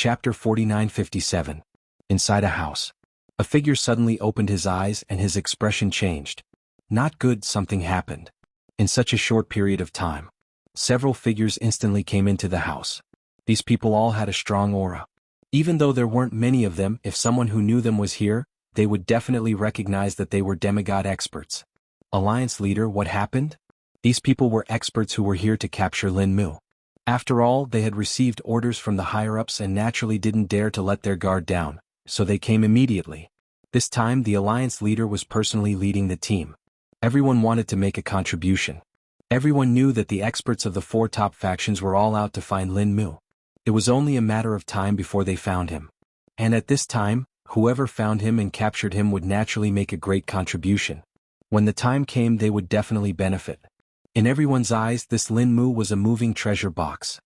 Chapter 4957. Inside a house. A figure suddenly opened his eyes and his expression changed. Not good, something happened. In such a short period of time. Several figures instantly came into the house. These people all had a strong aura. Even though there weren't many of them, if someone who knew them was here, they would definitely recognize that they were demigod experts. Alliance leader, what happened? These people were experts who were here to capture Lin Mu. After all, they had received orders from the higher-ups and naturally didn't dare to let their guard down, so they came immediately. This time the alliance leader was personally leading the team. Everyone wanted to make a contribution. Everyone knew that the experts of the four top factions were all out to find Lin Mu. It was only a matter of time before they found him. And at this time, whoever found him and captured him would naturally make a great contribution. When the time came, they would definitely benefit. In everyone's eyes, this Lin Mu was a moving treasure box.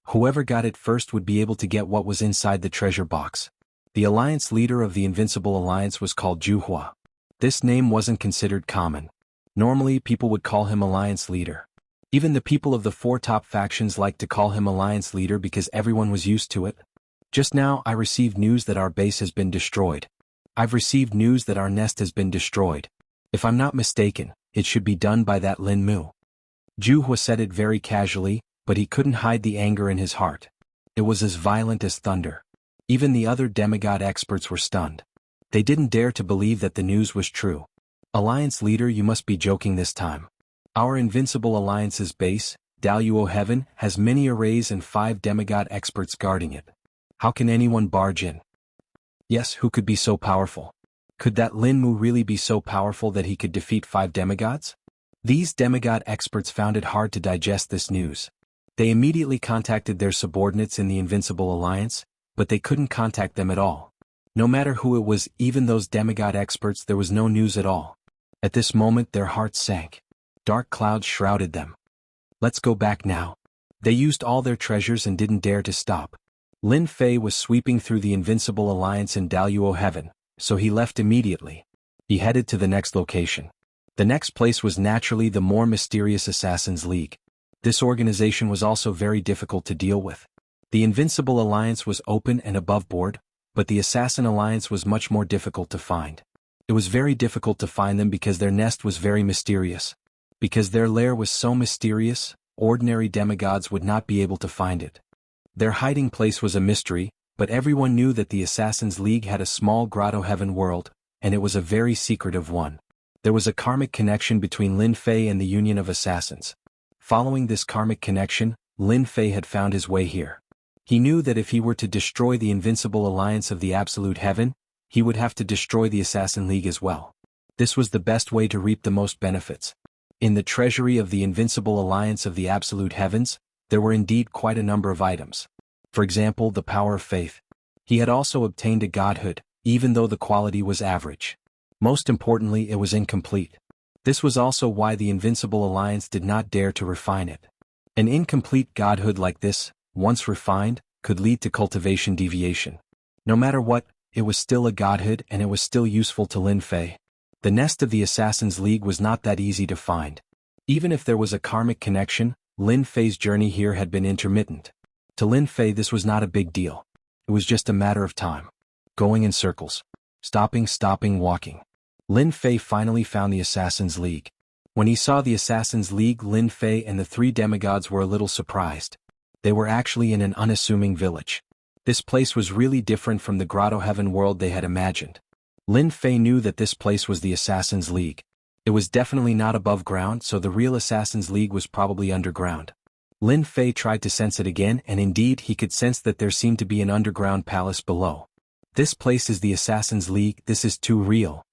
Whoever got it first would be able to get what was inside the treasure box. The alliance leader of the Invincible Alliance was called Jianghu. This name wasn't considered common. Normally, people would call him alliance leader. Even the people of the four top factions liked to call him alliance leader because everyone was used to it. Just now, I received news that our base has been destroyed. I've received news that our nest has been destroyed. If I'm not mistaken, it should be done by that Lin Mu. Jianghu said it very casually, but he couldn't hide the anger in his heart. It was as violent as thunder. Even the other demigod experts were stunned. They didn't dare to believe that the news was true. Alliance leader, you must be joking this time. Our Invincible Alliance's base, Daluo Heaven, has many arrays and 5 demigod experts guarding it. How can anyone barge in? Yes, who could be so powerful? Could that Lin Mu really be so powerful that he could defeat 5 demigods? These demigod experts found it hard to digest this news. They immediately contacted their subordinates in the Invincible Alliance, but they couldn't contact them at all. No matter who it was, even those demigod experts, there was no news at all. At this moment their hearts sank. Dark clouds shrouded them. Let's go back now. They used all their treasures and didn't dare to stop. Lin Fei was sweeping through the Invincible Alliance in Daluo Heaven, so he left immediately. He headed to the next location. The next place was naturally the more mysterious Assassins' League. This organization was also very difficult to deal with. The Invincible Alliance was open and above board, but the Assassin Alliance was much more difficult to find. It was very difficult to find them because their nest was very mysterious. Because their lair was so mysterious, ordinary demigods would not be able to find it. Their hiding place was a mystery, but everyone knew that the Assassins' League had a small grotto heaven world, and it was a very secretive one. There was a karmic connection between Lin Fei and the Union of Assassins. Following this karmic connection, Lin Fei had found his way here. He knew that if he were to destroy the Invincible Alliance of the Absolute Heaven, he would have to destroy the Assassin League as well. This was the best way to reap the most benefits. In the treasury of the Invincible Alliance of the Absolute Heavens, there were indeed quite a number of items. For example, the power of faith. He had also obtained a godhood, even though the quality was average. Most importantly, it was incomplete. This was also why the Invincible Alliance did not dare to refine it. An incomplete godhood like this, once refined, could lead to cultivation deviation. No matter what, it was still a godhood and it was still useful to Lin Fei. The nest of the Assassins' League was not that easy to find. Even if there was a karmic connection, Lin Fei's journey here had been intermittent. To Lin Fei this was not a big deal. It was just a matter of time. Going in circles. Stopping, walking. Lin Fei finally found the Assassins' League. When he saw the Assassins' League, Lin Fei and the 3 demigods were a little surprised. They were actually in an unassuming village. This place was really different from the grotto heaven world they had imagined. Lin Fei knew that this place was the Assassins' League. It was definitely not above ground, so the real Assassins' League was probably underground. Lin Fei tried to sense it again, and indeed he could sense that there seemed to be an underground palace below. This place is the Assassins' League, this is too real.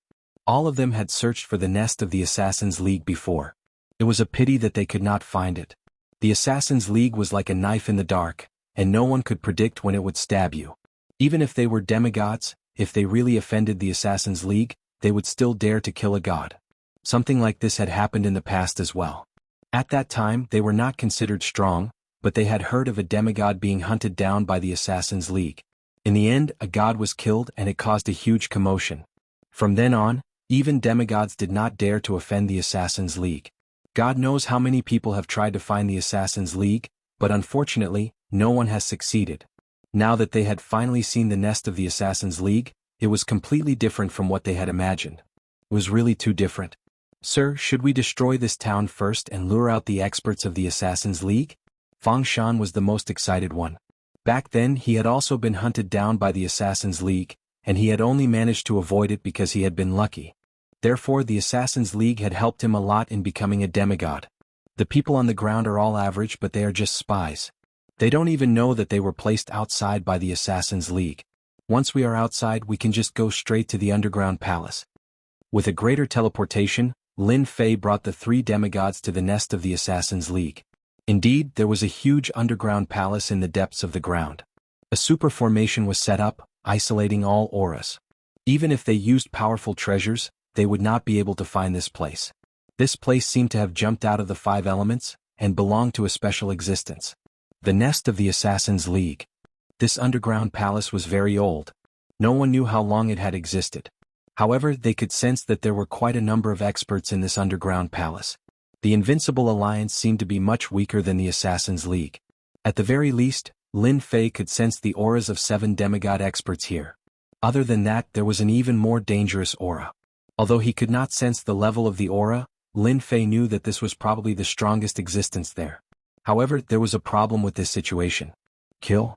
All of them had searched for the nest of the Assassins' League before. It was a pity that they could not find it. The Assassins' League was like a knife in the dark, and no one could predict when it would stab you. Even if they were demigods, if they really offended the Assassins' League, they would still dare to kill a god. Something like this had happened in the past as well. At that time, they were not considered strong, but they had heard of a demigod being hunted down by the Assassins' League. In the end, a god was killed and it caused a huge commotion. From then on, even demigods did not dare to offend the Assassins' League. God knows how many people have tried to find the Assassins' League, but unfortunately, no one has succeeded. Now that they had finally seen the nest of the Assassin's League, it was completely different from what they had imagined. It was really too different. Sir, should we destroy this town first and lure out the experts of the Assassin's League? Fang Shan was the most excited one. Back then he had also been hunted down by the Assassin's League, and he had only managed to avoid it because he had been lucky. Therefore the Assassin's League had helped him a lot in becoming a demigod. The people on the ground are all average, but they are just spies. They don't even know that they were placed outside by the Assassin's League. Once we are outside, we can just go straight to the underground palace. With a greater teleportation, Lin Fei brought the 3 demigods to the nest of the Assassin's League. Indeed, there was a huge underground palace in the depths of the ground. A super formation was set up, isolating all auras. Even if they used powerful treasures, they would not be able to find this place. This place seemed to have jumped out of the 5 elements, and belonged to a special existence. The nest of the Assassin's League. This underground palace was very old. No one knew how long it had existed. However, they could sense that there were quite a number of experts in this underground palace. The Invincible Alliance seemed to be much weaker than the Assassin's League. At the very least, Lin Fei could sense the auras of 7 demigod experts here. Other than that, there was an even more dangerous aura. Although he could not sense the level of the aura, Lin Fei knew that this was probably the strongest existence there. However, there was a problem with this situation. Kill?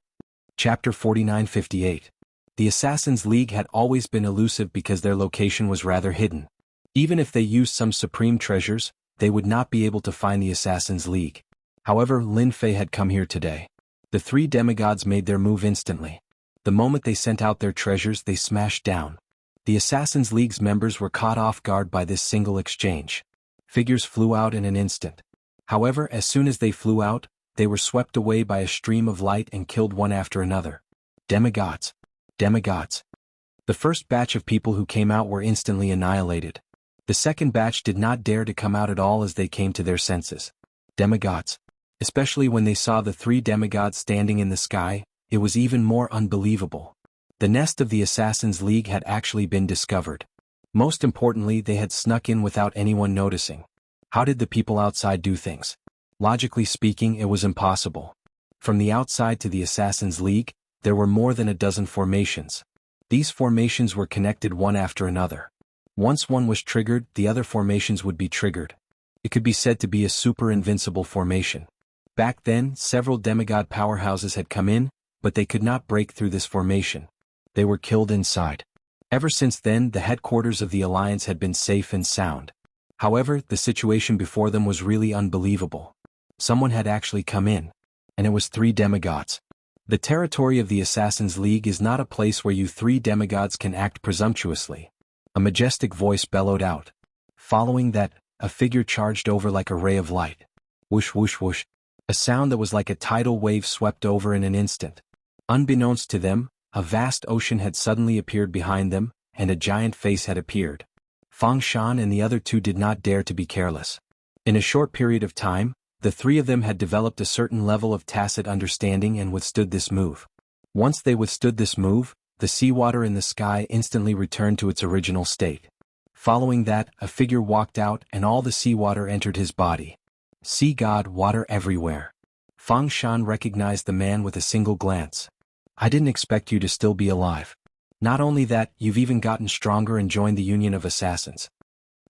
Chapter 4958. The Assassin's League had always been elusive because their location was rather hidden. Even if they used some supreme treasures, they would not be able to find the Assassin's League. However, Lin Fei had come here today. The 3 demigods made their move instantly. The moment they sent out their treasures, they smashed down. The Assassin's League's members were caught off guard by this single exchange. Figures flew out in an instant. However, as soon as they flew out, they were swept away by a stream of light and killed one after another. Demigods. Demigods. The first batch of people who came out were instantly annihilated. The second batch did not dare to come out at all as they came to their senses. Demigods. Especially when they saw the 3 demigods standing in the sky, it was even more unbelievable. The nest of the Assassin's League had actually been discovered. Most importantly, they had snuck in without anyone noticing. How did the people outside do things? Logically speaking, it was impossible. From the outside to the Assassin's League, there were more than a dozen formations. These formations were connected one after another. Once one was triggered, the other formations would be triggered. It could be said to be a super invincible formation. Back then, several demigod powerhouses had come in, but they could not break through this formation. They were killed inside. Ever since then, the headquarters of the Alliance had been safe and sound. However, the situation before them was really unbelievable. Someone had actually come in. And it was 3 demigods. The territory of the Assassin's League is not a place where you 3 demigods can act presumptuously. A majestic voice bellowed out. Following that, a figure charged over like a ray of light. Whoosh whoosh whoosh. A sound that was like a tidal wave swept over in an instant. Unbeknownst to them, a vast ocean had suddenly appeared behind them, and a giant face had appeared. Fang Shan and the other 2 did not dare to be careless. In a short period of time, the 3 of them had developed a certain level of tacit understanding and withstood this move. Once they withstood this move, the seawater in the sky instantly returned to its original state. Following that, a figure walked out and all the seawater entered his body. Sea god, water everywhere. Fang Shan recognized the man with a single glance. I didn't expect you to still be alive. Not only that, you've even gotten stronger and joined the Union of Assassins.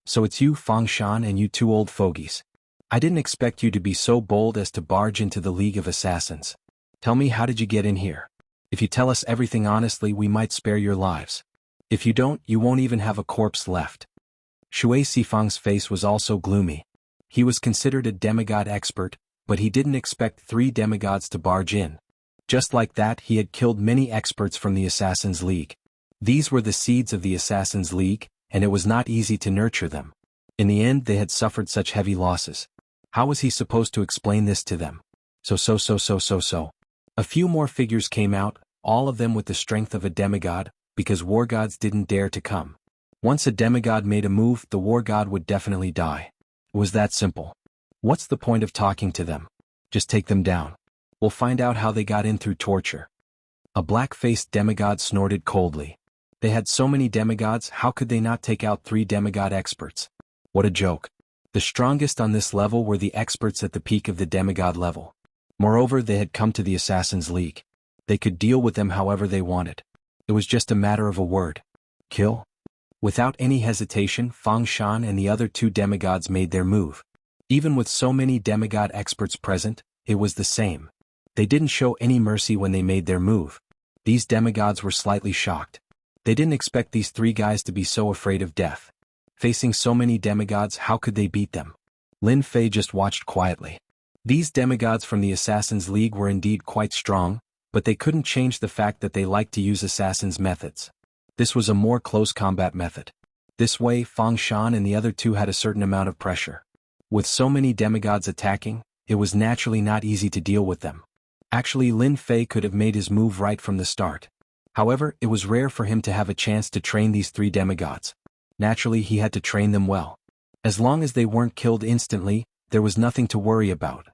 So it's you, Fang Shan, and you 2 old fogies. I didn't expect you to be so bold as to barge into the League of Assassins. Tell me, how did you get in here? If you tell us everything honestly, we might spare your lives. If you don't, you won't even have a corpse left. Shui Sifang's face was also gloomy. He was considered a demigod expert, but he didn't expect 3 demigods to barge in. Just like that, he had killed many experts from the Assassin's League. These were the seeds of the Assassin's League, and it was not easy to nurture them. In the end, they had suffered such heavy losses. How was he supposed to explain this to them? So. A few more figures came out, all of them with the strength of a demigod, because war gods didn't dare to come. Once a demigod made a move, the war god would definitely die. It was that simple. What's the point of talking to them? Just take them down. We'll find out how they got in through torture. A black-faced demigod snorted coldly. They had so many demigods, how could they not take out 3 demigod experts? What a joke. The strongest on this level were the experts at the peak of the demigod level. Moreover, they had come to the Assassin's League. They could deal with them however they wanted. It was just a matter of a word. Kill? Without any hesitation, Fang Shan and the other two demigods made their move. Even with so many demigod experts present, it was the same. They didn't show any mercy when they made their move. These demigods were slightly shocked. They didn't expect these three guys to be so afraid of death. Facing so many demigods, how could they beat them? Lin Fei just watched quietly. These demigods from the Assassin's League were indeed quite strong, but they couldn't change the fact that they liked to use assassin's methods. This was a more close combat method. This way, Fang Shan and the other two had a certain amount of pressure. With so many demigods attacking, it was naturally not easy to deal with them. Actually, Lin Fei could have made his move right from the start. However, it was rare for him to have a chance to train these three demigods. Naturally, he had to train them well. As long as they weren't killed instantly, there was nothing to worry about.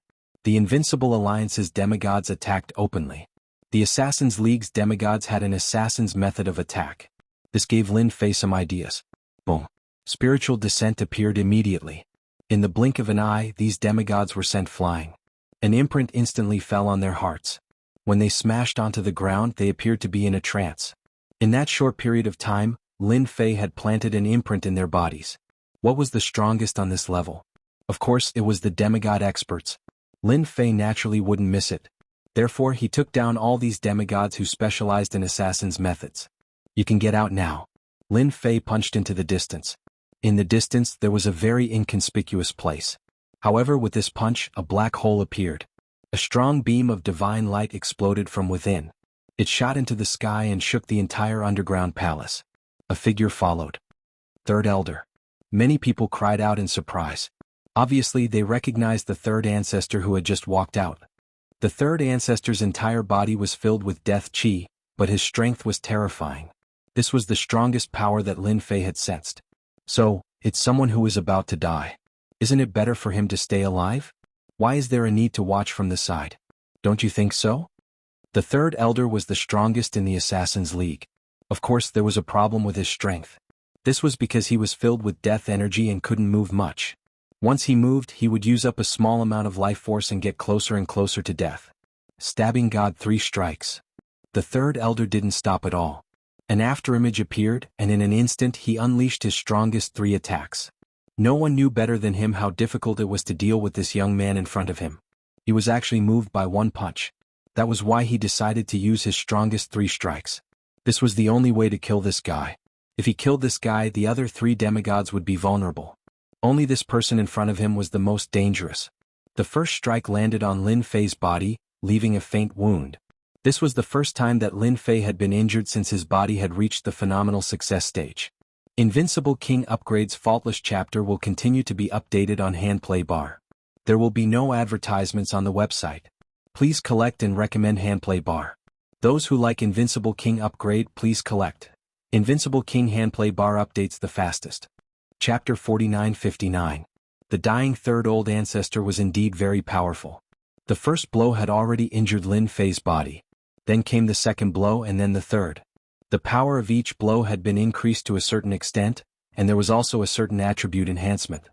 The Invincible Alliance's demigods attacked openly. The Assassin's League's demigods had an assassin's method of attack. This gave Lin Fei some ideas. Boom. Spiritual descent appeared immediately. In the blink of an eye, these demigods were sent flying. An imprint instantly fell on their hearts. When they smashed onto the ground, they appeared to be in a trance. In that short period of time, Lin Fei had planted an imprint in their bodies. What was the strongest on this level? Of course, it was the demigod experts. Lin Fei naturally wouldn't miss it. Therefore, he took down all these demigods who specialized in assassin's methods. You can get out now. Lin Fei punched into the distance. In the distance, there was a very inconspicuous place. However, with this punch, a black hole appeared. A strong beam of divine light exploded from within. It shot into the sky and shook the entire underground palace. A figure followed. Third Elder. Many people cried out in surprise. Obviously, they recognized the third ancestor who had just walked out. The third ancestor's entire body was filled with death chi, but his strength was terrifying. This was the strongest power that Lin Fei had sensed. So, it's someone who is about to die. Isn't it better for him to stay alive? Why is there a need to watch from the side? Don't you think so? The third elder was the strongest in the Assassin's League. Of course, there was a problem with his strength. This was because he was filled with death energy and couldn't move much. Once he moved, he would use up a small amount of life force and get closer and closer to death. Stabbing God 3 strikes. The third elder didn't stop at all. An afterimage appeared, and in an instant he unleashed his strongest 3 attacks. No one knew better than him how difficult it was to deal with this young man in front of him. He was actually moved by one punch. That was why he decided to use his strongest 3 strikes. This was the only way to kill this guy. If he killed this guy, the other 3 demigods would be vulnerable. Only this person in front of him was the most dangerous. The first strike landed on Lin Fei's body, leaving a faint wound. This was the first time that Lin Fei had been injured since his body had reached the phenomenal success stage. Invincible King Upgrade's Faultless chapter will continue to be updated on Handplay Bar. There will be no advertisements on the website. Please collect and recommend Handplay Bar. Those who like Invincible King Upgrade, please collect. Invincible King Handplay Bar updates the fastest. Chapter 4959. The dying third old ancestor was indeed very powerful. The first blow had already injured Lin Fei's body. Then came the second blow and then the third. The power of each blow had been increased to a certain extent, and there was also a certain attribute enhancement.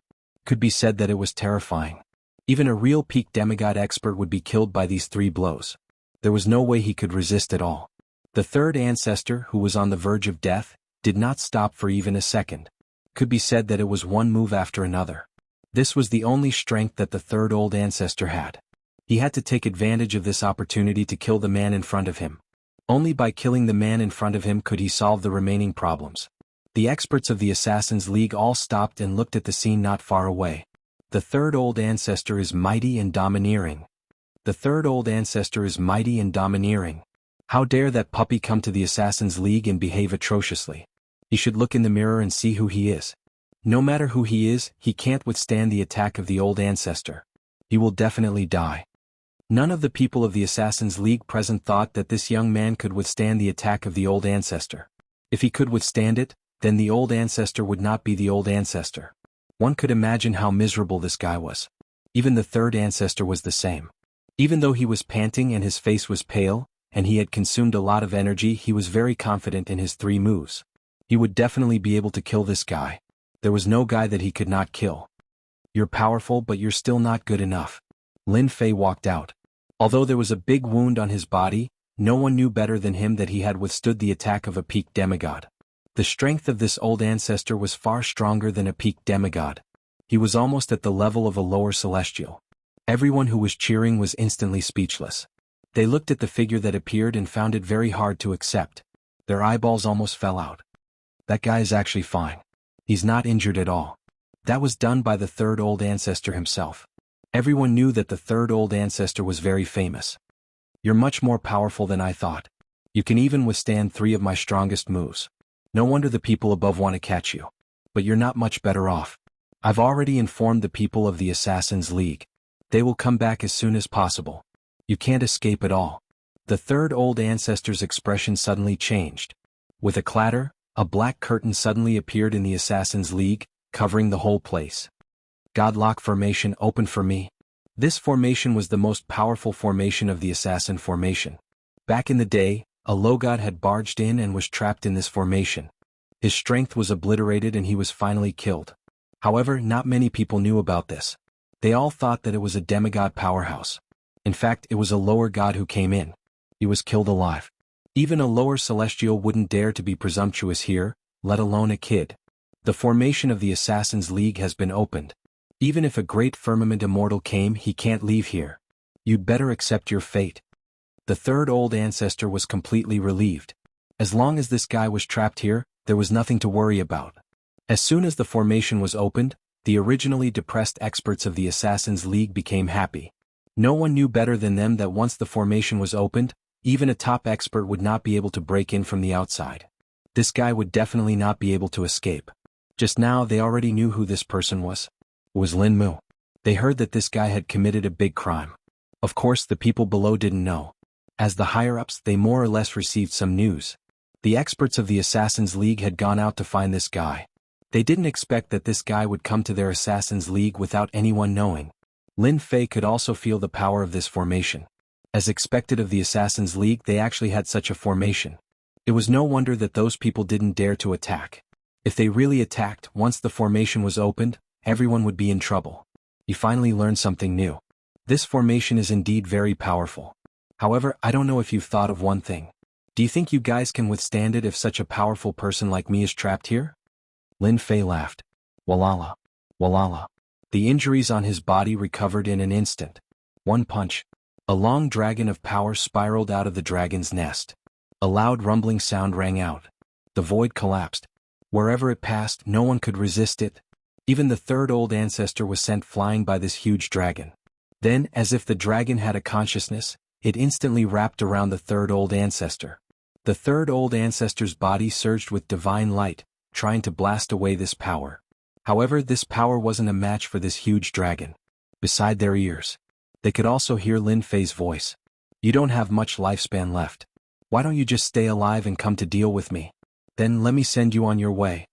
Could be said that it was terrifying. Even a real peak demigod expert would be killed by these 3 blows. There was no way he could resist at all. The third ancestor, who was on the verge of death, did not stop for even a second. Could be said that it was one move after another. This was the only strength that the third old ancestor had. He had to take advantage of this opportunity to kill the man in front of him. Only by killing the man in front of him could he solve the remaining problems. The experts of the Assassin's League all stopped and looked at the scene not far away. The third old ancestor is mighty and domineering. The third old ancestor is mighty and domineering. How dare that puppy come to the Assassin's League and behave atrociously? He should look in the mirror and see who he is. No matter who he is, he can't withstand the attack of the old ancestor. He will definitely die. None of the people of the Assassin's League present thought that this young man could withstand the attack of the old ancestor. If he could withstand it, then the old ancestor would not be the old ancestor. One could imagine how miserable this guy was. Even the third ancestor was the same. Even though he was panting and his face was pale, and he had consumed a lot of energy, he was very confident in his 3 moves. He would definitely be able to kill this guy. There was no guy that he could not kill. You're powerful, but you're still not good enough. Lin Fei walked out. Although there was a big wound on his body, no one knew better than him that he had withstood the attack of a peak demigod. The strength of this old ancestor was far stronger than a peak demigod. He was almost at the level of a lower celestial. Everyone who was cheering was instantly speechless. They looked at the figure that appeared and found it very hard to accept. Their eyeballs almost fell out. That guy is actually fine. He's not injured at all. That was done by the third old ancestor himself. Everyone knew that the third old ancestor was very famous. You're much more powerful than I thought. You can even withstand 3 of my strongest moves. No wonder the people above want to catch you. But you're not much better off. I've already informed the people of the Assassin's League. They will come back as soon as possible. You can't escape at all. The third old ancestor's expression suddenly changed. With a clatter, a black curtain suddenly appeared in the Assassin's League, covering the whole place. Godlock formation opened for me. This formation was the most powerful formation of the Assassin formation. Back in the day, a low god had barged in and was trapped in this formation. His strength was obliterated and he was finally killed. However, not many people knew about this. They all thought that it was a demigod powerhouse. In fact, it was a lower god who came in. He was killed alive. Even a lower celestial wouldn't dare to be presumptuous here, let alone a kid. The formation of the Assassin's League has been opened. Even if a great firmament immortal came, he can't leave here. You'd better accept your fate. The third old ancestor was completely relieved. As long as this guy was trapped here, there was nothing to worry about. As soon as the formation was opened, the originally depressed experts of the Assassin's League became happy. No one knew better than them that once the formation was opened, even a top expert would not be able to break in from the outside. This guy would definitely not be able to escape. Just now they already knew who this person was. It was Lin Mu. They heard that this guy had committed a big crime. Of course the people below didn't know. As the higher-ups, they more or less received some news. The experts of the Assassin's League had gone out to find this guy. They didn't expect that this guy would come to their Assassin's League without anyone knowing. Lin Fei could also feel the power of this formation. As expected of the Assassin's League, they actually had such a formation. It was no wonder that those people didn't dare to attack. If they really attacked, once the formation was opened, everyone would be in trouble. You finally learned something new. This formation is indeed very powerful. However, I don't know if you've thought of one thing. Do you think you guys can withstand it if such a powerful person like me is trapped here? Lin Fei laughed. Walala. Walala. The injuries on his body recovered in an instant. One punch. A long dragon of power spiraled out of the dragon's nest. A loud rumbling sound rang out. The void collapsed. Wherever it passed, no one could resist it. Even the third old ancestor was sent flying by this huge dragon. Then, as if the dragon had a consciousness, it instantly wrapped around the third old ancestor. The third old ancestor's body surged with divine light, trying to blast away this power. However, this power wasn't a match for this huge dragon. Beside their ears, they could also hear Lin Fei's voice. You don't have much lifespan left. Why don't you just stay alive and come to deal with me? Then let me send you on your way.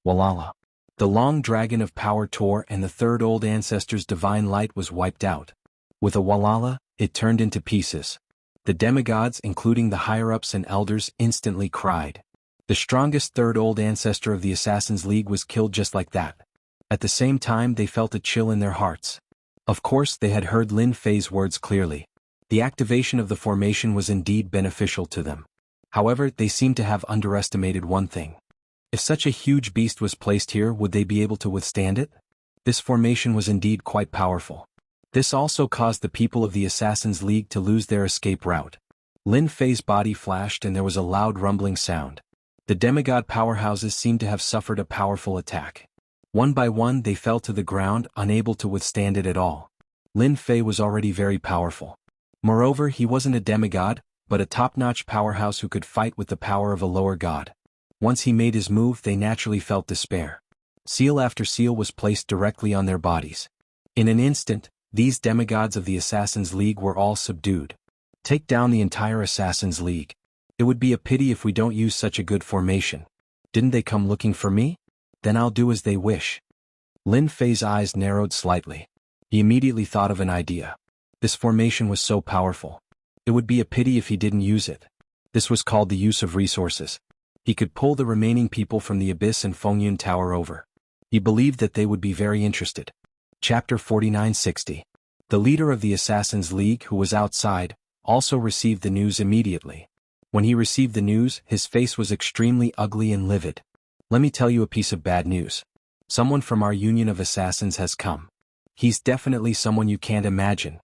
Walala. The long dragon of power tore and the third old ancestor's divine light was wiped out. With a walala, it turned into pieces. The demigods, including the higher-ups and elders, instantly cried. The strongest third old ancestor of the Assassin's League was killed just like that. At the same time they felt a chill in their hearts. Of course they had heard Lin Fei's words clearly. The activation of the formation was indeed beneficial to them. However, they seemed to have underestimated one thing. If such a huge beast was placed here, would they be able to withstand it? This formation was indeed quite powerful. This also caused the people of the Assassin's League to lose their escape route. Lin Fei's body flashed and there was a loud rumbling sound. The demigod powerhouses seemed to have suffered a powerful attack. One by one they fell to the ground, unable to withstand it at all. Lin Fei was already very powerful. Moreover, he wasn't a demigod, but a top-notch powerhouse who could fight with the power of a lower god. Once he made his move, they naturally felt despair. Seal after seal was placed directly on their bodies. In an instant, these demigods of the Assassin's League were all subdued. Take down the entire Assassin's League. It would be a pity if we don't use such a good formation. Didn't they come looking for me? Then I'll do as they wish. Lin Fei's eyes narrowed slightly. He immediately thought of an idea. This formation was so powerful. It would be a pity if he didn't use it. This was called the use of resources. He could pull the remaining people from the Abyss and Fengyun Tower over. He believed that they would be very interested. Chapter 4960. The leader of the Assassin's League, who was outside, also received the news immediately. When he received the news, his face was extremely ugly and livid. Let me tell you a piece of bad news. Someone from our Union of Assassins has come. He's definitely someone you can't imagine.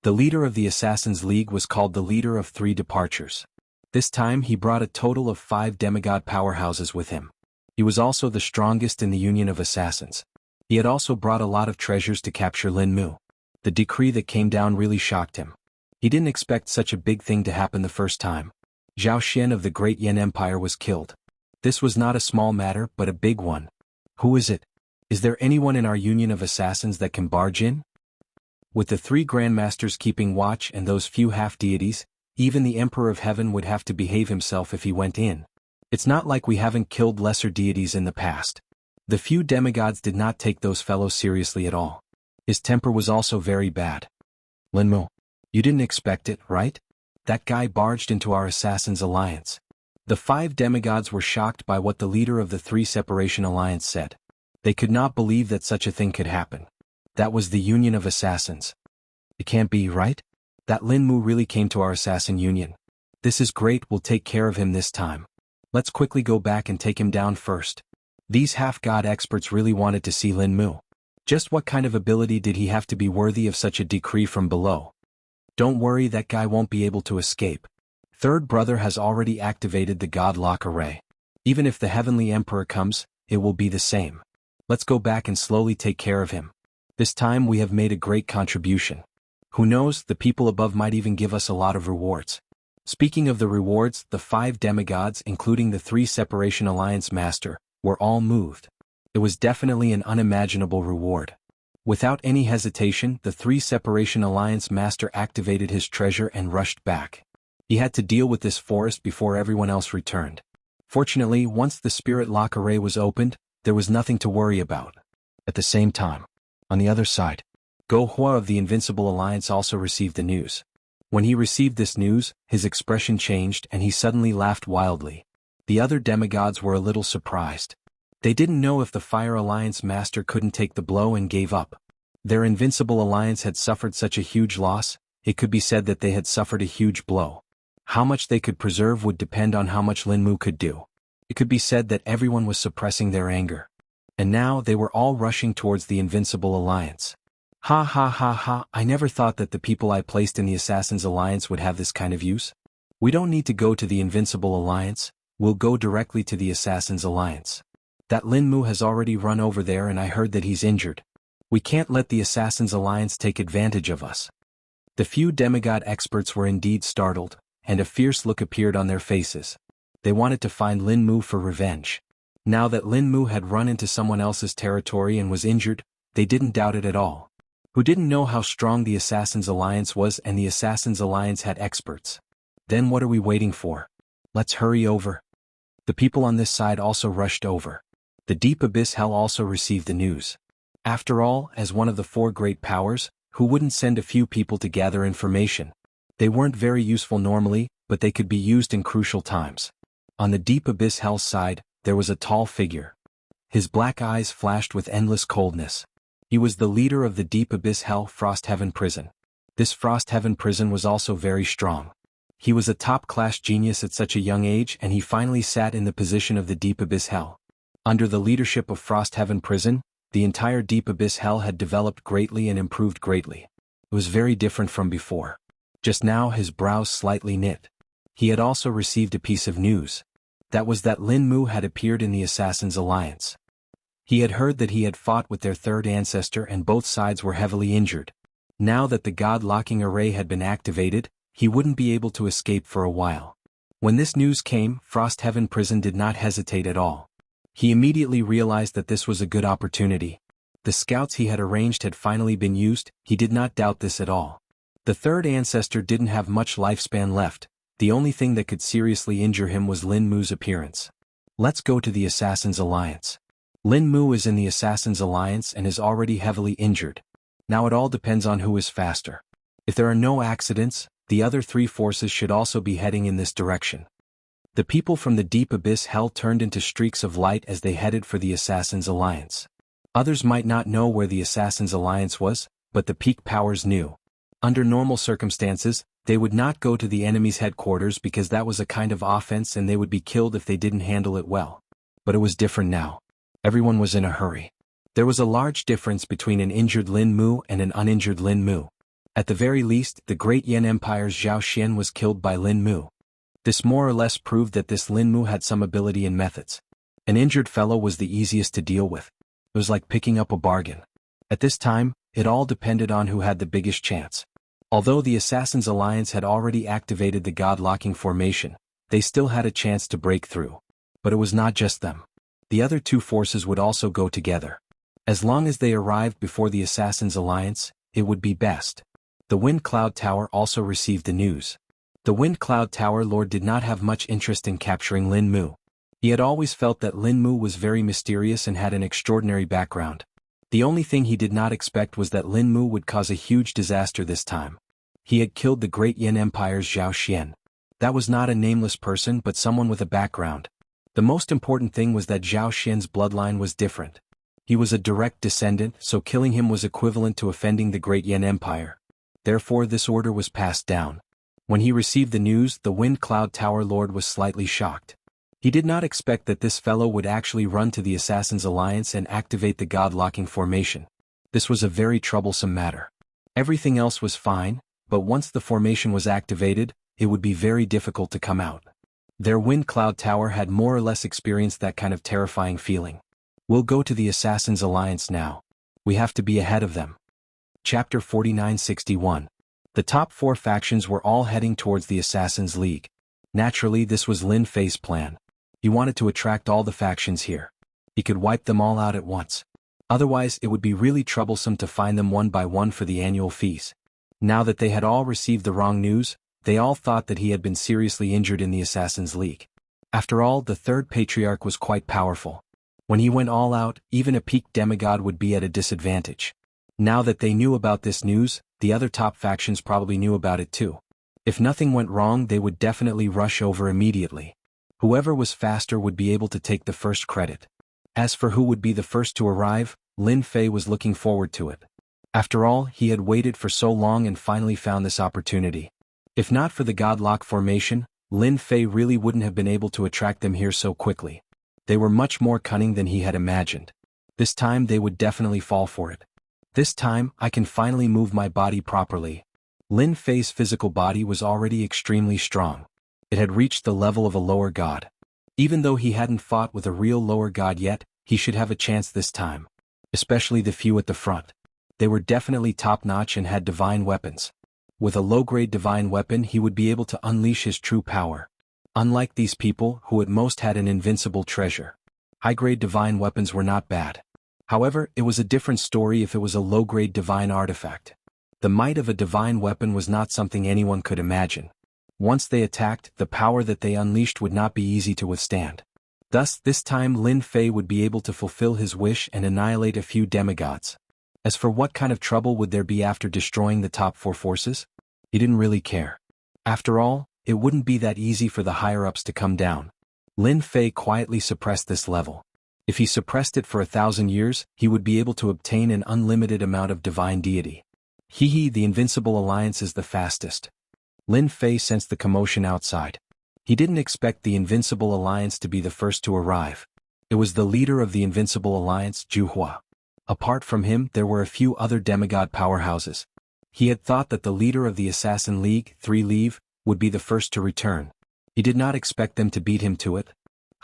The leader of the Assassins League was called the Leader of Three Departures. This time he brought a total of 5 demigod powerhouses with him. He was also the strongest in the Union of Assassins. He had also brought a lot of treasures to capture Lin Mu. The decree that came down really shocked him. He didn't expect such a big thing to happen the first time. Zhao Xian of the Great Yan Empire was killed. This was not a small matter but a big one. Who is it? Is there anyone in our Union of Assassins that can barge in? With the 3 grandmasters keeping watch and those few half-deities, even the Emperor of Heaven would have to behave himself if he went in. It's not like we haven't killed lesser deities in the past. The few demigods did not take those fellows seriously at all. His temper was also very bad. Lin Mu, you didn't expect it, right? That guy barged into our Assassins Alliance. The 5 demigods were shocked by what the leader of the 3 Separation Alliance said. They could not believe that such a thing could happen. That was the Union of Assassins. It can't be, right? That Lin Mu really came to our Assassin Union. This is great, we'll take care of him this time. Let's quickly go back and take him down first. These half-god experts really wanted to see Lin Mu. Just what kind of ability did he have to be worthy of such a decree from below? Don't worry, that guy won't be able to escape. Third brother has already activated the God Lock Array. Even if the Heavenly Emperor comes, it will be the same. Let's go back and slowly take care of him. This time we have made a great contribution. Who knows, the people above might even give us a lot of rewards. Speaking of the rewards, the 5 demigods, including the 3 Separation Alliance Master, were all moved. It was definitely an unimaginable reward. Without any hesitation, the 3 Separation Alliance Master activated his treasure and rushed back. He had to deal with this forest before everyone else returned. Fortunately, once the Spirit Lock Array was opened, there was nothing to worry about. At the same time, on the other side, Go Hua of the Invincible Alliance also received the news. When he received this news, his expression changed and he suddenly laughed wildly. The other demigods were a little surprised. They didn't know if the Fire Alliance Master couldn't take the blow and gave up. Their Invincible Alliance had suffered such a huge loss, it could be said that they had suffered a huge blow. How much they could preserve would depend on how much Lin Mu could do. It could be said that everyone was suppressing their anger. And now they were all rushing towards the Invincible Alliance. Ha ha ha ha, I never thought that the people I placed in the Assassins Alliance would have this kind of use. We don't need to go to the Invincible Alliance, we'll go directly to the Assassins Alliance. That Lin Mu has already run over there and I heard that he's injured. We can't let the Assassins Alliance take advantage of us. The few demigod experts were indeed startled, and a fierce look appeared on their faces. They wanted to find Lin Mu for revenge. Now that Lin Mu had run into someone else's territory and was injured, they didn't doubt it at all. Who didn't know how strong the Assassins Alliance was, and the Assassins Alliance had experts? Then what are we waiting for? Let's hurry over. The people on this side also rushed over. The Deep Abyss Hell also received the news. After all, as one of the 4 great powers, who wouldn't send a few people to gather information? They weren't very useful normally, but they could be used in crucial times. On the Deep Abyss Hell's side, there was a tall figure. His black eyes flashed with endless coldness. He was the leader of the Deep Abyss Hell Frost Heaven Prison. This Frost Heaven Prison was also very strong. He was a top-class genius at such a young age, and he finally sat in the position of the Deep Abyss Hell. Under the leadership of Frost Heaven Prison, the entire Deep Abyss Hell had developed greatly and improved greatly. It was very different from before. Just now his brows slightly knit. He had also received a piece of news. That was that Lin Mu had appeared in the Assassins Alliance. He had heard that he had fought with their 3rd ancestor and both sides were heavily injured. Now that the God Locking Array had been activated, he wouldn't be able to escape for a while. When this news came, Frost Heaven Prison did not hesitate at all. He immediately realized that this was a good opportunity. The scouts he had arranged had finally been used, he did not doubt this at all. The 3rd ancestor didn't have much lifespan left, the only thing that could seriously injure him was Lin Mu's appearance. Let's go to the Assassins Alliance. Lin Mu is in the Assassins Alliance and is already heavily injured. Now it all depends on who is faster. If there are no accidents, the other 3 forces should also be heading in this direction. The people from the Deep Abyss Hell turned into streaks of light as they headed for the Assassins Alliance. Others might not know where the Assassins Alliance was, but the peak powers knew. Under normal circumstances, they would not go to the enemy's headquarters because that was a kind of offense and they would be killed if they didn't handle it well. But it was different now. Everyone was in a hurry. There was a large difference between an injured Lin Mu and an uninjured Lin Mu. At the very least, the great Yan Empire's Zhao Xian was killed by Lin Mu. This more or less proved that this Lin Mu had some ability and methods. An injured fellow was the easiest to deal with. It was like picking up a bargain. At this time, it all depended on who had the biggest chance. Although the Assassin's Alliance had already activated the God-locking formation, they still had a chance to break through. But it was not just them. The other two forces would also go together. As long as they arrived before the Assassin's Alliance, it would be best. The Wind Cloud Tower also received the news. The Wind Cloud Tower Lord did not have much interest in capturing Lin Mu. He had always felt that Lin Mu was very mysterious and had an extraordinary background. The only thing he did not expect was that Lin Mu would cause a huge disaster this time. He had killed the great Yan Empire's Zhao Xian. That was not a nameless person but someone with a background. The most important thing was that Zhao Xian's bloodline was different. He was a direct descendant, so killing him was equivalent to offending the great Yan Empire. Therefore this order was passed down. When he received the news, the Wind Cloud Tower Lord was slightly shocked. He did not expect that this fellow would actually run to the Assassin's Alliance and activate the God-locking formation. This was a very troublesome matter. Everything else was fine, but once the formation was activated, it would be very difficult to come out. Their Wind Cloud Tower had more or less experienced that kind of terrifying feeling. We'll go to the Assassin's Alliance now. We have to be ahead of them. Chapter 4961. The top four factions were all heading towards the Assassin's League. Naturally, this was Lin Fei's plan. He wanted to attract all the factions here. He could wipe them all out at once. Otherwise, it would be really troublesome to find them one by one for the annual fees. Now that they had all received the wrong news, they all thought that he had been seriously injured in the Assassin's League. After all, the third patriarch was quite powerful. When he went all out, even a peak demigod would be at a disadvantage. Now that they knew about this news, the other top factions probably knew about it too. If nothing went wrong, they would definitely rush over immediately. Whoever was faster would be able to take the first credit. As for who would be the first to arrive, Lin Fei was looking forward to it. After all, he had waited for so long and finally found this opportunity. If not for the Godlock formation, Lin Fei really wouldn't have been able to attract them here so quickly. They were much more cunning than he had imagined. This time they would definitely fall for it. This time, I can finally move my body properly. Lin Fei's physical body was already extremely strong. It had reached the level of a lower god. Even though he hadn't fought with a real lower god yet, he should have a chance this time. Especially the few at the front. They were definitely top-notch and had divine weapons. With a low-grade divine weapon he would be able to unleash his true power. Unlike these people, who at most had an invincible treasure. High-grade divine weapons were not bad. However, it was a different story if it was a low-grade divine artifact. The might of a divine weapon was not something anyone could imagine. Once they attacked, the power that they unleashed would not be easy to withstand. Thus, this time Lin Fei would be able to fulfill his wish and annihilate a few demigods. As for what kind of trouble would there be after destroying the top four forces? He didn't really care. After all, it wouldn't be that easy for the higher-ups to come down. Lin Fei quietly suppressed this level. If he suppressed it for 1,000 years, he would be able to obtain an unlimited amount of divine deity. The Invincible Alliance is the fastest. Lin Fei sensed the commotion outside. He didn't expect the Invincible Alliance to be the first to arrive. It was the leader of the Invincible Alliance, Zhu. Apart from him, there were a few other demigod powerhouses. He had thought that the leader of the Assassin League, 3 Leave, would be the first to return. He did not expect them to beat him to it.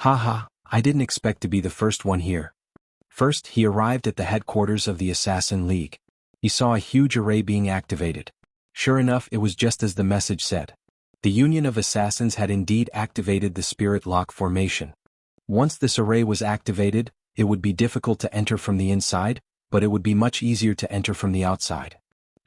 I didn't expect to be the first one here. First, he arrived at the headquarters of the Assassin League. He saw a huge array being activated. Sure enough, it was just as the message said. The Union of Assassins had indeed activated the Spirit Lock formation. Once this array was activated, it would be difficult to enter from the inside, but it would be much easier to enter from the outside.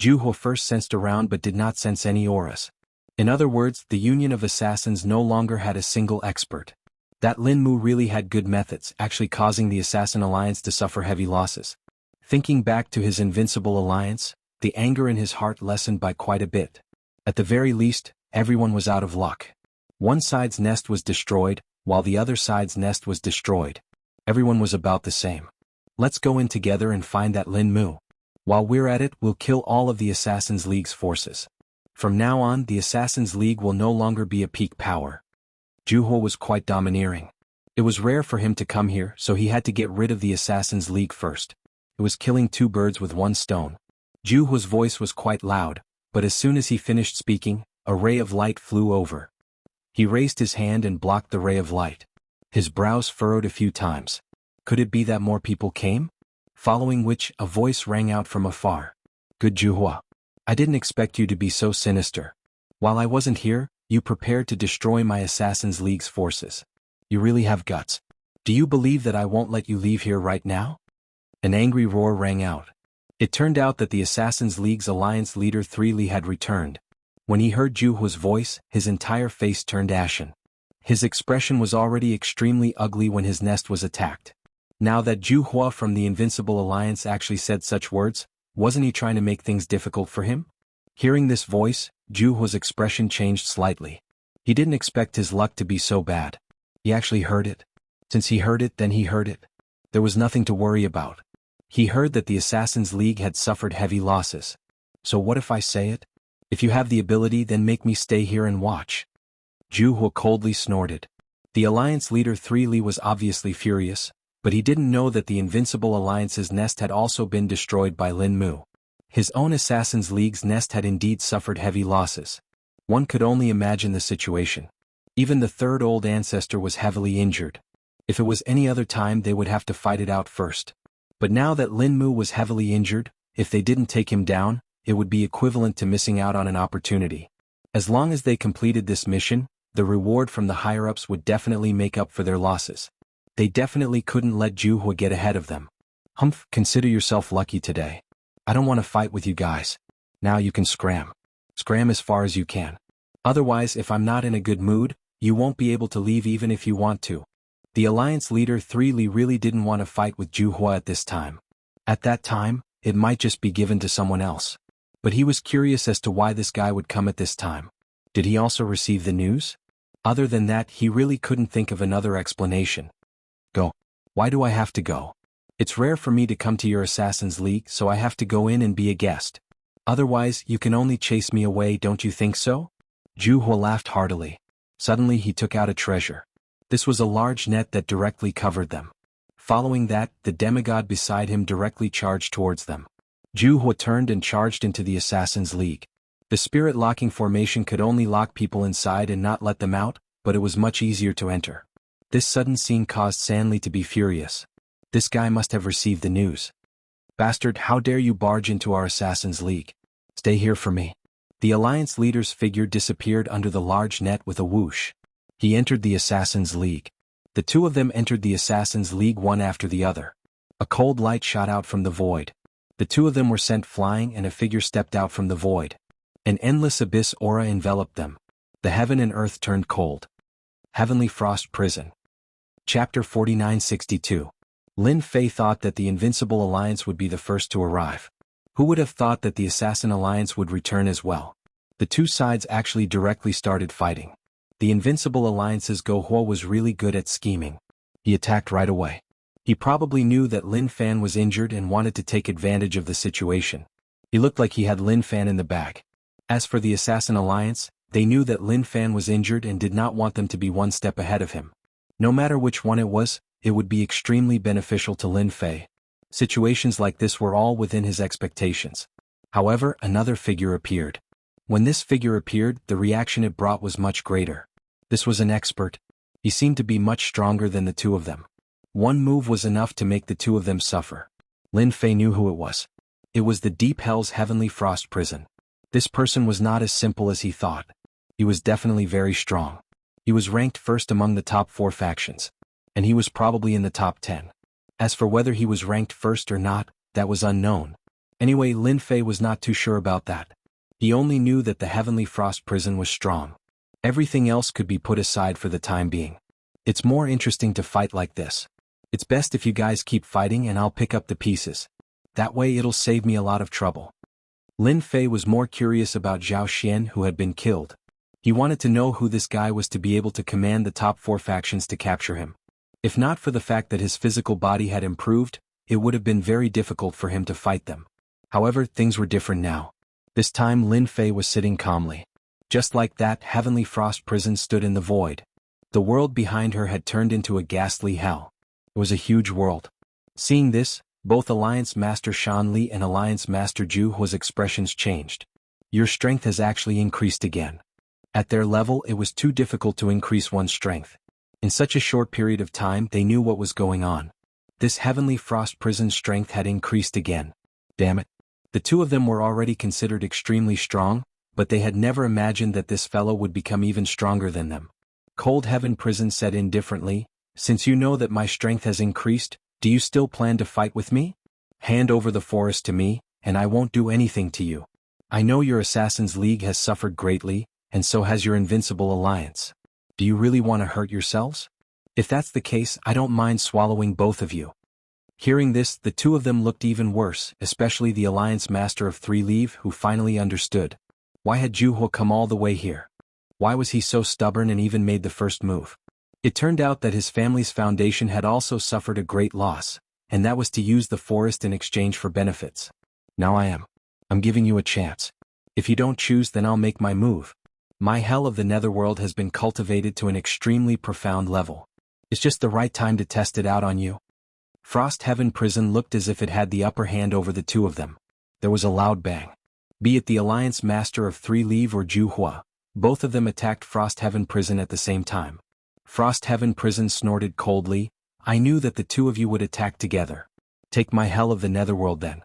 Zhu first sensed around but did not sense any auras. In other words, the Union of Assassins no longer had a single expert. That Lin Mu really had good methods, actually causing the Assassin Alliance to suffer heavy losses. Thinking back to his Invincible Alliance, the anger in his heart lessened by quite a bit. At the very least, everyone was out of luck. One side's nest was destroyed, while the other side's nest was destroyed. Everyone was about the same. Let's go in together and find that Lin Mu. While we're at it, we'll kill all of the Assassin's League's forces. From now on, the Assassin's League will no longer be a peak power. Jianghu was quite domineering. It was rare for him to come here, so he had to get rid of the Assassin's League first. It was killing two birds with one stone. Jianghu's voice was quite loud, but as soon as he finished speaking, a ray of light flew over. He raised his hand and blocked the ray of light. His brows furrowed a few times. Could it be that more people came? Following which, a voice rang out from afar. Good Jianghu. I didn't expect you to be so sinister. While I wasn't here, you prepared to destroy my Assassin's League's forces. You really have guts. Do you believe that I won't let you leave here right now? An angry roar rang out. It turned out that the Assassin's League's alliance leader 3 had returned. When he heard Jianghu's voice, his entire face turned ashen. His expression was already extremely ugly when his nest was attacked. Now that Jianghu from the Invincible Alliance actually said such words, wasn't he trying to make things difficult for him? Hearing this voice, Jianghu's expression changed slightly. He didn't expect his luck to be so bad. He actually heard it. Since he heard it, then he heard it. There was nothing to worry about. He heard that the Assassin's League had suffered heavy losses. So what if I say it? If you have the ability, then make me stay here and watch. Jianghu coldly snorted. The Alliance leader 3 was obviously furious, but he didn't know that the Invincible Alliance's nest had also been destroyed by Lin Mu. His own Assassin's League's nest had indeed suffered heavy losses. One could only imagine the situation. Even the third old ancestor was heavily injured. If it was any other time, they would have to fight it out first. But now that Lin Mu was heavily injured, if they didn't take him down, it would be equivalent to missing out on an opportunity. As long as they completed this mission, the reward from the higher-ups would definitely make up for their losses. They definitely couldn't let Jianghu get ahead of them. Humph, consider yourself lucky today. I don't want to fight with you guys. Now you can scram. Scram as far as you can. Otherwise, if I'm not in a good mood, you won't be able to leave even if you want to. The Alliance leader 3 really didn't want to fight with Jianghu at this time. At that time, it might just be given to someone else. But he was curious as to why this guy would come at this time. Did he also receive the news? Other than that, he really couldn't think of another explanation. Go. Why do I have to go? It's rare for me to come to your Assassin's League, so I have to go in and be a guest. Otherwise, you can only chase me away, don't you think so? Jianghu laughed heartily. Suddenly he took out a treasure. This was a large net that directly covered them. Following that, the demigod beside him directly charged towards them. Jianghu turned and charged into the Assassin's League. The spirit-locking formation could only lock people inside and not let them out, but it was much easier to enter. This sudden scene caused Sanli to be furious. This guy must have received the news. Bastard, how dare you barge into our Assassin's League? Stay here for me. The Alliance leader's figure disappeared under the large net with a whoosh. He entered the Assassin's League. The two of them entered the Assassin's League one after the other. A cold light shot out from the void. The two of them were sent flying and a figure stepped out from the void. An endless abyss aura enveloped them. The heaven and earth turned cold. Heavenly Frost Prison. Chapter 4962. Lin Fei thought that the Invincible Alliance would be the first to arrive. Who would have thought that the Assassin Alliance would return as well? The two sides actually directly started fighting. The Invincible Alliance's Gohuo was really good at scheming. He attacked right away. He probably knew that Lin Fan was injured and wanted to take advantage of the situation. He looked like he had Lin Fan in the bag. As for the Assassin Alliance, they knew that Lin Fan was injured and did not want them to be one step ahead of him. No matter which one it was, it would be extremely beneficial to Lin Fei. Situations like this were all within his expectations. However, another figure appeared. When this figure appeared, the reaction it brought was much greater. This was an expert. He seemed to be much stronger than the two of them. One move was enough to make the two of them suffer. Lin Fei knew who it was. It was the Deep Hell's Heavenly Frost Prison. This person was not as simple as he thought. He was definitely very strong. He was ranked first among the top 4 factions. And he was probably in the top 10. As for whether he was ranked first or not, that was unknown. Anyway, Lin Fei was not too sure about that. He only knew that the Heavenly Frost Prison was strong. Everything else could be put aside for the time being. It's more interesting to fight like this. It's best if you guys keep fighting and I'll pick up the pieces. That way it'll save me a lot of trouble. Lin Fei was more curious about Zhao Xian, who had been killed. He wanted to know who this guy was to be able to command the top 4 factions to capture him. If not for the fact that his physical body had improved, it would have been very difficult for him to fight them. However, things were different now. This time Lin Fei was sitting calmly. Just like that, Heavenly Frost Prison stood in the void. The world behind her had turned into a ghastly hell. It was a huge world. Seeing this, both Alliance Master Shan Li and Alliance Master Jianghu's expressions changed. Your strength has actually increased again. At their level, it was too difficult to increase one's strength. In such a short period of time, they knew what was going on. This Heavenly Frost Prison's strength had increased again. Damn it. The two of them were already considered extremely strong, but they had never imagined that this fellow would become even stronger than them. Cold Heaven Prison said indifferently, "Since you know that my strength has increased, do you still plan to fight with me? Hand over the forest to me, and I won't do anything to you. I know your Assassin's League has suffered greatly, and so has your Invincible Alliance. Do you really want to hurt yourselves? If that's the case, I don't mind swallowing both of you." Hearing this, the two of them looked even worse, especially the Alliance Master of Three Leave, who finally understood. Why had Jianghu come all the way here? Why was he so stubborn and even made the first move? It turned out that his family's foundation had also suffered a great loss, and that was to use the forest in exchange for benefits. Now I'm giving you a chance. If you don't choose, then I'll make my move. My hell of the Netherworld has been cultivated to an extremely profound level. It's just the right time to test it out on you. Frost Heaven Prison looked as if it had the upper hand over the two of them. There was a loud bang. Be it the Alliance Master of Three Leave or Jianghu, both of them attacked Frost Heaven Prison at the same time. Frost Heaven Prison snorted coldly, "I knew that the two of you would attack together. Take my hell of the Netherworld then."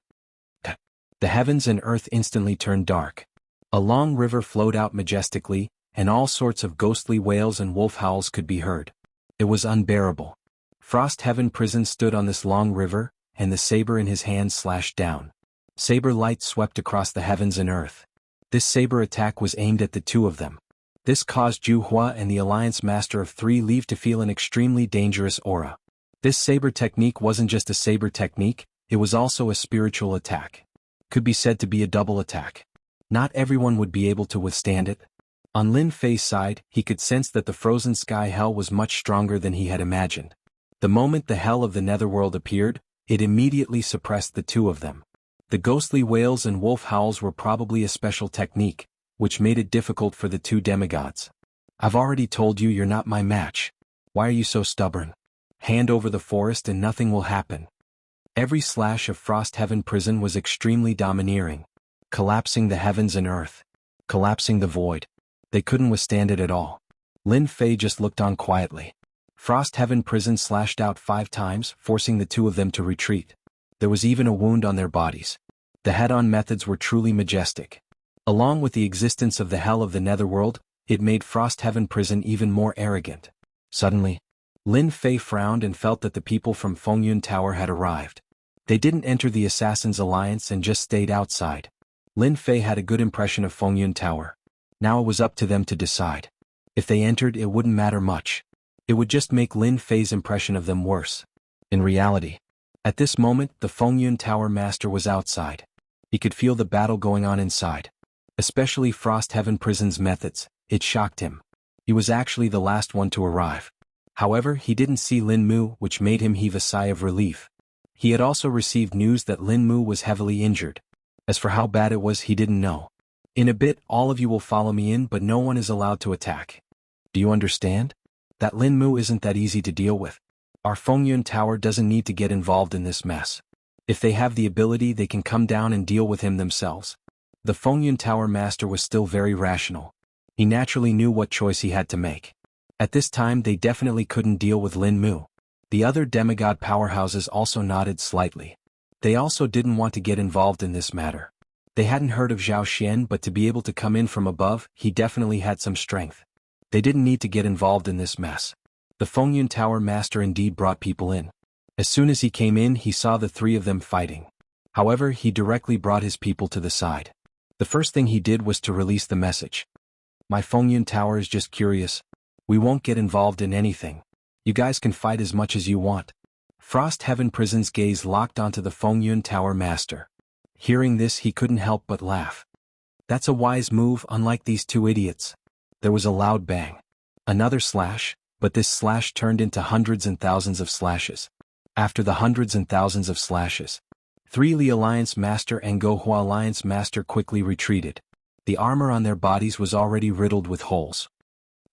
The heavens and earth instantly turned dark. A long river flowed out majestically, and all sorts of ghostly wails and wolf howls could be heard. It was unbearable. Frost Heaven Prison stood on this long river, and the saber in his hand slashed down. Saber light swept across the heavens and earth. This saber attack was aimed at the two of them. This caused Jianghu and the Alliance Master of Three Leave to feel an extremely dangerous aura. This saber technique wasn't just a saber technique, it was also a spiritual attack. Could be said to be a double attack. Not everyone would be able to withstand it. On Lin Fei's side, he could sense that the frozen sky hell was much stronger than he had imagined. The moment the hell of the Netherworld appeared, it immediately suppressed the two of them. The ghostly wails and wolf howls were probably a special technique, which made it difficult for the two demigods. "I've already told you you're not my match. Why are you so stubborn? Hand over the forest and nothing will happen." Every slash of Frost Heaven Prison was extremely domineering, collapsing the heavens and earth, collapsing the void. They couldn't withstand it at all. Lin Fei just looked on quietly. Frost Heaven Prison slashed out 5 times, forcing the two of them to retreat. There was even a wound on their bodies. The head-on methods were truly majestic. Along with the existence of the hell of the Netherworld, it made Frost Heaven Prison even more arrogant. Suddenly, Lin Fei frowned and felt that the people from Fengyun Tower had arrived. They didn't enter the Assassin's Alliance and just stayed outside. Lin Fei had a good impression of Fengyun Tower. Now it was up to them to decide. If they entered, it wouldn't matter much. It would just make Lin Fei's impression of them worse. In reality, at this moment, the Fengyun Tower Master was outside. He could feel the battle going on inside. Especially Frost Heaven Prison's methods, it shocked him. He was actually the last one to arrive. However, he didn't see Lin Mu, which made him heave a sigh of relief. He had also received news that Lin Mu was heavily injured. As for how bad it was, he didn't know. "In a bit, all of you will follow me in, but no one is allowed to attack. Do you understand? That Lin Mu isn't that easy to deal with. Our Fengyun Tower doesn't need to get involved in this mess. If they have the ability, they can come down and deal with him themselves." The Fengyun Tower Master was still very rational. He naturally knew what choice he had to make. At this time, they definitely couldn't deal with Lin Mu. The other demigod powerhouses also nodded slightly. They also didn't want to get involved in this matter. They hadn't heard of Zhao Xian, but to be able to come in from above, he definitely had some strength. They didn't need to get involved in this mess. The Fengyun Tower Master indeed brought people in. As soon as he came in, he saw the three of them fighting. However, he directly brought his people to the side. The first thing he did was to release the message. "My Fengyun Tower is just curious. We won't get involved in anything. You guys can fight as much as you want." Frost Heaven Prison's gaze locked onto the Fengyun Tower Master. Hearing this, he couldn't help but laugh. That's a wise move, unlike these two idiots. There was a loud bang. Another slash, but this slash turned into hundreds and thousands of slashes. After the hundreds and thousands of slashes, 3 Li Alliance Master and Gohua Alliance Master quickly retreated. The armor on their bodies was already riddled with holes.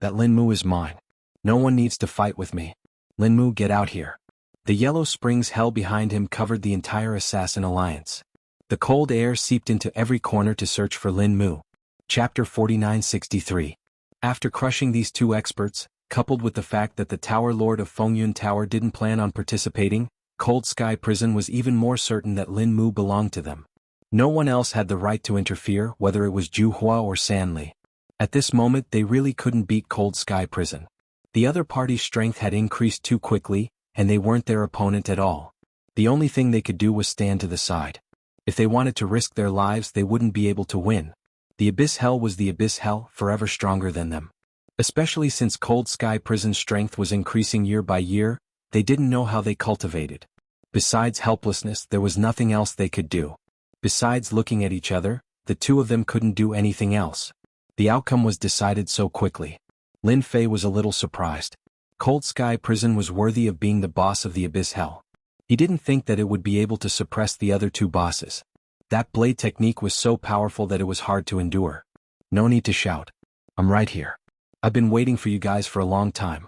That Lin Mu is mine. No one needs to fight with me. Lin Mu, get out here. The yellow springs hell behind him covered the entire assassin alliance. The cold air seeped into every corner to search for Lin Mu. Chapter 4963. After crushing these two experts, coupled with the fact that the Tower Lord of Fengyun Tower didn't plan on participating, Cold Sky Prison was even more certain that Lin Mu belonged to them. No one else had the right to interfere, whether it was Juhua or Sanli. At this moment they really couldn't beat Cold Sky Prison. The other party's strength had increased too quickly, and they weren't their opponent at all. The only thing they could do was stand to the side. If they wanted to risk their lives they wouldn't be able to win. The Abyss Hell was the Abyss Hell, forever stronger than them. Especially since Cold Sky Prison's strength was increasing year by year, they didn't know how they cultivated. Besides helplessness, there was nothing else they could do. Besides looking at each other, the two of them couldn't do anything else. The outcome was decided so quickly. Lin Fei was a little surprised. Cold Sky Prison was worthy of being the boss of the Abyss Hell. He didn't think that it would be able to suppress the other two bosses. That blade technique was so powerful that it was hard to endure. No need to shout. I'm right here. I've been waiting for you guys for a long time.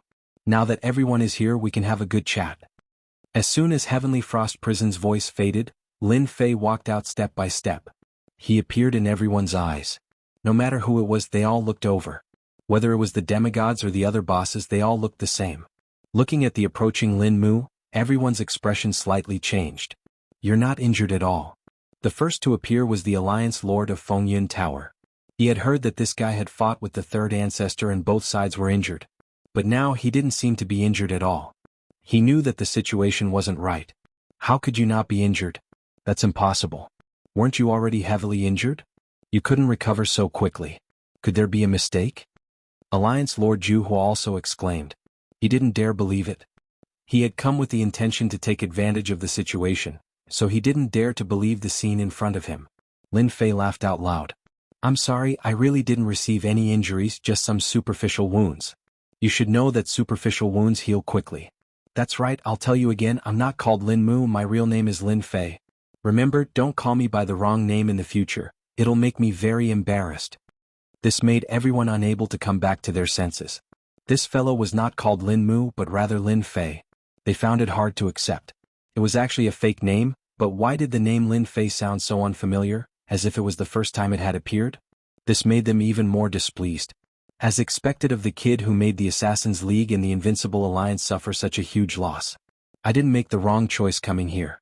Now that everyone is here we can have a good chat. As soon as Heavenly Frost Prison's voice faded, Lin Fei walked out step by step. He appeared in everyone's eyes. No matter who it was they all looked over. Whether it was the demigods or the other bosses they all looked the same. Looking at the approaching Lin Mu, everyone's expression slightly changed. You're not injured at all. The first to appear was the Alliance Lord of Fengyun Tower. He had heard that this guy had fought with the third ancestor and both sides were injured. But now he didn't seem to be injured at all. He knew that the situation wasn't right. How could you not be injured? That's impossible. Weren't you already heavily injured? You couldn't recover so quickly. Could there be a mistake? Alliance Lord Juhua also exclaimed. He didn't dare believe it. He had come with the intention to take advantage of the situation, so he didn't dare to believe the scene in front of him. Lin Fei laughed out loud. I'm sorry, I really didn't receive any injuries, just some superficial wounds. You should know that superficial wounds heal quickly. That's right, I'll tell you again, I'm not called Lin Mu, my real name is Lin Fei. Remember, don't call me by the wrong name in the future, it'll make me very embarrassed. This made everyone unable to come back to their senses. This fellow was not called Lin Mu but rather Lin Fei. They found it hard to accept. It was actually a fake name, but why did the name Lin Fei sound so unfamiliar, as if it was the first time it had appeared? This made them even more displeased. As expected of the kid who made the Assassin's League and the Invincible Alliance suffer such a huge loss. I didn't make the wrong choice coming here.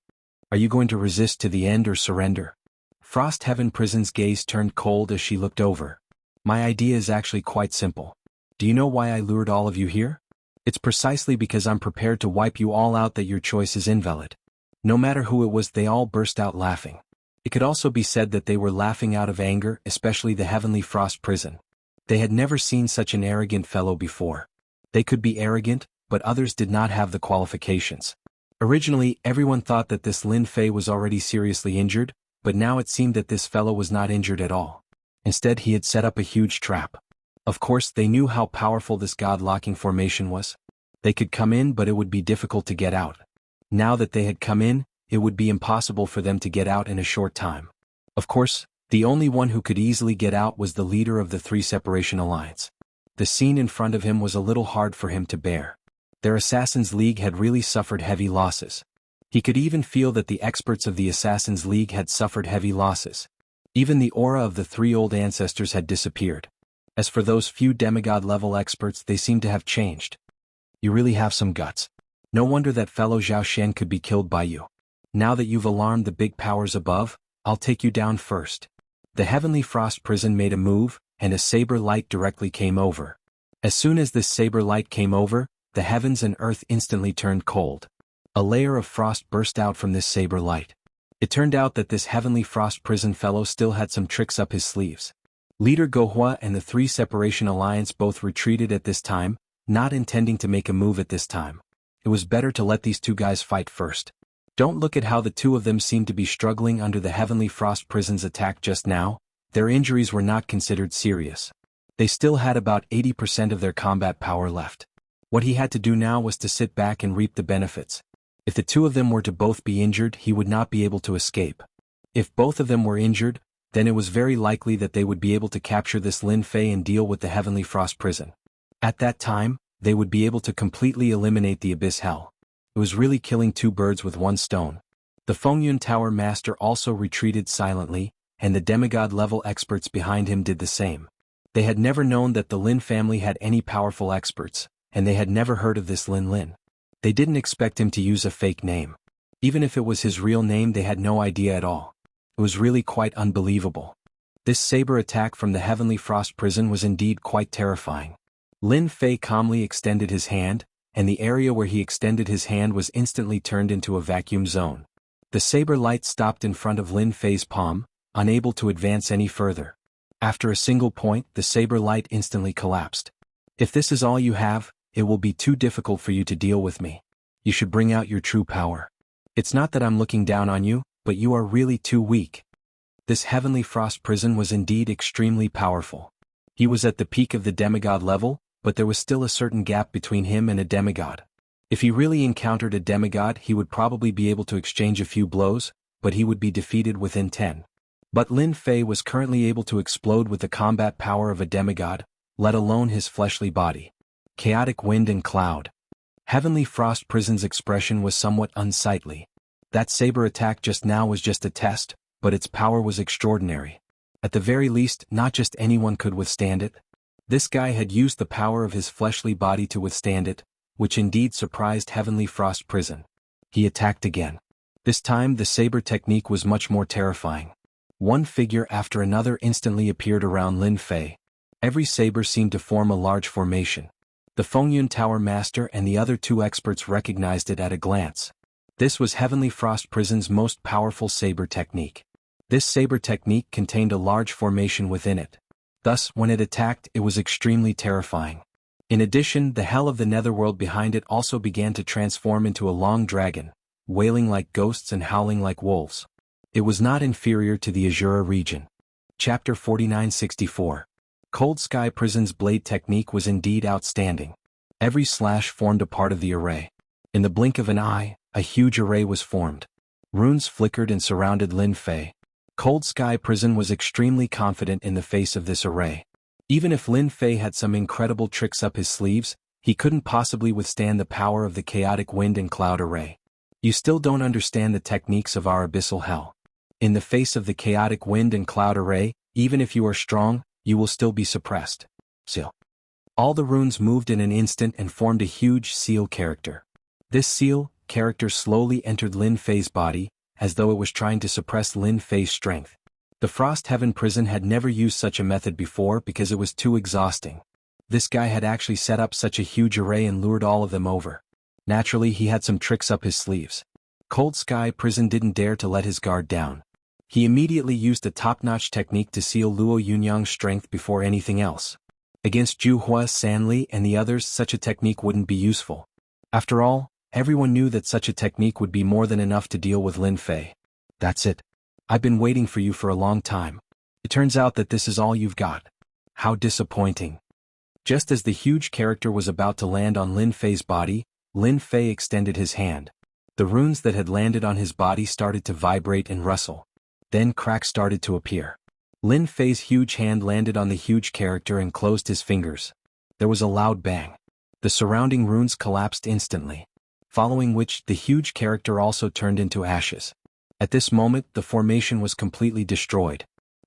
Are you going to resist to the end or surrender? Frost Heaven Prison's gaze turned cold as she looked over. My idea is actually quite simple. Do you know why I lured all of you here? It's precisely because I'm prepared to wipe you all out that your choice is invalid. No matter who it was, they all burst out laughing. It could also be said that they were laughing out of anger, especially the Heavenly Frost Prison. They had never seen such an arrogant fellow before. They could be arrogant, but others did not have the qualifications. Originally, everyone thought that this Lin Fei was already seriously injured, but now it seemed that this fellow was not injured at all. Instead, he had set up a huge trap. Of course, they knew how powerful this god-locking formation was. They could come in, but it would be difficult to get out. Now that they had come in, it would be impossible for them to get out in a short time. Of course, the only one who could easily get out was the leader of the Three Separation Alliance. The scene in front of him was a little hard for him to bear. Their Assassin's League had really suffered heavy losses. He could even feel that the experts of the Assassin's League had suffered heavy losses. Even the aura of the three old ancestors had disappeared. As for those few demigod-level experts, they seemed to have changed. You really have some guts. No wonder that fellow Zhao Shen could be killed by you. Now that you've alarmed the big powers above, I'll take you down first. The Heavenly Frost Prison made a move, and a saber light directly came over. As soon as this saber light came over, the heavens and earth instantly turned cold. A layer of frost burst out from this saber light. It turned out that this Heavenly Frost Prison fellow still had some tricks up his sleeves. Leader Gohua and the Three Separation Alliance both retreated at this time, not intending to make a move at this time. It was better to let these two guys fight first. Don't look at how the two of them seemed to be struggling under the Heavenly Frost Prison's attack just now. Their injuries were not considered serious. They still had about 80% of their combat power left. What he had to do now was to sit back and reap the benefits. If the two of them were to both be injured, he would not be able to escape. If both of them were injured, then it was very likely that they would be able to capture this Lin Fei and deal with the Heavenly Frost Prison. At that time, they would be able to completely eliminate the Abyss Hell. It was really killing two birds with one stone. The Fengyun Tower Master also retreated silently, and the demigod-level experts behind him did the same. They had never known that the Lin family had any powerful experts, and they had never heard of this Lin. They didn't expect him to use a fake name. Even if it was his real name, they had no idea at all. It was really quite unbelievable. This saber attack from the Heavenly Frost Prison was indeed quite terrifying. Lin Fei calmly extended his hand, and the area where he extended his hand was instantly turned into a vacuum zone. The saber light stopped in front of Lin Fei's palm, unable to advance any further. After a single point, the saber light instantly collapsed. If this is all you have, it will be too difficult for you to deal with me. You should bring out your true power. It's not that I'm looking down on you, but you are really too weak. This Heavenly Frost Prison was indeed extremely powerful. He was at the peak of the demigod level, but there was still a certain gap between him and a demigod. If he really encountered a demigod, he would probably be able to exchange a few blows, but he would be defeated within 10. But Lin Fei was currently able to explode with the combat power of a demigod, let alone his fleshly body. Chaotic wind and cloud. Heavenly Frost Prison's expression was somewhat unsightly. That saber attack just now was just a test, but its power was extraordinary. At the very least, not just anyone could withstand it. This guy had used the power of his fleshly body to withstand it, which indeed surprised Heavenly Frost Prison. He attacked again. This time the saber technique was much more terrifying. One figure after another instantly appeared around Lin Fei. Every saber seemed to form a large formation. The Fengyun Tower Master and the other two experts recognized it at a glance. This was Heavenly Frost Prison's most powerful saber technique. This saber technique contained a large formation within it. Thus, when it attacked, it was extremely terrifying. In addition, the hell of the netherworld behind it also began to transform into a long dragon, wailing like ghosts and howling like wolves. It was not inferior to the Azura region. Chapter 4964. Cold Sky Prison's blade technique was indeed outstanding. Every slash formed a part of the array. In the blink of an eye, a huge array was formed. Runes flickered and surrounded Lin Fei. Cold Sky Prison was extremely confident in the face of this array. Even if Lin Fei had some incredible tricks up his sleeves, he couldn't possibly withstand the power of the chaotic wind and cloud array. You still don't understand the techniques of our abyssal hell. In the face of the chaotic wind and cloud array, even if you are strong, you will still be suppressed. Seal. All the runes moved in an instant and formed a huge seal character. This seal character slowly entered Lin Fei's body, as though it was trying to suppress Lin Fei's strength. The Frost Heaven Prison had never used such a method before because it was too exhausting. This guy had actually set up such a huge array and lured all of them over. Naturally, he had some tricks up his sleeves. Cold Sky Prison didn't dare to let his guard down. He immediately used a top-notch technique to seal Luo Yunyang's strength before anything else. Against Zhu Hua, Sanli, and the others, such a technique wouldn't be useful. After all, everyone knew that such a technique would be more than enough to deal with Lin Fei. That's it. I've been waiting for you for a long time. It turns out that this is all you've got. How disappointing. Just as the huge character was about to land on Lin Fei's body, Lin Fei extended his hand. The runes that had landed on his body started to vibrate and rustle. Then cracks started to appear. Lin Fei's huge hand landed on the huge character and closed his fingers. There was a loud bang. The surrounding runes collapsed instantly, following which the huge character also turned into ashes. At this moment, the formation was completely destroyed.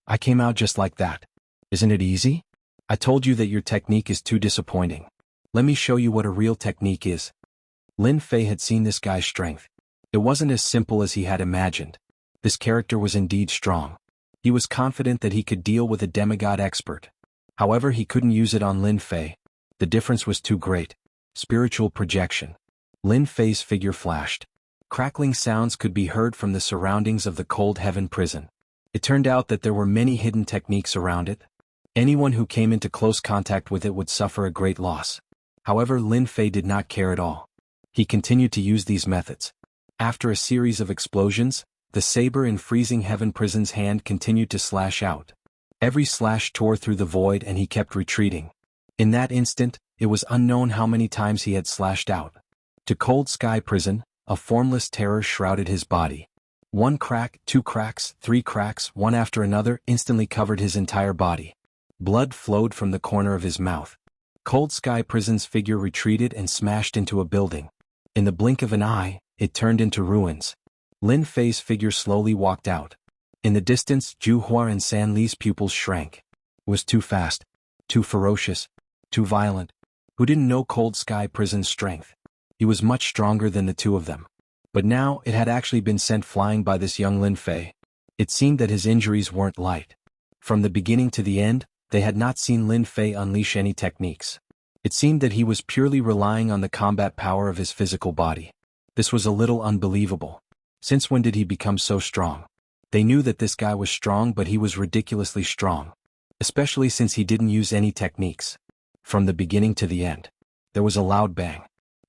I came out just like that. Isn't it easy? I told you that your technique is too disappointing. Let me show you what a real technique is. Lin Fei had seen this guy's strength. It wasn't as simple as he had imagined. This character was indeed strong. He was confident that he could deal with a demigod expert. However, he couldn't use it on Lin Fei. The difference was too great. Spiritual projection. Lin Fei's figure flashed. Crackling sounds could be heard from the surroundings of the Cold Heaven Prison. It turned out that there were many hidden techniques around it. Anyone who came into close contact with it would suffer a great loss. However, Lin Fei did not care at all. He continued to use these methods. After a series of explosions, the saber in Freezing Heaven Prison's hand continued to slash out. Every slash tore through the void and he kept retreating. In that instant, it was unknown how many times he had slashed out. To Cold Sky Prison, A formless terror shrouded his body. One crack, two cracks, three cracks, one after another, instantly covered his entire body. Blood flowed from the corner of his mouth. Cold Sky Prison's figure retreated and smashed into a building. In the blink of an eye, it turned into ruins. Lin Fei's figure slowly walked out. In the distance, Zhu Hua and San Li's pupils shrank. It was too fast, too ferocious, too violent. Who didn't know Cold Sky Prison's strength? He was much stronger than the two of them. But now it had actually been sent flying by this young Lin Fei. It seemed that his injuries weren't light. From the beginning to the end, they had not seen Lin Fei unleash any techniques. It seemed that he was purely relying on the combat power of his physical body. This was a little unbelievable. Since when did he become so strong? They knew that this guy was strong, but he was ridiculously strong. Especially since he didn't use any techniques. From the beginning to the end. There was a loud bang.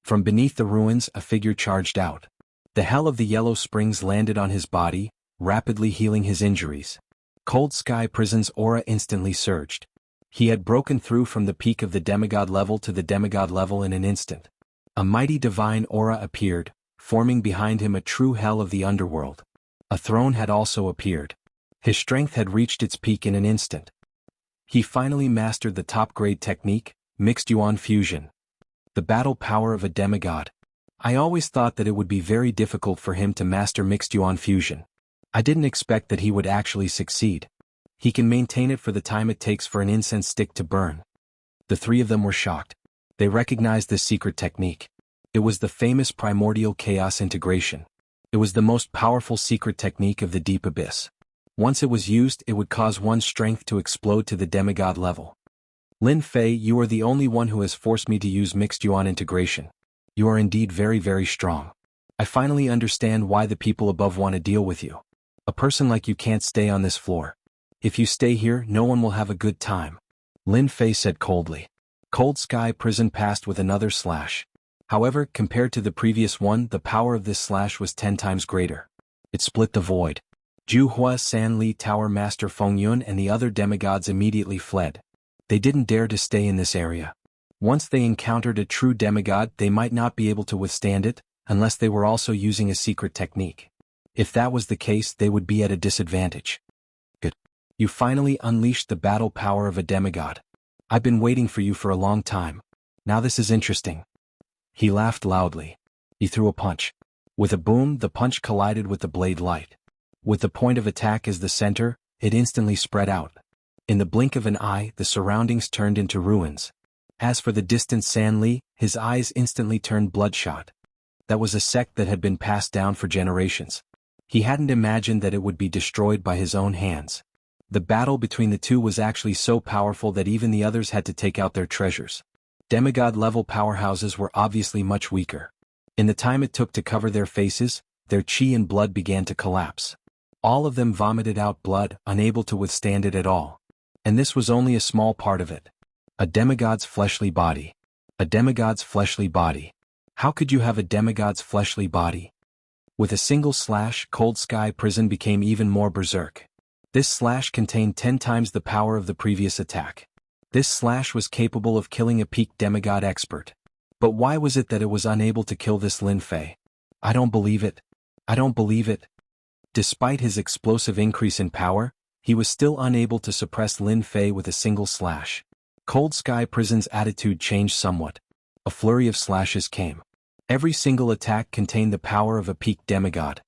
From beneath the ruins, a figure charged out. The hell of the yellow springs landed on his body, rapidly healing his injuries. Cold Sky Prison's aura instantly surged. He had broken through from the peak of the demigod level to the demigod level in an instant. A mighty divine aura appeared, forming behind him a true hell of the underworld. A throne had also appeared. His strength had reached its peak in an instant. He finally mastered the top-grade technique, Mixed Yuan Fusion. The battle power of a demigod. I always thought that it would be very difficult for him to master Mixed Yuan Fusion. I didn't expect that he would actually succeed. He can maintain it for the time it takes for an incense stick to burn. The three of them were shocked. They recognized this secret technique. It was the famous primordial chaos integration. It was the most powerful secret technique of the deep abyss. Once it was used, it would cause one's strength to explode to the demigod level. Lin Fei, you are the only one who has forced me to use Mixed Yuan integration. You are indeed very, very strong. I finally understand why the people above want to deal with you. A person like you can't stay on this floor. If you stay here, no one will have a good time. Lin Fei said coldly. Cold Sky Prison passed with another slash. However, compared to the previous one, the power of this slash was 10 times greater. It split the void. Zhu Hua, San Li, Tower Master Feng Yun and the other demigods immediately fled. They didn't dare to stay in this area. Once they encountered a true demigod, they might not be able to withstand it, unless they were also using a secret technique. If that was the case, they would be at a disadvantage. Good. You finally unleashed the battle power of a demigod. I've been waiting for you for a long time. Now this is interesting. He laughed loudly. He threw a punch. With a boom, the punch collided with the blade light. With the point of attack as the center, it instantly spread out. In the blink of an eye, the surroundings turned into ruins. As for the distant San Li, his eyes instantly turned bloodshot. That was a sect that had been passed down for generations. He hadn't imagined that it would be destroyed by his own hands. The battle between the two was actually so powerful that even the others had to take out their treasures. Demigod-level powerhouses were obviously much weaker. In the time it took to cover their faces, their chi and blood began to collapse. All of them vomited out blood, unable to withstand it at all. And this was only a small part of it. A demigod's fleshly body. A demigod's fleshly body. How could you have a demigod's fleshly body? With a single slash, Cold Sky Prison became even more berserk. This slash contained 10 times the power of the previous attack. This slash was capable of killing a peak demigod expert. But why was it that it was unable to kill this Lin Fei? I don't believe it. I don't believe it. Despite his explosive increase in power, he was still unable to suppress Lin Fei with a single slash. Cold Sky Prison's attitude changed somewhat. A flurry of slashes came. Every single attack contained the power of a peak demigod.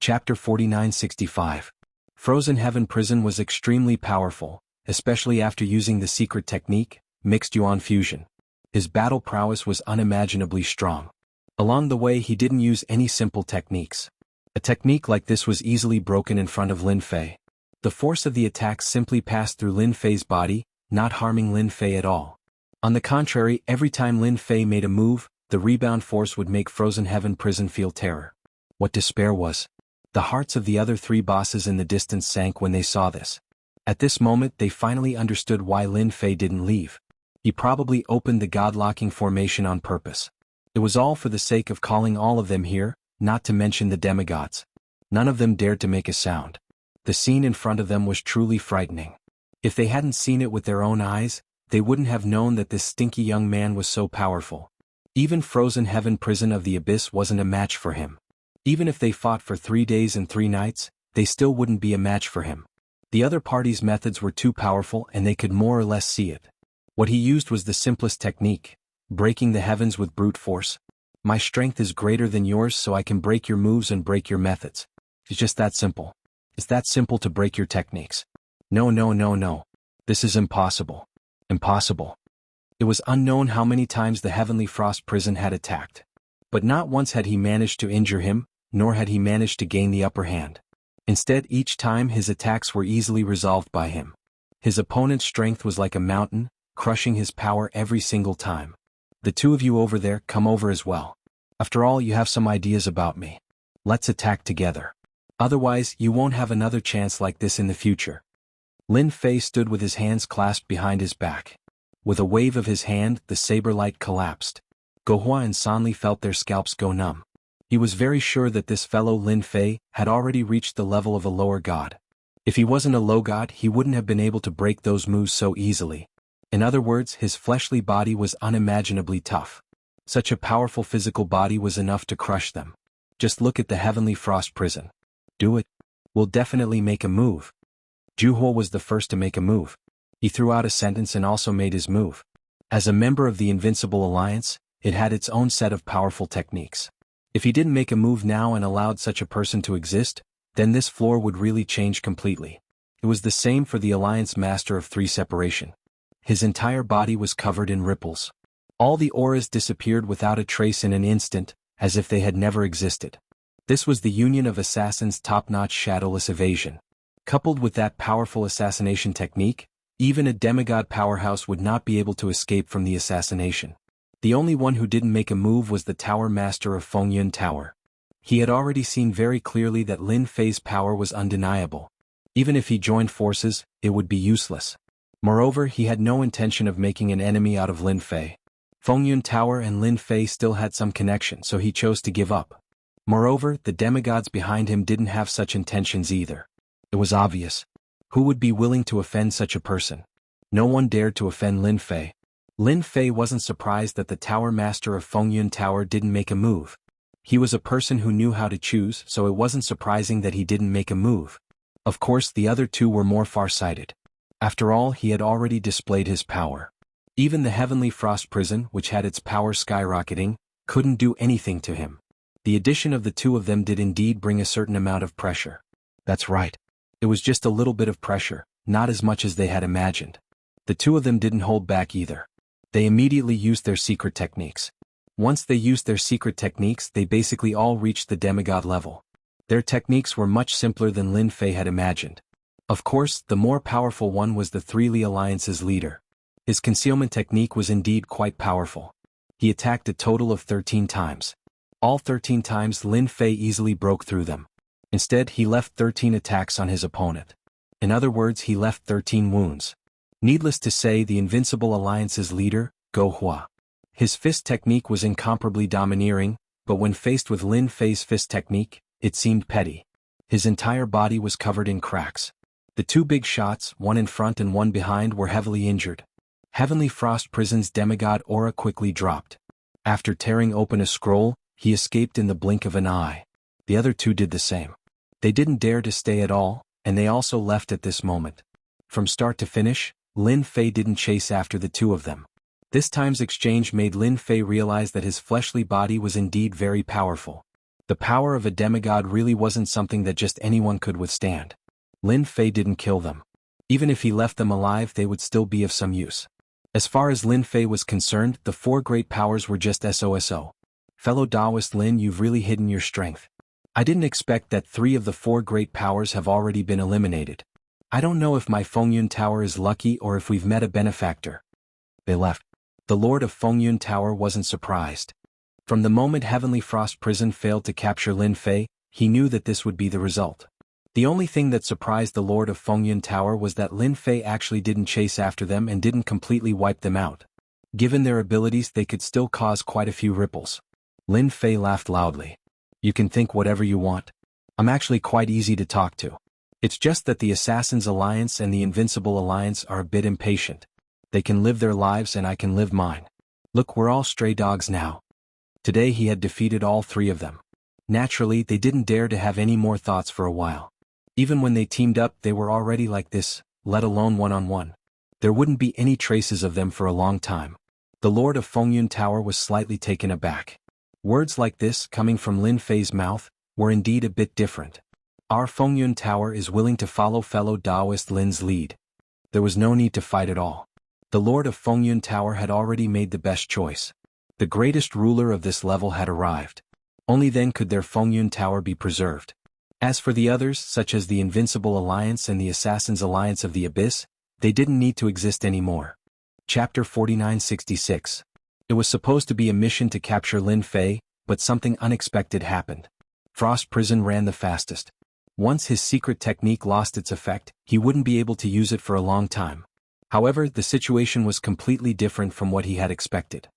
Chapter 4965. Frozen Heaven Prison was extremely powerful, especially after using the secret technique, Mixed Yuan Fusion. His battle prowess was unimaginably strong. Along the way he didn't use any simple techniques. A technique like this was easily broken in front of Lin Fei. The force of the attack simply passed through Lin Fei's body, not harming Lin Fei at all. On the contrary, every time Lin Fei made a move, the rebound force would make Frozen Heaven Prison feel terror. What despair was! The hearts of the other three bosses in the distance sank when they saw this. At this moment they finally understood why Lin Fei didn't leave. He probably opened the god-locking formation on purpose. It was all for the sake of calling all of them here, not to mention the demigods. None of them dared to make a sound. The scene in front of them was truly frightening. If they hadn't seen it with their own eyes, they wouldn't have known that this stinky young man was so powerful. Even frozen heaven prison of the abyss wasn't a match for him. Even if they fought for 3 days and 3 nights, they still wouldn't be a match for him. The other party's methods were too powerful and they could more or less see it. What he used was the simplest technique, breaking the heavens with brute force. My strength is greater than yours, so I can break your moves and break your methods. It's just that simple. It's that simple to break your techniques. No, no, no, no. This is impossible. Impossible. It was unknown how many times the Heavenly Frost prison had attacked. But not once had he managed to injure him, nor had he managed to gain the upper hand. Instead, each time his attacks were easily resolved by him. His opponent's strength was like a mountain, crushing his power every single time. The two of you over there, come over as well. After all, you have some ideas about me. Let's attack together. Otherwise, you won't have another chance like this in the future. Lin Fei stood with his hands clasped behind his back. With a wave of his hand, the saber light collapsed. Gohua and Sanli felt their scalps go numb. He was very sure that this fellow Lin Fei had already reached the level of a lower god. If he wasn't a low god, he wouldn't have been able to break those moves so easily. In other words, his fleshly body was unimaginably tough. Such a powerful physical body was enough to crush them. Just look at the Heavenly Frost prison. Do it. We'll definitely make a move. Juho was the first to make a move. He threw out a sentence and also made his move. As a member of the Invincible Alliance, it had its own set of powerful techniques. If he didn't make a move now and allowed such a person to exist, then this floor would really change completely. It was the same for the Alliance Master of Three Separation. His entire body was covered in ripples. All the auras disappeared without a trace in an instant, as if they had never existed. This was the union of Assassin's top-notch shadowless evasion. Coupled with that powerful assassination technique, even a demigod powerhouse would not be able to escape from the assassination. The only one who didn't make a move was the Tower Master of Fengyun Tower. He had already seen very clearly that Lin Fei's power was undeniable. Even if he joined forces, it would be useless. Moreover, he had no intention of making an enemy out of Lin Fei. Fengyun Tower and Lin Fei still had some connection, so he chose to give up. Moreover, the demigods behind him didn't have such intentions either. It was obvious. Who would be willing to offend such a person? No one dared to offend Lin Fei. Lin Fei wasn't surprised that the Tower Master of Fengyun Tower didn't make a move. He was a person who knew how to choose, so it wasn't surprising that he didn't make a move. Of course, the other two were more far-sighted. After all, he had already displayed his power. Even the Heavenly Frost prison, which had its power skyrocketing, couldn't do anything to him. The addition of the two of them did indeed bring a certain amount of pressure. That's right. It was just a little bit of pressure, not as much as they had imagined. The two of them didn't hold back either. They immediately used their secret techniques. Once they used their secret techniques, they basically all reached the demigod level. Their techniques were much simpler than Lin Fei had imagined. Of course, the more powerful one was the Three Li Alliance's leader. His concealment technique was indeed quite powerful. He attacked a total of 13 times. All 13 times Lin Fei easily broke through them. Instead, he left 13 attacks on his opponent. In other words, he left 13 wounds. Needless to say, the Invincible Alliance's leader, Gohua. His fist technique was incomparably domineering, but when faced with Lin Fei's fist technique, it seemed petty. His entire body was covered in cracks. The two big shots, one in front and one behind, were heavily injured. Heavenly Frost Prison's demigod aura quickly dropped. After tearing open a scroll, he escaped in the blink of an eye. The other two did the same. They didn't dare to stay at all, and they also left at this moment. From start to finish, Lin Fei didn't chase after the two of them. This time's exchange made Lin Fei realize that his fleshly body was indeed very powerful. The power of a demigod really wasn't something that just anyone could withstand. Lin Fei didn't kill them. Even if he left them alive, they would still be of some use. As far as Lin Fei was concerned, the four great powers were just SOSO. Fellow Taoist Lin, you've really hidden your strength. I didn't expect that 3 of the 4 great powers have already been eliminated. I don't know if my Fengyun Tower is lucky or if we've met a benefactor. They left. The Lord of Fengyun Tower wasn't surprised. From the moment Heavenly Frost Prison failed to capture Lin Fei, he knew that this would be the result. The only thing that surprised the Lord of Fengyun Tower was that Lin Fei actually didn't chase after them and didn't completely wipe them out. Given their abilities, they could still cause quite a few ripples. Lin Fei laughed loudly. You can think whatever you want. I'm actually quite easy to talk to. It's just that the Assassin's Alliance and the Invincible Alliance are a bit impatient. They can live their lives and I can live mine. Look, we're all stray dogs now. Today he had defeated all three of them. Naturally, they didn't dare to have any more thoughts for a while. Even when they teamed up, they were already like this, let alone one-on-one. There wouldn't be any traces of them for a long time. The Lord of Fengyun Tower was slightly taken aback. Words like this, coming from Lin Fei's mouth, were indeed a bit different. Our Fengyun Tower is willing to follow fellow Taoist Lin's lead. There was no need to fight at all. The Lord of Fengyun Tower had already made the best choice. The greatest ruler of this level had arrived. Only then could their Fengyun Tower be preserved. As for the others, such as the Invincible Alliance and the Assassins' Alliance of the Abyss, they didn't need to exist anymore. Chapter 4966. It was supposed to be a mission to capture Lin Fei, but something unexpected happened. Frost Prison ran the fastest. Once his secret technique lost its effect, he wouldn't be able to use it for a long time. However, the situation was completely different from what he had expected.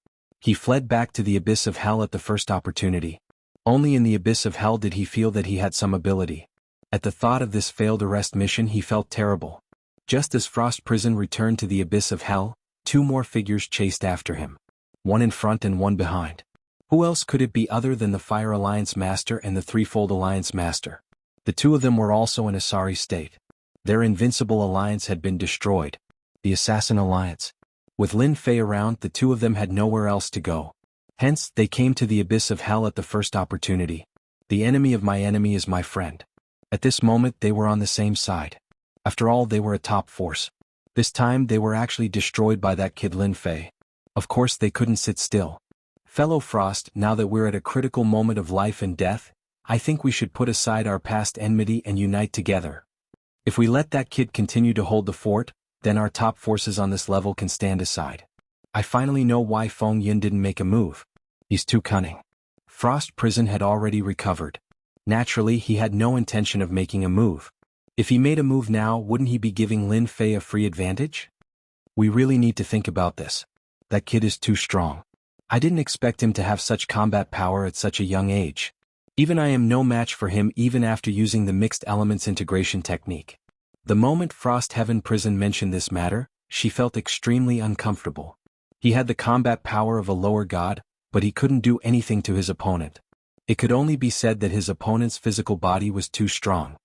He fled back to the Abyss of Hell at the first opportunity. Only in the Abyss of Hell did he feel that he had some ability. At the thought of this failed arrest mission, he felt terrible. Just as Frost Prison returned to the Abyss of Hell, two more figures chased after him. One in front and one behind. Who else could it be other than the Fire Alliance Master and the Threefold Alliance Master? The two of them were also in a sorry state. Their Invincible Alliance had been destroyed. The Assassin Alliance. With Lin Fei around, the two of them had nowhere else to go. Hence, they came to the Abyss of Hell at the first opportunity. The enemy of my enemy is my friend. At this moment they were on the same side. After all, they were a top force. This time they were actually destroyed by that kid Lin Fei. Of course they couldn't sit still. Fellow Frost, now that we're at a critical moment of life and death, I think we should put aside our past enmity and unite together. If we let that kid continue to hold the fort, then our top forces on this level can stand aside. I finally know why Feng Yin didn't make a move. He's too cunning. Frost Prison had already recovered. Naturally, he had no intention of making a move. If he made a move now, wouldn't he be giving Lin Fei a free advantage? We really need to think about this. That kid is too strong. I didn't expect him to have such combat power at such a young age. Even I am no match for him even after using the mixed elements integration technique. The moment Frost Heaven Prison mentioned this matter, she felt extremely uncomfortable. He had the combat power of a lower god, but he couldn't do anything to his opponent. It could only be said that his opponent's physical body was too strong.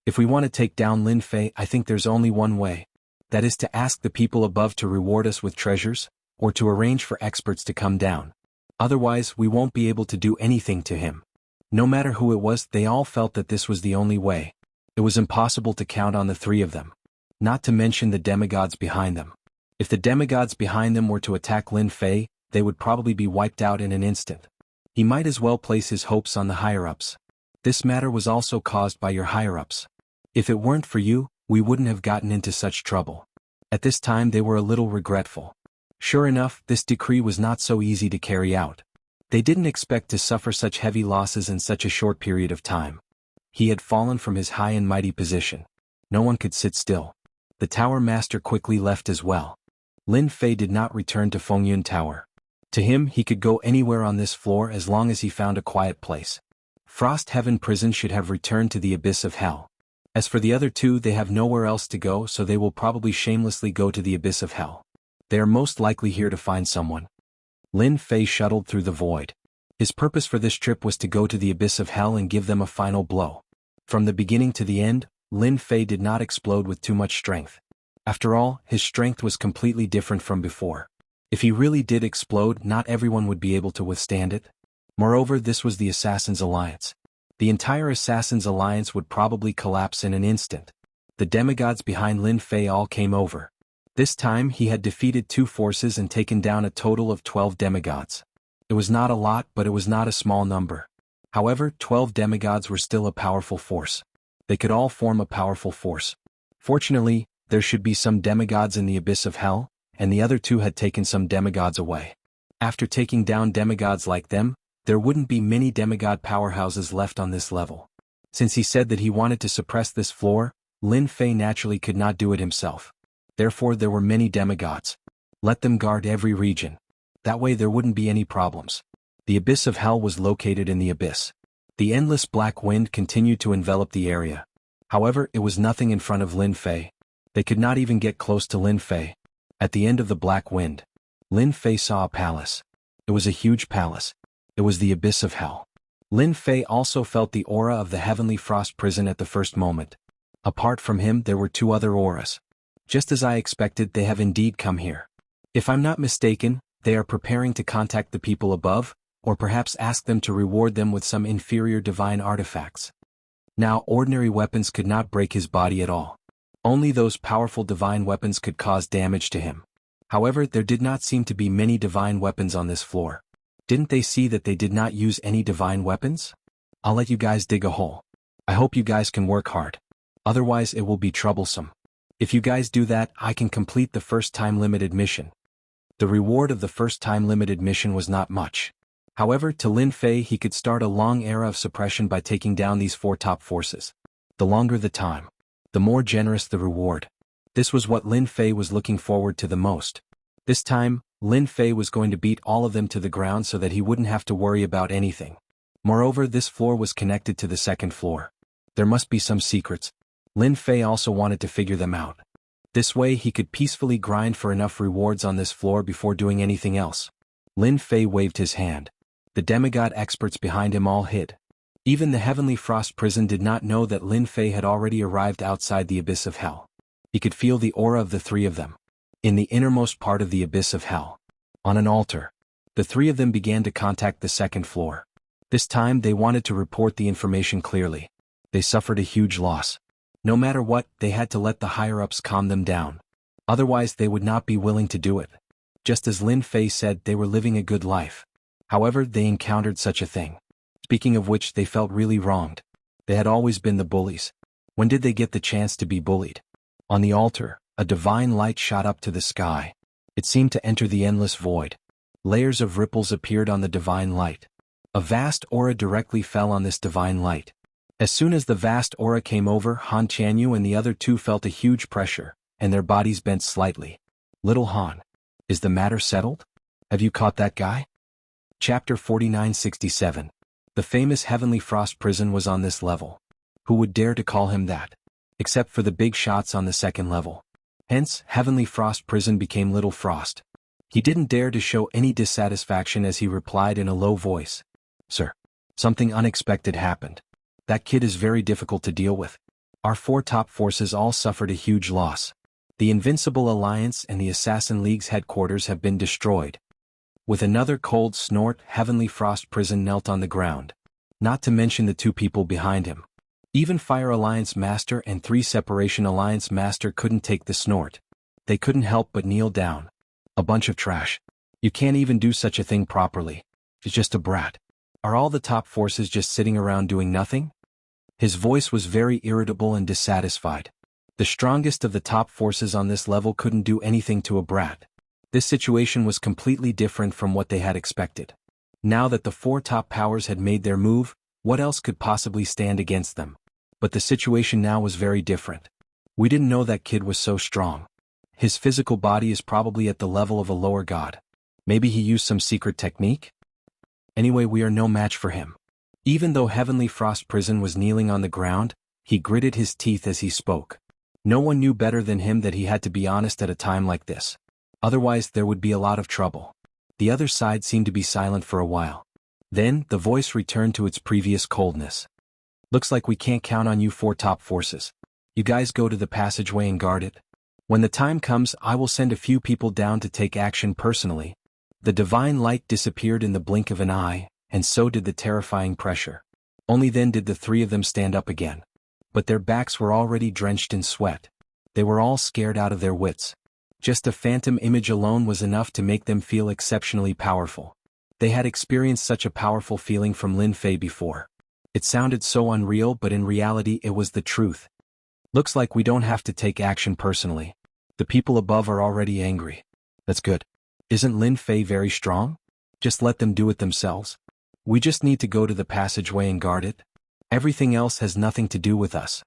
If we want to take down Lin Fei, I think there's only one way. That is to ask the people above to reward us with treasures, or to arrange for experts to come down. Otherwise, we won't be able to do anything to him. No matter who it was, they all felt that this was the only way. It was impossible to count on the three of them. Not to mention the demigods behind them. If the demigods behind them were to attack Lin Fei, they would probably be wiped out in an instant. He might as well place his hopes on the higher-ups. This matter was also caused by your higher-ups. If it weren't for you, we wouldn't have gotten into such trouble. At this time they were a little regretful. Sure enough, this decree was not so easy to carry out. They didn't expect to suffer such heavy losses in such a short period of time. He had fallen from his high and mighty position. No one could sit still. The Tower Master quickly left as well. Lin Fei did not return to Fengyun Tower. To him, he could go anywhere on this floor as long as he found a quiet place. Frost Heaven Prison should have returned to the Abyss of Hell. As for the other two, they have nowhere else to go, so they will probably shamelessly go to the Abyss of Hell. They are most likely here to find someone. Lin Fei shuttled through the void. His purpose for this trip was to go to the Abyss of Hell and give them a final blow. From the beginning to the end, Lin Fei did not explode with too much strength. After all, his strength was completely different from before. If he really did explode, not everyone would be able to withstand it. Moreover, this was the Assassins' Alliance. The entire Assassins' Alliance would probably collapse in an instant. The demigods behind Lin Fei all came over. This time he had defeated two forces and taken down a total of 12 demigods. It was not a lot, but it was not a small number. However, 12 demigods were still a powerful force. They could all form a powerful force. Fortunately, there should be some demigods in the Abyss of Hell, and the other two had taken some demigods away. After taking down demigods like them, there wouldn't be many demigod powerhouses left on this level. Since he said that he wanted to suppress this floor, Lin Fei naturally could not do it himself. Therefore there were many demigods. Let them guard every region. That way there wouldn't be any problems. The Abyss of Hell was located in the abyss. The endless black wind continued to envelop the area. However, it was nothing in front of Lin Fei. They could not even get close to Lin Fei. At the end of the black wind, Lin Fei saw a palace. It was a huge palace. It was the abyss of hell. Lin Fei also felt the aura of the heavenly frost prison at the first moment. Apart from him there were two other auras. Just as I expected, they have indeed come here. If I'm not mistaken, they are preparing to contact the people above, or perhaps ask them to reward them with some inferior divine artifacts. Now ordinary weapons could not break his body at all. Only those powerful divine weapons could cause damage to him. However, there did not seem to be many divine weapons on this floor. Didn't they see that they did not use any divine weapons? I'll let you guys dig a hole. I hope you guys can work hard. Otherwise it will be troublesome. If you guys do that, I can complete the first time limited mission. The reward of the first time limited mission was not much. However, to Lin Fei he could start a long era of suppression by taking down these four top forces. The longer the time, the more generous the reward. This was what Lin Fei was looking forward to the most. This time, Lin Fei was going to beat all of them to the ground so that he wouldn't have to worry about anything. Moreover, this floor was connected to the second floor. There must be some secrets. Lin Fei also wanted to figure them out. This way he could peacefully grind for enough rewards on this floor before doing anything else. Lin Fei waved his hand. The demigod experts behind him all hid. Even the heavenly frost prison did not know that Lin Fei had already arrived outside the abyss of hell. He could feel the aura of the three of them. In the innermost part of the abyss of hell, on an altar, the three of them began to contact the second floor. This time they wanted to report the information clearly. They suffered a huge loss. No matter what, they had to let the higher-ups calm them down. Otherwise they would not be willing to do it. Just as Lin Fei said, they were living a good life. However, they encountered such a thing. Speaking of which, they felt really wronged. They had always been the bullies. When did they get the chance to be bullied? On the altar, a divine light shot up to the sky. It seemed to enter the endless void. Layers of ripples appeared on the divine light. A vast aura directly fell on this divine light. As soon as the vast aura came over, Han Tianyu and the other two felt a huge pressure, and their bodies bent slightly. Little Han, is the matter settled? Have you caught that guy? Chapter 4967. The famous Heavenly Frost prison was on this level. Who would dare to call him that? Except for the big shots on the second level. Hence, Heavenly Frost prison became Little Frost. He didn't dare to show any dissatisfaction as he replied in a low voice. Sir, something unexpected happened. That kid is very difficult to deal with. Our four top forces all suffered a huge loss. The Invincible Alliance and the Assassin League's headquarters have been destroyed. With another cold snort, Heavenly Frost prison knelt on the ground. Not to mention the two people behind him. Even Fire Alliance Master and 3 Separation Alliance Master couldn't take the snort. They couldn't help but kneel down. A bunch of trash. You can't even do such a thing properly. It's just a brat. Are all the top forces just sitting around doing nothing? His voice was very irritable and dissatisfied. The strongest of the top forces on this level couldn't do anything to a brat. This situation was completely different from what they had expected. Now that the 4 top powers had made their move, what else could possibly stand against them? But the situation now was very different. We didn't know that kid was so strong. His physical body is probably at the level of a lower god. Maybe he used some secret technique? Anyway, we are no match for him. Even though Heavenly Frost prison was kneeling on the ground, he gritted his teeth as he spoke. No one knew better than him that he had to be honest at a time like this. Otherwise there would be a lot of trouble. The other side seemed to be silent for a while. Then, the voice returned to its previous coldness. Looks like we can't count on you 4 top forces. You guys go to the passageway and guard it. When the time comes, I will send a few people down to take action personally. The divine light disappeared in the blink of an eye, and so did the terrifying pressure. Only then did the 3 of them stand up again. But their backs were already drenched in sweat. They were all scared out of their wits. Just a phantom image alone was enough to make them feel exceptionally powerful. They had experienced such a powerful feeling from Lin Fei before. It sounded so unreal, but in reality it was the truth. Looks like we don't have to take action personally. The people above are already angry. That's good. Isn't Lin Fei very strong? Just let them do it themselves. We just need to go to the passageway and guard it. Everything else has nothing to do with us.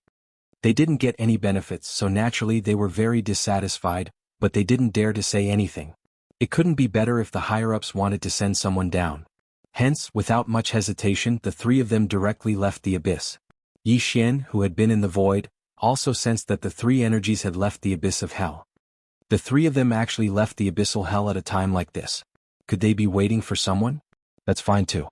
They didn't get any benefits, so naturally they were very dissatisfied, but they didn't dare to say anything. It couldn't be better if the higher-ups wanted to send someone down. Hence, without much hesitation, the 3 of them directly left the abyss. Yi Xian, who had been in the void, also sensed that the 3 energies had left the abyss of hell. The 3 of them actually left the abyssal hell at a time like this. Could they be waiting for someone? That's fine too.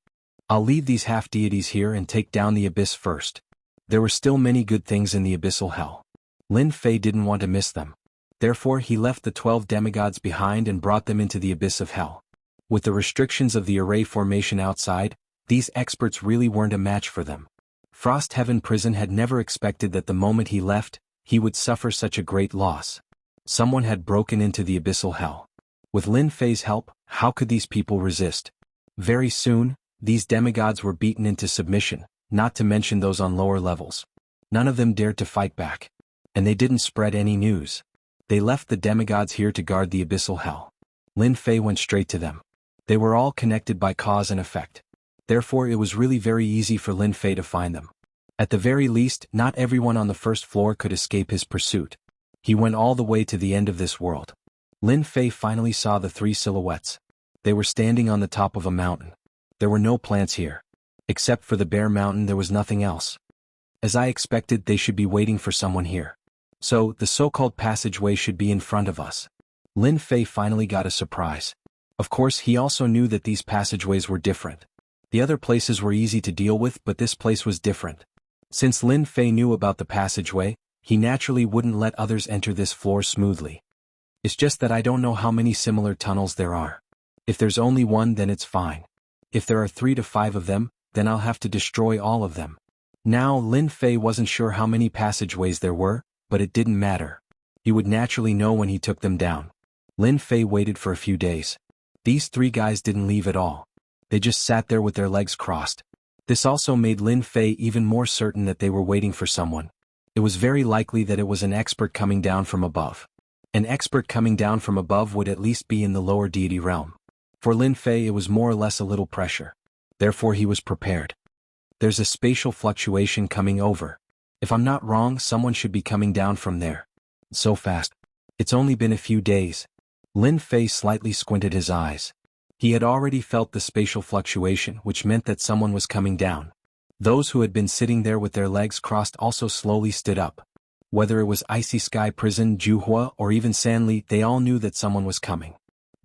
I'll leave these half-deities here and take down the abyss first. There were still many good things in the abyssal hell. Lin Fei didn't want to miss them. Therefore he left the 12 demigods behind and brought them into the abyss of hell. With the restrictions of the array formation outside, these experts really weren't a match for them. Frost Heaven Prison had never expected that the moment he left, he would suffer such a great loss. Someone had broken into the abyssal hell. With Lin Fei's help, how could these people resist? Very soon, these demigods were beaten into submission, not to mention those on lower levels. None of them dared to fight back. And they didn't spread any news. They left the demigods here to guard the abyssal hell. Lin Fei went straight to them. They were all connected by cause and effect. Therefore it was really very easy for Lin Fei to find them. At the very least, not everyone on the first floor could escape his pursuit. He went all the way to the end of this world. Lin Fei finally saw the 3 silhouettes. They were standing on the top of a mountain. There were no plants here. Except for the bare mountain, there was nothing else. As I expected, they should be waiting for someone here. So, the so-called passageway should be in front of us. Lin Fei finally got a surprise. Of course, he also knew that these passageways were different. The other places were easy to deal with, but this place was different. Since Lin Fei knew about the passageway, he naturally wouldn't let others enter this floor smoothly. It's just that I don't know how many similar tunnels there are. If there's only one, then it's fine. If there are 3 to 5 of them, then I'll have to destroy all of them. Now, Lin Fei wasn't sure how many passageways there were, but it didn't matter. He would naturally know when he took them down. Lin Fei waited for a few days. These 3 guys didn't leave at all. They just sat there with their legs crossed. This also made Lin Fei even more certain that they were waiting for someone. It was very likely that it was an expert coming down from above. An expert coming down from above would at least be in the lower deity realm. For Lin Fei it was more or less a little pressure. Therefore he was prepared. There's a spatial fluctuation coming over. If I'm not wrong, someone should be coming down from there. So fast. It's only been a few days. Lin Fei slightly squinted his eyes. He had already felt the spatial fluctuation, which meant that someone was coming down. Those who had been sitting there with their legs crossed also slowly stood up. Whether it was Icy Sky Prison, Jianghu, or even Sanli, they all knew that someone was coming.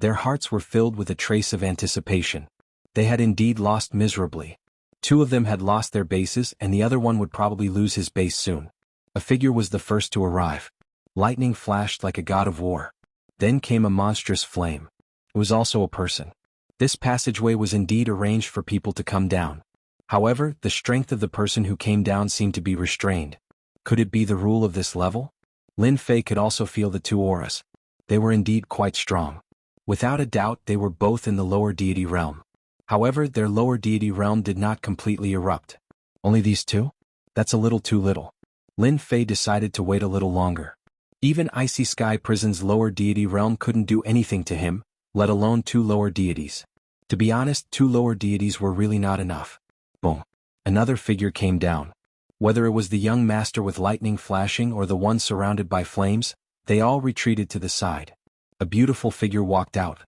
Their hearts were filled with a trace of anticipation. They had indeed lost miserably. 2 of them had lost their bases, and the other one would probably lose his base soon. A figure was the first to arrive. Lightning flashed like a god of war. Then came a monstrous flame. It was also a person. This passageway was indeed arranged for people to come down. However, the strength of the person who came down seemed to be restrained. Could it be the rule of this level? Lin Fei could also feel the 2 auras. They were indeed quite strong. Without a doubt, they were both in the lower deity realm. However, their lower deity realm did not completely erupt. Only these 2? That's a little too little. Lin Fei decided to wait a little longer. Even Icy Sky Prison's lower deity realm couldn't do anything to him, let alone 2 lower deities. To be honest, 2 lower deities were really not enough. Boom. Another figure came down. Whether it was the young master with lightning flashing or the one surrounded by flames, they all retreated to the side. A beautiful figure walked out.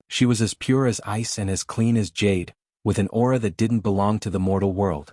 She was as pure as ice and as clean as jade, with an aura that didn't belong to the mortal world.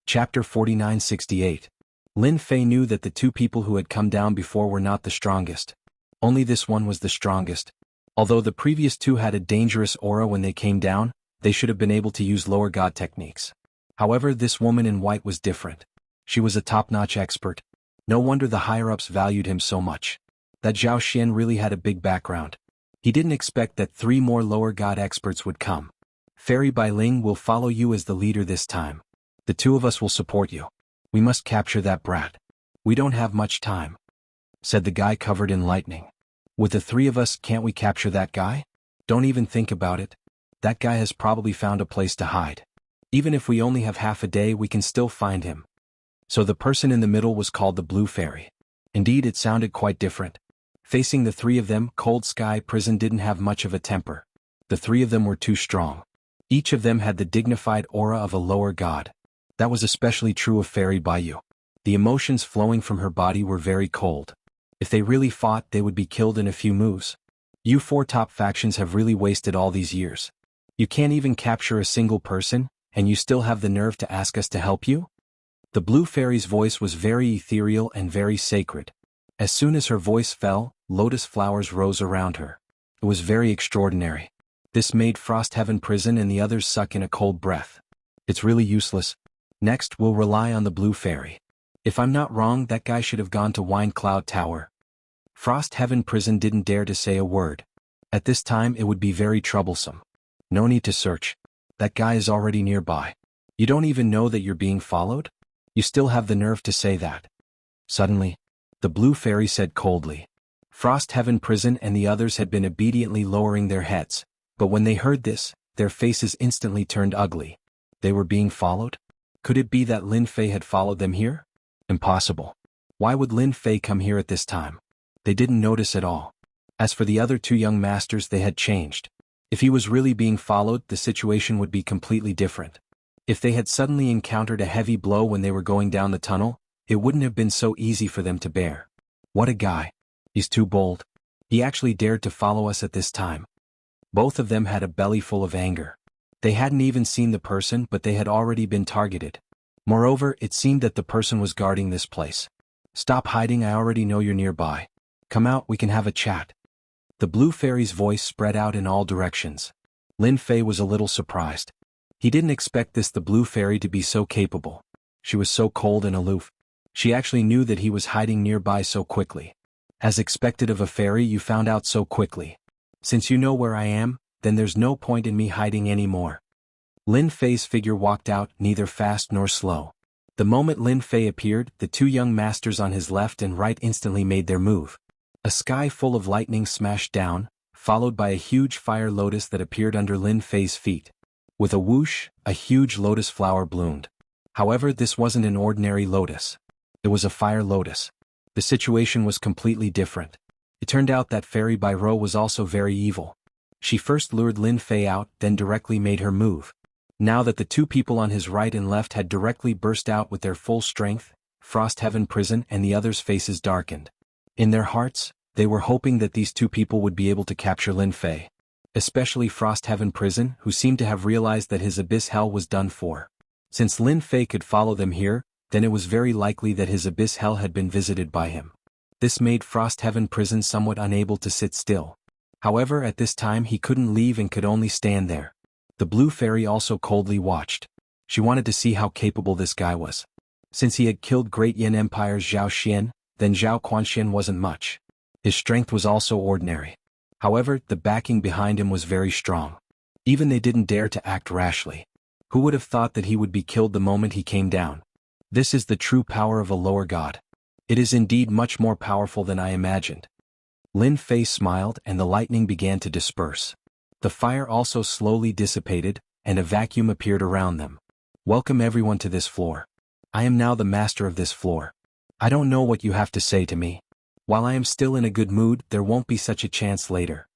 Chapter 4968. Lin Fei knew that the 2 people who had come down before were not the strongest. Only this one was the strongest. Although the previous 2 had a dangerous aura when they came down, they should have been able to use lower god techniques. However, this woman in white was different. She was a top-notch expert. No wonder the higher-ups valued him so much. That Zhao Xian really had a big background. He didn't expect that 3 more lower god experts would come. Fairy Bai Ling will follow you as the leader this time. The 2 of us will support you. We must capture that brat. We don't have much time, said the guy covered in lightning. With the 3 of us, can't we capture that guy? Don't even think about it. That guy has probably found a place to hide. Even if we only have half a day, we can still find him. So the person in the middle was called the Blue Fairy. Indeed, it sounded quite different. Facing the 3 of them, Cold Sky Prison didn't have much of a temper. The 3 of them were too strong. Each of them had the dignified aura of a lower god. That was especially true of Fairy Bayou. The emotions flowing from her body were very cold. If they really fought, they would be killed in a few moves. You 4 top factions have really wasted all these years. You can't even capture a single person, and you still have the nerve to ask us to help you? The Blue Fairy's voice was very ethereal and very sacred. As soon as her voice fell, lotus flowers rose around her. It was very extraordinary. This made Frost Heaven Prison and the others suck in a cold breath. It's really useless. Next, we'll rely on the blue fairy. If I'm not wrong, that guy should have gone to Wine Cloud Tower. Frost Heaven Prison didn't dare to say a word. At this time it would be very troublesome. No need to search. That guy is already nearby. You don't even know that you're being followed? You still have the nerve to say that. Suddenly, the blue fairy said coldly. Frost Heaven Prison and the others had been obediently lowering their heads, but when they heard this, their faces instantly turned ugly. They were being followed? Could it be that Lin Fei had followed them here? Impossible. Why would Lin Fei come here at this time? They didn't notice at all. As for the other two young masters, they had changed. If he was really being followed, the situation would be completely different. If they had suddenly encountered a heavy blow when they were going down the tunnel, it wouldn't have been so easy for them to bear. What a guy. He's too bold. He actually dared to follow us at this time. Both of them had a belly full of anger. They hadn't even seen the person, but they had already been targeted. Moreover, it seemed that the person was guarding this place. Stop hiding, I already know you're nearby. Come out, we can have a chat. The blue fairy's voice spread out in all directions. Lin Fei was a little surprised. He didn't expect the blue fairy to be so capable. She was so cold and aloof. She actually knew that he was hiding nearby so quickly. As expected of a fairy, you found out so quickly. Since you know where I am, then there's no point in me hiding anymore. Lin Fei's figure walked out, neither fast nor slow. The moment Lin Fei appeared, the two young masters on his left and right instantly made their move. A sky full of lightning smashed down, followed by a huge fire lotus that appeared under Lin Fei's feet. With a whoosh, a huge lotus flower bloomed. However, this wasn't an ordinary lotus. It was a fire lotus. The situation was completely different. It turned out that Fairy Biro was also very evil. She first lured Lin Fei out, then directly made her move. Now that the two people on his right and left had directly burst out with their full strength, Frost Heaven Prison and the others' faces darkened. In their hearts, they were hoping that these two people would be able to capture Lin Fei. Especially Frost Heaven Prison, who seemed to have realized that his abyss hell was done for. Since Lin Fei could follow them here, then it was very likely that his abyss hell had been visited by him. This made Frost Heaven Prison somewhat unable to sit still. However, at this time he couldn't leave and could only stand there. The blue fairy also coldly watched. She wanted to see how capable this guy was. Since he had killed Great Yin Empire's Zhao Xian, then Zhao Quanxian wasn't much. His strength was also ordinary. However, the backing behind him was very strong. Even they didn't dare to act rashly. Who would have thought that he would be killed the moment he came down? This is the true power of a lower god. It is indeed much more powerful than I imagined. Lin Fei smiled and the lightning began to disperse. The fire also slowly dissipated, and a vacuum appeared around them. Welcome everyone to this floor. I am now the master of this floor. I don't know what you have to say to me. While I am still in a good mood, there won't be such a chance later.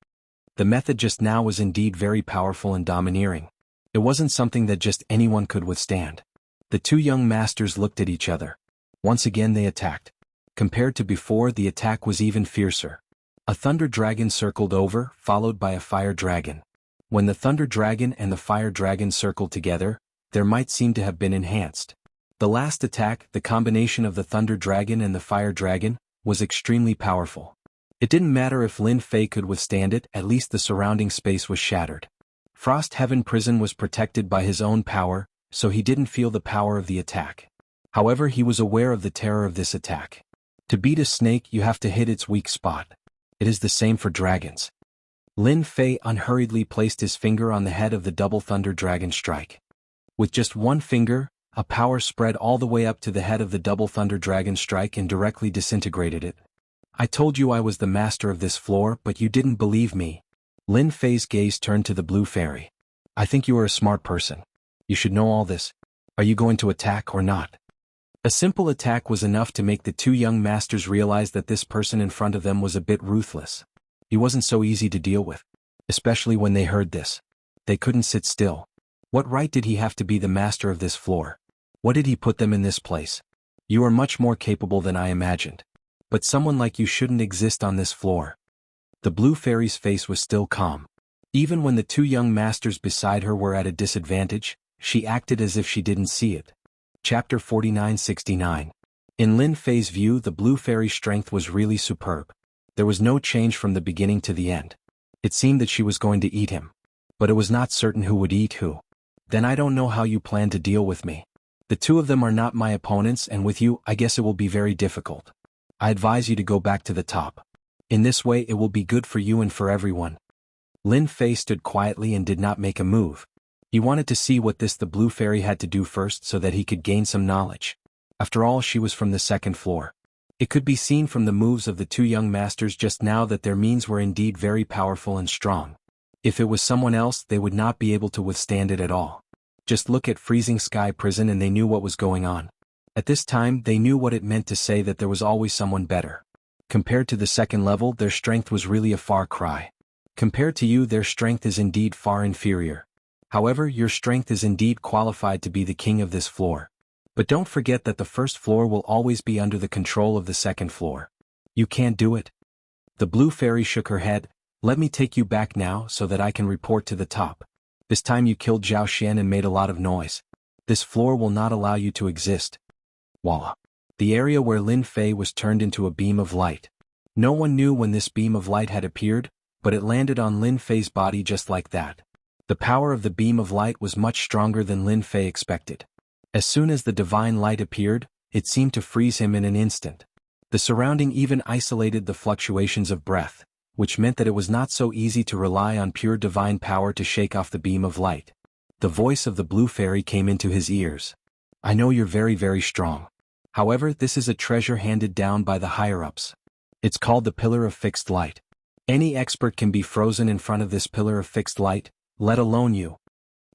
The method just now was indeed very powerful and domineering. It wasn't something that just anyone could withstand. The two young masters looked at each other. Once again they attacked. Compared to before, the attack was even fiercer. A thunder dragon circled over, followed by a fire dragon. When the thunder dragon and the fire dragon circled together, their might seemed to have been enhanced. The last attack, the combination of the thunder dragon and the fire dragon, was extremely powerful. It didn't matter if Lin Fei could withstand it, at least the surrounding space was shattered. Frost Heaven Prison was protected by his own power, so he didn't feel the power of the attack. However, he was aware of the terror of this attack. To beat a snake, you have to hit its weak spot. It is the same for dragons. Lin Fei unhurriedly placed his finger on the head of the double thunder dragon strike. With just one finger, a power spread all the way up to the head of the double thunder dragon strike and directly disintegrated it. I told you I was the master of this floor, but you didn't believe me. Lin Fei's gaze turned to the blue fairy. I think you are a smart person. You should know all this. Are you going to attack or not? A simple attack was enough to make the two young masters realize that this person in front of them was a bit ruthless. He wasn't so easy to deal with. Especially when they heard this. They couldn't sit still. What right did he have to be the master of this floor? What did he put them in this place? You are much more capable than I imagined. But someone like you shouldn't exist on this floor. The blue fairy's face was still calm. Even when the two young masters beside her were at a disadvantage, she acted as if she didn't see it. Chapter 4969. In Lin Fei's view, the blue fairy's strength was really superb. There was no change from the beginning to the end. It seemed that she was going to eat him. But it was not certain who would eat who. Then I don't know how you plan to deal with me. The two of them are not my opponents, and with you, I guess it will be very difficult. I advise you to go back to the top. In this way it will be good for you and for everyone." Lin Fei stood quietly and did not make a move. He wanted to see what the blue fairy had to do first so that he could gain some knowledge. After all, she was from the second floor. It could be seen from the moves of the two young masters just now that their means were indeed very powerful and strong. If it was someone else, they would not be able to withstand it at all. Just look at Freezing Sky Prison and they knew what was going on. At this time, they knew what it meant to say that there was always someone better. Compared to the second level, their strength was really a far cry. Compared to you, their strength is indeed far inferior. However, your strength is indeed qualified to be the king of this floor. But don't forget that the first floor will always be under the control of the second floor. You can't do it? The blue fairy shook her head. "Let me take you back now so that I can report to the top. This time you killed Zhao Xian and made a lot of noise. This floor will not allow you to exist." Voila. The area where Lin Fei was turned into a beam of light. No one knew when this beam of light had appeared, but it landed on Lin Fei's body just like that. The power of the beam of light was much stronger than Lin Fei expected. As soon as the divine light appeared, it seemed to freeze him in an instant. The surrounding even isolated the fluctuations of breath, which meant that it was not so easy to rely on pure divine power to shake off the beam of light. The voice of the blue fairy came into his ears. "I know you're very, very strong. However, this is a treasure handed down by the higher-ups. It's called the Pillar of Fixed Light. Any expert can be frozen in front of this Pillar of Fixed Light, let alone you."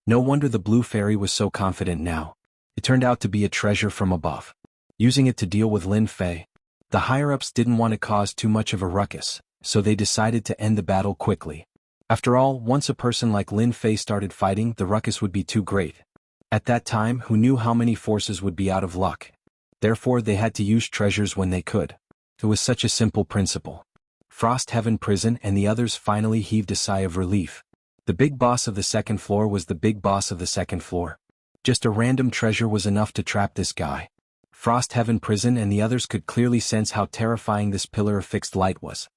No wonder the blue fairy was so confident now. It turned out to be a treasure from above. Using it to deal with Lin Fei, the higher-ups didn't want to cause too much of a ruckus, so they decided to end the battle quickly. After all, once a person like Lin Fei started fighting, the ruckus would be too great. At that time, who knew how many forces would be out of luck? Therefore, they had to use treasures when they could. It was such a simple principle. Frost Heaven Prison and the others finally heaved a sigh of relief. The big boss of the second floor was the big boss of the second floor. Just a random treasure was enough to trap this guy. Frost Heaven Prison and the others could clearly sense how terrifying this Pillar of Fixed Light was.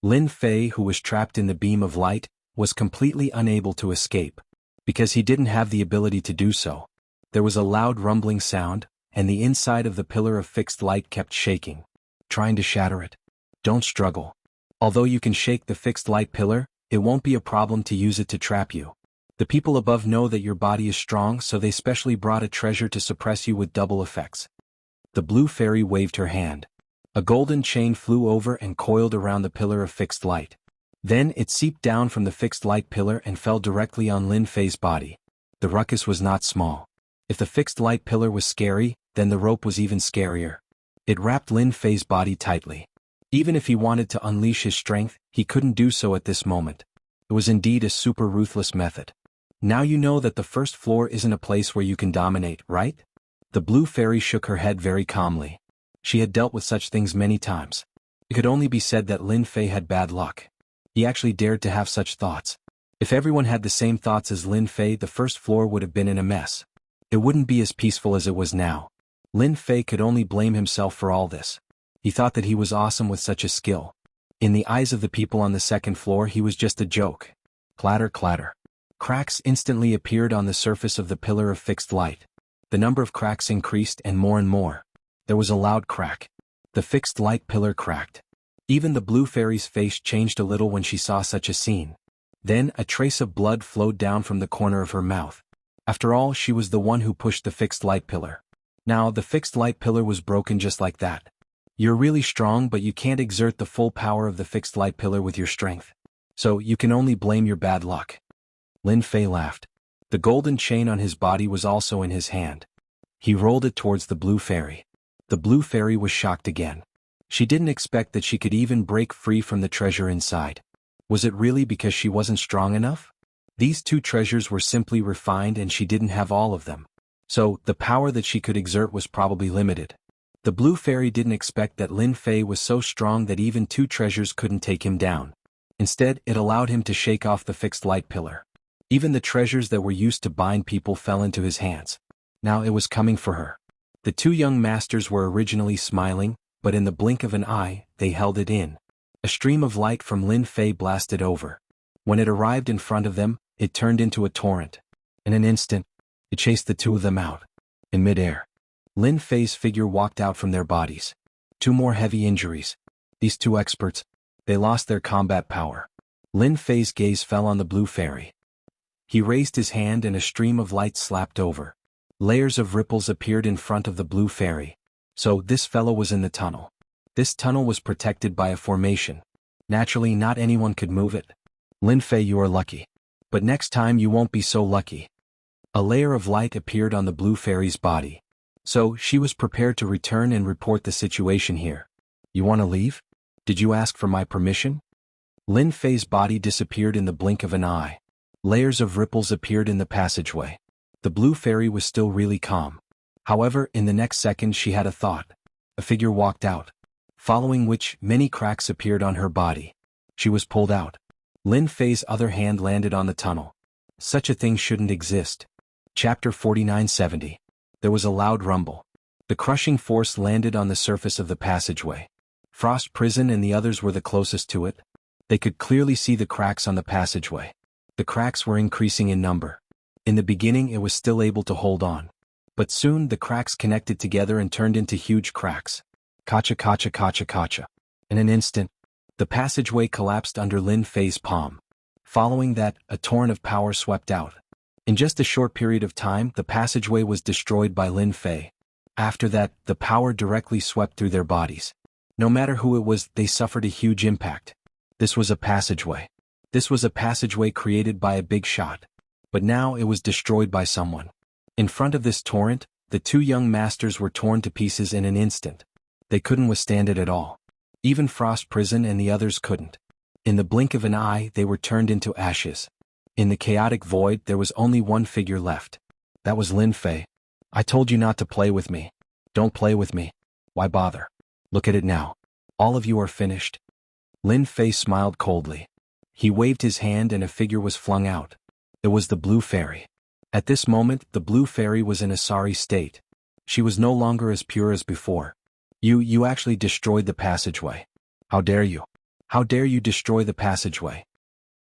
Lin Fei, who was trapped in the beam of light, was completely unable to escape. Because he didn't have the ability to do so. There was a loud rumbling sound, and the inside of the Pillar of Fixed Light kept shaking. Trying to shatter it. Don't struggle. Although you can shake the fixed light pillar, it won't be a problem to use it to trap you. The people above know that your body is strong, so they specially brought a treasure to suppress you with double effects. The blue fairy waved her hand. A golden chain flew over and coiled around the Pillar of Fixed Light. Then it seeped down from the fixed light pillar and fell directly on Lin Fei's body. The ruckus was not small. If the fixed light pillar was scary, then the rope was even scarier. It wrapped Lin Fei's body tightly. Even if he wanted to unleash his strength, he couldn't do so at this moment. It was indeed a super ruthless method. Now you know that the first floor isn't a place where you can dominate, right? The blue fairy shook her head very calmly. She had dealt with such things many times. It could only be said that Lin Fei had bad luck. He actually dared to have such thoughts. If everyone had the same thoughts as Lin Fei, the first floor would have been in a mess. It wouldn't be as peaceful as it was now. Lin Fei could only blame himself for all this. He thought that he was awesome with such a skill. In the eyes of the people on the second floor, he was just a joke. Clatter, clatter. Cracks instantly appeared on the surface of the Pillar of Fixed Light. The number of cracks increased and more. There was a loud crack. The fixed light pillar cracked. Even the blue fairy's face changed a little when she saw such a scene. Then a trace of blood flowed down from the corner of her mouth. After all, she was the one who pushed the fixed light pillar. Now, the fixed light pillar was broken just like that. You're really strong, but you can't exert the full power of the fixed light pillar with your strength. So, you can only blame your bad luck. Lin Fei laughed. The golden chain on his body was also in his hand. He rolled it towards the blue fairy. The blue fairy was shocked again. She didn't expect that she could even break free from the treasure inside. Was it really because she wasn't strong enough? These two treasures were simply refined and she didn't have all of them. So, the power that she could exert was probably limited. The blue fairy didn't expect that Lin Fei was so strong that even two treasures couldn't take him down. Instead, it allowed him to shake off the fixed light pillar. Even the treasures that were used to bind people fell into his hands. Now it was coming for her. The two young masters were originally smiling, but in the blink of an eye, they held it in. A stream of light from Lin Fei blasted over. When it arrived in front of them, it turned into a torrent. In an instant, It chased the two of them out. In midair, Lin Fei's figure walked out from their bodies. Two more heavy injuries. These two experts, they lost their combat power. Lin Fei's gaze fell on the blue fairy. He raised his hand and a stream of light slapped over. Layers of ripples appeared in front of the blue fairy. So this fellow was in the tunnel. This tunnel was protected by a formation. Naturally, not anyone could move it. Lin Fei, you are lucky. But next time you won't be so lucky. A layer of light appeared on the blue fairy's body. So she was prepared to return and report the situation here. You want to leave? Did you ask for my permission? Lin Fei's body disappeared in the blink of an eye. Layers of ripples appeared in the passageway. The blue fairy was still really calm. However, in the next second she had a thought. A figure walked out, following which many cracks appeared on her body. She was pulled out. Lin Fei's other hand landed on the tunnel. Such a thing shouldn't exist. Chapter 4970. There was a loud rumble. The crushing force landed on the surface of the passageway. Frost Prison and the others were the closest to it. They could clearly see the cracks on the passageway. The cracks were increasing in number. In the beginning it was still able to hold on. But soon the cracks connected together and turned into huge cracks. Kacha kacha kacha kacha. In an instant, the passageway collapsed under Lin Fei's palm. Following that, a torrent of power swept out. In just a short period of time, the passageway was destroyed by Lin Fei. After that, the power directly swept through their bodies. No matter who it was, they suffered a huge impact. This was a passageway. This was a passageway created by a big shot. But now it was destroyed by someone. In front of this torrent, the two young masters were torn to pieces in an instant. They couldn't withstand it at all. Even Frost Prison and the others couldn't. In the blink of an eye, they were turned into ashes. In the chaotic void, there was only one figure left. That was Lin Fei. I told you not to play with me. Don't play with me. Why bother? Look at it now. All of you are finished. Lin Fei smiled coldly. He waved his hand and a figure was flung out. It was the blue fairy. At this moment, the blue fairy was in a sorry state. She was no longer as pure as before. You actually destroyed the passageway. How dare you? How dare you destroy the passageway?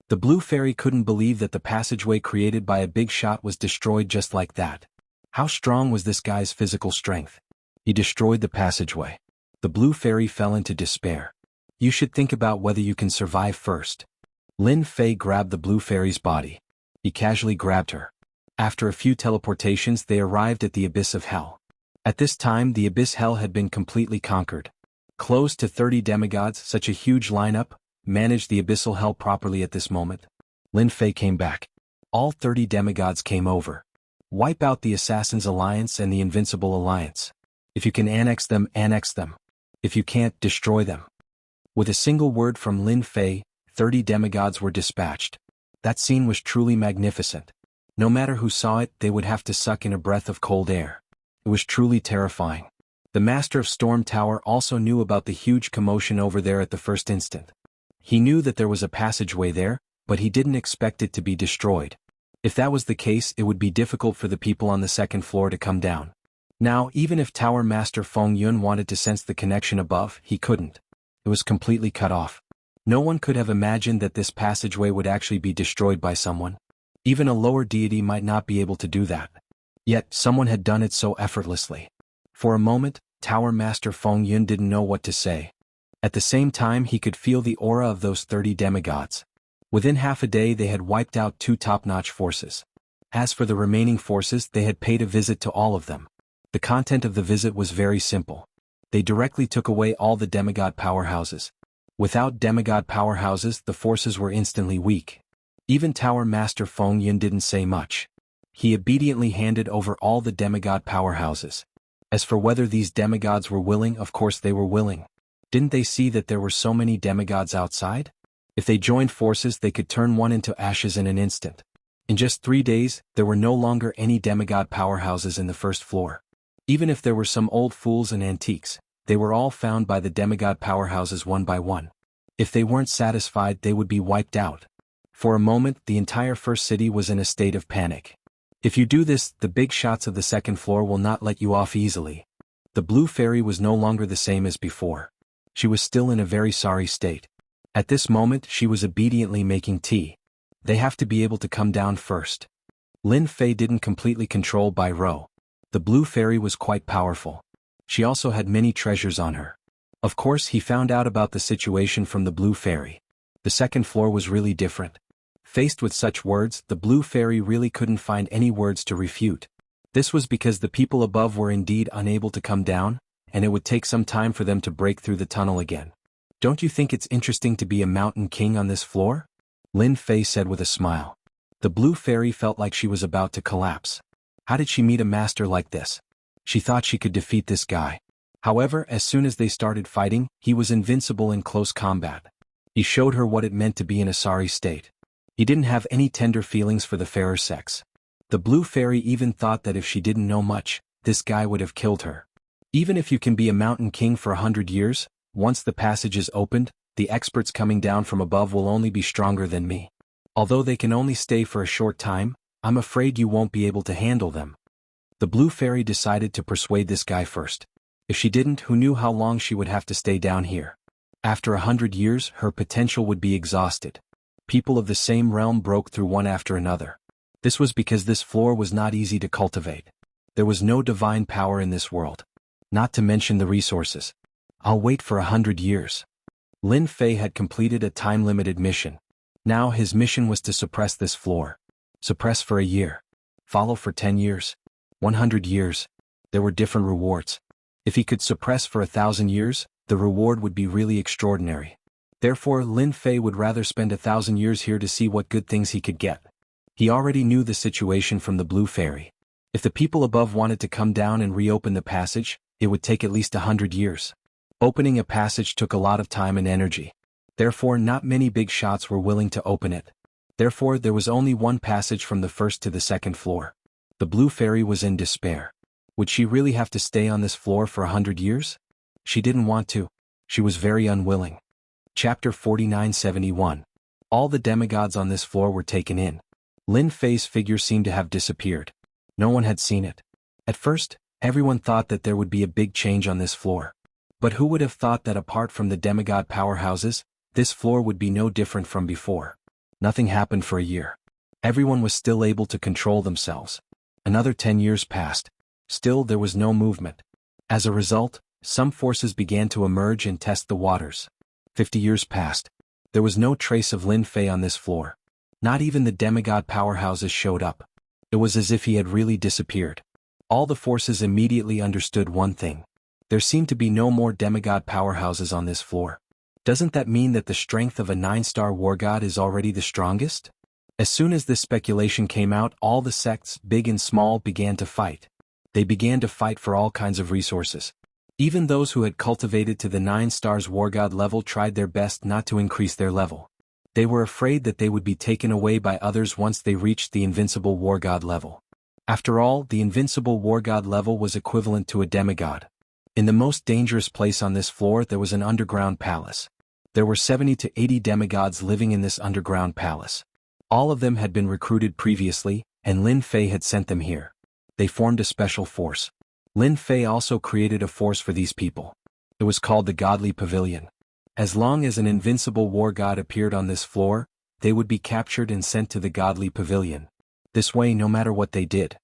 The blue fairy couldn't believe that the passageway created by a big shot was destroyed just like that. How strong was this guy's physical strength? He destroyed the passageway. The blue fairy fell into despair. You should think about whether you can survive first. Lin Fei grabbed the blue fairy's body. He casually grabbed her. After a few teleportations, they arrived at the abyss of hell. At this time, the abyss hell had been completely conquered. Close to 30 demigods, such a huge lineup, managed the abyssal hell properly at this moment. Lin Fei came back. All 30 demigods came over. Wipe out the Assassin's Alliance and the Invincible Alliance. If you can annex them, annex them. If you can't, destroy them. With a single word from Lin Fei, 30 demigods were dispatched. That scene was truly magnificent. No matter who saw it, they would have to suck in a breath of cold air. It was truly terrifying. The Master of Storm Tower also knew about the huge commotion over there at the first instant. He knew that there was a passageway there, but he didn't expect it to be destroyed. If that was the case, it would be difficult for the people on the second floor to come down. Now, even if Tower Master Feng Yun wanted to sense the connection above, he couldn't. It was completely cut off. No one could have imagined that this passageway would actually be destroyed by someone. Even a lower deity might not be able to do that. Yet, someone had done it so effortlessly. For a moment, Tower Master Feng Yun didn't know what to say. At the same time, he could feel the aura of those 30 demigods. Within half a day, they had wiped out 2 top-notch forces. As for the remaining forces, they had paid a visit to all of them. The content of the visit was very simple. They directly took away all the demigod powerhouses. Without demigod powerhouses, the forces were instantly weak. Even Tower Master Feng Yun didn't say much. He obediently handed over all the demigod powerhouses. As for whether these demigods were willing, of course they were willing. Didn't they see that there were so many demigods outside? If they joined forces, they could turn one into ashes in an instant. In just 3 days, there were no longer any demigod powerhouses in the first floor. Even if there were some old fools and antiques, they were all found by the demigod powerhouses one by one. If they weren't satisfied, they would be wiped out. For a moment, the entire first city was in a state of panic. If you do this, the big shots of the second floor will not let you off easily. The blue fairy was no longer the same as before. She was still in a very sorry state. At this moment, she was obediently making tea. They have to be able to come down first. Lin Fei didn't completely control Bai Rou. The blue fairy was quite powerful. She also had many treasures on her. Of course, he found out about the situation from the blue fairy. The second floor was really different. Faced with such words, the blue fairy really couldn't find any words to refute. This was because the people above were indeed unable to come down, and it would take some time for them to break through the tunnel again. Don't you think it's interesting to be a mountain king on this floor? Lin Fei said with a smile. The blue fairy felt like she was about to collapse. How did she meet a master like this? She thought she could defeat this guy. However, as soon as they started fighting, he was invincible in close combat. He showed her what it meant to be in a sorry state. He didn't have any tender feelings for the fairer sex. The blue fairy even thought that if she didn't know much, this guy would have killed her. Even if you can be a mountain king for 100 years, once the passage is opened, the experts coming down from above will only be stronger than me. Although they can only stay for a short time, I'm afraid you won't be able to handle them. The blue fairy decided to persuade this guy first. If she didn't, who knew how long she would have to stay down here? After 100 years, her potential would be exhausted. People of the same realm broke through one after another. This was because this floor was not easy to cultivate. There was no divine power in this world. Not to mention the resources. I'll wait for 100 years. Lin Fei had completed a time-limited mission. Now his mission was to suppress this floor. Suppress for a year. Follow for 10 years. 100 years. There were different rewards. If he could suppress for 1,000 years, the reward would be really extraordinary. Therefore, Lin Fei would rather spend 1,000 years here to see what good things he could get. He already knew the situation from the blue fairy. If the people above wanted to come down and reopen the passage, it would take at least 100 years. Opening a passage took a lot of time and energy. Therefore, not many big shots were willing to open it. Therefore, there was only one passage from the first to the second floor. The blue fairy was in despair. Would she really have to stay on this floor for 100 years? She didn't want to. She was very unwilling. Chapter 4971. All the demigods on this floor were taken in. Lin Fei's figure seemed to have disappeared. No one had seen it. At first, everyone thought that there would be a big change on this floor. But who would have thought that apart from the demigod powerhouses, this floor would be no different from before? Nothing happened for a year. Everyone was still able to control themselves. Another 10 years passed. Still there was no movement. As a result, some forces began to emerge and test the waters. 50 years passed. There was no trace of Lin Fei on this floor. Not even the demigod powerhouses showed up. It was as if he had really disappeared. All the forces immediately understood one thing. There seemed to be no more demigod powerhouses on this floor. Doesn't that mean that the strength of a 9-star war god is already the strongest? As soon as this speculation came out, all the sects, big and small, began to fight. They began to fight for all kinds of resources. Even those who had cultivated to the 9 stars war god level tried their best not to increase their level. They were afraid that they would be taken away by others once they reached the invincible war god level. After all, the invincible war god level was equivalent to a demigod. In the most dangerous place on this floor there was an underground palace. There were 70 to 80 demigods living in this underground palace. All of them had been recruited previously, and Lin Fei had sent them here. They formed a special force. Lin Fei also created a force for these people. It was called the Godly Pavilion. As long as an invincible war god appeared on this floor, they would be captured and sent to the Godly Pavilion. This way, no matter what they did,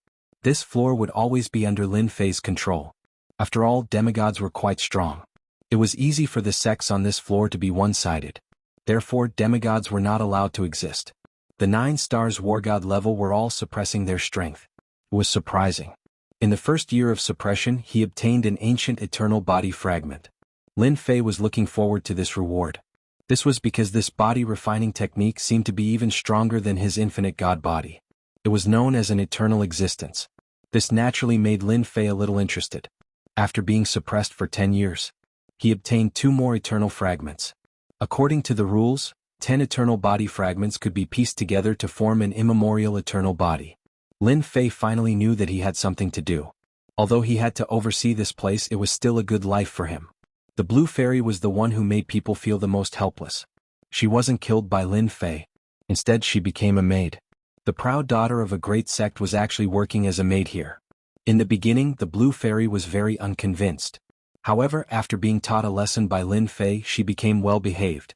this floor would always be under Lin Fei's control. After all, demigods were quite strong. It was easy for the sects on this floor to be one-sided. Therefore, demigods were not allowed to exist. The 9 stars war god level were all suppressing their strength. It was surprising. In the first year of suppression, he obtained an ancient eternal body fragment. Lin Fei was looking forward to this reward. This was because this body refining technique seemed to be even stronger than his infinite god body. It was known as an eternal existence. This naturally made Lin Fei a little interested. After being suppressed for 10 years, he obtained 2 more eternal fragments. According to the rules, 10 eternal body fragments could be pieced together to form an immemorial eternal body. Lin Fei finally knew that he had something to do. Although he had to oversee this place, it was still a good life for him. The blue fairy was the one who made people feel the most helpless. She wasn't killed by Lin Fei. Instead, she became a maid. The proud daughter of a great sect was actually working as a maid here. In the beginning, the blue fairy was very unconvinced. However, after being taught a lesson by Lin Fei, she became well behaved.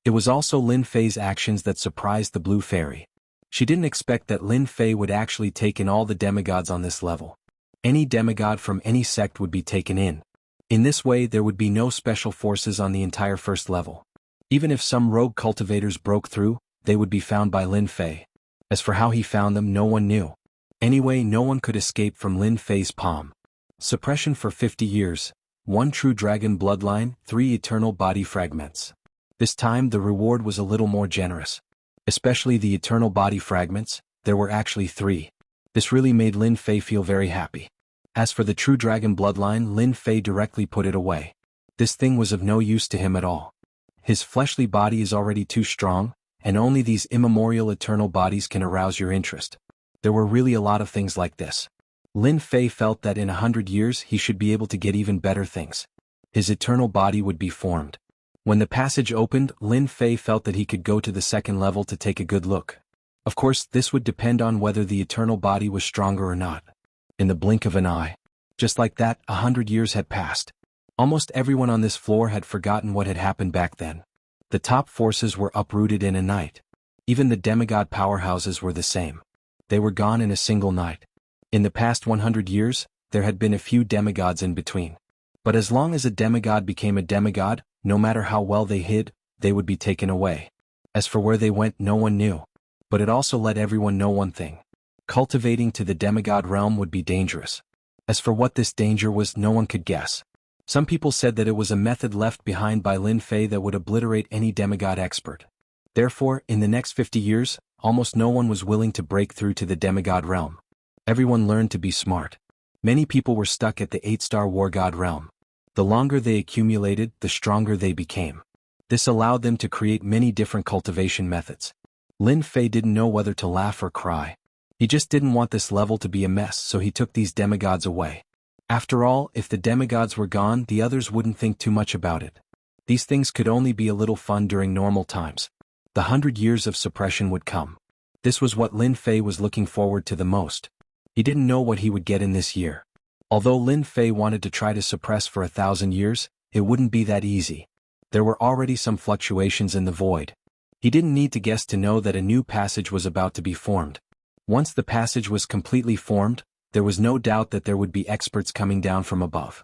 It was also Lin Fei's actions that surprised the blue fairy. She didn't expect that Lin Fei would actually take in all the demigods on this level. Any demigod from any sect would be taken in. In this way there would be no special forces on the entire first level. Even if some rogue cultivators broke through, they would be found by Lin Fei. As for how he found them, no one knew. Anyway, no one could escape from Lin Fei's palm. Suppression for 50 years, 1 true dragon bloodline, 3 eternal body fragments. This time the reward was a little more generous. Especially the eternal body fragments, there were actually 3. This really made Lin Fei feel very happy. As for the true dragon bloodline, Lin Fei directly put it away. This thing was of no use to him at all. His fleshly body is already too strong, and only these immemorial eternal bodies can arouse your interest. There were really a lot of things like this. Lin Fei felt that in 100 years he should be able to get even better things. His eternal body would be formed. When the passage opened, Lin Fei felt that he could go to the second level to take a good look. Of course, this would depend on whether the eternal body was stronger or not. In the blink of an eye. Just like that, 100 years had passed. Almost everyone on this floor had forgotten what had happened back then. The top forces were uprooted in a night. Even the demigod powerhouses were the same. They were gone in a single night. In the past 100 years, there had been a few demigods in between. But as long as a demigod became a demigod, no matter how well they hid, they would be taken away. As for where they went, no one knew. But it also let everyone know one thing. Cultivating to the demigod realm would be dangerous. As for what this danger was, no one could guess. Some people said that it was a method left behind by Lin Fei that would obliterate any demigod expert. Therefore, in the next 50 years, almost no one was willing to break through to the demigod realm. Everyone learned to be smart. Many people were stuck at the 8-star war god realm. The longer they accumulated, the stronger they became. This allowed them to create many different cultivation methods. Lin Fei didn't know whether to laugh or cry. He just didn't want this level to be a mess, so he took these demigods away. After all, if the demigods were gone, the others wouldn't think too much about it. These things could only be a little fun during normal times. The 100 years of suppression would come. This was what Lin Fei was looking forward to the most. He didn't know what he would get in this year. Although Lin Fei wanted to try to suppress for 1,000 years, it wouldn't be that easy. There were already some fluctuations in the void. He didn't need to guess to know that a new passage was about to be formed. Once the passage was completely formed, there was no doubt that there would be experts coming down from above.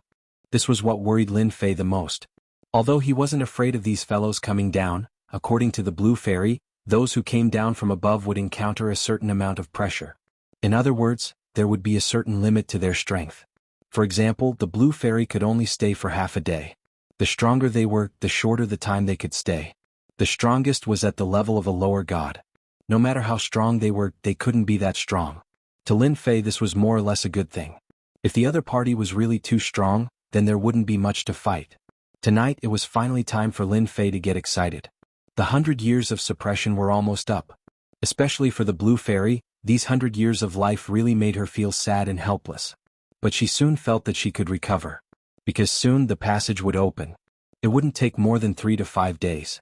This was what worried Lin Fei the most. Although he wasn't afraid of these fellows coming down, according to the Blue Fairy, those who came down from above would encounter a certain amount of pressure. In other words, there would be a certain limit to their strength. For example, the Blue Fairy could only stay for half a day. The stronger they were, the shorter the time they could stay. The strongest was at the level of a lower god. No matter how strong they were, they couldn't be that strong. To Lin Fei this was more or less a good thing. If the other party was really too strong, then there wouldn't be much to fight. Tonight it was finally time for Lin Fei to get excited. The 100 years of suppression were almost up. Especially for the Blue Fairy, these 100 years of life really made her feel sad and helpless. But she soon felt that she could recover. Because soon the passage would open. It wouldn't take more than 3 to 5 days.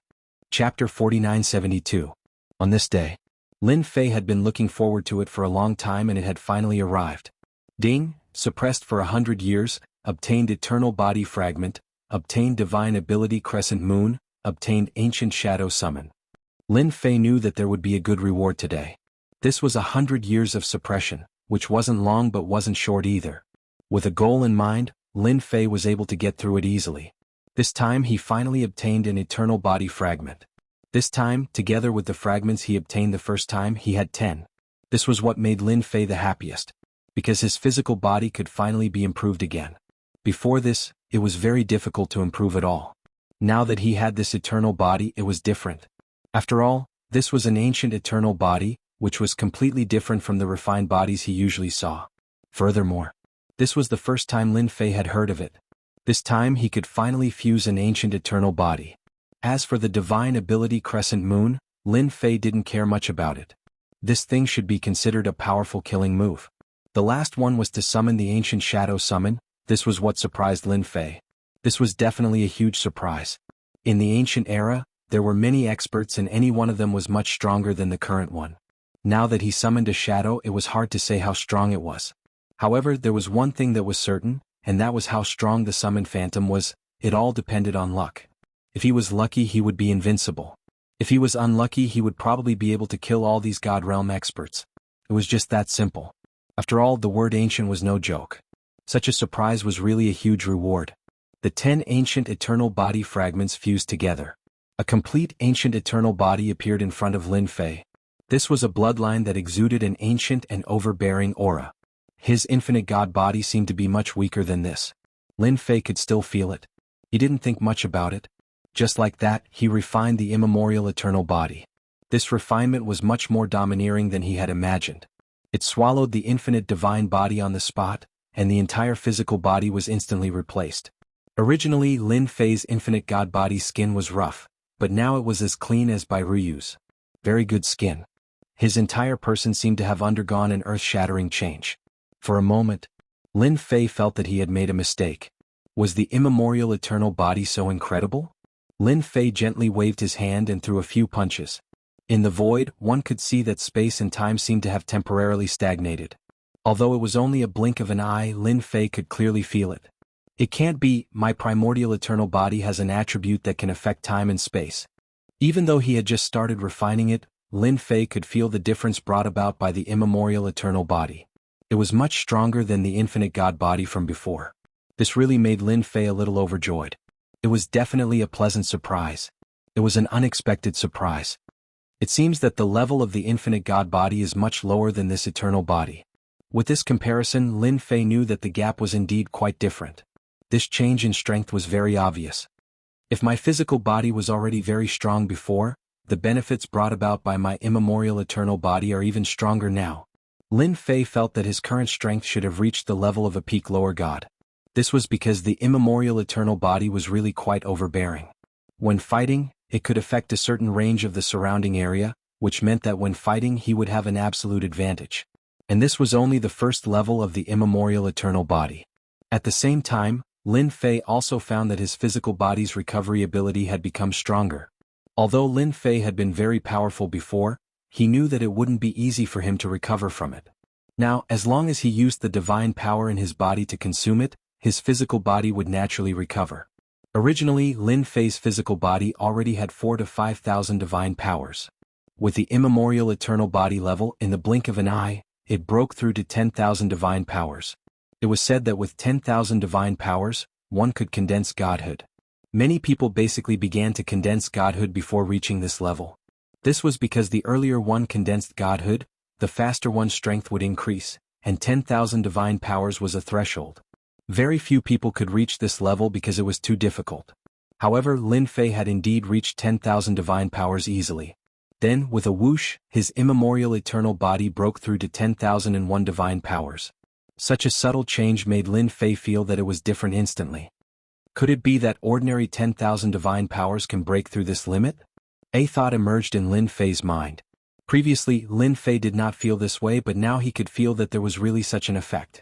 Chapter 4972. On this day, Lin Fei had been looking forward to it for a long time and it had finally arrived. Ding, suppressed for 100 years, obtained eternal body fragment, obtained divine ability crescent moon, obtained ancient shadow summon. Lin Fei knew that there would be a good reward today. This was 100 years of suppression, which wasn't long but wasn't short either. With a goal in mind, Lin Fei was able to get through it easily. This time he finally obtained an eternal body fragment. This time, together with the fragments he obtained the first time, he had 10. This was what made Lin Fei the happiest. Because his physical body could finally be improved again. Before this, it was very difficult to improve at all. Now that he had this eternal body, it was different. After all, this was an ancient eternal body, which was completely different from the refined bodies he usually saw. Furthermore, this was the first time Lin Fei had heard of it. This time he could finally fuse an ancient eternal body. As for the divine ability crescent moon, Lin Fei didn't care much about it. This thing should be considered a powerful killing move. The last one was to summon the ancient shadow summon. This was what surprised Lin Fei. This was definitely a huge surprise. In the ancient era, there were many experts and any one of them was much stronger than the current one. Now that he summoned a shadow, it was hard to say how strong it was. However, there was one thing that was certain, and that was how strong the summoned phantom was. It all depended on luck. If he was lucky, he would be invincible. If he was unlucky, he would probably be able to kill all these God Realm experts. It was just that simple. After all, the word ancient was no joke. Such a surprise was really a huge reward. The 10 ancient eternal body fragments fused together. A complete ancient eternal body appeared in front of Lin Fei. This was a bloodline that exuded an ancient and overbearing aura. His infinite god body seemed to be much weaker than this. Lin Fei could still feel it. He didn't think much about it. Just like that, he refined the immemorial eternal body. This refinement was much more domineering than he had imagined. It swallowed the infinite divine body on the spot, and the entire physical body was instantly replaced. Originally, Lin Fei's infinite god body's skin was rough, but now it was as clean as by Ryu's. Very good skin. His entire person seemed to have undergone an earth-shattering change. For a moment, Lin Fei felt that he had made a mistake. Was the immemorial eternal body so incredible? Lin Fei gently waved his hand and threw a few punches. In the void, one could see that space and time seemed to have temporarily stagnated. Although it was only a blink of an eye, Lin Fei could clearly feel it. It can't be. My primordial eternal body has an attribute that can affect time and space. Even though he had just started refining it, Lin Fei could feel the difference brought about by the immemorial eternal body. It was much stronger than the infinite god body from before. This really made Lin Fei a little overjoyed. It was definitely a pleasant surprise. It was an unexpected surprise. It seems that the level of the infinite god body is much lower than this eternal body. With this comparison, Lin Fei knew that the gap was indeed quite different. This change in strength was very obvious. If my physical body was already very strong before, the benefits brought about by my immemorial eternal body are even stronger now. Lin Fei felt that his current strength should have reached the level of a peak lower god. This was because the immemorial eternal body was really quite overbearing. When fighting, it could affect a certain range of the surrounding area, which meant that when fighting he would have an absolute advantage. And this was only the first level of the immemorial eternal body. At the same time, Lin Fei also found that his physical body's recovery ability had become stronger. Although Lin Fei had been very powerful before, he knew that it wouldn't be easy for him to recover from it. Now, as long as he used the divine power in his body to consume it, his physical body would naturally recover. Originally, Lin Fei's physical body already had 4,000 to 5,000 divine powers. With the immemorial eternal body level, in the blink of an eye, it broke through to 10,000 divine powers. It was said that with 10,000 divine powers, one could condense godhood. Many people basically began to condense godhood before reaching this level. This was because the earlier one condensed godhood, the faster one's strength would increase, and 10,000 divine powers was a threshold. Very few people could reach this level because it was too difficult. However, Lin Fei had indeed reached 10,000 divine powers easily. Then, with a whoosh, his immemorial eternal body broke through to 10,001 divine powers. Such a subtle change made Lin Fei feel that it was different instantly. Could it be that ordinary 10,000 divine powers can break through this limit? A thought emerged in Lin Fei's mind. Previously, Lin Fei did not feel this way, but now he could feel that there was really such an effect.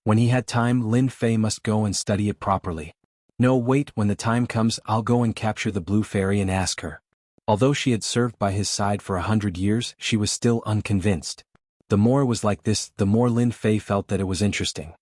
When he had time, Lin Fei must go and study it properly. No, wait, when the time comes, I'll go and capture the blue fairy and ask her. Although she had served by his side for 100 years, she was still unconvinced. The more it was like this, the more Lin Fei felt that it was interesting.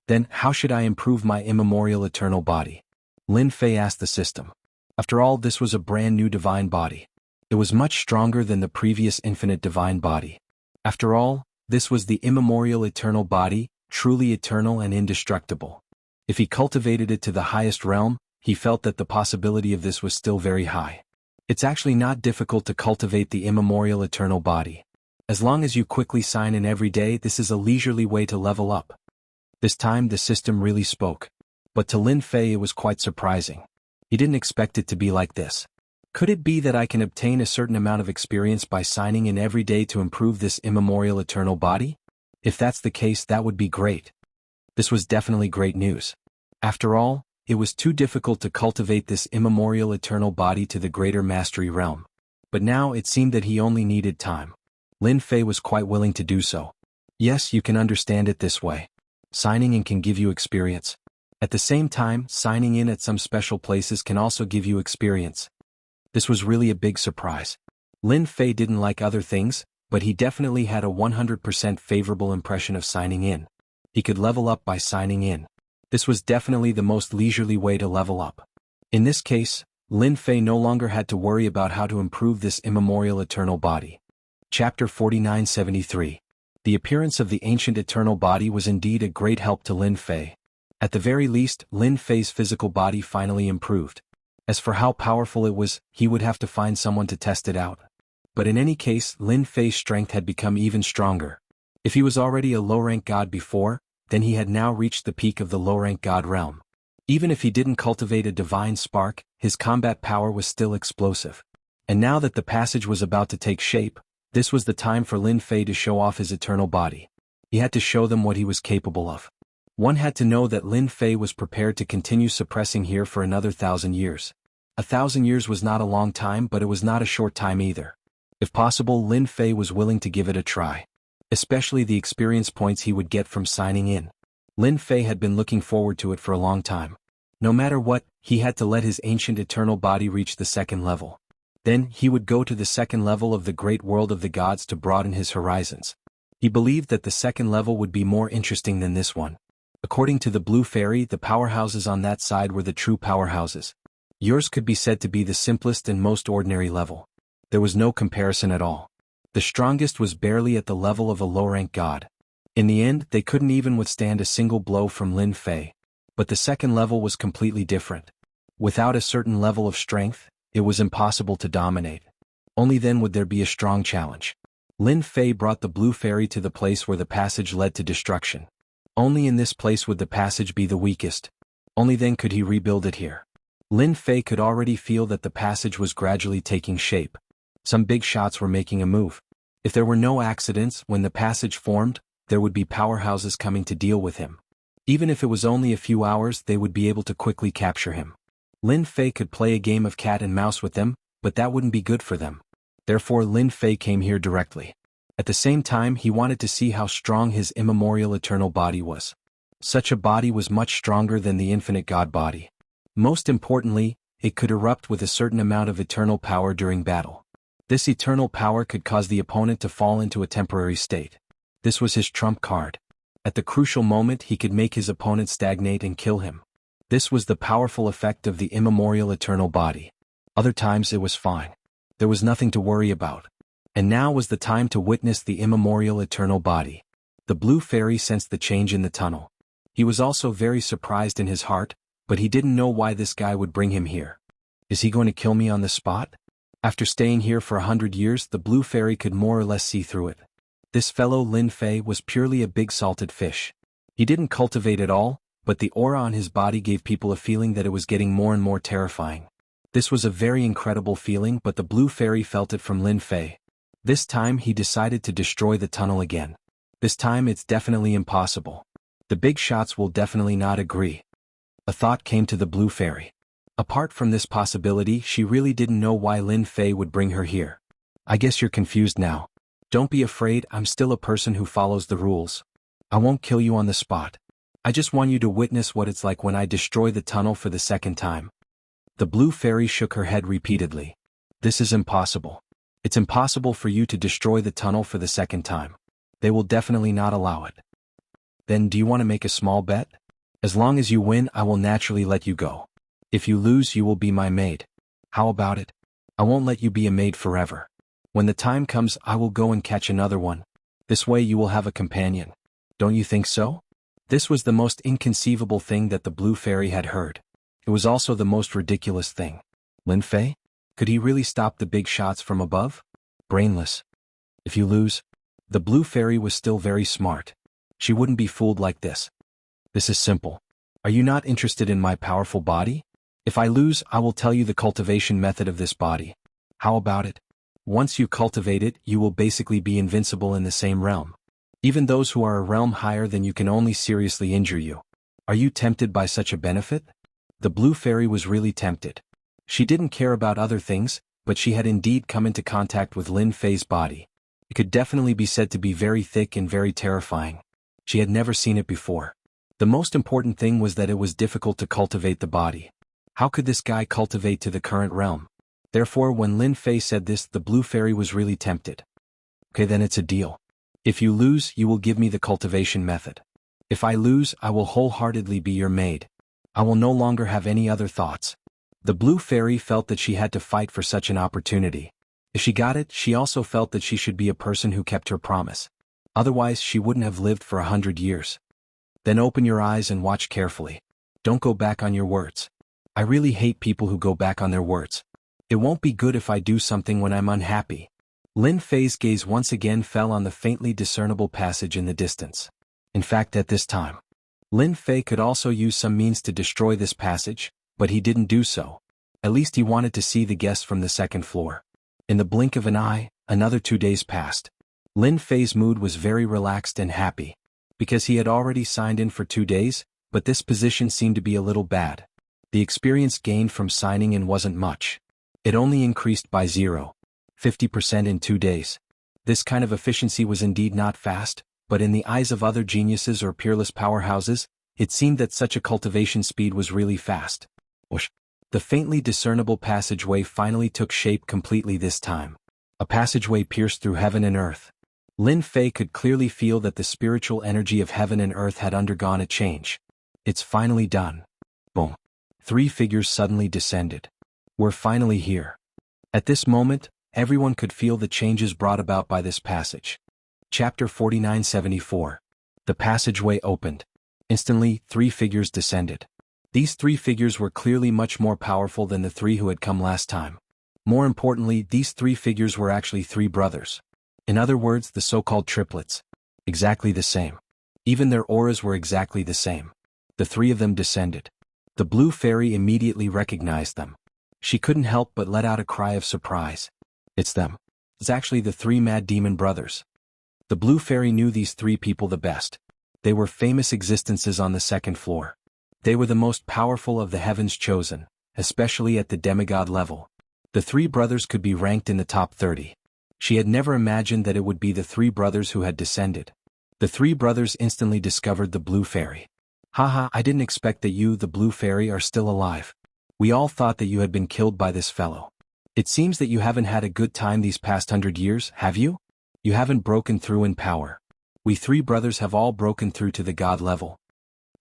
Then, how should I improve my immemorial eternal body? Lin Fei asked the system. After all, this was a brand new divine body. It was much stronger than the previous infinite divine body. After all, this was the immemorial eternal body, truly eternal and indestructible. If he cultivated it to the highest realm, he felt that the possibility of this was still very high. It's actually not difficult to cultivate the immemorial eternal body. As long as you quickly sign in every day, this is a leisurely way to level up. This time the system really spoke. But to Lin Fei it was quite surprising. He didn't expect it to be like this. Could it be that I can obtain a certain amount of experience by signing in every day to improve this immemorial eternal body? If that's the case, that would be great. This was definitely great news. After all, it was too difficult to cultivate this immemorial eternal body to the greater mastery realm. But now it seemed that he only needed time. Lin Fei was quite willing to do so. Yes, you can understand it this way. Signing in can give you experience. At the same time, signing in at some special places can also give you experience. This was really a big surprise. Lin Fei didn't like other things, but he definitely had a 100% favorable impression of signing in. He could level up by signing in. This was definitely the most leisurely way to level up. In this case, Lin Fei no longer had to worry about how to improve this immemorial eternal body. Chapter 4973. The appearance of the ancient eternal body was indeed a great help to Lin Fei. At the very least, Lin Fei's physical body finally improved. As for how powerful it was, he would have to find someone to test it out. But in any case, Lin Fei's strength had become even stronger. If he was already a low-rank god before, then he had now reached the peak of the low-rank god realm. Even if he didn't cultivate a divine spark, his combat power was still explosive. And now that the passage was about to take shape, this was the time for Lin Fei to show off his eternal body. He had to show them what he was capable of. One had to know that Lin Fei was prepared to continue suppressing here for another 1,000 years. 1,000 years was not a long time, but it was not a short time either. If possible, Lin Fei was willing to give it a try. Especially the experience points he would get from signing in. Lin Fei had been looking forward to it for a long time. No matter what, he had to let his ancient eternal body reach the second level. Then, he would go to the second level of the great world of the gods to broaden his horizons. He believed that the second level would be more interesting than this one. According to the Blue Fairy, the powerhouses on that side were the true powerhouses. Yours could be said to be the simplest and most ordinary level. There was no comparison at all. The strongest was barely at the level of a low-rank god. In the end, they couldn't even withstand a single blow from Lin Fei. But the second level was completely different. Without a certain level of strength, it was impossible to dominate. Only then would there be a strong challenge. Lin Fei brought the Blue Fairy to the place where the passage led to destruction. Only in this place would the passage be the weakest. Only then could he rebuild it here. Lin Fei could already feel that the passage was gradually taking shape. Some big shots were making a move. If there were no accidents, when the passage formed, there would be powerhouses coming to deal with him. Even if it was only a few hours, they would be able to quickly capture him. Lin Fei could play a game of cat and mouse with them, but that wouldn't be good for them. Therefore Lin Fei came here directly. At the same time, he wanted to see how strong his immemorial eternal body was. Such a body was much stronger than the infinite god body. Most importantly, it could erupt with a certain amount of eternal power during battle. This eternal power could cause the opponent to fall into a temporary state. This was his trump card. At the crucial moment, he could make his opponent stagnate and kill him. This was the powerful effect of the immemorial eternal body. Other times it was fine. There was nothing to worry about. And now was the time to witness the immemorial eternal body. The Blue Fairy sensed the change in the tunnel. He was also very surprised in his heart, but he didn't know why this guy would bring him here. Is he going to kill me on the spot? After staying here for 100 years, the Blue Fairy could more or less see through it. This fellow Lin Fei was purely a big salted fish. He didn't cultivate at all, but the aura on his body gave people a feeling that it was getting more and more terrifying. This was a very incredible feeling, but the Blue Fairy felt it from Lin Fei. This time he decided to destroy the tunnel again. This time it's definitely impossible. The big shots will definitely not agree. A thought came to the Blue Fairy. Apart from this possibility, she really didn't know why Lin Fei would bring her here. I guess you're confused now. Don't be afraid, I'm still a person who follows the rules. I won't kill you on the spot. I just want you to witness what it's like when I destroy the tunnel for the second time. The Blue Fairy shook her head repeatedly. This is impossible. It's impossible for you to destroy the tunnel for the second time. They will definitely not allow it. Then do you want to make a small bet? As long as you win, I will naturally let you go. If you lose, you will be my maid. How about it? I won't let you be a maid forever. When the time comes, I will go and catch another one. This way you will have a companion. Don't you think so? This was the most inconceivable thing that the Blue Fairy had heard. It was also the most ridiculous thing. Lin Fei? Could he really stop the big shots from above? Brainless. If you lose? The Blue Fairy was still very smart. She wouldn't be fooled like this. This is simple. Are you not interested in my powerful body? If I lose, I will tell you the cultivation method of this body. How about it? Once you cultivate it, you will basically be invincible in the same realm. Even those who are a realm higher than you can only seriously injure you. Are you tempted by such a benefit? The Blue Fairy was really tempted. She didn't care about other things, but she had indeed come into contact with Lin Fei's body. It could definitely be said to be very thick and very terrifying. She had never seen it before. The most important thing was that it was difficult to cultivate the body. How could this guy cultivate to the current realm? Therefore, when Lin Fei said this, the Blue Fairy was really tempted. Okay, then it's a deal. If you lose, you will give me the cultivation method. If I lose, I will wholeheartedly be your maid. I will no longer have any other thoughts. The blue fairy felt that she had to fight for such an opportunity. If she got it, she also felt that she should be a person who kept her promise. Otherwise, she wouldn't have lived for 100 years. Then open your eyes and watch carefully. Don't go back on your words. I really hate people who go back on their words. It won't be good if I do something when I'm unhappy. Lin Fei's gaze once again fell on the faintly discernible passage in the distance. In fact, at this time, Lin Fei could also use some means to destroy this passage, but he didn't do so. At least he wanted to see the guests from the second floor. In the blink of an eye, another 2 days passed. Lin Fei's mood was very relaxed and happy. Because he had already signed in for 2 days, but this position seemed to be a little bad. The experience gained from signing in wasn't much. It only increased by 0.50% in 2 days. This kind of efficiency was indeed not fast, but in the eyes of other geniuses or peerless powerhouses, it seemed that such a cultivation speed was really fast. Whoosh. The faintly discernible passageway finally took shape completely this time. A passageway pierced through heaven and earth. Lin Fei could clearly feel that the spiritual energy of heaven and earth had undergone a change. It's finally done. Boom. 3 figures suddenly descended. We're finally here. At this moment, everyone could feel the changes brought about by this passage. Chapter 4974. The passageway opened. Instantly, 3 figures descended. These 3 figures were clearly much more powerful than the 3 who had come last time. More importantly, these 3 figures were actually 3 brothers. In other words, the so-called triplets. Exactly the same. Even their auras were exactly the same. The 3 of them descended. The blue fairy immediately recognized them. She couldn't help but let out a cry of surprise. It's them. It's actually the 3 mad demon brothers. The blue fairy knew these 3 people the best. They were famous existences on the second floor. They were the most powerful of the heavens chosen, especially at the demigod level. The 3 brothers could be ranked in the top 30. She had never imagined that it would be the 3 brothers who had descended. The 3 brothers instantly discovered the blue fairy. Haha, I didn't expect that you, the blue fairy, are still alive. We all thought that you had been killed by this fellow. It seems that you haven't had a good time these past 100 years, have you? You haven't broken through in power. We 3 brothers have all broken through to the god level.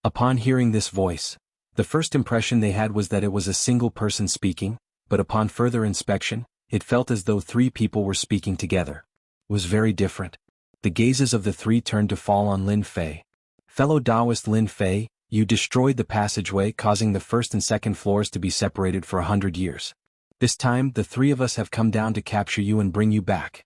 Upon hearing this voice, the first impression they had was that it was a single person speaking, but upon further inspection, it felt as though 3 people were speaking together. It was very different. The gazes of the 3 turned to fall on Lin Fei. Fellow Taoist Lin Fei, you destroyed the passageway, causing the first and second floors to be separated for 100 years. This time, the 3 of us have come down to capture you and bring you back.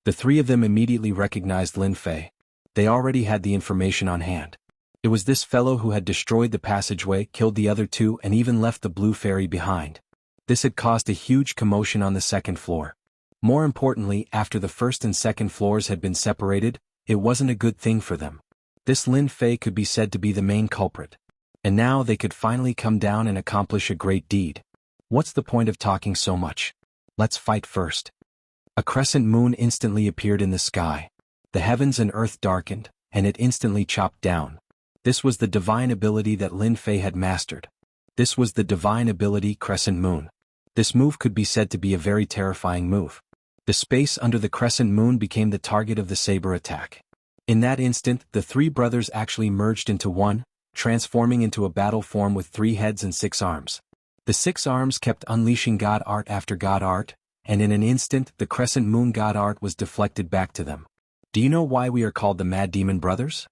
The 3 of them immediately recognized Lin Fei. They already had the information on hand. It was this fellow who had destroyed the passageway, killed the other 2, and even left the blue fairy behind. This had caused a huge commotion on the second floor. More importantly, after the first and second floors had been separated, it wasn't a good thing for them. This Lin Fei could be said to be the main culprit. And now they could finally come down and accomplish a great deed. What's the point of talking so much? Let's fight first. A crescent moon instantly appeared in the sky. The heavens and earth darkened, and it instantly chopped down. This was the divine ability that Lin Fei had mastered. This was the divine ability Crescent Moon. This move could be said to be a very terrifying move. The space under the crescent moon became the target of the saber attack. In that instant, the 3 brothers actually merged into one, transforming into a battle form with 3 heads and 6 arms. The 6 arms kept unleashing god art after god art, and in an instant the crescent moon god art was deflected back to them. Do you know why we are called the Mad Demon Brothers?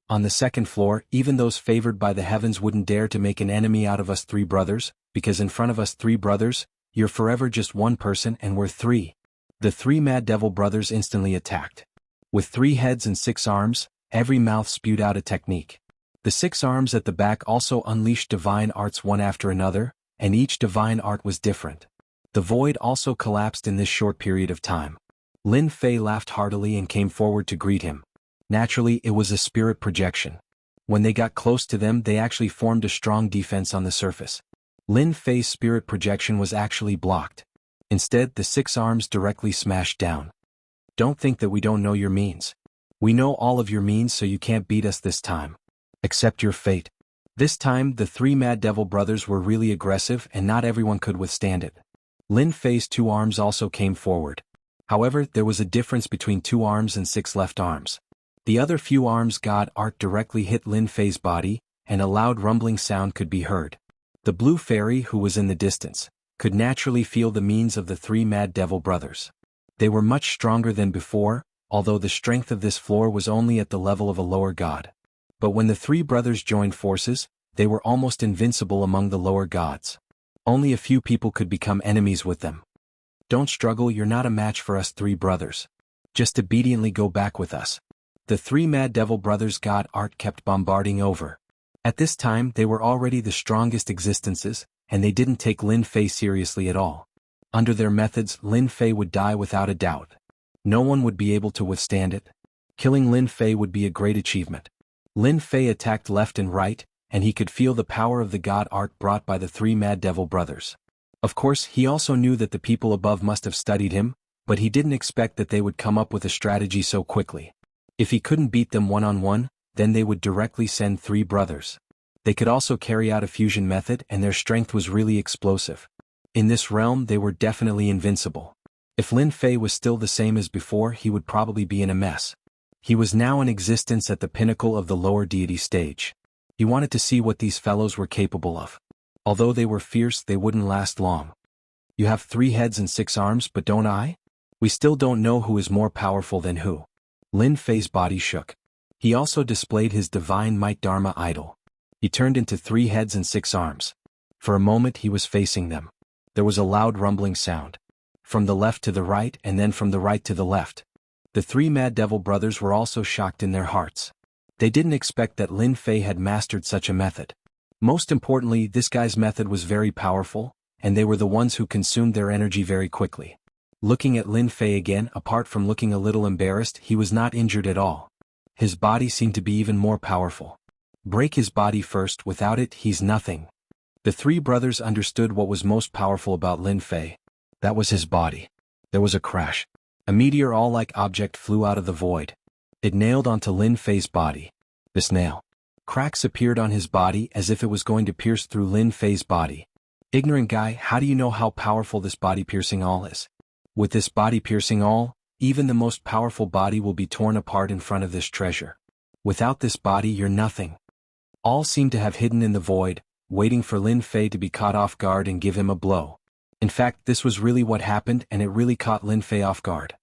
On the second floor, even those favored by the heavens wouldn't dare to make an enemy out of us 3 brothers, because in front of us 3 brothers, you're forever just 1 person and we're 3. The 3 Mad Devil Brothers instantly attacked. With 3 heads and 6 arms, every mouth spewed out a technique. The 6 arms at the back also unleashed divine arts one after another, and each divine art was different. The void also collapsed in this short period of time. Lin Fei laughed heartily and came forward to greet him. Naturally, it was a spirit projection. When they got close to them, they actually formed a strong defense on the surface. Lin Fei's spirit projection was actually blocked. Instead, the 6 arms directly smashed down. Don't think that we don't know your means. We know all of your means, so you can't beat us this time. Accept your fate. This time, the 3 Mad Devil Brothers were really aggressive and not everyone could withstand it. Lin Fei's 2 arms also came forward. However, there was a difference between 2 arms and 6 left arms. The other few arms god art directly hit Lin Fei's body, and a loud rumbling sound could be heard. The blue fairy, who was in the distance, could naturally feel the means of the three mad devil brothers. They were much stronger than before, although the strength of this floor was only at the level of a lower god. But when the three brothers joined forces, they were almost invincible among the lower gods. Only a few people could become enemies with them. Don't struggle, you're not a match for us three brothers. Just obediently go back with us. The three mad devil brothers' god art kept bombarding over. At this time they were already the strongest existences, and they didn't take Lin Fei seriously at all. Under their methods, Lin Fei would die without a doubt. No one would be able to withstand it. Killing Lin Fei would be a great achievement. Lin Fei attacked left and right, and he could feel the power of the god art brought by the three mad devil brothers. Of course, he also knew that the people above must have studied him, but he didn't expect that they would come up with a strategy so quickly. If he couldn't beat them one-on-one, then they would directly send three brothers. They could also carry out a fusion method, and their strength was really explosive. In this realm they were definitely invincible. If Lin Fei was still the same as before, he would probably be in a mess. He was now in existence at the pinnacle of the lower deity stage. He wanted to see what these fellows were capable of. Although they were fierce, they wouldn't last long. You have 3 heads and 6 arms, but don't I? We still don't know who is more powerful than who. Lin Fei's body shook. He also displayed his divine might Dharma idol. He turned into 3 heads and 6 arms. For a moment he was facing them. There was a loud rumbling sound. From the left to the right, and then from the right to the left. The 3 mad devil brothers were also shocked in their hearts. They didn't expect that Lin Fei had mastered such a method. Most importantly, this guy's method was very powerful, and they were the ones who consumed their energy very quickly. Looking at Lin Fei again, apart from looking a little embarrassed, he was not injured at all. His body seemed to be even more powerful. Break his body first, without it, he's nothing. The 3 brothers understood what was most powerful about Lin Fei. That was his body. There was a crash. A meteor-all-like object flew out of the void. It nailed onto Lin Fei's body. This nail. Cracks appeared on his body as if it was going to pierce through Lin Fei's body. Ignorant guy, how do you know how powerful this body-piercing awl is? With this body-piercing awl, even the most powerful body will be torn apart in front of this treasure. Without this body, you're nothing. All seemed to have hidden in the void, waiting for Lin Fei to be caught off guard and give him a blow. In fact, this was really what happened, and it really caught Lin Fei off guard.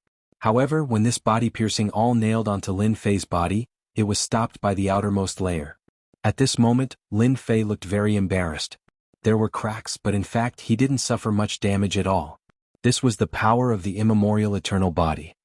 However, when this body-piercing awl nailed onto Lin Fei's body, it was stopped by the outermost layer. At this moment, Lin Fei looked very embarrassed. There were cracks, but in fact he didn't suffer much damage at all. This was the power of the immemorial eternal body.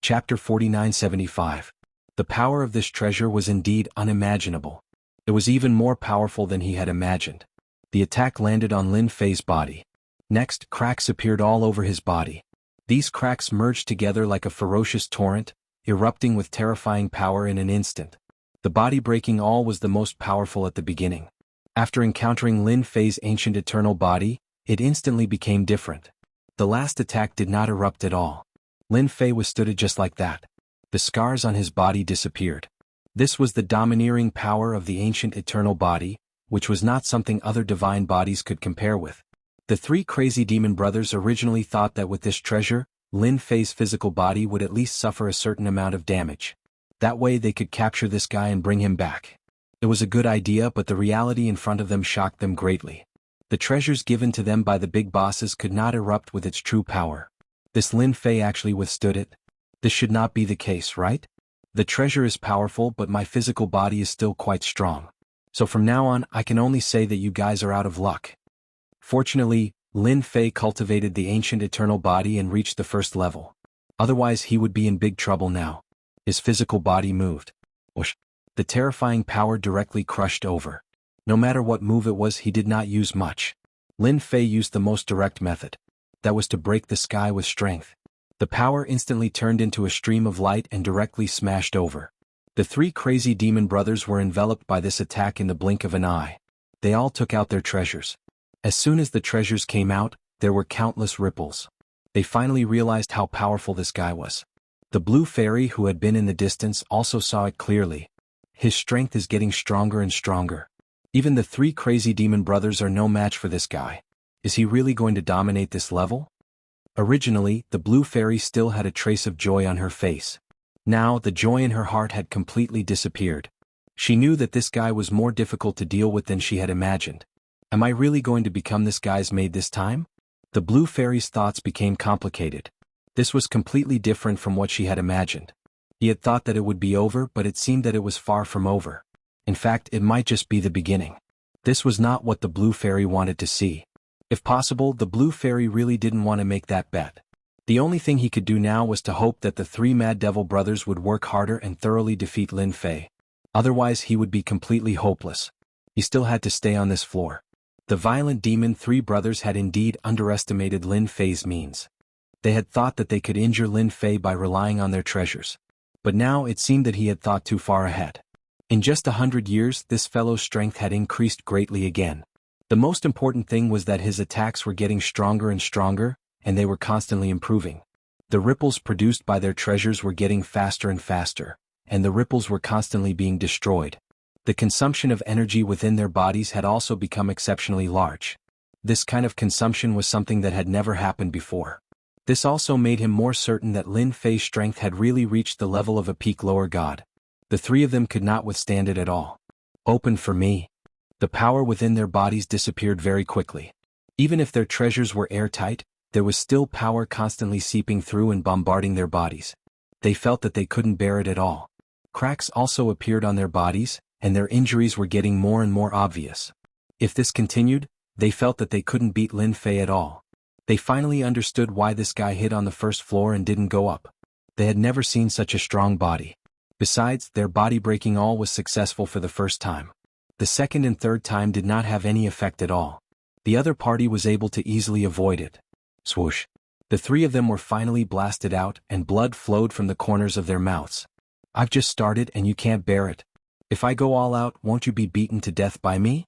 Chapter 4975. The power of this treasure was indeed unimaginable. It was even more powerful than he had imagined. The attack landed on Lin Fei's body. Next, cracks appeared all over his body. These cracks merged together like a ferocious torrent, erupting with terrifying power in an instant. The body-breaking awl was the most powerful at the beginning. After encountering Lin Fei's ancient eternal body, it instantly became different. The last attack did not erupt at all. Lin Fei withstood it just like that. The scars on his body disappeared. This was the domineering power of the ancient eternal body, which was not something other divine bodies could compare with. The 3 crazy demon brothers originally thought that with this treasure, Lin Fei's physical body would at least suffer a certain amount of damage. That way they could capture this guy and bring him back. It was a good idea, but the reality in front of them shocked them greatly. The treasures given to them by the big bosses could not erupt with its true power. This Lin Fei actually withstood it. This should not be the case, right? The treasure is powerful, but my physical body is still quite strong. So from now on, I can only say that you guys are out of luck. Fortunately, Lin Fei cultivated the ancient eternal body and reached the 1st level. Otherwise he would be in big trouble now. His physical body moved. Whoosh. The terrifying power directly crushed over. No matter what move it was, he did not use much. Lin Fei used the most direct method. That was to break the sky with strength. The power instantly turned into a stream of light and directly smashed over. The 3 crazy demon brothers were enveloped by this attack in the blink of an eye. They all took out their treasures. As soon as the treasures came out, there were countless ripples. They finally realized how powerful this guy was. The blue fairy who had been in the distance also saw it clearly. His strength is getting stronger and stronger. Even the 3 crazy demon brothers are no match for this guy. Is he really going to dominate this level? Originally, the blue fairy still had a trace of joy on her face. Now, the joy in her heart had completely disappeared. She knew that this guy was more difficult to deal with than she had imagined. Am I really going to become this guy's maid this time? The blue fairy's thoughts became complicated. This was completely different from what she had imagined. He had thought that it would be over, but it seemed that it was far from over. In fact, it might just be the beginning. This was not what the blue fairy wanted to see. If possible, the blue fairy really didn't want to make that bet. The only thing he could do now was to hope that the three Mad Devil brothers would work harder and thoroughly defeat Lin Fei. Otherwise he would be completely hopeless. He still had to stay on this floor. The violent demon three brothers had indeed underestimated Lin Fei's means. They had thought that they could injure Lin Fei by relying on their treasures. But now it seemed that he had thought too far ahead. In just 100 years, this fellow's strength had increased greatly again. The most important thing was that his attacks were getting stronger and stronger, and they were constantly improving. The ripples produced by their treasures were getting faster and faster, and the ripples were constantly being destroyed. The consumption of energy within their bodies had also become exceptionally large. This kind of consumption was something that had never happened before. This also made him more certain that Lin Fei's strength had really reached the level of a peak lower god. The three of them could not withstand it at all. Open for me. The power within their bodies disappeared very quickly. Even if their treasures were airtight, there was still power constantly seeping through and bombarding their bodies. They felt that they couldn't bear it at all. Cracks also appeared on their bodies, and their injuries were getting more and more obvious. If this continued, they felt that they couldn't beat Lin Fei at all. They finally understood why this guy hid on the first floor and didn't go up. They had never seen such a strong body. Besides, their body-breaking all was successful for the first time. The second and third time did not have any effect at all. The other party was able to easily avoid it. Swoosh. The three of them were finally blasted out, and blood flowed from the corners of their mouths. I've just started and you can't bear it. If I go all out, won't you be beaten to death by me?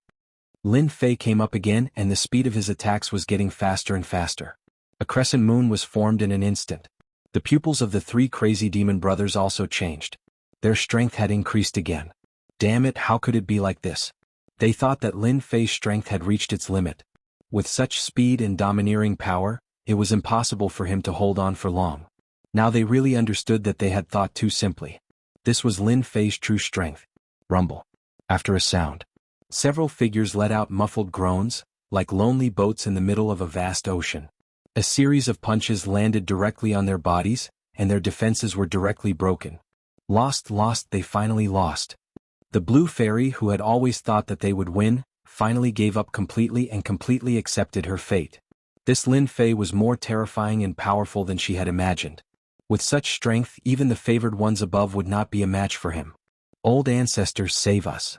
Lin Fei came up again, and the speed of his attacks was getting faster and faster. A crescent moon was formed in an instant. The pupils of the three crazy demon brothers also changed. Their strength had increased again. Damn it, how could it be like this? They thought that Lin Fei's strength had reached its limit. With such speed and domineering power, it was impossible for him to hold on for long. Now they really understood that they had thought too simply. This was Lin Fei's true strength. Rumble. After a sound, several figures let out muffled groans, like lonely boats in the middle of a vast ocean. A series of punches landed directly on their bodies, and their defenses were directly broken. Lost, they finally lost. The blue fairy, who had always thought that they would win, finally gave up completely and completely accepted her fate. This Lin Fei was more terrifying and powerful than she had imagined. With such strength, even the favored ones above would not be a match for him. Old ancestor, save us.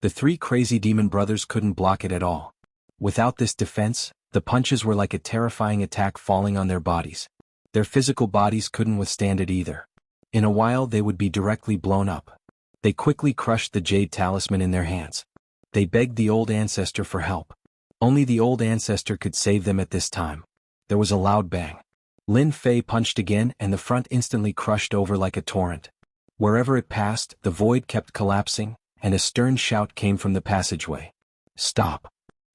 The three crazy demon brothers couldn't block it at all. Without this defense, the punches were like a terrifying attack falling on their bodies. Their physical bodies couldn't withstand it either. In a while they would be directly blown up. They quickly crushed the jade talisman in their hands. They begged the old ancestor for help. Only the old ancestor could save them at this time. There was a loud bang. Lin Fei punched again, and the front instantly crushed over like a torrent. Wherever it passed, the void kept collapsing, and a stern shout came from the passageway. Stop.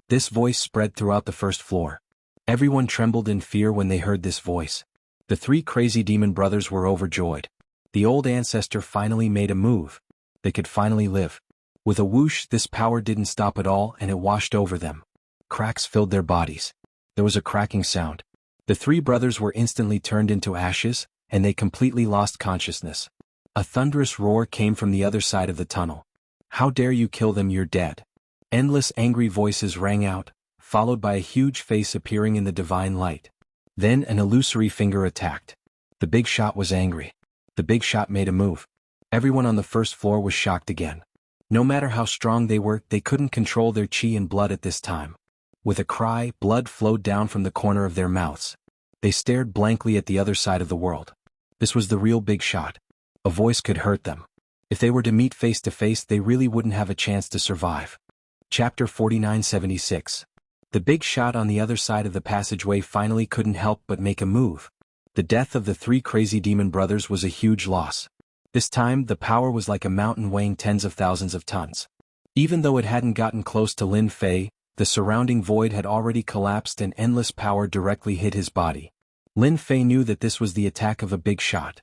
This voice spread throughout the first floor. Everyone trembled in fear when they heard this voice. The three crazy demon brothers were overjoyed. The old ancestor finally made a move. They could finally live. With a whoosh, this power didn't stop at all, and it washed over them. Cracks filled their bodies. There was a cracking sound. The three brothers were instantly turned into ashes, and they completely lost consciousness. A thunderous roar came from the other side of the tunnel. How dare you kill them, you're dead. Endless angry voices rang out, followed by a huge face appearing in the divine light. Then an illusory finger attacked. The big shot was angry. The big shot made a move. Everyone on the first floor was shocked again. No matter how strong they were, they couldn't control their chi and blood at this time. With a cry, blood flowed down from the corner of their mouths. They stared blankly at the other side of the world. This was the real big shot. A voice could hurt them. If they were to meet face to face, they really wouldn't have a chance to survive. Chapter 4976. The big shot on the other side of the passageway finally couldn't help but make a move. The death of the three crazy demon brothers was a huge loss. This time, the power was like a mountain weighing tens of thousands of tons. Even though it hadn't gotten close to Lin Fei, the surrounding void had already collapsed and endless power directly hit his body. Lin Fei knew that this was the attack of a big shot.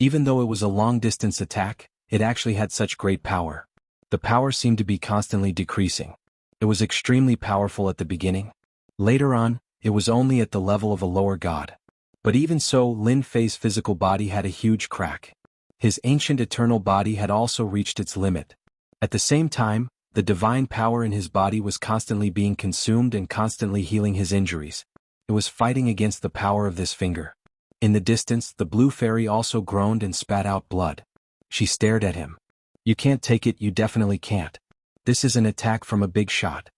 Even though it was a long-distance attack, it actually had such great power. The power seemed to be constantly decreasing. It was extremely powerful at the beginning. Later on, it was only at the level of a lower god. But even so, Lin Fei's physical body had a huge crack. His ancient eternal body had also reached its limit. At the same time, the divine power in his body was constantly being consumed and constantly healing his injuries. It was fighting against the power of this finger. In the distance, the blue fairy also groaned and spat out blood. She stared at him. You can't take it, you definitely can't. This is an attack from a big shot.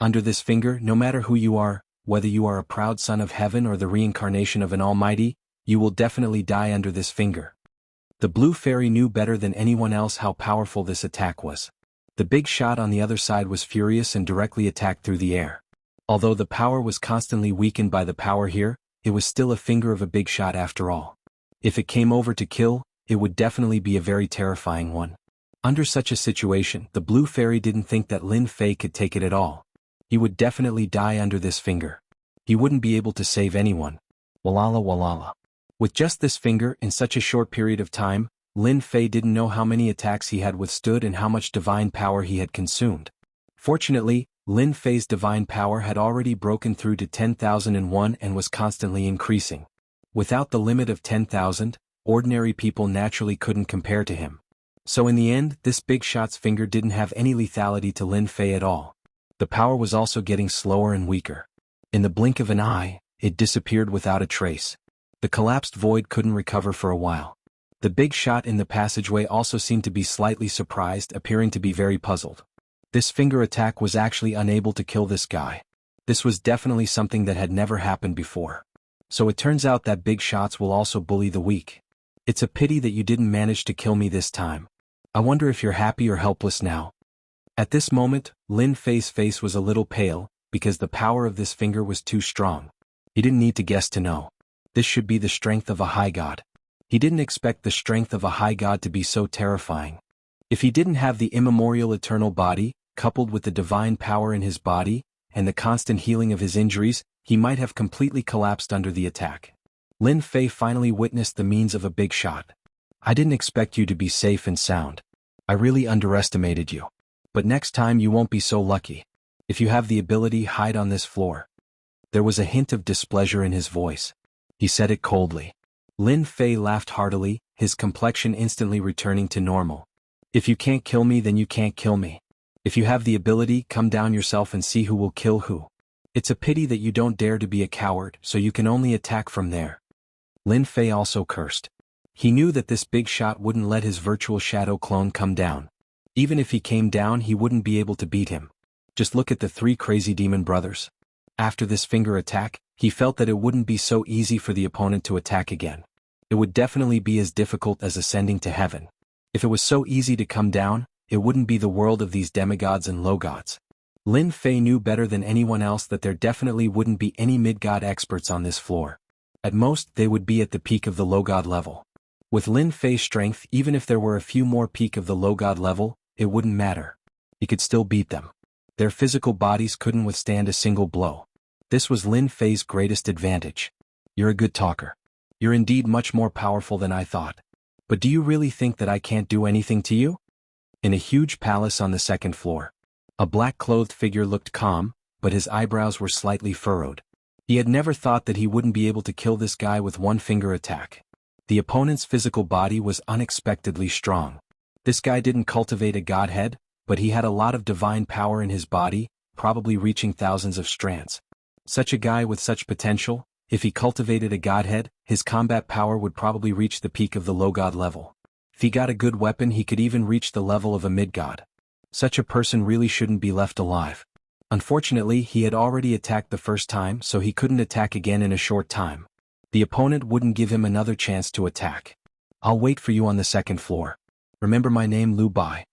Under this finger, no matter who you are, whether you are a proud son of heaven or the reincarnation of an almighty, you will definitely die under this finger. The blue fairy knew better than anyone else how powerful this attack was. The big shot on the other side was furious and directly attacked through the air. Although the power was constantly weakened by the power here, it was still a finger of a big shot after all. If it came over to kill, it would definitely be a very terrifying one. Under such a situation, the blue fairy didn't think that Lin Fei could take it at all. He would definitely die under this finger. He wouldn't be able to save anyone. Walala walala. With just this finger in such a short period of time, Lin Fei didn't know how many attacks he had withstood and how much divine power he had consumed. Fortunately, Lin Fei's divine power had already broken through to 10,001 and was constantly increasing. Without the limit of 10,000, ordinary people naturally couldn't compare to him. So in the end, this big shot's finger didn't have any lethality to Lin Fei at all. The power was also getting slower and weaker. In the blink of an eye, it disappeared without a trace. The collapsed void couldn't recover for a while. The big shot in the passageway also seemed to be slightly surprised, appearing to be very puzzled. This finger attack was actually unable to kill this guy. This was definitely something that had never happened before. So it turns out that big shots will also bully the weak. It's a pity that you didn't manage to kill me this time. I wonder if you're happy or helpless now. At this moment, Lin Fei's face was a little pale, because the power of this finger was too strong. He didn't need to guess to know. This should be the strength of a high god. He didn't expect the strength of a high god to be so terrifying. If he didn't have the immemorial eternal body, coupled with the divine power in his body, and the constant healing of his injuries, he might have completely collapsed under the attack. Lin Fei finally witnessed the means of a big shot. I didn't expect you to be safe and sound. I really underestimated you. But next time you won't be so lucky. If you have the ability, hide on this floor. There was a hint of displeasure in his voice. He said it coldly. Lin Fei laughed heartily, his complexion instantly returning to normal. If you can't kill me, then you can't kill me. If you have the ability, come down yourself and see who will kill who. It's a pity that you don't dare to be a coward, so you can only attack from there. Lin Fei also cursed. He knew that this big shot wouldn't let his virtual shadow clone come down. Even if he came down, he wouldn't be able to beat him. Just look at the three crazy demon brothers. After this finger attack, he felt that it wouldn't be so easy for the opponent to attack again. It would definitely be as difficult as ascending to heaven. If it was so easy to come down, it wouldn't be the world of these demigods and low gods. Lin Fei knew better than anyone else that there definitely wouldn't be any mid-god experts on this floor. At most, they would be at the peak of the low god level. With Lin Fei's strength, even if there were a few more peak of the low god level, it wouldn't matter. He could still beat them. Their physical bodies couldn't withstand a single blow. This was Lin Fei's greatest advantage. You're a good talker. You're indeed much more powerful than I thought. But do you really think that I can't do anything to you? In a huge palace on the second floor, a black-clothed figure looked calm, but his eyebrows were slightly furrowed. He had never thought that he wouldn't be able to kill this guy with one finger attack. The opponent's physical body was unexpectedly strong. This guy didn't cultivate a godhead, but he had a lot of divine power in his body, probably reaching thousands of strands. Such a guy with such potential, if he cultivated a godhead, his combat power would probably reach the peak of the low god level. If he got a good weapon, he could even reach the level of a mid-god. Such a person really shouldn't be left alive. Unfortunately, he had already attacked the first time, so he couldn't attack again in a short time. The opponent wouldn't give him another chance to attack. I'll wait for you on the second floor. Remember my name, Lu Bai.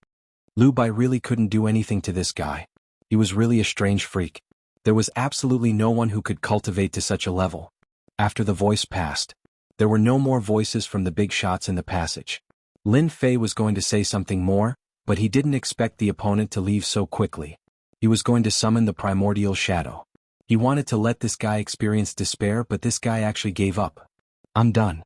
Lu Bai really couldn't do anything to this guy. He was really a strange freak. There was absolutely no one who could cultivate to such a level. After the voice passed, there were no more voices from the big shots in the passage. Lin Fei was going to say something more, but he didn't expect the opponent to leave so quickly. He was going to summon the primordial shadow. He wanted to let this guy experience despair, but this guy actually gave up. I'm done.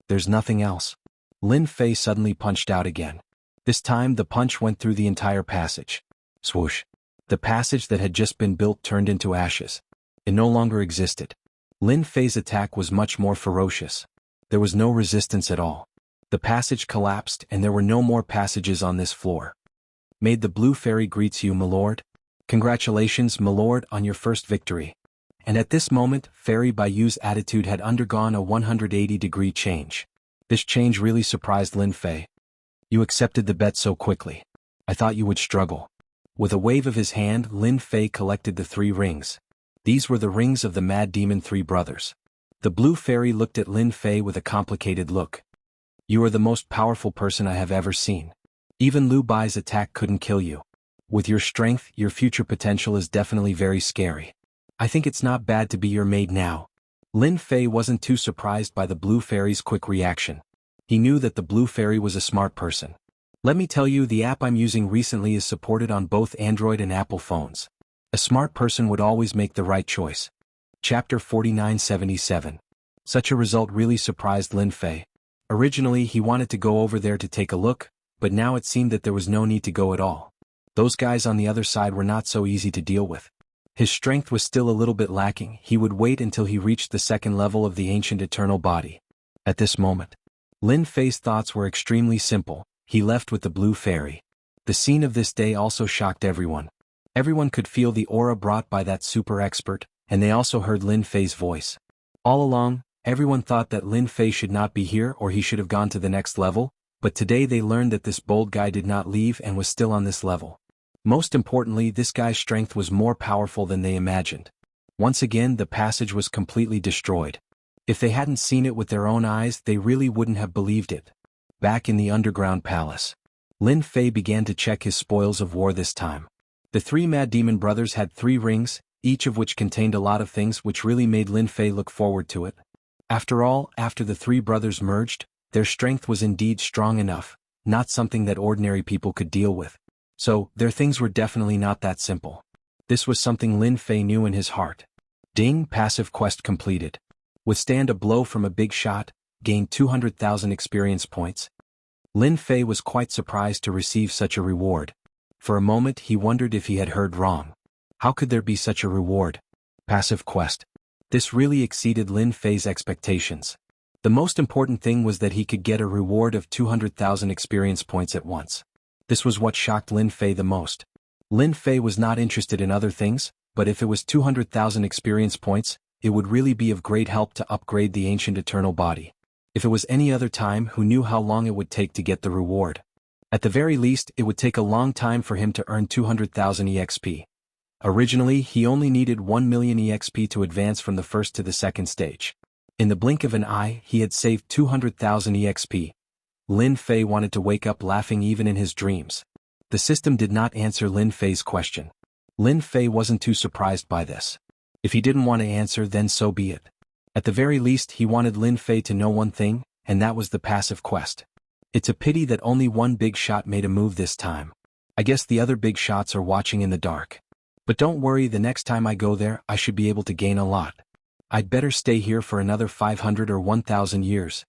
There's nothing else. Lin Fei suddenly punched out again. This time the punch went through the entire passage. Swoosh. The passage that had just been built turned into ashes. It no longer existed. Lin Fei's attack was much more ferocious. There was no resistance at all. The passage collapsed and there were no more passages on this floor. "May the blue fairy greets you, milord. Congratulations, milord, on your first victory." And at this moment, Fairy Bayu's attitude had undergone a 180-degree change. This change really surprised Lin Fei. "You accepted the bet so quickly. I thought you would struggle." With a wave of his hand, Lin Fei collected the 3 rings. These were the rings of the Mad Demon 3 brothers. The blue fairy looked at Lin Fei with a complicated look. "You are the most powerful person I have ever seen. Even Lu Bai's attack couldn't kill you. With your strength, your future potential is definitely very scary. I think it's not bad to be your maid now." Lin Fei wasn't too surprised by the blue fairy's quick reaction. He knew that the blue fairy was a smart person. "Let me tell you, the app I'm using recently is supported on both Android and Apple phones. A smart person would always make the right choice." Chapter 4977. Such a result really surprised Lin Fei. Originally he wanted to go over there to take a look, but now it seemed that there was no need to go at all. Those guys on the other side were not so easy to deal with. His strength was still a little bit lacking. He would wait until he reached the 2nd level of the ancient eternal body. At this moment, Lin Fei's thoughts were extremely simple. He left with the blue fairy. The scene of this day also shocked everyone. Everyone could feel the aura brought by that super expert, and they also heard Lin Fei's voice. All along, everyone thought that Lin Fei should not be here or he should have gone to the next level, but today they learned that this bold guy did not leave and was still on this level. Most importantly, this guy's strength was more powerful than they imagined. Once again, the passage was completely destroyed. If they hadn't seen it with their own eyes, they really wouldn't have believed it. Back in the underground palace, Lin Fei began to check his spoils of war this time. The 3 Mad Demon brothers had 3 rings, each of which contained a lot of things which really made Lin Fei look forward to it. After all, after the 3 brothers merged, their strength was indeed strong enough, not something that ordinary people could deal with. So, their things were definitely not that simple. This was something Lin Fei knew in his heart. Ding, passive quest completed. Withstand a blow from a big shot, gain 200,000 experience points. Lin Fei was quite surprised to receive such a reward. For a moment he wondered if he had heard wrong. How could there be such a reward? Passive quest. This really exceeded Lin Fei's expectations. The most important thing was that he could get a reward of 200,000 experience points at once. This was what shocked Lin Fei the most. Lin Fei was not interested in other things, but if it was 200,000 experience points, it would really be of great help to upgrade the ancient eternal body. If it was any other time, who knew how long it would take to get the reward? At the very least, it would take a long time for him to earn 200,000 EXP. Originally, he only needed 1 million EXP to advance from the 1st to the 2nd stage. In the blink of an eye, he had saved 200,000 EXP. Lin Fei wanted to wake up laughing even in his dreams. The system did not answer Lin Fei's question. Lin Fei wasn't too surprised by this. If he didn't want to answer, then so be it. At the very least, he wanted Lin Fei to know one thing, and that was the passive quest. It's a pity that only one big shot made a move this time. I guess the other big shots are watching in the dark. But don't worry, the next time I go there, I should be able to gain a lot. I'd better stay here for another 500 or 1,000 years.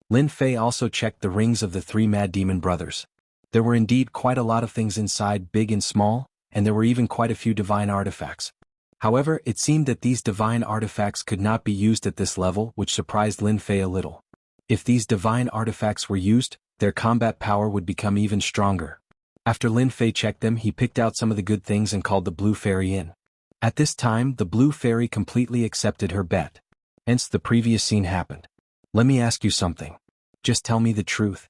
Lin Fei also checked the rings of the 3 Mad Demon brothers. There were indeed quite a lot of things inside, big and small, and there were even quite a few divine artifacts. However, it seemed that these divine artifacts could not be used at this level, which surprised Lin Fei a little. If these divine artifacts were used, their combat power would become even stronger. After Lin Fei checked them, he picked out some of the good things and called the Blue Fairy in. At this time, the Blue Fairy completely accepted her bet. Hence the previous scene happened. "Let me ask you something. Just tell me the truth."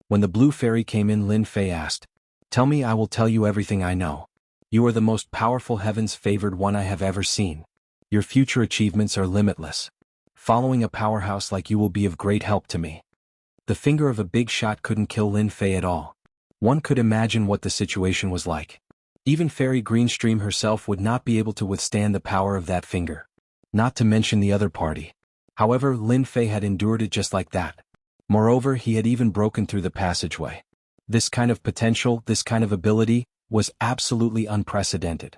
When the Blue Fairy came in, Lin Fei asked, "Tell me, I will tell you everything I know. You are the most powerful heaven's favored one I have ever seen. Your future achievements are limitless. Following a powerhouse like you will be of great help to me." The finger of a big shot couldn't kill Lin Fei at all. One could imagine what the situation was like. Even Fairy Greenstream herself would not be able to withstand the power of that finger. Not to mention the other party. However, Lin Fei had endured it just like that. Moreover, he had even broken through the passageway. This kind of potential, this kind of ability, was absolutely unprecedented.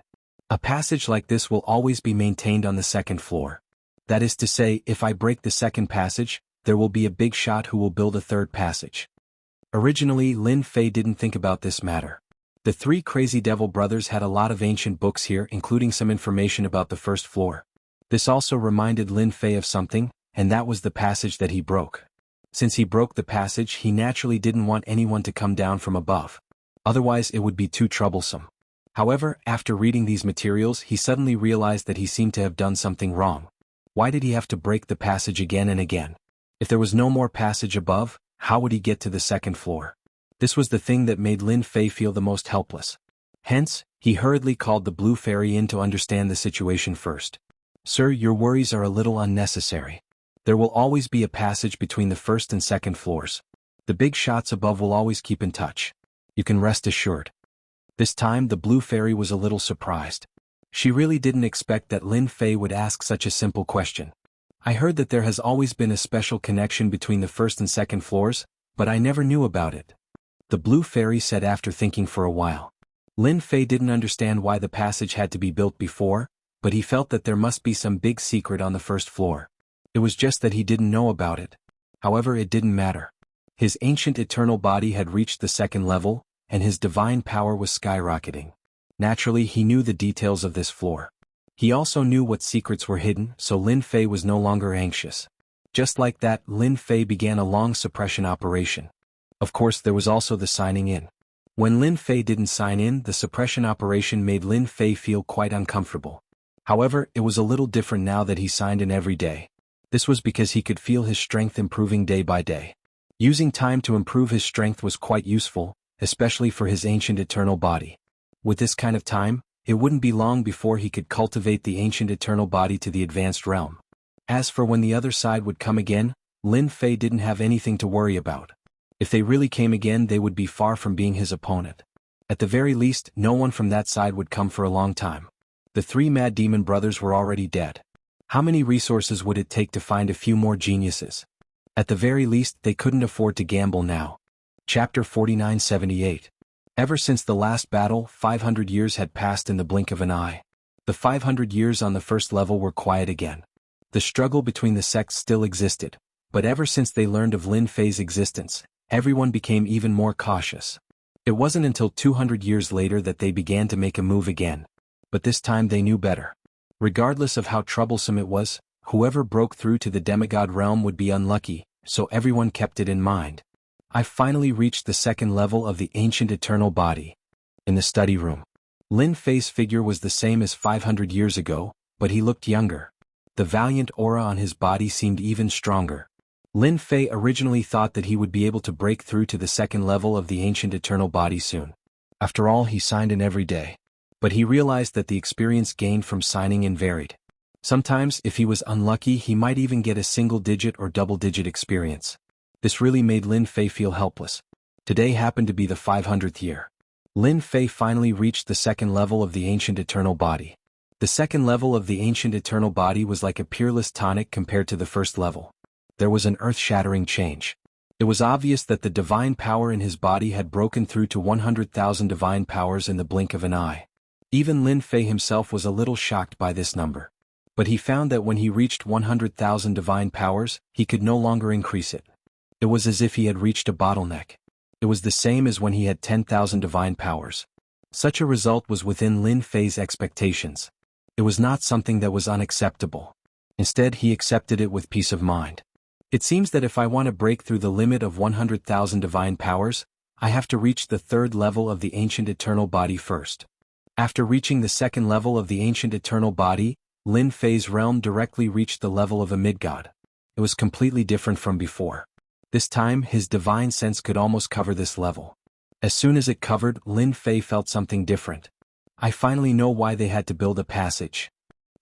A passage like this will always be maintained on the 2nd floor. That is to say, if I break the 2nd passage, there will be a big shot who will build a 3rd passage. Originally, Lin Fei didn't think about this matter. The three crazy devil brothers had a lot of ancient books here, including some information about the first floor. This also reminded Lin Fei of something, and that was the passage that he broke. Since he broke the passage, he naturally didn't want anyone to come down from above. Otherwise it would be too troublesome. However, after reading these materials, he suddenly realized that he seemed to have done something wrong. Why did he have to break the passage again and again? If there was no more passage above, how would he get to the second floor? This was the thing that made Lin Fei feel the most helpless. Hence, he hurriedly called the blue fairy in to understand the situation first. Sir, your worries are a little unnecessary. There will always be a passage between the first and second floors. The big shots above will always keep in touch. You can rest assured. This time the blue fairy was a little surprised. She really didn't expect that Lin Fei would ask such a simple question. I heard that there has always been a special connection between the first and second floors, but I never knew about it. The blue fairy said after thinking for a while. Lin Fei didn't understand why the passage had to be built before, but he felt that there must be some big secret on the first floor. It was just that he didn't know about it. However, it didn't matter. His ancient eternal body had reached the second level, and his divine power was skyrocketing. Naturally, he knew the details of this floor. He also knew what secrets were hidden, so Lin Fei was no longer anxious. Just like that, Lin Fei began a long suppression operation. Of course, there was also the signing in. When Lin Fei didn't sign in, the suppression operation made Lin Fei feel quite uncomfortable. However, it was a little different now that he signed in every day. This was because he could feel his strength improving day by day. Using time to improve his strength was quite useful, especially for his ancient eternal body. With this kind of time, it wouldn't be long before he could cultivate the ancient eternal body to the advanced realm. As for when the other side would come again, Lin Fei didn't have anything to worry about. If they really came again, they would be far from being his opponent. At the very least, no one from that side would come for a long time. The three mad demon brothers were already dead. How many resources would it take to find a few more geniuses? At the very least, they couldn't afford to gamble now. Chapter 4978. Ever since the last battle, 500 years had passed in the blink of an eye. The 500 years on the first level were quiet again. The struggle between the sects still existed, but ever since they learned of Lin Fei's existence, everyone became even more cautious. It wasn't until 200 years later that they began to make a move again. But this time they knew better. Regardless of how troublesome it was, whoever broke through to the demigod realm would be unlucky, so everyone kept it in mind. I finally reached the second level of the ancient eternal body. In the study room. Lin Fei's figure was the same as 500 years ago, but he looked younger. The valiant aura on his body seemed even stronger. Lin Fei originally thought that he would be able to break through to the second level of the ancient eternal body soon. After all, he signed in every day. But he realized that the experience gained from signing in varied. Sometimes, if he was unlucky, he might even get a single-digit or double-digit experience. This really made Lin Fei feel helpless. Today happened to be the 500th year. Lin Fei finally reached the second level of the ancient eternal body. The second level of the ancient eternal body was like a peerless tonic compared to the first level. There was an earth-shattering change. It was obvious that the divine power in his body had broken through to 100,000 divine powers in the blink of an eye. Even Lin Fei himself was a little shocked by this number. But he found that when he reached 100,000 divine powers, he could no longer increase it. It was as if he had reached a bottleneck. It was the same as when he had 10,000 divine powers. Such a result was within Lin Fei's expectations. It was not something that was unacceptable. Instead, he accepted it with peace of mind. It seems that if I want to break through the limit of 100,000 divine powers, I have to reach the third level of the ancient eternal body first. After reaching the second level of the ancient eternal body, Lin Fei's realm directly reached the level of a mid-god. It was completely different from before. This time, his divine sense could almost cover this level. As soon as it covered, Lin Fei felt something different. I finally know why they had to build a passage.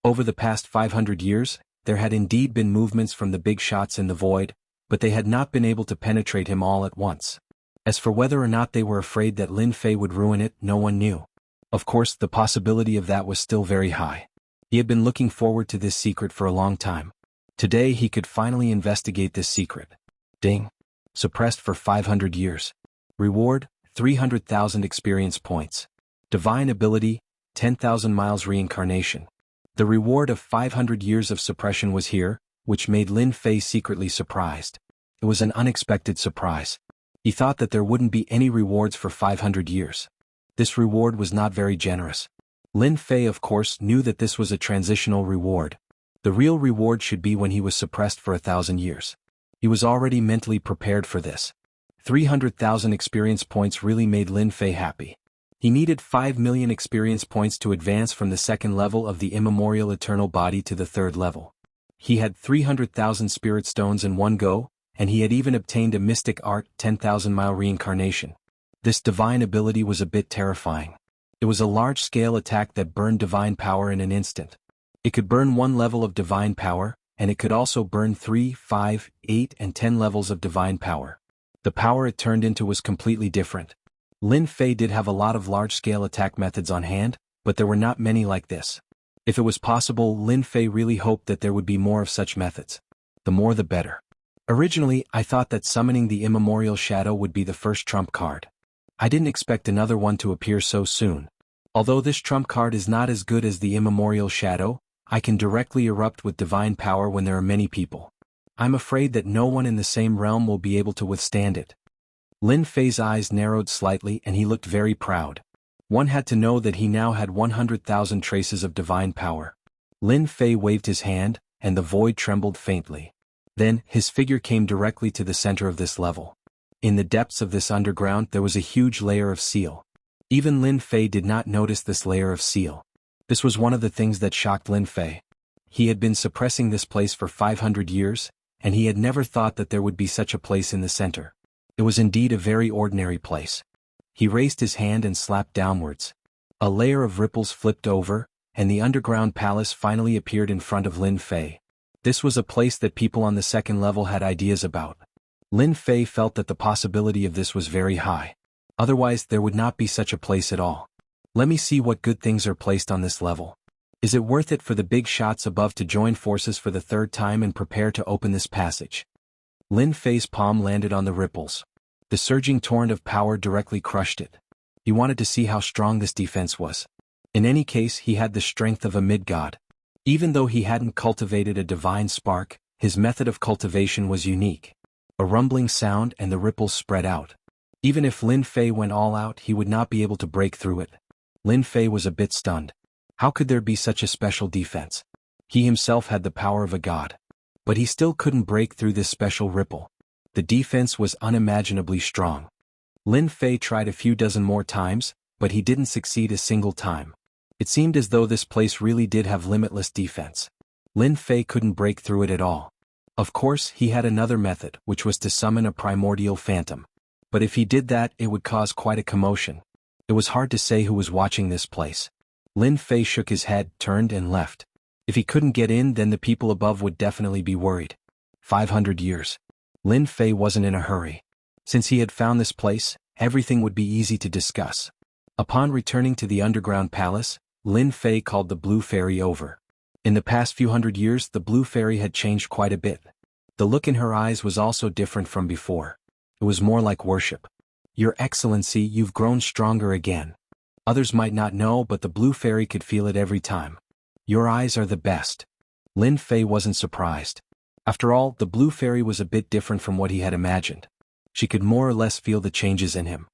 Over the past 500 years, there had indeed been movements from the big shots in the void, but they had not been able to penetrate him all at once. As for whether or not they were afraid that Lin Fei would ruin it, no one knew. Of course, the possibility of that was still very high. He had been looking forward to this secret for a long time. Today he could finally investigate this secret. Ding. Suppressed for 500 years. Reward, 300,000 experience points. Divine ability, 10,000 miles reincarnation. The reward of 500 years of suppression was here, which made Lin Fei secretly surprised. It was an unexpected surprise. He thought that there wouldn't be any rewards for 500 years. This reward was not very generous. Lin Fei of course knew that this was a transitional reward. The real reward should be when he was suppressed for 1,000 years. He was already mentally prepared for this. 300,000 experience points really made Lin Fei happy. He needed 5 million experience points to advance from the second level of the immemorial eternal body to the third level. He had 300,000 spirit stones in one go, and he had even obtained a mystic art 10,000-mile reincarnation. This divine ability was a bit terrifying. It was a large-scale attack that burned divine power in an instant. It could burn 1 level of divine power, and it could also burn 3, 5, 8, and 10 levels of divine power. The power it turned into was completely different. Lin Fei did have a lot of large-scale attack methods on hand, but there were not many like this. If it was possible, Lin Fei really hoped that there would be more of such methods. The more the better. Originally, I thought that summoning the immemorial shadow would be the first trump card. I didn't expect another one to appear so soon. Although this trump card is not as good as the immemorial shadow, I can directly erupt with divine power when there are many people. I'm afraid that no one in the same realm will be able to withstand it. Lin Fei's eyes narrowed slightly and he looked very proud. One had to know that he now had 100,000 traces of divine power. Lin Fei waved his hand, and the void trembled faintly. Then, his figure came directly to the center of this level. In the depths of this underground there was a huge layer of seal. Even Lin Fei did not notice this layer of seal. This was one of the things that shocked Lin Fei. He had been suppressing this place for 500 years, and he had never thought that there would be such a place in the center. It was indeed a very ordinary place. He raised his hand and slapped downwards. A layer of ripples flipped over, and the underground palace finally appeared in front of Lin Fei. This was a place that people on the second level had ideas about. Lin Fei felt that the possibility of this was very high. Otherwise there would not be such a place at all. Let me see what good things are placed on this level. Is it worth it for the big shots above to join forces for the 3rd time and prepare to open this passage? Lin Fei's palm landed on the ripples. The surging torrent of power directly crushed it. He wanted to see how strong this defense was. In any case, he had the strength of a mid-god. Even though he hadn't cultivated a divine spark, his method of cultivation was unique. A rumbling sound and the ripples spread out. Even if Lin Fei went all out, he would not be able to break through it. Lin Fei was a bit stunned. How could there be such a special defense? He himself had the power of a god. But he still couldn't break through this special ripple. The defense was unimaginably strong. Lin Fei tried a few dozen more times, but he didn't succeed a single time. It seemed as though this place really did have limitless defense. Lin Fei couldn't break through it at all. Of course, he had another method, which was to summon a primordial phantom. But if he did that, it would cause quite a commotion. It was hard to say who was watching this place. Lin Fei shook his head, turned and left. If he couldn't get in, then the people above would definitely be worried. 500 years. Lin Fei wasn't in a hurry. Since he had found this place, everything would be easy to discuss. Upon returning to the underground palace, Lin Fei called the Blue Fairy over. In the past few hundred years, the Blue Fairy had changed quite a bit. The look in her eyes was also different from before. It was more like worship. Your Excellency, you've grown stronger again. Others might not know, but the Blue Fairy could feel it every time. Your eyes are the best. Lin Fei wasn't surprised. After all, the Blue Fairy was a bit different from what he had imagined. She could more or less feel the changes in him.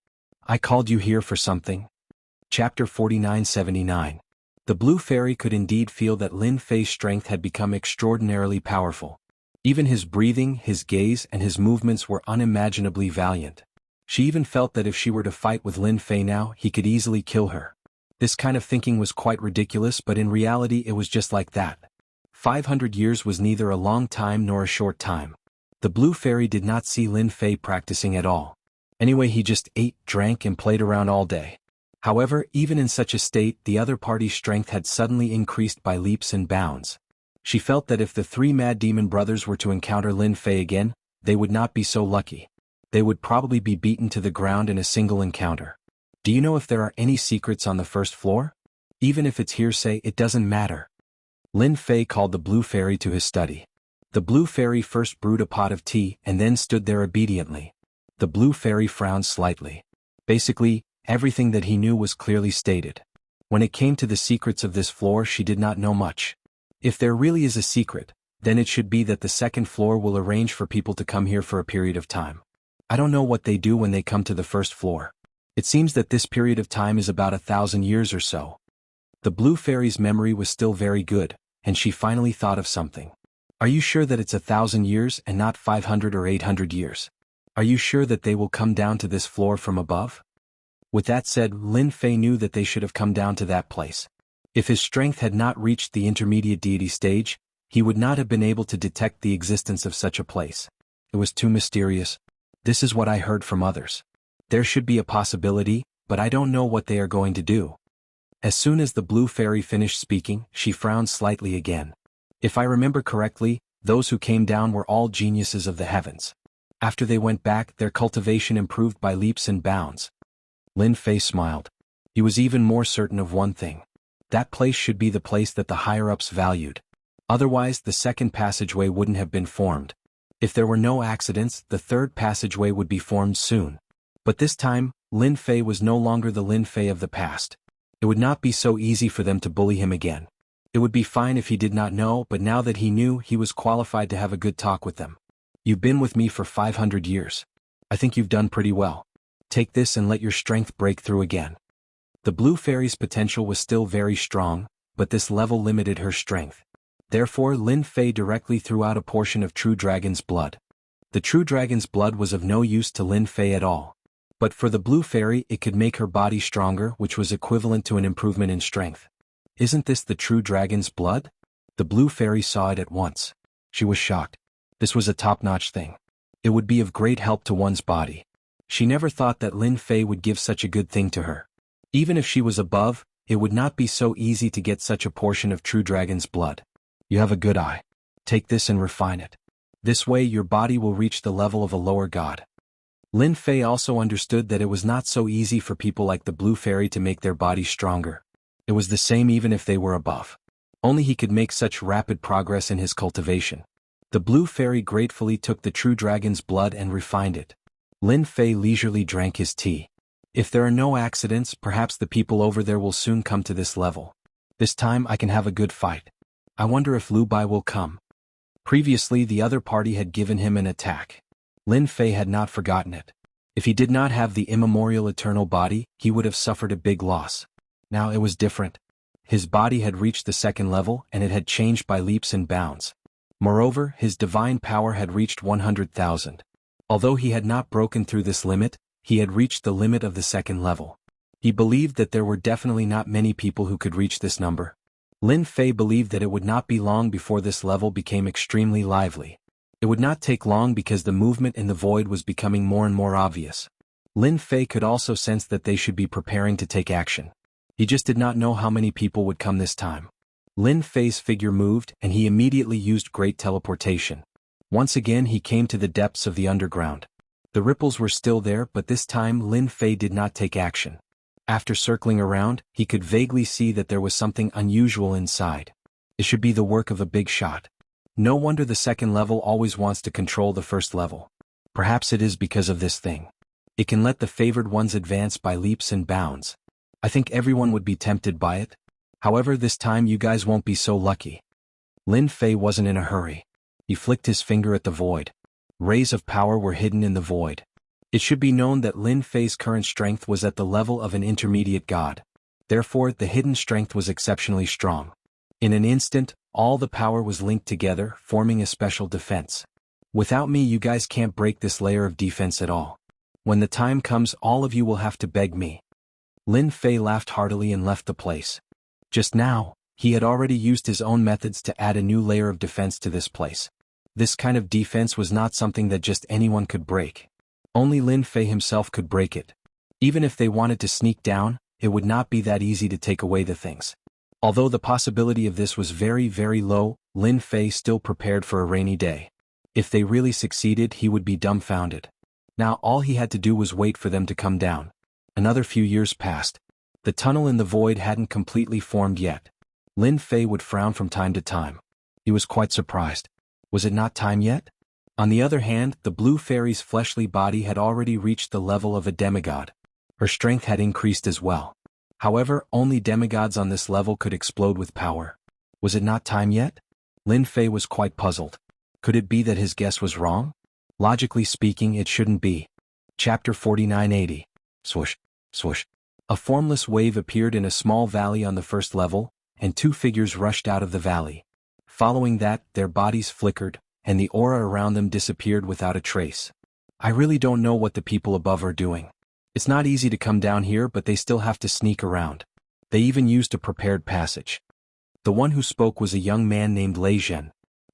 I called you here for something. Chapter 4979. The Blue Fairy could indeed feel that Lin Fei's strength had become extraordinarily powerful. Even his breathing, his gaze, and his movements were unimaginably valiant. She even felt that if she were to fight with Lin Fei now, he could easily kill her. This kind of thinking was quite ridiculous, but in reality it was just like that. 500 years was neither a long time nor a short time. The Blue Fairy did not see Lin Fei practicing at all. Anyway, he just ate, drank, and played around all day. However, even in such a state, the other party's strength had suddenly increased by leaps and bounds. She felt that if the 3 Mad Demon brothers were to encounter Lin Fei again, they would not be so lucky. They would probably be beaten to the ground in a single encounter. Do you know if there are any secrets on the 1st floor? Even if it's hearsay, it doesn't matter. Lin Fei called the Blue Fairy to his study. The Blue Fairy first brewed a pot of tea and then stood there obediently. The Blue Fairy frowned slightly. Basically, everything that he knew was clearly stated. When it came to the secrets of this floor, she did not know much. If there really is a secret, then it should be that the 2nd floor will arrange for people to come here for a period of time. I don't know what they do when they come to the 1st floor. It seems that this period of time is about 1,000 years or so. The blue fairy's memory was still very good, and she finally thought of something. Are you sure that it's 1,000 years and not 500 or 800 years? Are you sure that they will come down to this floor from above? With that said, Lin Fei knew that they should have come down to that place. If his strength had not reached the intermediate deity stage, he would not have been able to detect the existence of such a place. It was too mysterious. This is what I heard from others. There should be a possibility, but I don't know what they are going to do. As soon as the blue fairy finished speaking, she frowned slightly again. If I remember correctly, those who came down were all geniuses of the heavens. After they went back, their cultivation improved by leaps and bounds. Lin Fei smiled. He was even more certain of one thing. That place should be the place that the higher-ups valued. Otherwise, the second passageway wouldn't have been formed. If there were no accidents, the third passageway would be formed soon. But this time, Lin Fei was no longer the Lin Fei of the past. It would not be so easy for them to bully him again. It would be fine if he did not know, but now that he knew, he was qualified to have a good talk with them. You've been with me for 500 years. I think you've done pretty well. Take this and let your strength break through again. The blue fairy's potential was still very strong, but this level limited her strength. Therefore, Lin Fei directly threw out a portion of True Dragon's blood. The True Dragon's blood was of no use to Lin Fei at all. But for the blue fairy, it could make her body stronger, which was equivalent to an improvement in strength. Isn't this the True Dragon's blood? The blue fairy saw it at once. She was shocked. This was a top-notch thing. It would be of great help to one's body. She never thought that Lin Fei would give such a good thing to her. Even if she was above, it would not be so easy to get such a portion of True Dragon's blood. You have a good eye. Take this and refine it. This way your body will reach the level of a lower god. Lin Fei also understood that it was not so easy for people like the blue fairy to make their bodies stronger. It was the same even if they were above. Only he could make such rapid progress in his cultivation. The blue fairy gratefully took the True Dragon's blood and refined it. Lin Fei leisurely drank his tea. If there are no accidents, perhaps the people over there will soon come to this level. This time I can have a good fight. I wonder if Lu Bai will come. Previously the other party had given him an attack. Lin Fei had not forgotten it. If he did not have the immemorial eternal body, he would have suffered a big loss. Now it was different. His body had reached the second level and it had changed by leaps and bounds. Moreover, his divine power had reached 100,000. Although he had not broken through this limit, he had reached the limit of the second level. He believed that there were definitely not many people who could reach this number. Lin Fei believed that it would not be long before this level became extremely lively. It would not take long because the movement in the void was becoming more and more obvious. Lin Fei could also sense that they should be preparing to take action. He just did not know how many people would come this time. Lin Fei's figure moved and he immediately used great teleportation. Once again he came to the depths of the underground. The ripples were still there, but this time Lin Fei did not take action. After circling around, he could vaguely see that there was something unusual inside. It should be the work of a big shot. No wonder the second level always wants to control the first level. Perhaps it is because of this thing. It can let the favored ones advance by leaps and bounds. I think everyone would be tempted by it. However, this time you guys won't be so lucky. Lin Fei wasn't in a hurry. He flicked his finger at the void. Rays of power were hidden in the void. It should be known that Lin Fei's current strength was at the level of an intermediate god. Therefore, the hidden strength was exceptionally strong. In an instant, all the power was linked together, forming a special defense. Without me, you guys can't break this layer of defense at all. When the time comes, all of you will have to beg me. Lin Fei laughed heartily and left the place. Just now, he had already used his own methods to add a new layer of defense to this place. This kind of defense was not something that just anyone could break. Only Lin Fei himself could break it. Even if they wanted to sneak down, it would not be that easy to take away the things. Although the possibility of this was very, very low, Lin Fei still prepared for a rainy day. If they really succeeded, he would be dumbfounded. Now all he had to do was wait for them to come down. Another few years passed. The tunnel in the void hadn't completely formed yet. Lin Fei would frown from time to time. He was quite surprised. Was it not time yet? On the other hand, the blue fairy's fleshly body had already reached the level of a demigod. Her strength had increased as well. However, only demigods on this level could explode with power. Was it not time yet? Lin Fei was quite puzzled. Could it be that his guess was wrong? Logically speaking, it shouldn't be. Chapter 4980. Swoosh. Swoosh. A formless wave appeared in a small valley on the first level, and two figures rushed out of the valley. Following that, their bodies flickered, and the aura around them disappeared without a trace. I really don't know what the people above are doing. It's not easy to come down here, but they still have to sneak around. They even used a prepared passage. The one who spoke was a young man named Lei Zhen.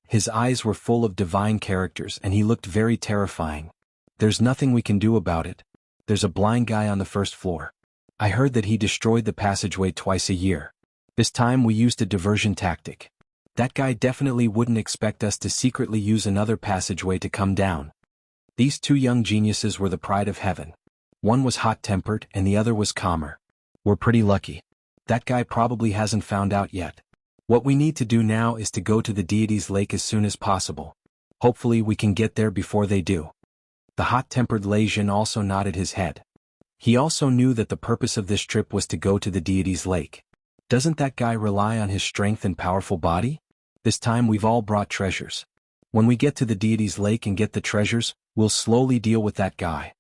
His eyes were full of divine characters and he looked very terrifying. There's nothing we can do about it. There's a blind guy on the first floor. I heard that he destroyed the passageway twice a year. This time we used a diversion tactic. That guy definitely wouldn't expect us to secretly use another passageway to come down. These two young geniuses were the pride of heaven. One was hot-tempered and the other was calmer. We're pretty lucky. That guy probably hasn't found out yet. What we need to do now is to go to the deity's lake as soon as possible. Hopefully we can get there before they do. The hot-tempered Lei Zhen also nodded his head. He also knew that the purpose of this trip was to go to the deity's lake. Doesn't that guy rely on his strength and powerful body? This time we've all brought treasures. When we get to the deity's lake and get the treasures, we'll slowly deal with that guy.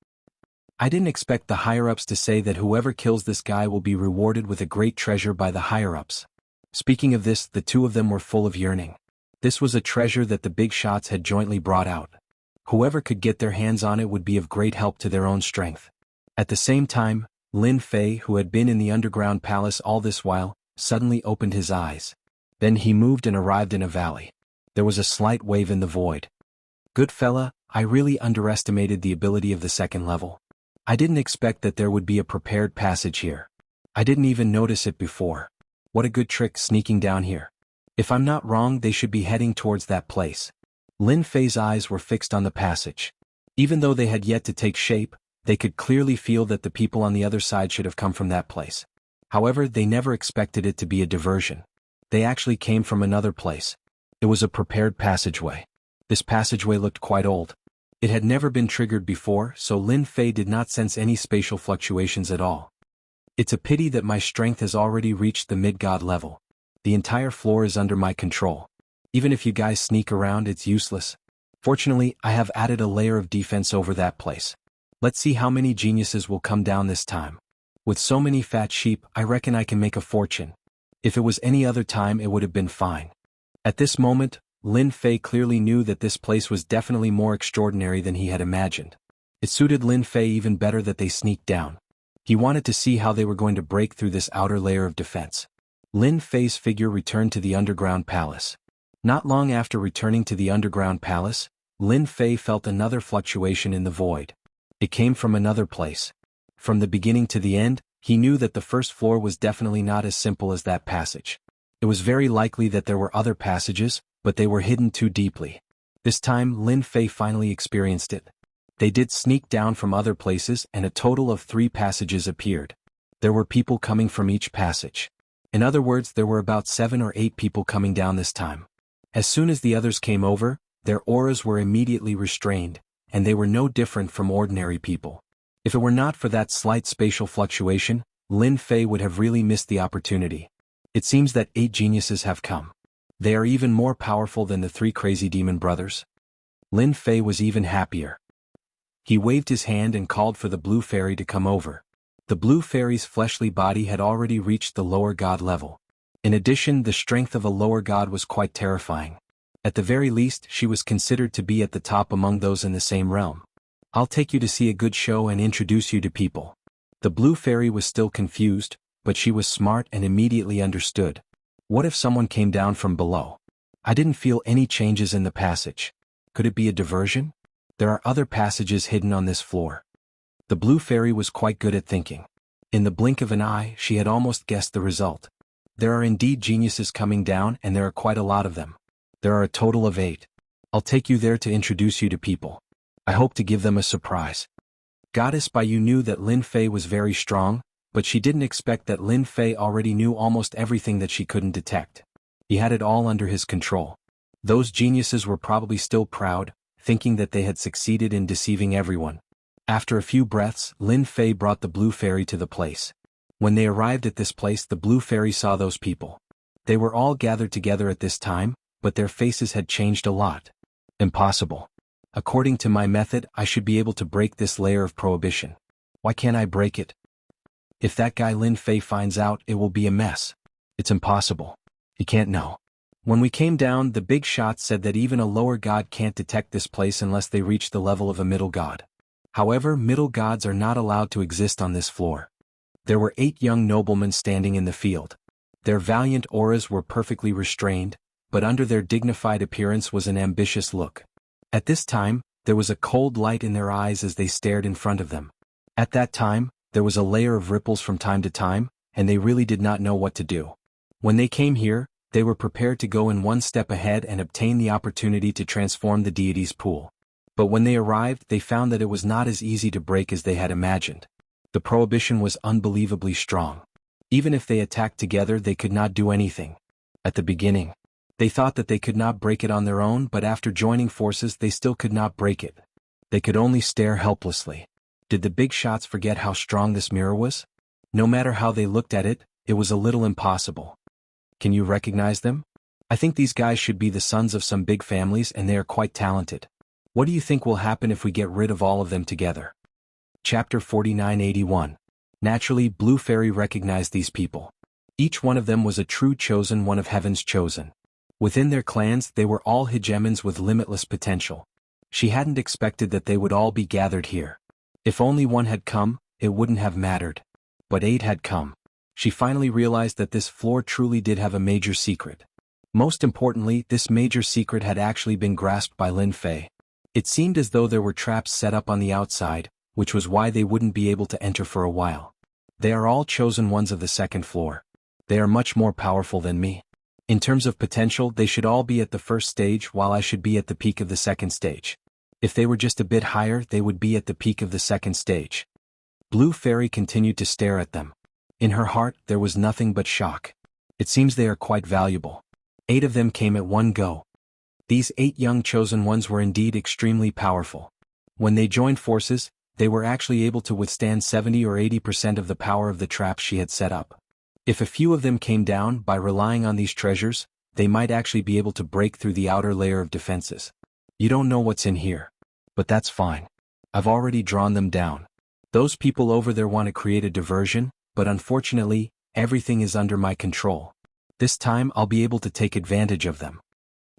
I didn't expect the higher-ups to say that whoever kills this guy will be rewarded with a great treasure by the higher-ups. Speaking of this, the two of them were full of yearning. This was a treasure that the big shots had jointly brought out. Whoever could get their hands on it would be of great help to their own strength. At the same time, Lin Fei, who had been in the underground palace all this while, suddenly opened his eyes. Then he moved and arrived in a valley. There was a slight wave in the void. Good fella, I really underestimated the ability of the second level. I didn't expect that there would be a prepared passage here. I didn't even notice it before. What a good trick sneaking down here. If I'm not wrong, they should be heading towards that place. Lin Fei's eyes were fixed on the passage. Even though they had yet to take shape, they could clearly feel that the people on the other side should have come from that place. However, they never expected it to be a diversion. They actually came from another place. It was a prepared passageway. This passageway looked quite old. It had never been triggered before, so Lin Fei did not sense any spatial fluctuations at all. It's a pity that my strength has already reached the mid-god level. The entire floor is under my control. Even if you guys sneak around, it's useless. Fortunately, I have added a layer of defense over that place. Let's see how many geniuses will come down this time. With so many fat sheep, I reckon I can make a fortune. If it was any other time, it would have been fine. At this moment, Lin Fei clearly knew that this place was definitely more extraordinary than he had imagined. It suited Lin Fei even better that they sneaked down. He wanted to see how they were going to break through this outer layer of defense. Lin Fei's figure returned to the underground palace. Not long after returning to the underground palace, Lin Fei felt another fluctuation in the void. It came from another place. From the beginning to the end, he knew that the first floor was definitely not as simple as that passage. It was very likely that there were other passages, but they were hidden too deeply. This time, Lin Fei finally experienced it. They did sneak down from other places and a total of 3 passages appeared. There were people coming from each passage. In other words, there were about 7 or 8 people coming down this time. As soon as the others came over, their auras were immediately restrained, and they were no different from ordinary people. If it were not for that slight spatial fluctuation, Lin Fei would have really missed the opportunity. It seems that 8 geniuses have come. They are even more powerful than the 3 crazy demon brothers. Lin Fei was even happier. He waved his hand and called for the blue fairy to come over. The blue fairy's fleshly body had already reached the lower god level. In addition, the strength of a lower god was quite terrifying. At the very least, she was considered to be at the top among those in the same realm. I'll take you to see a good show and introduce you to people. The blue fairy was still confused, but she was smart and immediately understood. What if someone came down from below? I didn't feel any changes in the passage. Could it be a diversion? There are other passages hidden on this floor. The blue fairy was quite good at thinking. In the blink of an eye, she had almost guessed the result. There are indeed geniuses coming down, and there are quite a lot of them. There are a total of 8. I'll take you there to introduce you to people. I hope to give them a surprise. Goddess Baiyu knew that Lin Fei was very strong, but she didn't expect that Lin Fei already knew almost everything that she couldn't detect. He had it all under his control. Those geniuses were probably still proud, thinking that they had succeeded in deceiving everyone. After a few breaths, Lin Fei brought the blue fairy to the place. When they arrived at this place, the blue fairy saw those people. They were all gathered together at this time, but their faces had changed a lot. Impossible. According to my method, I should be able to break this layer of prohibition. Why can't I break it? If that guy Lin Fei finds out, it will be a mess. It's impossible. He can't know. When we came down, the big shot said that even a lower god can't detect this place unless they reach the level of a middle god. However, middle gods are not allowed to exist on this floor. There were 8 young noblemen standing in the field. Their valiant auras were perfectly restrained, but under their dignified appearance was an ambitious look. At this time, there was a cold light in their eyes as they stared in front of them. At that time, there was a layer of ripples from time to time, and they really did not know what to do. When they came here, they were prepared to go in one step ahead and obtain the opportunity to transform the deity's pool. But when they arrived, they found that it was not as easy to break as they had imagined. The prohibition was unbelievably strong. Even if they attacked together, they could not do anything. At the beginning, they thought that they could not break it on their own, but after joining forces they still could not break it. They could only stare helplessly. Did the big shots forget how strong this mirror was? No matter how they looked at it, it was a little impossible. Can you recognize them? I think these guys should be the sons of some big families, and they are quite talented. What do you think will happen if we get rid of all of them together? Chapter 4981. Naturally, Blue Fairy recognized these people. Each one of them was a true chosen one of heaven's chosen. Within their clans, they were all hegemons with limitless potential. She hadn't expected that they would all be gathered here. If only one had come, it wouldn't have mattered. But 8 had come. She finally realized that this floor truly did have a major secret. Most importantly, this major secret had actually been grasped by Lin Fei. It seemed as though there were traps set up on the outside, which was why they wouldn't be able to enter for a while. They are all chosen ones of the second floor. They are much more powerful than me. In terms of potential, they should all be at the first stage while I should be at the peak of the second stage. If they were just a bit higher, they would be at the peak of the second stage. Blue Fairy continued to stare at them. In her heart, there was nothing but shock. It seems they are quite valuable. 8 of them came at one go. These 8 young chosen ones were indeed extremely powerful. When they joined forces, they were actually able to withstand 70 or 80% of the power of the traps she had set up. If a few of them came down, by relying on these treasures, they might actually be able to break through the outer layer of defenses. You don't know what's in here. But that's fine. I've already drawn them down. Those people over there want to create a diversion, but unfortunately, everything is under my control. This time I'll be able to take advantage of them.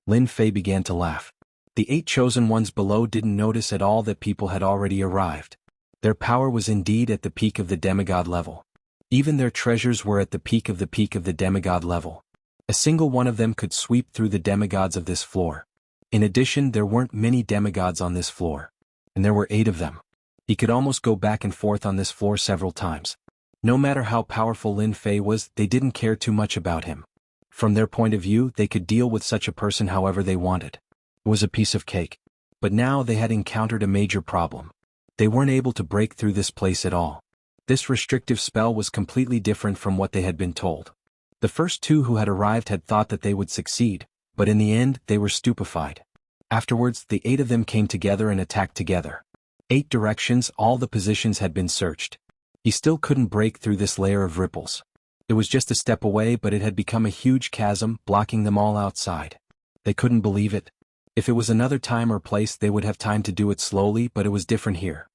Lin Fei began to laugh. The 8 chosen ones below didn't notice at all that people had already arrived. Their power was indeed at the peak of the demigod level. Even their treasures were at the peak of the demigod level. A single one of them could sweep through the demigods of this floor. In addition, there weren't many demigods on this floor. And there were 8 of them. He could almost go back and forth on this floor several times. No matter how powerful Lin Fei was, they didn't care too much about him. From their point of view, they could deal with such a person however they wanted. It was a piece of cake. But now they had encountered a major problem. They weren't able to break through this place at all. This restrictive spell was completely different from what they had been told. The first 2 who had arrived had thought that they would succeed, but in the end, they were stupefied. Afterwards, the 8 of them came together and attacked together. 8 directions, all the positions had been searched. He still couldn't break through this layer of ripples. It was just a step away, but it had become a huge chasm, blocking them all outside. They couldn't believe it. If it was another time or place, they would have time to do it slowly, but it was different here.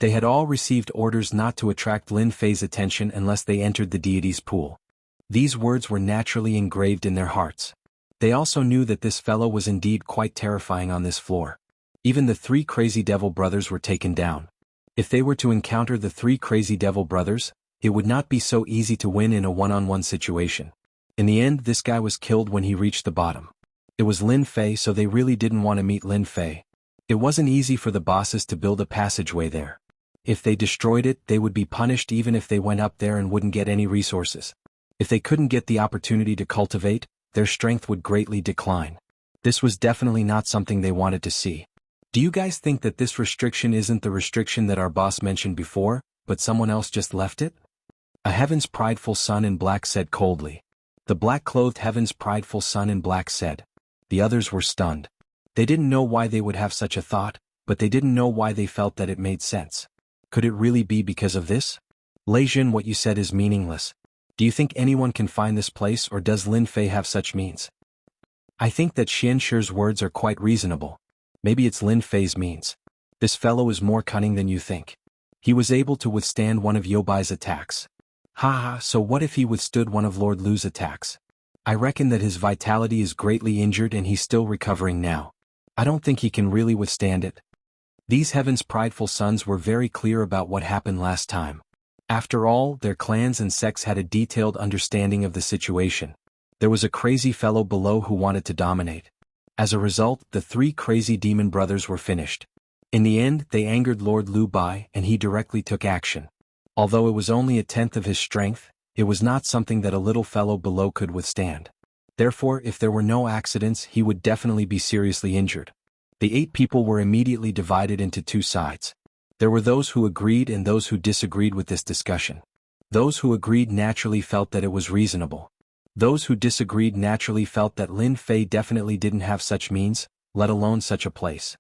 They had all received orders not to attract Lin Fei's attention unless they entered the deity's pool. These words were naturally engraved in their hearts. They also knew that this fellow was indeed quite terrifying on this floor. Even the 3 crazy devil brothers were taken down. If they were to encounter the 3 crazy devil brothers, it would not be so easy to win in a one-on-one situation. In the end, this guy was killed when he reached the bottom. It was Lin Fei, so they really didn't want to meet Lin Fei. It wasn't easy for the bosses to build a passageway there. If they destroyed it, they would be punished even if they went up there and wouldn't get any resources. If they couldn't get the opportunity to cultivate, their strength would greatly decline. This was definitely not something they wanted to see. Do you guys think that this restriction isn't the restriction that our boss mentioned before, but someone else just left it? A Heaven's prideful son in black said coldly. The black-clothed Heaven's prideful son in black said. The others were stunned. They didn't know why they would have such a thought, but they didn't know why they felt that it made sense. Could it really be because of this? Lei Jin, what you said is meaningless. Do you think anyone can find this place, or does Lin Fei have such means? I think that Xian Shi's words are quite reasonable. Maybe it's Lin Fei's means. This fellow is more cunning than you think. He was able to withstand one of Yobai's attacks. Haha, so what if he withstood one of Lord Lu's attacks? I reckon that his vitality is greatly injured and he's still recovering now. I don't think he can really withstand it. These Heaven's prideful sons were very clear about what happened last time. After all, their clans and sects had a detailed understanding of the situation. There was a crazy fellow below who wanted to dominate. As a result, the three crazy demon brothers were finished. In the end, they angered Lord Lu Bai and he directly took action. Although it was only 1/10 of his strength, it was not something that a little fellow below could withstand. Therefore, if there were no accidents, he would definitely be seriously injured. The 8 people were immediately divided into 2 sides. There were those who agreed and those who disagreed with this discussion. Those who agreed naturally felt that it was reasonable. Those who disagreed naturally felt that Lin Fei definitely didn't have such means, let alone such a place.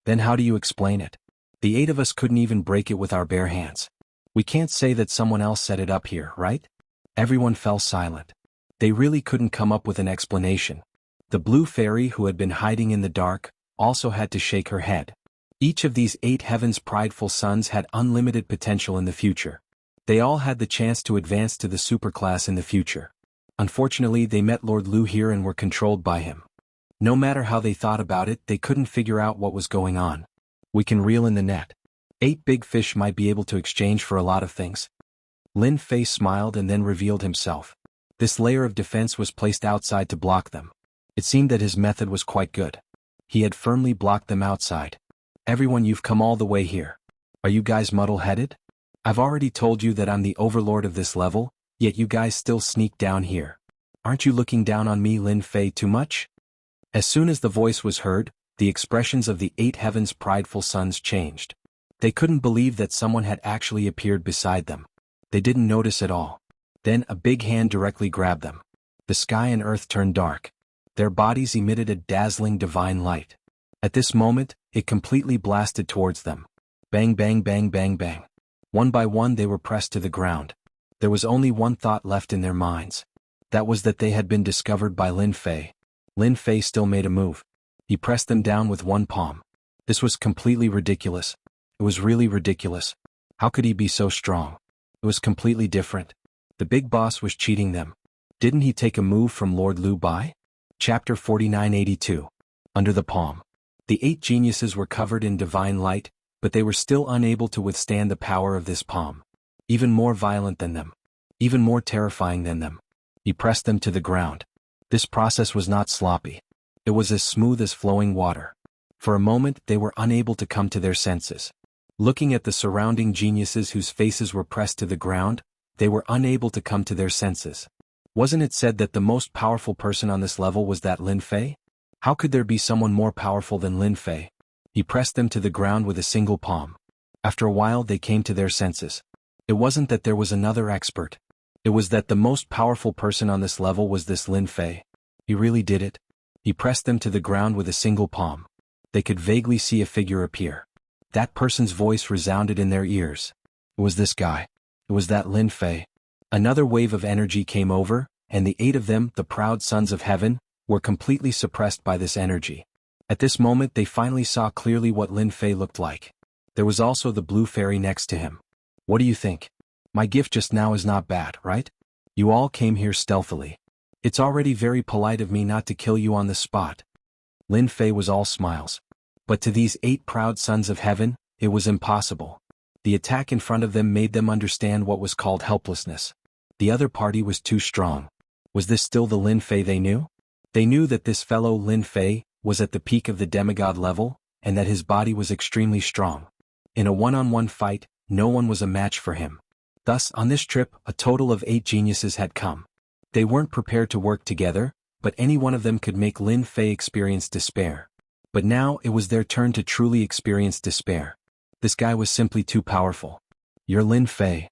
Then how do you explain it? The 8 of us couldn't even break it with our bare hands. We can't say that someone else set it up here, right? Everyone fell silent. They really couldn't come up with an explanation. The blue fairy who had been hiding in the dark also had to shake her head. Each of these 8 Heaven's prideful sons had unlimited potential in the future. They all had the chance to advance to the superclass in the future. Unfortunately, they met Lord Lu here and were controlled by him. No matter how they thought about it, they couldn't figure out what was going on. We can reel in the net. 8 big fish might be able to exchange for a lot of things. Lin Fei smiled and then revealed himself. This layer of defense was placed outside to block them. It seemed that his method was quite good. He had firmly blocked them outside. Everyone, you've come all the way here. Are you guys muddle-headed? I've already told you that I'm the overlord of this level, yet you guys still sneak down here. Aren't you looking down on me, Lin Fei, too much? As soon as the voice was heard, the expressions of the 8 Heaven's prideful sons changed. They couldn't believe that someone had actually appeared beside them. They didn't notice at all. Then a big hand directly grabbed them. The sky and earth turned dark. Their bodies emitted a dazzling divine light. At this moment, it completely blasted towards them. Bang bang bang bang bang. One by one they were pressed to the ground. There was only one thought left in their minds. That was that they had been discovered by Lin Fei. Lin Fei still made a move. He pressed them down with one palm. This was completely ridiculous. It was really ridiculous. How could he be so strong? It was completely different. The big boss was cheating them. Didn't he take a move from Lord Lu Bai? Chapter 4982. Under the palm. The 8 geniuses were covered in divine light, but they were still unable to withstand the power of this palm. Even more violent than them. Even more terrifying than them. He pressed them to the ground. This process was not sloppy. It was as smooth as flowing water. For a moment they were unable to come to their senses. Looking at the surrounding geniuses whose faces were pressed to the ground, they were unable to come to their senses. Wasn't it said that the most powerful person on this level was that Lin Fei? How could there be someone more powerful than Lin Fei? He pressed them to the ground with a single palm. After a while they came to their senses. It wasn't that there was another expert. It was that the most powerful person on this level was this Lin Fei. He really did it. He pressed them to the ground with a single palm. They could vaguely see a figure appear. That person's voice resounded in their ears. It was this guy. It was that Lin Fei. Another wave of energy came over, and the 8 of them, the proud sons of heaven, were completely suppressed by this energy. At this moment they finally saw clearly what Lin Fei looked like. There was also the blue fairy next to him. What do you think? My gift just now is not bad, right? You all came here stealthily. It's already very polite of me not to kill you on the spot. Lin Fei was all smiles. But to these 8 proud sons of heaven, it was impossible. The attack in front of them made them understand what was called helplessness. The other party was too strong. Was this still the Lin Fei they knew? They knew that this fellow Lin Fei was at the peak of the demigod level, and that his body was extremely strong. In a one-on-one fight, no one was a match for him. Thus, on this trip, a total of 8 geniuses had come. They weren't prepared to work together, but any one of them could make Lin Fei experience despair. But now it was their turn to truly experience despair. This guy was simply too powerful. You're Lin Fei.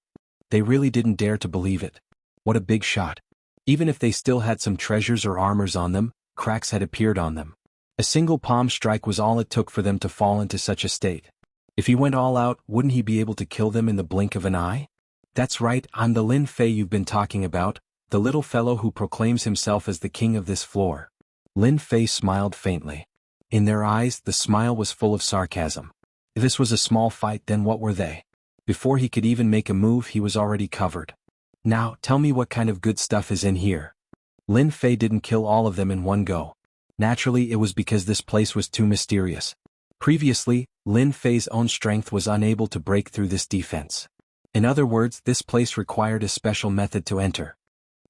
They really didn't dare to believe it. What a big shot. Even if they still had some treasures or armors on them, cracks had appeared on them. A single palm strike was all it took for them to fall into such a state. If he went all out, wouldn't he be able to kill them in the blink of an eye? That's right, I'm the Lin Fei you've been talking about, the little fellow who proclaims himself as the king of this floor. Lin Fei smiled faintly. In their eyes, the smile was full of sarcasm. If this was a small fight, then what were they? Before he could even make a move, he was already covered. Now, tell me what kind of good stuff is in here. Lin Fei didn't kill all of them in one go. Naturally, it was because this place was too mysterious. Previously, Lin Fei's own strength was unable to break through this defense. In other words, this place required a special method to enter.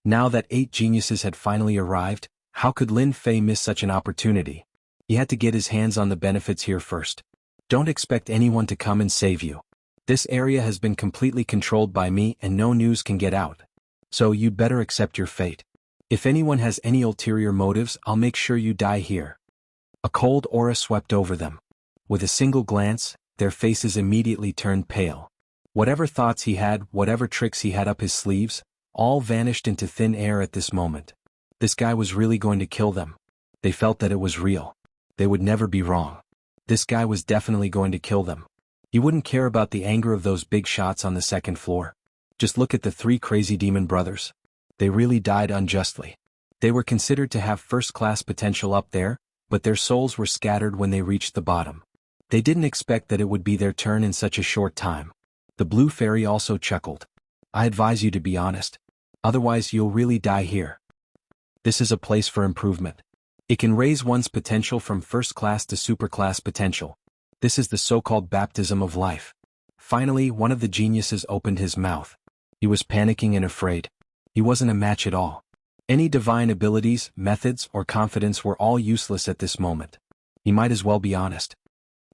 Now that 8 geniuses had finally arrived, how could Lin Fei miss such an opportunity? He had to get his hands on the benefits here first. Don't expect anyone to come and save you. This area has been completely controlled by me and no news can get out. So you'd better accept your fate. If anyone has any ulterior motives, I'll make sure you die here. A cold aura swept over them. With a single glance, their faces immediately turned pale. Whatever thoughts he had, whatever tricks he had up his sleeves, all vanished into thin air at this moment. This guy was really going to kill them. They felt that it was real. They would never be wrong. This guy was definitely going to kill them. He wouldn't care about the anger of those big shots on the second floor. Just look at the 3 crazy demon brothers. They really died unjustly. They were considered to have first-class potential up there, but their souls were scattered when they reached the bottom. They didn't expect that it would be their turn in such a short time. The blue fairy also chuckled. I advise you to be honest. Otherwise you'll really die here. This is a place for improvement. It can raise one's potential from first-class to super-class potential. This is the so-called baptism of life. Finally, one of the geniuses opened his mouth. He was panicking and afraid. He wasn't a match at all. Any divine abilities, methods, or confidence were all useless at this moment. He might as well be honest.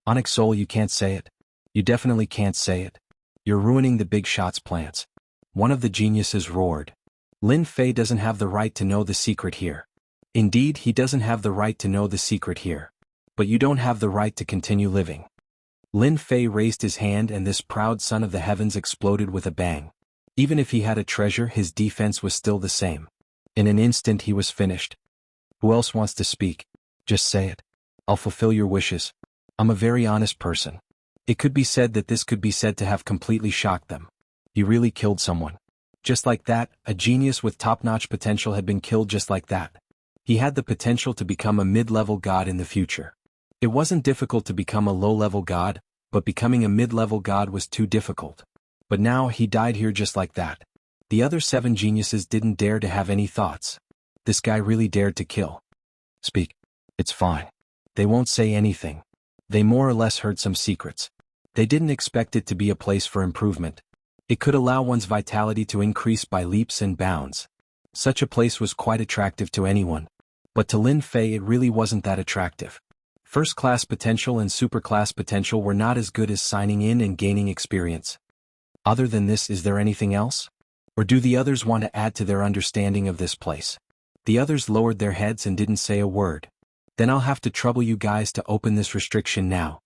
Onyx Soul, you can't say it. You definitely can't say it. You're ruining the big shot's plans. One of the geniuses roared. Lin Fei doesn't have the right to know the secret here. Indeed, he doesn't have the right to know the secret here. But you don't have the right to continue living. Lin Fei raised his hand and this proud son of the heavens exploded with a bang. Even if he had a treasure, his defense was still the same. In an instant he was finished. Who else wants to speak? Just say it. I'll fulfill your wishes. I'm a very honest person. It could be said that this could be said to have completely shocked them. He really killed someone. Just like that, a genius with top-notch potential had been killed just like that. He had the potential to become a mid-level god in the future. It wasn't difficult to become a low-level god, but becoming a mid-level god was too difficult. But now he died here just like that. The other 7 geniuses didn't dare to have any thoughts. This guy really dared to kill. Speak. It's fine. They won't say anything. They more or less heard some secrets. They didn't expect it to be a place for improvement. It could allow one's vitality to increase by leaps and bounds. Such a place was quite attractive to anyone. But to Lin Fei it really wasn't that attractive. First-class potential and super-class potential were not as good as signing in and gaining experience. Other than this, is there anything else? Or do the others want to add to their understanding of this place? The others lowered their heads and didn't say a word. Then I'll have to trouble you guys to open this restriction now.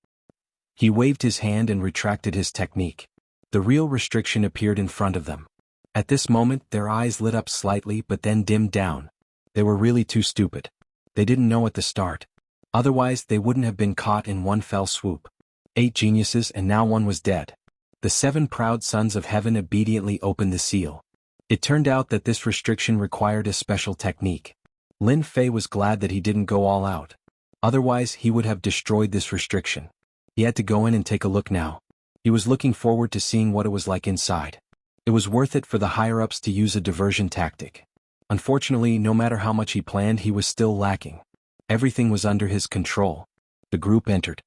He waved his hand and retracted his technique. The real restriction appeared in front of them. At this moment, their eyes lit up slightly but then dimmed down. They were really too stupid. They didn't know at the start. Otherwise, they wouldn't have been caught in one fell swoop. 8 geniuses and now one was dead. The 7 proud sons of heaven obediently opened the seal. It turned out that this restriction required a special technique. Lin Fei was glad that he didn't go all out. Otherwise, he would have destroyed this restriction. He had to go in and take a look now. He was looking forward to seeing what it was like inside. It was worth it for the higher-ups to use a diversion tactic. Unfortunately, no matter how much he planned, he was still lacking. Everything was under his control. The group entered.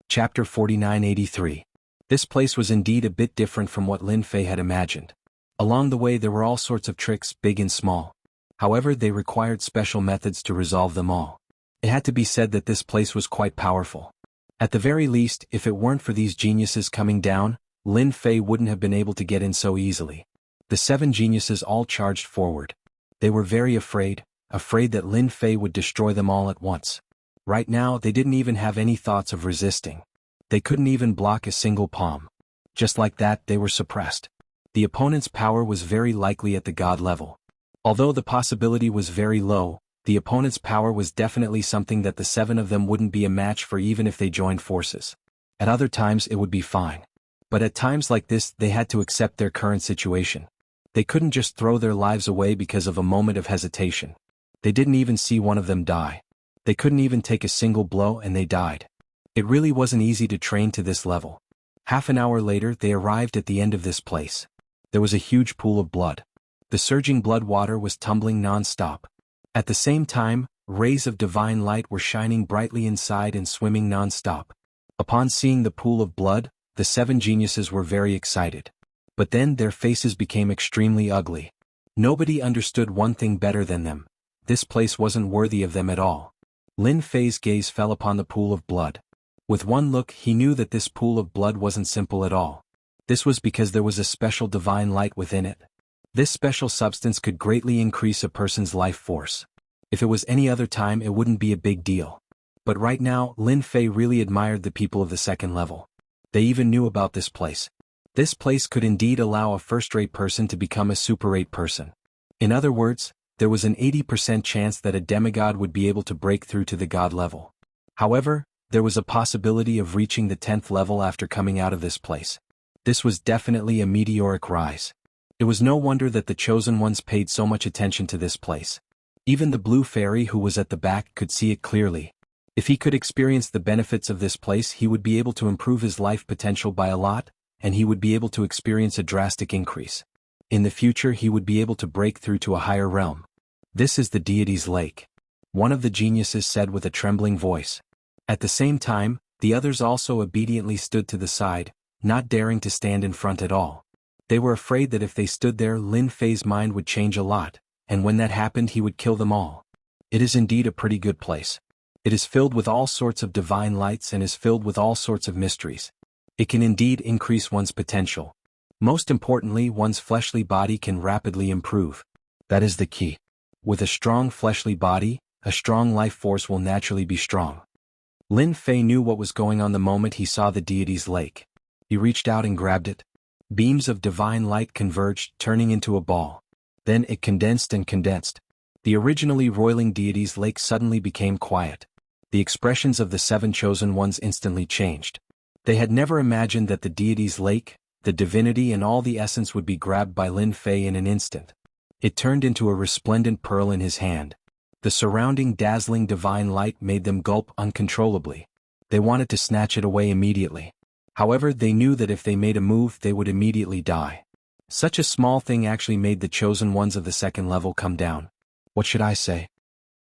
Chapter 4983. This place was indeed a bit different from what Lin Fei had imagined. Along the way there were all sorts of tricks, big and small. However, they required special methods to resolve them all. It had to be said that this place was quite powerful. At the very least, if it weren't for these geniuses coming down, Lin Fei wouldn't have been able to get in so easily. The 7 geniuses all charged forward. They were very afraid that Lin Fei would destroy them all at once. Right now, they didn't even have any thoughts of resisting. They couldn't even block a single palm. Just like that, they were suppressed. The opponent's power was very likely at the god level. Although the possibility was very low, the opponent's power was definitely something that the 7 of them wouldn't be a match for even if they joined forces. At other times it would be fine. But at times like this, they had to accept their current situation. They couldn't just throw their lives away because of a moment of hesitation. They didn't even see one of them die. They couldn't even take a single blow and they died. It really wasn't easy to train to this level. Half an hour later, they arrived at the end of this place. There was a huge pool of blood. The surging blood water was tumbling non-stop. At the same time, rays of divine light were shining brightly inside and swimming non-stop. Upon seeing the pool of blood, the 7 geniuses were very excited. But then their faces became extremely ugly. Nobody understood one thing better than them. This place wasn't worthy of them at all. Lin Fei's gaze fell upon the pool of blood. With one look he knew that this pool of blood wasn't simple at all. This was because there was a special divine light within it. This special substance could greatly increase a person's life force. If it was any other time it wouldn't be a big deal. But right now Lin Fei really admired the people of the second level. They even knew about this place. This place could indeed allow a first-rate person to become a super-rate person. In other words, there was an 80% chance that a demigod would be able to break through to the god level. However, there was a possibility of reaching the 10th level after coming out of this place. This was definitely a meteoric rise. It was no wonder that the chosen ones paid so much attention to this place. Even the blue fairy who was at the back could see it clearly. If he could experience the benefits of this place he would be able to improve his life potential by a lot, and he would be able to experience a drastic increase. In the future he would be able to break through to a higher realm. This is the deity's lake. One of the geniuses said with a trembling voice. At the same time, the others also obediently stood to the side, not daring to stand in front at all. They were afraid that if they stood there Lin Fei's mind would change a lot, and when that happened he would kill them all. It is indeed a pretty good place. It is filled with all sorts of divine lights and is filled with all sorts of mysteries. It can indeed increase one's potential. Most importantly, one's fleshly body can rapidly improve. That is the key. With a strong fleshly body, a strong life force will naturally be strong. Lin Fei knew what was going on the moment he saw the deity's lake. He reached out and grabbed it. Beams of divine light converged, turning into a ball. Then it condensed and condensed. The originally roiling deity's lake suddenly became quiet. The expressions of the 7 chosen ones instantly changed. They had never imagined that the deity's lake, the divinity and all the essence would be grabbed by Lin Fei in an instant. It turned into a resplendent pearl in his hand. The surrounding dazzling divine light made them gulp uncontrollably. They wanted to snatch it away immediately. However, they knew that if they made a move they would immediately die. Such a small thing actually made the chosen ones of the second level come down. What should I say?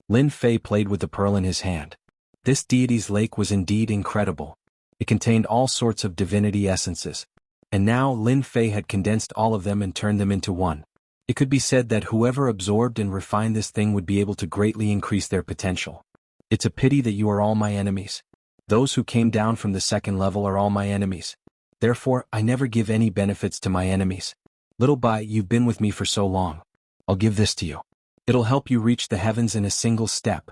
Lin Fei played with the pearl in his hand. This deity's lake was indeed incredible. It contained all sorts of divinity essences. And now Lin Fei had condensed all of them and turned them into one. It could be said that whoever absorbed and refined this thing would be able to greatly increase their potential. It's a pity that you are all my enemies. Those who came down from the second level are all my enemies. Therefore, I never give any benefits to my enemies. Little Bai, you've been with me for so long. I'll give this to you. It'll help you reach the heavens in a single step.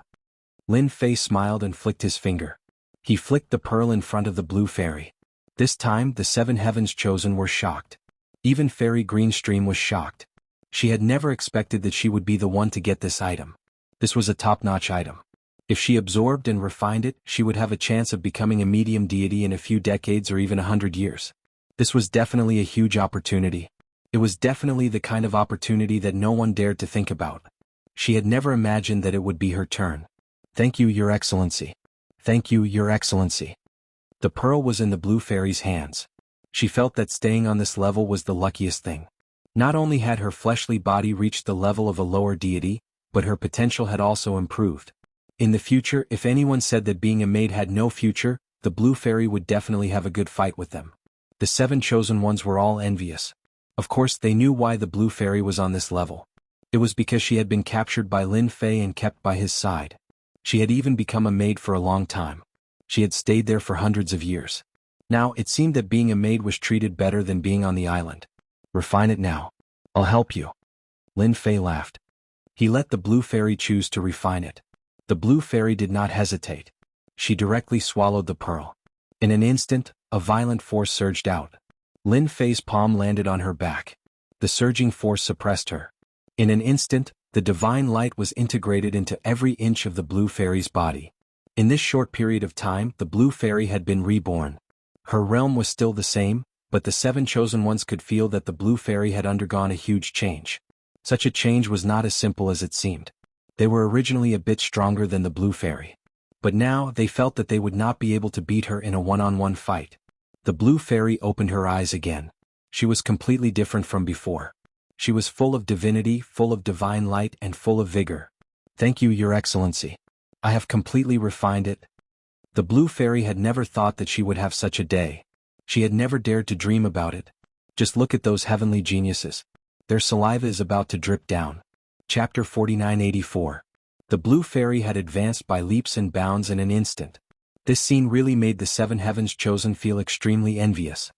Lin Fei smiled and flicked his finger. He flicked the pearl in front of the blue fairy. This time, the 7 heavens chosen were shocked. Even Fairy Greenstream was shocked. She had never expected that she would be the one to get this item. This was a top-notch item. If she absorbed and refined it, she would have a chance of becoming a medium deity in a few decades or even 100 years. This was definitely a huge opportunity. It was definitely the kind of opportunity that no one dared to think about. She had never imagined that it would be her turn. Thank you, Your Excellency. Thank you, Your Excellency. The pearl was in the blue fairy's hands. She felt that staying on this level was the luckiest thing. Not only had her fleshly body reached the level of a lower deity, but her potential had also improved. In the future, if anyone said that being a maid had no future, the blue fairy would definitely have a good fight with them. The 7 chosen ones were all envious. Of course, they knew why the blue fairy was on this level. It was because she had been captured by Lin Fei and kept by his side. She had even become a maid for a long time. She had stayed there for hundreds of years. Now, it seemed that being a maid was treated better than being on the island. Refine it now. I'll help you. Lin Fei laughed. He let the blue fairy choose to refine it. The blue fairy did not hesitate. She directly swallowed the pearl. In an instant, a violent force surged out. Lin Fei's palm landed on her back. The surging force suppressed her. In an instant, the divine light was integrated into every inch of the blue fairy's body. In this short period of time, the blue fairy had been reborn. Her realm was still the same, but the 7 chosen ones could feel that the blue fairy had undergone a huge change. Such a change was not as simple as it seemed. They were originally a bit stronger than the blue fairy. But now they felt that they would not be able to beat her in a one-on-one fight. The blue fairy opened her eyes again. She was completely different from before. She was full of divinity, full of divine light, and full of vigor. "Thank you, Your Excellency. I have completely refined it." The blue fairy had never thought that she would have such a day. She had never dared to dream about it. Just look at those heavenly geniuses. Their saliva is about to drip down. Chapter 4984. The blue fairy had advanced by leaps and bounds in an instant. This scene really made the seven heavens chosen feel extremely envious.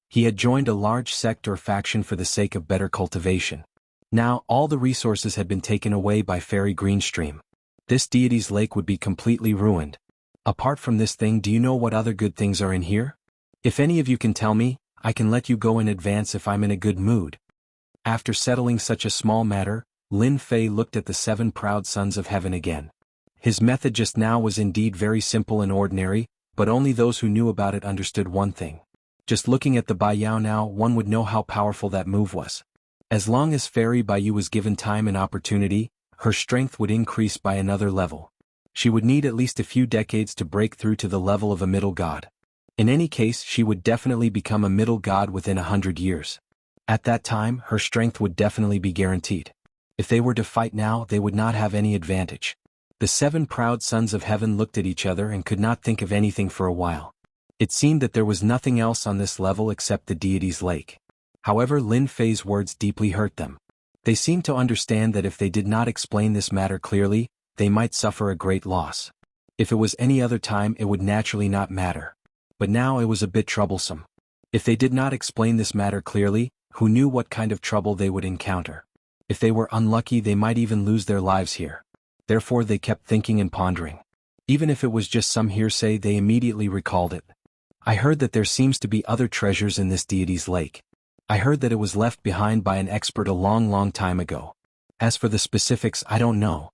He had joined a large sect or faction for the sake of better cultivation. Now, all the resources had been taken away by Fairy Greenstream. This deity's lake would be completely ruined. Apart from this thing, do you know what other good things are in here? If any of you can tell me, I can let you go in advance if I'm in a good mood. After settling such a small matter, Lin Fei looked at the seven proud sons of heaven again. His method just now was indeed very simple and ordinary, but only those who knew about it understood one thing. Just looking at the Baiyao now, one would know how powerful that move was. As long as Fairy Baiyu was given time and opportunity, her strength would increase by another level. She would need at least a few decades to break through to the level of a middle god. In any case, she would definitely become a middle god within 100 years. At that time, her strength would definitely be guaranteed. If they were to fight now, they would not have any advantage. The seven proud sons of heaven looked at each other and could not think of anything for a while. It seemed that there was nothing else on this level except the deity's lake. However, Lin Fei's words deeply hurt them. They seemed to understand that if they did not explain this matter clearly, they might suffer a great loss. If it was any other time, it would naturally not matter. But now it was a bit troublesome. If they did not explain this matter clearly, who knew what kind of trouble they would encounter? If they were unlucky, they might even lose their lives here. Therefore they kept thinking and pondering. Even if it was just some hearsay, they immediately recalled it. "I heard that there seems to be other treasures in this deity's lake. I heard that it was left behind by an expert a long time ago. As for the specifics, I don't know."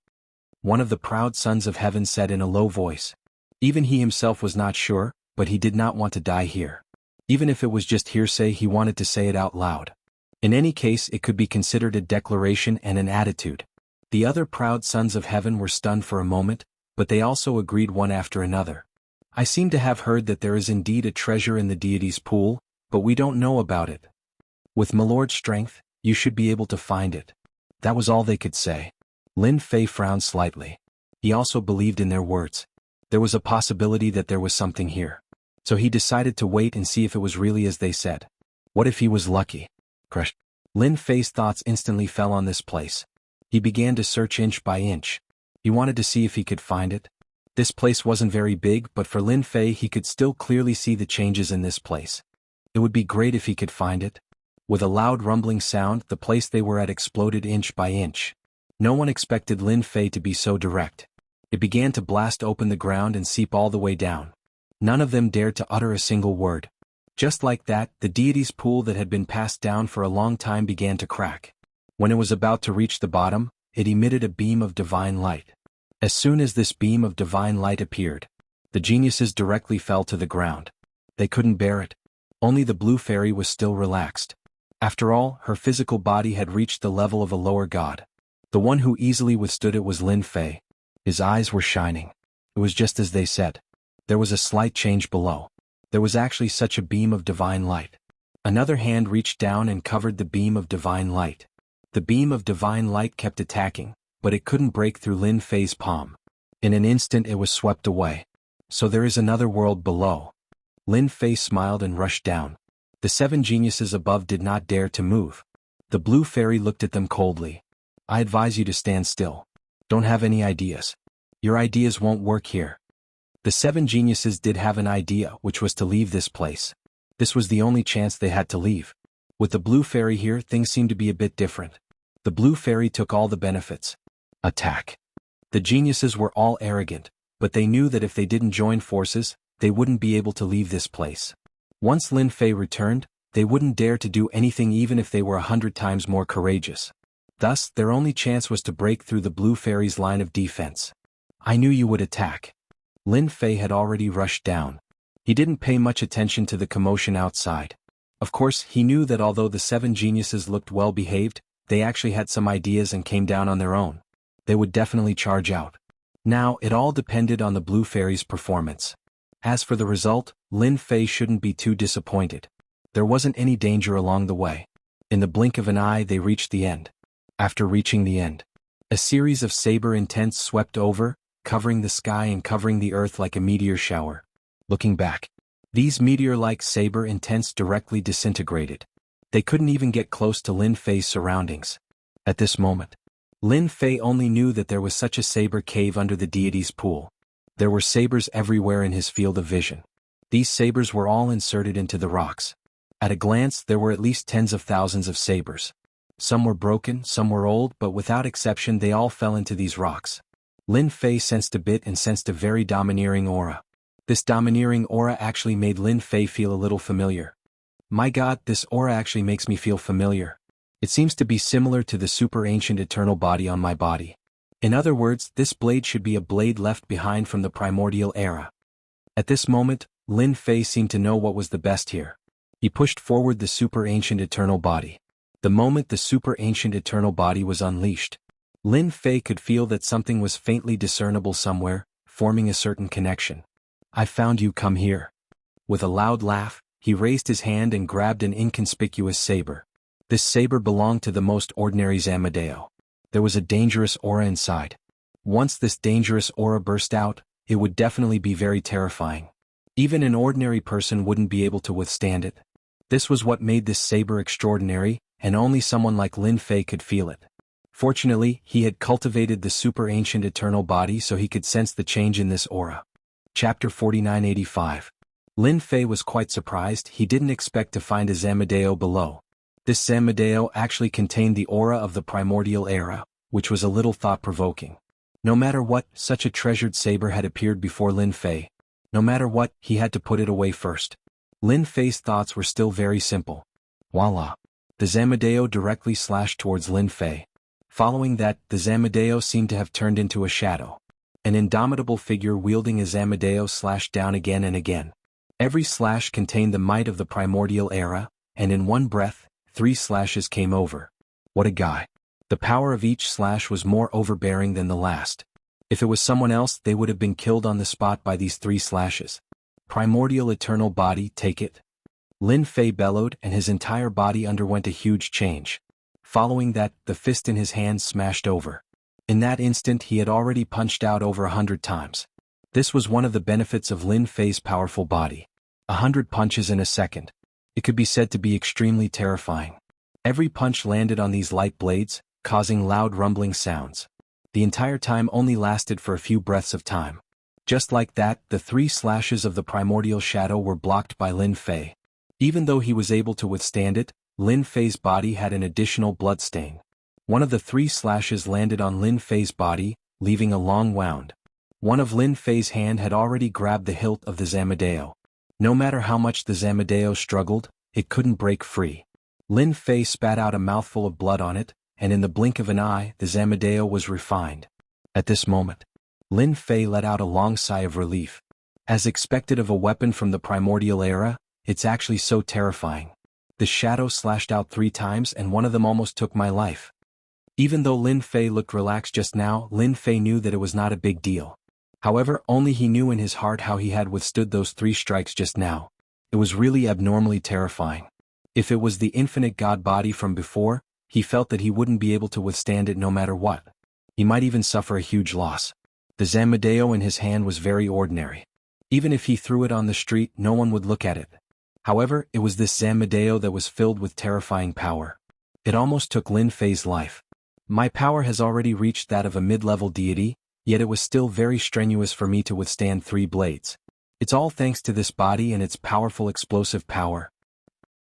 One of the proud sons of heaven said in a low voice. Even he himself was not sure, but he did not want to die here. Even if it was just hearsay, he wanted to say it out loud. In any case, it could be considered a declaration and an attitude. The other proud sons of heaven were stunned for a moment, but they also agreed one after another. "I seem to have heard that there is indeed a treasure in the deity's pool, but we don't know about it. With Milord's strength, you should be able to find it." That was all they could say. Lin Fei frowned slightly. He also believed in their words. There was a possibility that there was something here. So he decided to wait and see if it was really as they said. What if he was lucky? Crush. Lin Fei's thoughts instantly fell on this place. He began to search inch by inch. He wanted to see if he could find it. This place wasn't very big, but for Lin Fei he could still clearly see the changes in this place. It would be great if he could find it. With a loud rumbling sound, the place they were at exploded inch by inch. No one expected Lin Fei to be so direct. It began to blast open the ground and seep all the way down. None of them dared to utter a single word. Just like that, the deity's pool that had been passed down for a long time began to crack. When it was about to reach the bottom, it emitted a beam of divine light. As soon as this beam of divine light appeared, the geniuses directly fell to the ground. They couldn't bear it. Only the blue fairy was still relaxed. After all, her physical body had reached the level of a lower god. The one who easily withstood it was Lin Fei. His eyes were shining. It was just as they said. There was a slight change below. There was actually such a beam of divine light. Another hand reached down and covered the beam of divine light. The beam of divine light kept attacking, but it couldn't break through Lin Fei's palm. In an instant it was swept away. So there is another world below. Lin Fei smiled and rushed down. The seven geniuses above did not dare to move. The blue fairy looked at them coldly. I advise you to stand still. Don't have any ideas. Your ideas won't work here. The seven geniuses did have an idea, which was to leave this place. This was the only chance they had to leave. With the blue fairy here, things seemed to be a bit different. The blue fairy took all the benefits. Attack. The geniuses were all arrogant, but they knew that if they didn't join forces, they wouldn't be able to leave this place. Once Lin Fei returned, they wouldn't dare to do anything even if they were 100 times more courageous. Thus, their only chance was to break through the blue fairy's line of defense. I knew you would attack. Lin Fei had already rushed down. He didn't pay much attention to the commotion outside. Of course, he knew that although the seven geniuses looked well behaved, they actually had some ideas and came down on their own. They would definitely charge out. Now, it all depended on the blue fairy's performance. As for the result, Lin Fei shouldn't be too disappointed. There wasn't any danger along the way. In the blink of an eye they reached the end. After reaching the end, a series of saber intents swept over, covering the sky and covering the earth like a meteor shower. Looking back, these meteor-like saber intents directly disintegrated. They couldn't even get close to Lin Fei's surroundings. At this moment, Lin Fei only knew that there was such a saber cave under the deity's pool. There were sabers everywhere in his field of vision. These sabers were all inserted into the rocks. At a glance there were at least tens of thousands of sabers. Some were broken, some were old, but without exception they all fell into these rocks. Lin Fei sensed a bit and sensed a very domineering aura. This domineering aura actually made Lin Fei feel a little familiar. My god, this aura actually makes me feel familiar. It seems to be similar to the super ancient eternal body on my body. In other words, this blade should be a blade left behind from the primordial era. At this moment, Lin Fei seemed to know what was the best here. He pushed forward the super ancient eternal body. The moment the super ancient eternal body was unleashed, Lin Fei could feel that something was faintly discernible somewhere, forming a certain connection. I found you, come here. With a loud laugh, he raised his hand and grabbed an inconspicuous saber. This saber belonged to the most ordinary Zamadeo. There was a dangerous aura inside. Once this dangerous aura burst out, it would definitely be very terrifying. Even an ordinary person wouldn't be able to withstand it. This was what made this saber extraordinary, and only someone like Lin Fei could feel it. Fortunately, he had cultivated the super ancient eternal body so he could sense the change in this aura. Chapter 4985. Lin Fei was quite surprised. He didn't expect to find a Zamadeo below. This Zamadeo actually contained the aura of the primordial era, which was a little thought-provoking. No matter what, such a treasured saber had appeared before Lin Fei. No matter what, he had to put it away first. Lin Fei's thoughts were still very simple. Voila! The Zamadeo directly slashed towards Lin Fei. Following that, the Zamadeo seemed to have turned into a shadow. An indomitable figure wielding a Zamadeo slashed down again and again. Every slash contained the might of the primordial era, and in one breath, 3 slashes came over. What a guy. The power of each slash was more overbearing than the last. If it was someone else, they would have been killed on the spot by these 3 slashes. Primordial eternal body, take it. Lin Fei bellowed, and his entire body underwent a huge change. Following that, the fist in his hand smashed over. In that instant he had already punched out over 100 times. This was one of the benefits of Lin Fei's powerful body. 100 punches in a second. It could be said to be extremely terrifying. Every punch landed on these light blades, causing loud rumbling sounds. The entire time only lasted for a few breaths of time. Just like that, the 3 slashes of the primordial shadow were blocked by Lin Fei. Even though he was able to withstand it, Lin Fei's body had an additional blood stain. One of the 3 slashes landed on Lin Fei's body, leaving a long wound. One of Lin Fei's hand had already grabbed the hilt of the Zamadeo. No matter how much the Zamadeo struggled, it couldn't break free. Lin Fei spat out a mouthful of blood on it, and in the blink of an eye, the Zamadeo was refined. At this moment, Lin Fei let out a long sigh of relief. As expected of a weapon from the primordial era, it's actually so terrifying. The shadow slashed out 3 times and one of them almost took my life. Even though Lin Fei looked relaxed just now, Lin Fei knew that it was not a big deal. However, only he knew in his heart how he had withstood those 3 strikes just now. It was really abnormally terrifying. If it was the infinite god body from before, he felt that he wouldn't be able to withstand it no matter what. He might even suffer a huge loss. The Zamadeo in his hand was very ordinary. Even if he threw it on the street, no one would look at it. However, it was this Zamadeo that was filled with terrifying power. It almost took Lin Fei's life. My power has already reached that of a mid-level deity, yet it was still very strenuous for me to withstand 3 blades. It's all thanks to this body and its powerful explosive power.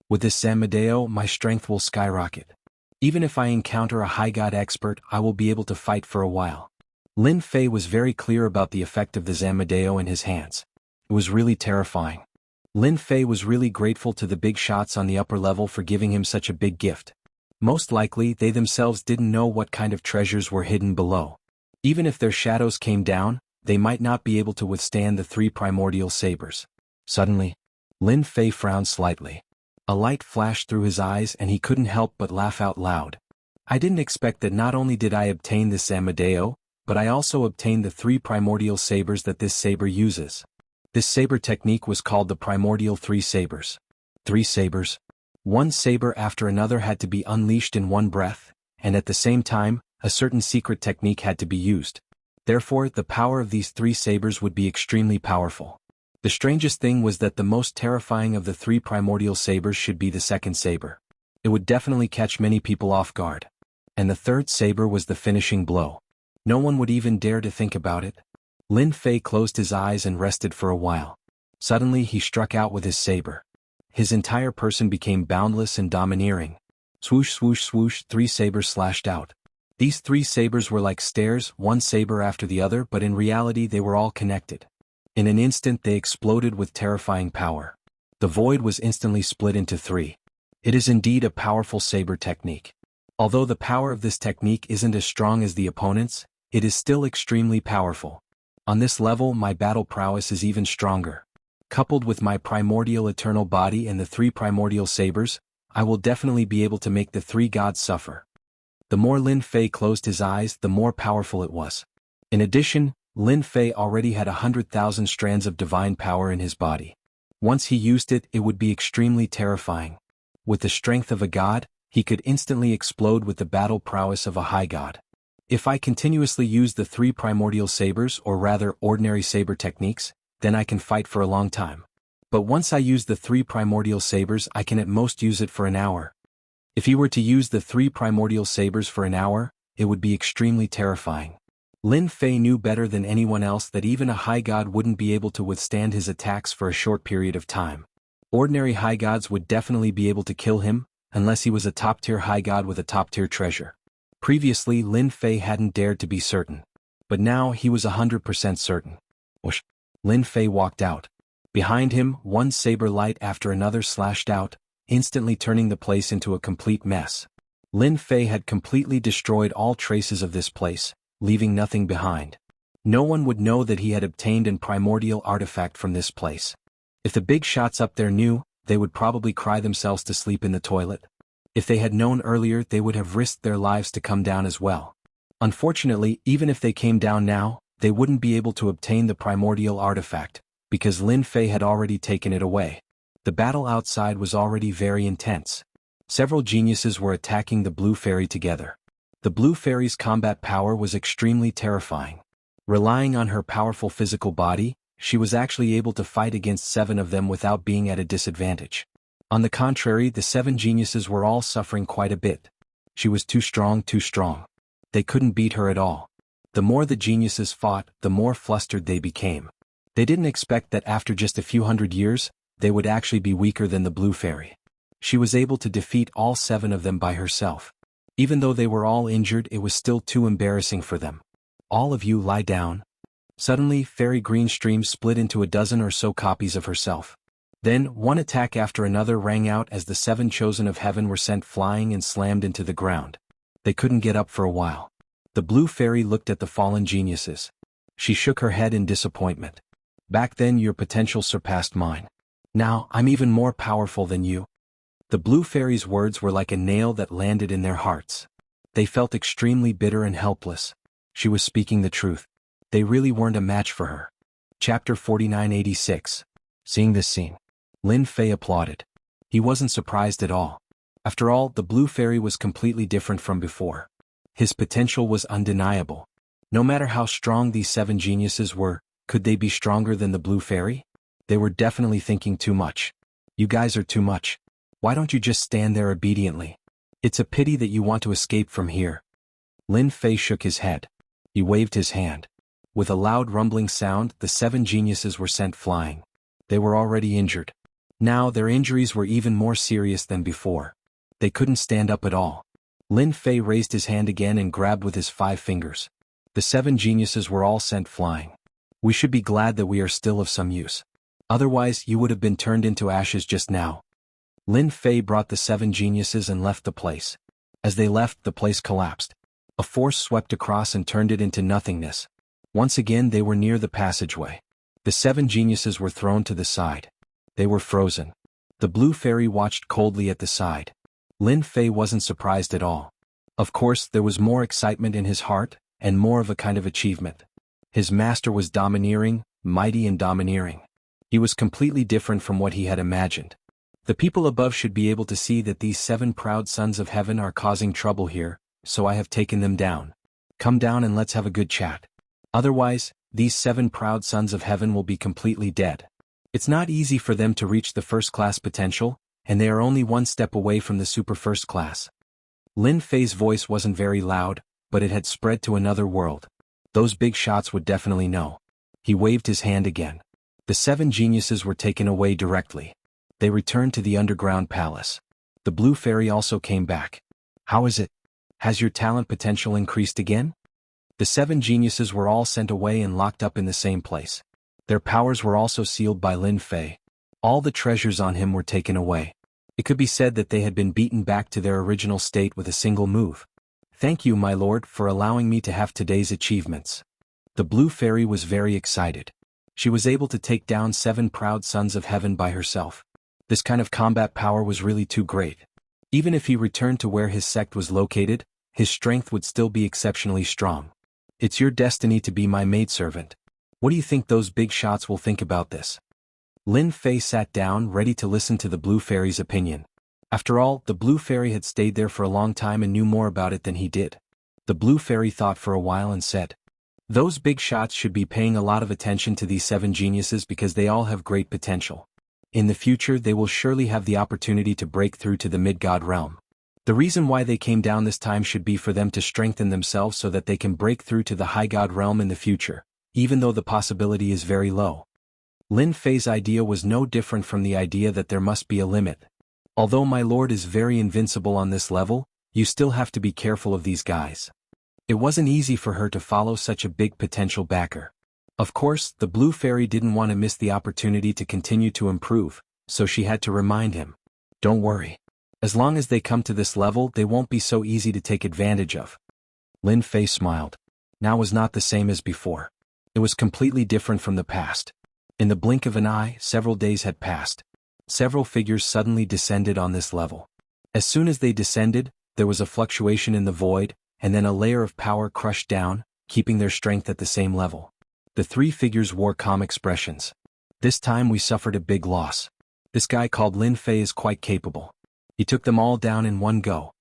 With this Zamadeo, my strength will skyrocket. Even if I encounter a high god expert, I will be able to fight for a while. Lin Fei was very clear about the effect of the Zamadeo in his hands. It was really terrifying. Lin Fei was really grateful to the big shots on the upper level for giving him such a big gift. Most likely, they themselves didn't know what kind of treasures were hidden below. Even if their shadows came down, they might not be able to withstand the 3 primordial sabers. Suddenly, Lin Fei frowned slightly. A light flashed through his eyes and he couldn't help but laugh out loud. I didn't expect that not only did I obtain this Zamadeo, but I also obtained the 3 primordial sabers that this saber uses. This saber technique was called the primordial 3 sabers. 3 sabers? One saber after another had to be unleashed in one breath, and at the same time, a certain secret technique had to be used. Therefore, the power of these 3 sabers would be extremely powerful. The strangest thing was that the most terrifying of the 3 primordial sabers should be the second saber. It would definitely catch many people off guard. And the third saber was the finishing blow. No one would even dare to think about it. Lin Fei closed his eyes and rested for a while. Suddenly he struck out with his saber. His entire person became boundless and domineering. Swoosh swoosh swoosh, 3 sabers slashed out. These 3 sabers were like stairs, one saber after the other, but in reality they were all connected. In an instant they exploded with terrifying power. The void was instantly split into 3. It is indeed a powerful saber technique. Although the power of this technique isn't as strong as the opponent's, it is still extremely powerful. On this level my battle prowess is even stronger. Coupled with my primordial eternal body and the 3 primordial sabers, I will definitely be able to make the 3 gods suffer. The more Lin Fei closed his eyes, the more powerful it was. In addition, Lin Fei already had 100,000 strands of divine power in his body. Once he used it, it would be extremely terrifying. With the strength of a god, he could instantly explode with the battle prowess of a high god. If I continuously use the 3 primordial sabers, or rather ordinary saber techniques, then I can fight for a long time. But once I use the 3 primordial sabers, I can at most use it for an hour. If he were to use the 3 primordial sabers for an hour, it would be extremely terrifying. Lin Fei knew better than anyone else that even a high god wouldn't be able to withstand his attacks for a short period of time. Ordinary high gods would definitely be able to kill him, unless he was a top-tier high god with a top-tier treasure. Previously Lin Fei hadn't dared to be certain. But now he was 100% certain. Whoosh! Lin Fei walked out. Behind him, one saber light after another slashed out, instantly turning the place into a complete mess. Lin Fei had completely destroyed all traces of this place, leaving nothing behind. No one would know that he had obtained an primordial artifact from this place. If the big shots up there knew, they would probably cry themselves to sleep in the toilet. If they had known earlier, they would have risked their lives to come down as well. Unfortunately, even if they came down now, they wouldn't be able to obtain the primordial artifact, because Lin Fei had already taken it away. The battle outside was already very intense. Several geniuses were attacking the blue fairy together. The blue fairy's combat power was extremely terrifying. Relying on her powerful physical body, she was actually able to fight against 7 of them without being at a disadvantage. On the contrary, the 7 geniuses were all suffering quite a bit. She was too strong, too strong. They couldn't beat her at all. The more the geniuses fought, the more flustered they became. They didn't expect that after just a few hundred years, they would actually be weaker than the blue fairy. She was able to defeat all 7 of them by herself. Even though they were all injured, it was still too embarrassing for them. All of you lie down. Suddenly, Fairy Green Stream split into a dozen or so copies of herself. Then, one attack after another rang out as the 7 chosen of heaven were sent flying and slammed into the ground. They couldn't get up for a while. The blue fairy looked at the fallen geniuses. She shook her head in disappointment. Back then your potential surpassed mine. Now, I'm even more powerful than you. The blue fairy's words were like a nail that landed in their hearts. They felt extremely bitter and helpless. She was speaking the truth. They really weren't a match for her. Chapter 4986. Seeing this scene, Lin Fei applauded. He wasn't surprised at all. After all, the blue fairy was completely different from before. His potential was undeniable. No matter how strong these 7 geniuses were, could they be stronger than the blue fairy? They were definitely thinking too much. You guys are too much. Why don't you just stand there obediently? It's a pity that you want to escape from here. Lin Fei shook his head. He waved his hand. With a loud rumbling sound, the 7 geniuses were sent flying. They were already injured. Now their injuries were even more serious than before. They couldn't stand up at all. Lin Fei raised his hand again and grabbed with his 5 fingers. The 7 geniuses were all sent flying. We should be glad that we are still of some use. Otherwise, you would have been turned into ashes just now. Lin Fei brought the 7 geniuses and left the place. As they left, the place collapsed. A force swept across and turned it into nothingness. Once again they were near the passageway. The 7 geniuses were thrown to the side. They were frozen. The blue fairy watched coldly at the side. Lin Fei wasn't surprised at all. Of course, there was more excitement in his heart, and more of a kind of achievement. His master was domineering, mighty and domineering. He was completely different from what he had imagined. The people above should be able to see that these 7 proud sons of heaven are causing trouble here, so I have taken them down. Come down and let's have a good chat. Otherwise, these 7 proud sons of heaven will be completely dead. It's not easy for them to reach the first-class potential, and they are only one step away from the super first class. Lin Fei's voice wasn't very loud, but it had spread to another world. Those big shots would definitely know. He waved his hand again. The 7 geniuses were taken away directly. They returned to the underground palace. The blue fairy also came back. How is it? Has your talent potential increased again? The 7 geniuses were all sent away and locked up in the same place. Their powers were also sealed by Lin Fei. All the treasures on him were taken away. It could be said that they had been beaten back to their original state with a single move. Thank you, my lord, for allowing me to have today's achievements. The blue fairy was very excited. She was able to take down 7 proud sons of heaven by herself. This kind of combat power was really too great. Even if he returned to where his sect was located, his strength would still be exceptionally strong. It's your destiny to be my maidservant. What do you think those big shots will think about this? Lin Fei sat down, ready to listen to the blue fairy's opinion. After all, the blue fairy had stayed there for a long time and knew more about it than he did. The blue fairy thought for a while and said, "Those big shots should be paying a lot of attention to these 7 geniuses because they all have great potential. In the future they will surely have the opportunity to break through to the mid-god realm. The reason why they came down this time should be for them to strengthen themselves so that they can break through to the high god realm in the future, even though the possibility is very low." Lin Fei's idea was no different from the idea that there must be a limit. Although my lord is very invincible on this level, you still have to be careful of these guys. It wasn't easy for her to follow such a big potential backer. Of course, the blue fairy didn't want to miss the opportunity to continue to improve, so she had to remind him. Don't worry. As long as they come to this level, they won't be so easy to take advantage of. Lin Fei smiled. Now was not the same as before. It was completely different from the past. In the blink of an eye, several days had passed. Several figures suddenly descended on this level. As soon as they descended, there was a fluctuation in the void, and then a layer of power crushed down, keeping their strength at the same level. The 3 figures wore calm expressions. This time we suffered a big loss. This guy called Lin Fei is quite capable. He took them all down in one go.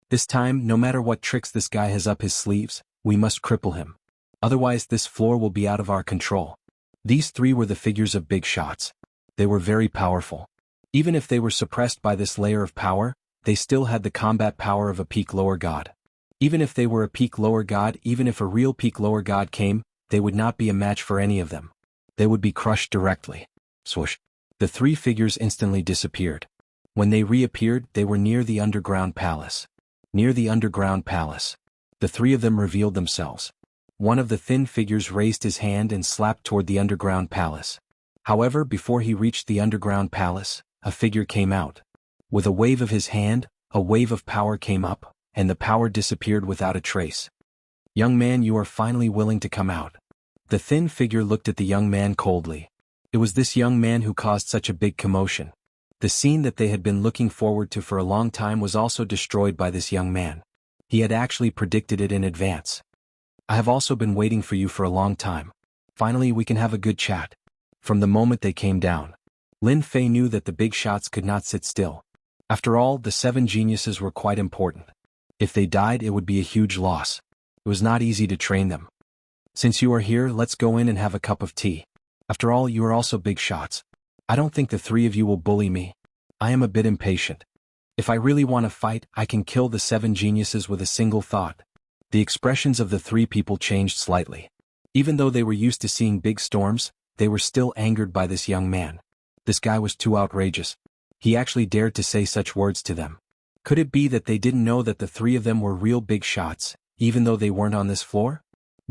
This time, no matter what tricks this guy has up his sleeves, we must cripple him. Otherwise this floor will be out of our control. These 3 were the figures of big shots. They were very powerful. Even if they were suppressed by this layer of power, they still had the combat power of a peak lower god. Even if they were a peak lower god, even if a real peak lower god came, they would not be a match for any of them. They would be crushed directly. Swoosh. The 3 figures instantly disappeared. When they reappeared, they were near the underground palace. Near the underground palace. The 3 of them revealed themselves. One of the thin figures raised his hand and slapped toward the underground palace. However, before he reached the underground palace, a figure came out. With a wave of his hand, a wave of power came up, and the power disappeared without a trace. Young man, you are finally willing to come out. The thin figure looked at the young man coldly. It was this young man who caused such a big commotion. The scene that they had been looking forward to for a long time was also destroyed by this young man. He had actually predicted it in advance. I have also been waiting for you for a long time. Finally we can have a good chat. From the moment they came down, Lin Fei knew that the big shots could not sit still. After all, the 7 geniuses were quite important. If they died, it would be a huge loss. It was not easy to train them. Since you are here, let's go in and have a cup of tea. After all, you are also big shots. I don't think the 3 of you will bully me. I am a bit impatient. If I really want to fight, I can kill the 7 geniuses with a single thought. The expressions of the 3 people changed slightly. Even though they were used to seeing big storms, they were still angered by this young man. This guy was too outrageous. He actually dared to say such words to them. Could it be that they didn't know that the 3 of them were real big shots, even though they weren't on this floor?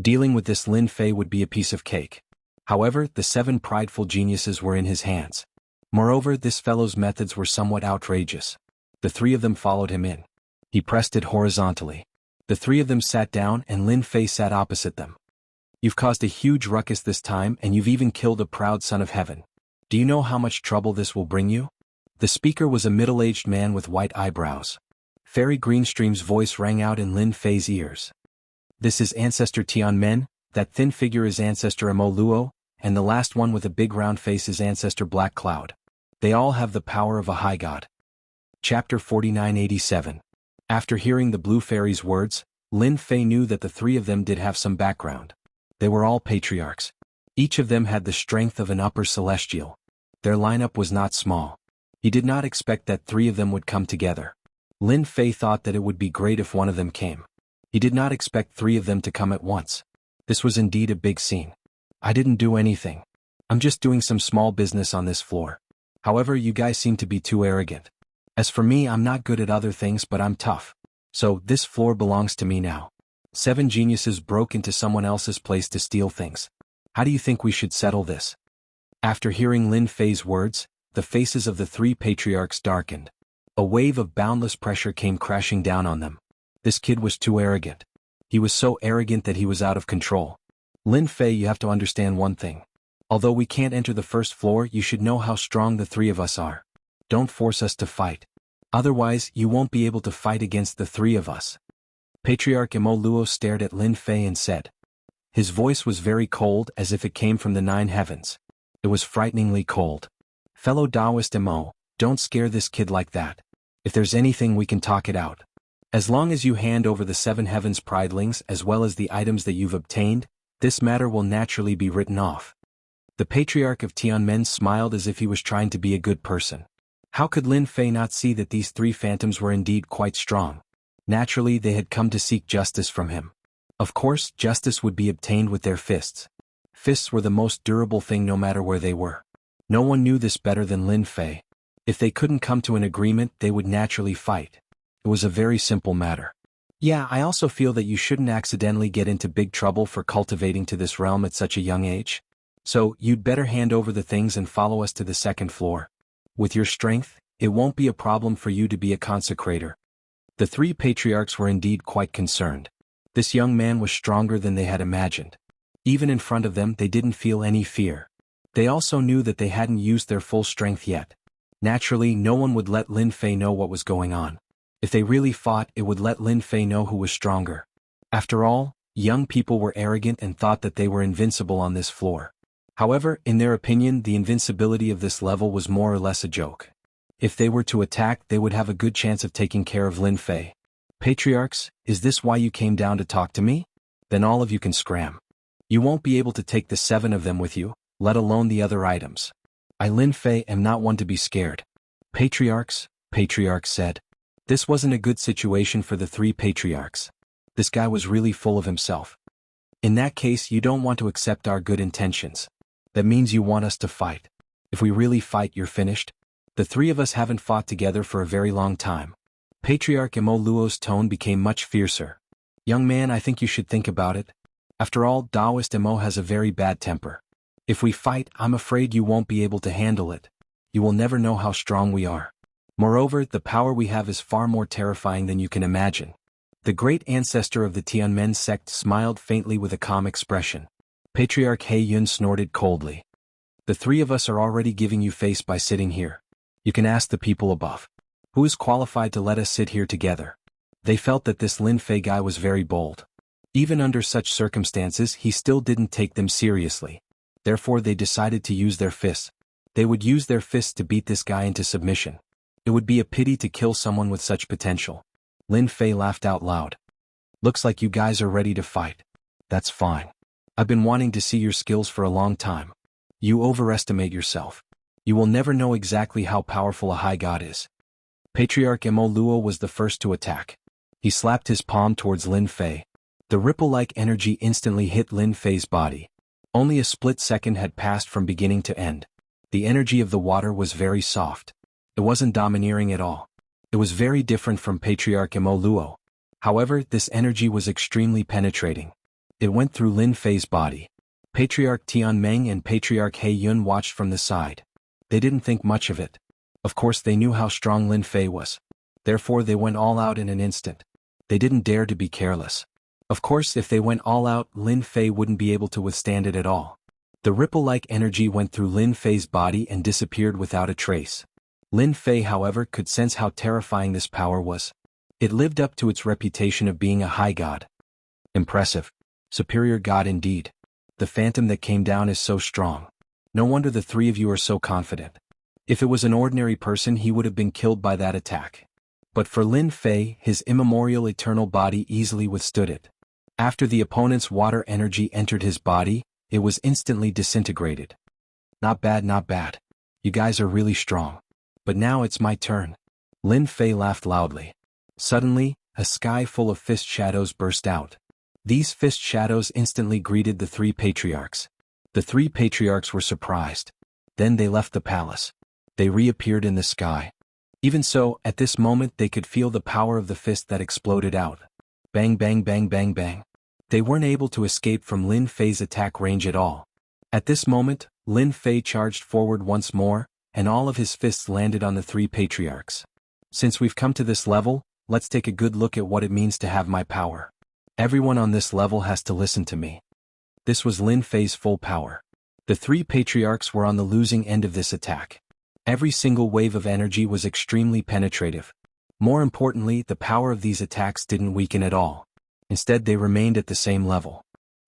Dealing with this Lin Fei would be a piece of cake. However, the 7 prideful geniuses were in his hands. Moreover, this fellow's methods were somewhat outrageous. The 3 of them followed him in. He pressed it horizontally. The 3 of them sat down and Lin Fei sat opposite them. You've caused a huge ruckus this time and you've even killed a proud son of heaven. Do you know how much trouble this will bring you? The speaker was a middle-aged man with white eyebrows. Fairy Greenstream's voice rang out in Lin Fei's ears. This is Ancestor Tianmen, that thin figure is Ancestor Mo Luo, and the last one with a big round face is Ancestor Black Cloud. They all have the power of a high god. Chapter 4987. After hearing the Blue Fairy's words, Lin Fei knew that the three of them did have some background. They were all patriarchs. Each of them had the strength of an upper celestial. Their lineup was not small. He did not expect that three of them would come together. Lin Fei thought that it would be great if one of them came. He did not expect three of them to come at once. This was indeed a big scene. I didn't do anything. I'm just doing some small business on this floor. However, you guys seem to be too arrogant. As for me, I'm not good at other things, but I'm tough. So, this floor belongs to me now. 7 geniuses broke into someone else's place to steal things. How do you think we should settle this? After hearing Lin Fei's words, the faces of the 3 patriarchs darkened. A wave of boundless pressure came crashing down on them. This kid was too arrogant. He was so arrogant that he was out of control. Lin Fei, you have to understand one thing. Although we can't enter the first floor, you should know how strong the 3 of us are. Don't force us to fight. Otherwise, you won't be able to fight against the 3 of us. Patriarch Imo Luo stared at Lin Fei and said. His voice was very cold, as if it came from the 9 heavens. It was frighteningly cold. Fellow Taoist Imo, don't scare this kid like that. If there's anything, we can talk it out. As long as you hand over the 7 heavens pridelings as well as the items that you've obtained, this matter will naturally be written off. The Patriarch of Tianmen smiled as if he was trying to be a good person. How could Lin Fei not see that these 3 phantoms were indeed quite strong? Naturally, they had come to seek justice from him. Of course, justice would be obtained with their fists. Fists were the most durable thing no matter where they were. No one knew this better than Lin Fei. If they couldn't come to an agreement, they would naturally fight. It was a very simple matter. Yeah, I also feel that you shouldn't accidentally get into big trouble for cultivating to this realm at such a young age. So, you'd better hand over the things and follow us to the 2nd floor. With your strength, it won't be a problem for you to be a consecrator. The 3 patriarchs were indeed quite concerned. This young man was stronger than they had imagined. Even in front of them, they didn't feel any fear. They also knew that they hadn't used their full strength yet. Naturally, no one would let Lin Fei know what was going on. If they really fought, it would let Lin Fei know who was stronger. After all, young people were arrogant and thought that they were invincible on this floor. However, in their opinion, the invincibility of this level was more or less a joke. If they were to attack, they would have a good chance of taking care of Lin Fei. Patriarchs, is this why you came down to talk to me? Then all of you can scram. You won't be able to take the 7 of them with you, let alone the other items. I, Lin Fei, am not one to be scared. Patriarchs, Patriarch said. This wasn't a good situation for the 3 patriarchs. This guy was really full of himself. In that case, you don't want to accept our good intentions. That means you want us to fight. If we really fight, you're finished. The 3 of us haven't fought together for a very long time. Patriarch Imo Luo's tone became much fiercer. Young man, I think you should think about it. After all, Taoist Imo has a very bad temper. If we fight, I'm afraid you won't be able to handle it. You will never know how strong we are. Moreover, the power we have is far more terrifying than you can imagine. The great ancestor of the Tianmen sect smiled faintly with a calm expression. Patriarch He Yun snorted coldly. The 3 of us are already giving you face by sitting here. You can ask the people above. Who is qualified to let us sit here together? They felt that this Lin Fei guy was very bold. Even under such circumstances, he still didn't take them seriously. Therefore, they decided to use their fists. They would use their fists to beat this guy into submission. It would be a pity to kill someone with such potential. Lin Fei laughed out loud. Looks like you guys are ready to fight. That's fine. I've been wanting to see your skills for a long time. You overestimate yourself. You will never know exactly how powerful a high god is. Patriarch Imo Luo was the first to attack. He slapped his palm towards Lin Fei. The ripple-like energy instantly hit Lin Fei's body. Only a split second had passed from beginning to end. The energy of the water was very soft. It wasn't domineering at all. It was very different from Patriarch Imo Luo. However, this energy was extremely penetrating. It went through Lin Fei's body. Patriarch Tianmeng and Patriarch He Yun watched from the side. They didn't think much of it. Of course, they knew how strong Lin Fei was. Therefore, they went all out in an instant. They didn't dare to be careless. Of course, if they went all out, Lin Fei wouldn't be able to withstand it at all. The ripple-like energy went through Lin Fei's body and disappeared without a trace. Lin Fei, however, could sense how terrifying this power was. It lived up to its reputation of being a high god. Impressive. Superior god indeed. The phantom that came down is so strong. No wonder the 3 of you are so confident. If it was an ordinary person, he would have been killed by that attack. But for Lin Fei, his immemorial eternal body easily withstood it. After the opponent's water energy entered his body, it was instantly disintegrated. Not bad, not bad. You guys are really strong. But now it's my turn. Lin Fei laughed loudly. Suddenly, a sky full of fist shadows burst out. These fist shadows instantly greeted the three patriarchs. The three patriarchs were surprised. Then they left the palace. They reappeared in the sky. Even so, at this moment they could feel the power of the fist that exploded out. Bang bang bang bang bang. They weren't able to escape from Lin Fei's attack range at all. At this moment, Lin Fei charged forward once more, and all of his fists landed on the three patriarchs. Since we've come to this level, let's take a good look at what it means to have my power. Everyone on this level has to listen to me. This was Lin Fei's full power. The three patriarchs were on the losing end of this attack. Every single wave of energy was extremely penetrative. More importantly, the power of these attacks didn't weaken at all. Instead, they remained at the same level.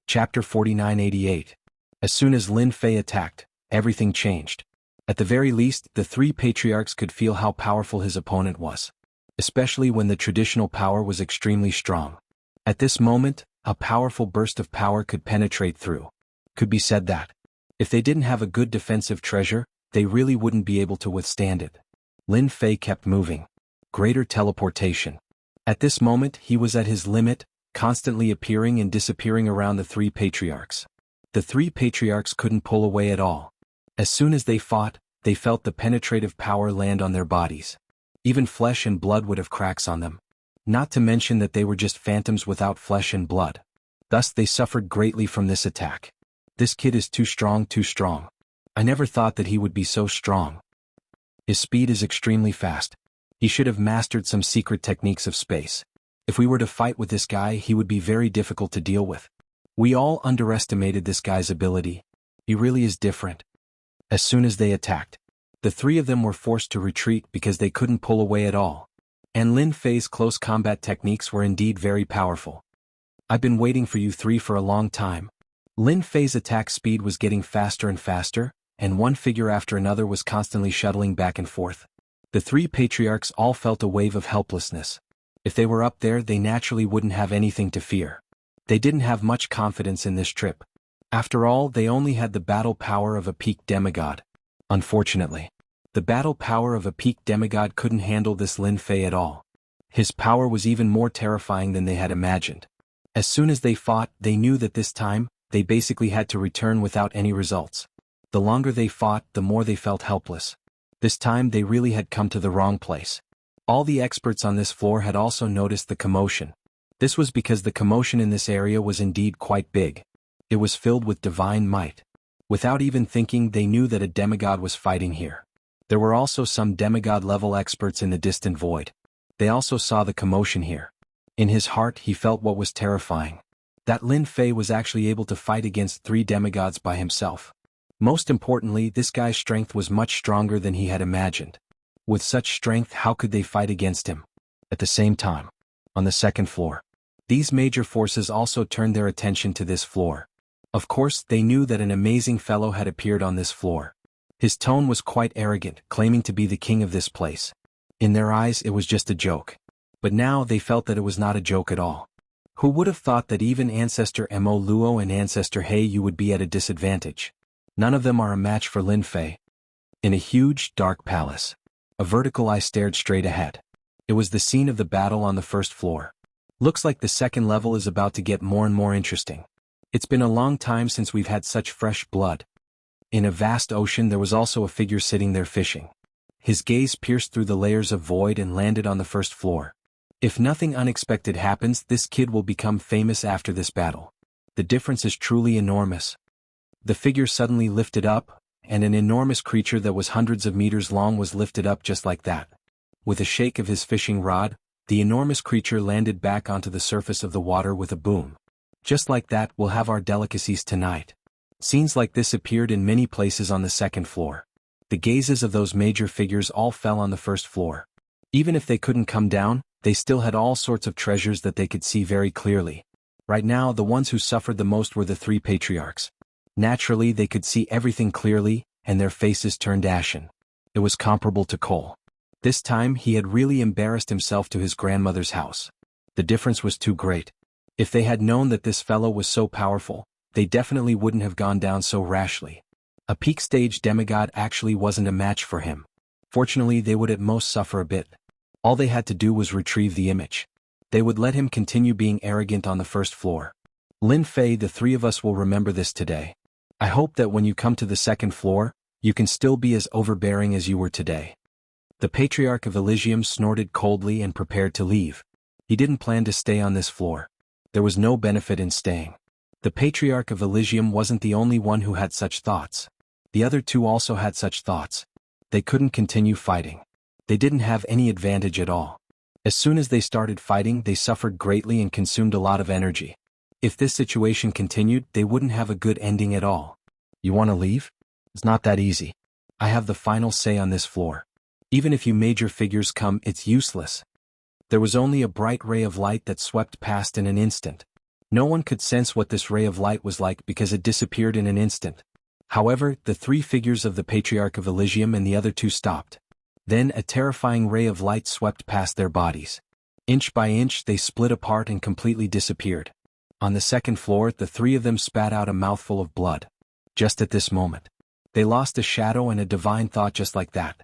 Chapter 4988. As soon as Lin Fei attacked, everything changed. At the very least, the three patriarchs could feel how powerful his opponent was. Especially when the traditional power was extremely strong. At this moment, a powerful burst of power could penetrate through. Could be said that, if they didn't have a good defensive treasure, they really wouldn't be able to withstand it. Lin Fei kept moving. Greater teleportation. At this moment, he was at his limit, constantly appearing and disappearing around the three patriarchs. The three patriarchs couldn't pull away at all. As soon as they fought, they felt the penetrative power land on their bodies. Even flesh and blood would have cracks on them. Not to mention that they were just phantoms without flesh and blood. Thus they suffered greatly from this attack. This kid is too strong, too strong. I never thought that he would be so strong. His speed is extremely fast. He should have mastered some secret techniques of space. If we were to fight with this guy, he would be very difficult to deal with. We all underestimated this guy's ability. He really is different. As soon as they attacked, the three of them were forced to retreat because they couldn't pull away at all. And Lin Fei's close combat techniques were indeed very powerful. I've been waiting for you three for a long time. Lin Fei's attack speed was getting faster and faster, and one figure after another was constantly shuttling back and forth. The three patriarchs all felt a wave of helplessness. If they were up there, they naturally wouldn't have anything to fear. They didn't have much confidence in this trip. After all, they only had the battle power of a peak demigod. Unfortunately, the battle power of a peak demigod couldn't handle this Lin Fei at all. His power was even more terrifying than they had imagined. As soon as they fought, they knew that this time, they basically had to return without any results. The longer they fought, the more they felt helpless. This time they really had come to the wrong place. All the experts on this floor had also noticed the commotion. This was because the commotion in this area was indeed quite big. It was filled with divine might. Without even thinking, they knew that a demigod was fighting here. There were also some demigod-level experts in the distant void. They also saw the commotion here. In his heart, he felt what was terrifying. That Lin Fei was actually able to fight against three demigods by himself. Most importantly, this guy's strength was much stronger than he had imagined. With such strength, how could they fight against him? At the same time, on the second floor, these major forces also turned their attention to this floor. Of course, they knew that an amazing fellow had appeared on this floor. His tone was quite arrogant, claiming to be the king of this place. In their eyes, it was just a joke. But now they felt that it was not a joke at all. Who would have thought that even Ancestor Mo Luo and Ancestor He Yu would be at a disadvantage? None of them are a match for Lin Fei. In a huge, dark palace, a vertical eye stared straight ahead. It was the scene of the battle on the first floor. Looks like the second level is about to get more and more interesting. It's been a long time since we've had such fresh blood. In a vast ocean there was also a figure sitting there fishing. His gaze pierced through the layers of void and landed on the first floor. If nothing unexpected happens, this kid will become famous after this battle. The difference is truly enormous. The figure suddenly lifted up, and an enormous creature that was hundreds of meters long was lifted up just like that. With a shake of his fishing rod, the enormous creature landed back onto the surface of the water with a boom. Just like that, we'll have our delicacies tonight. Scenes like this appeared in many places on the second floor. The gazes of those major figures all fell on the first floor. Even if they couldn't come down, they still had all sorts of treasures that they could see very clearly. Right now, the ones who suffered the most were the three patriarchs. Naturally, they could see everything clearly, and their faces turned ashen. It was comparable to coal. This time he had really embarrassed himself to his grandmother's house. The difference was too great. If they had known that this fellow was so powerful, they definitely wouldn't have gone down so rashly. A peak stage demigod actually wasn't a match for him. Fortunately, they would at most suffer a bit. All they had to do was retrieve the image. They would let him continue being arrogant on the first floor. Lin Fei, the three of us will remember this today. I hope that when you come to the second floor, you can still be as overbearing as you were today. The Patriarch of Elysium snorted coldly and prepared to leave. He didn't plan to stay on this floor. There was no benefit in staying. The Patriarch of Elysium wasn't the only one who had such thoughts. The other two also had such thoughts. They couldn't continue fighting. They didn't have any advantage at all. As soon as they started fighting, they suffered greatly and consumed a lot of energy. If this situation continued, they wouldn't have a good ending at all. You want to leave? It's not that easy. I have the final say on this floor. Even if you major figures come, it's useless. There was only a bright ray of light that swept past in an instant. No one could sense what this ray of light was like because it disappeared in an instant. However, the three figures of the Patriarch of Elysium and the other two stopped. Then a terrifying ray of light swept past their bodies. Inch by inch they split apart and completely disappeared. On the second floor, the three of them spat out a mouthful of blood. Just at this moment, they lost a shadow and a divine thought just like that.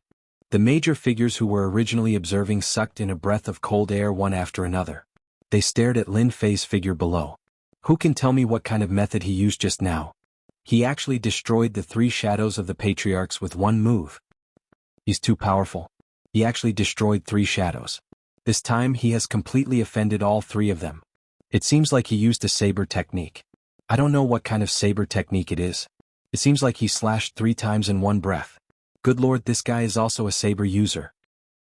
The major figures who were originally observing sucked in a breath of cold air one after another. They stared at Lin Fei's figure below. Who can tell me what kind of method he used just now? He actually destroyed the three shadows of the patriarchs with one move. He's too powerful. He actually destroyed three shadows. This time he has completely offended all three of them. It seems like he used a saber technique. I don't know what kind of saber technique it is. It seems like he slashed 3 times in one breath. Good lord, this guy is also a saber user.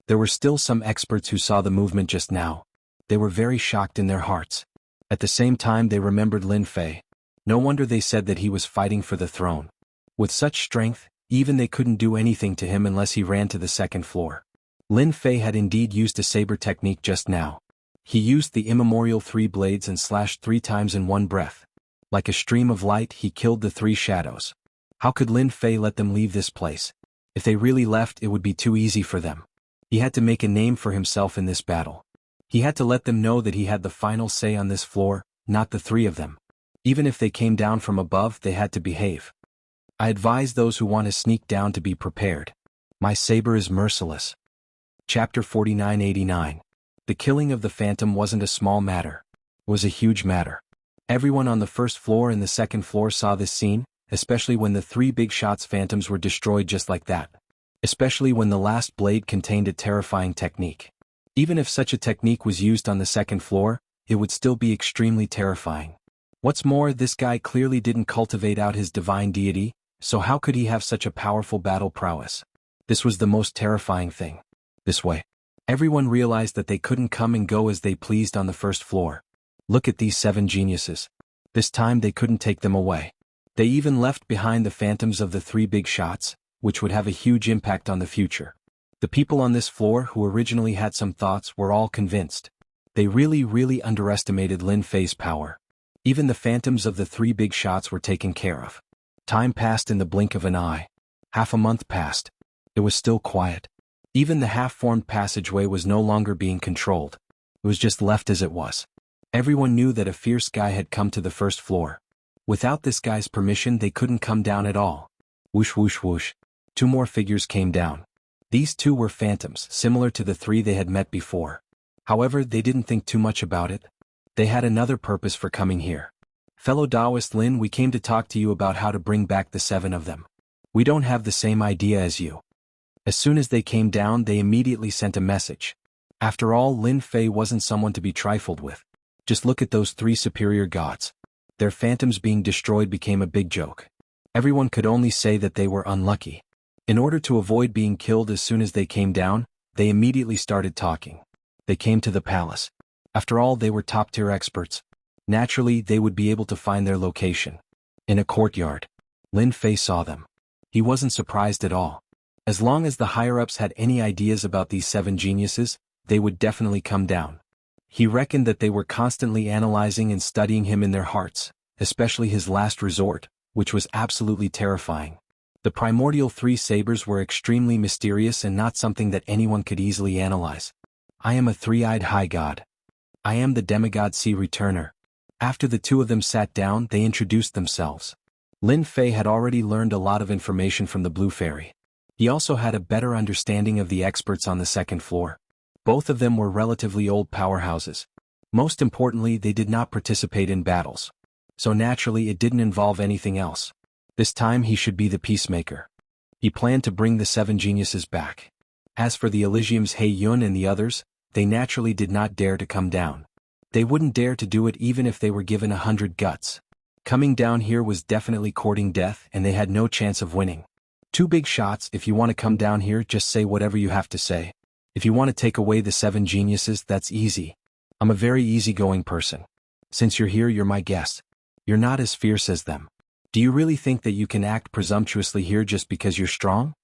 There were still some experts who saw the movement just now. They were very shocked in their hearts. At the same time they remembered Lin Fei. No wonder they said that he was fighting for the throne. With such strength, even they couldn't do anything to him unless he ran to the second floor. Lin Fei had indeed used a saber technique just now. He used the immemorial 3 blades and slashed 3 times in one breath. Like a stream of light, he killed the 3 shadows. How could Lin Fei let them leave this place? If they really left, it would be too easy for them. He had to make a name for himself in this battle. He had to let them know that he had the final say on this floor, not the 3 of them. Even if they came down from above, they had to behave. I advise those who want to sneak down to be prepared. My saber is merciless. Chapter 4989. The killing of the Phantom wasn't a small matter. It was a huge matter. Everyone on the first floor and the second floor saw this scene, especially when the 3 big shots phantoms were destroyed just like that. Especially when the last blade contained a terrifying technique. Even if such a technique was used on the second floor, it would still be extremely terrifying. What's more, this guy clearly didn't cultivate out his divine deity, so how could he have such a powerful battle prowess? This was the most terrifying thing. This way. Everyone realized that they couldn't come and go as they pleased on the first floor. Look at these 7 geniuses. This time they couldn't take them away. They even left behind the phantoms of the 3 big shots, which would have a huge impact on the future. The people on this floor who originally had some thoughts were all convinced. They really underestimated Lin Fei's power. Even the phantoms of the 3 big shots were taken care of. Time passed in the blink of an eye. Half a month passed. It was still quiet. Even the half-formed passageway was no longer being controlled. It was just left as it was. Everyone knew that a fierce guy had come to the first floor. Without this guy's permission, they couldn't come down at all. Whoosh whoosh whoosh. 2 more figures came down. These 2 were phantoms, similar to the 3 they had met before. However, they didn't think too much about it. They had another purpose for coming here. Fellow Taoist Lin, we came to talk to you about how to bring back the 7 of them. We don't have the same idea as you. As soon as they came down, they immediately sent a message. After all, Lin Fei wasn't someone to be trifled with. Just look at those 3 superior gods. Their phantoms being destroyed became a big joke. Everyone could only say that they were unlucky. In order to avoid being killed as soon as they came down, they immediately started talking. They came to the palace. After all, they were top-tier experts. Naturally, they would be able to find their location. In a courtyard. Lin Fei saw them. He wasn't surprised at all. As long as the higher-ups had any ideas about these 7 geniuses, they would definitely come down. He reckoned that they were constantly analyzing and studying him in their hearts, especially his last resort, which was absolutely terrifying. The primordial three sabers were extremely mysterious and not something that anyone could easily analyze. I am a three-eyed high god. I am the demigod sea returner. After the two of them sat down, they introduced themselves. Lin Fei had already learned a lot of information from the Blue Fairy. He also had a better understanding of the experts on the second floor. Both of them were relatively old powerhouses. Most importantly, they did not participate in battles. So naturally it didn't involve anything else. This time he should be the peacemaker. He planned to bring the 7 geniuses back. As for the Elysium's He Yun and the others, they naturally did not dare to come down. They wouldn't dare to do it even if they were given 100 guts. Coming down here was definitely courting death and they had no chance of winning. 2 big shots. If you want to come down here, just say whatever you have to say. If you want to take away the 7 geniuses, that's easy. I'm a very easygoing person. Since you're here, you're my guest. You're not as fierce as them. Do you really think that you can act presumptuously here just because you're strong?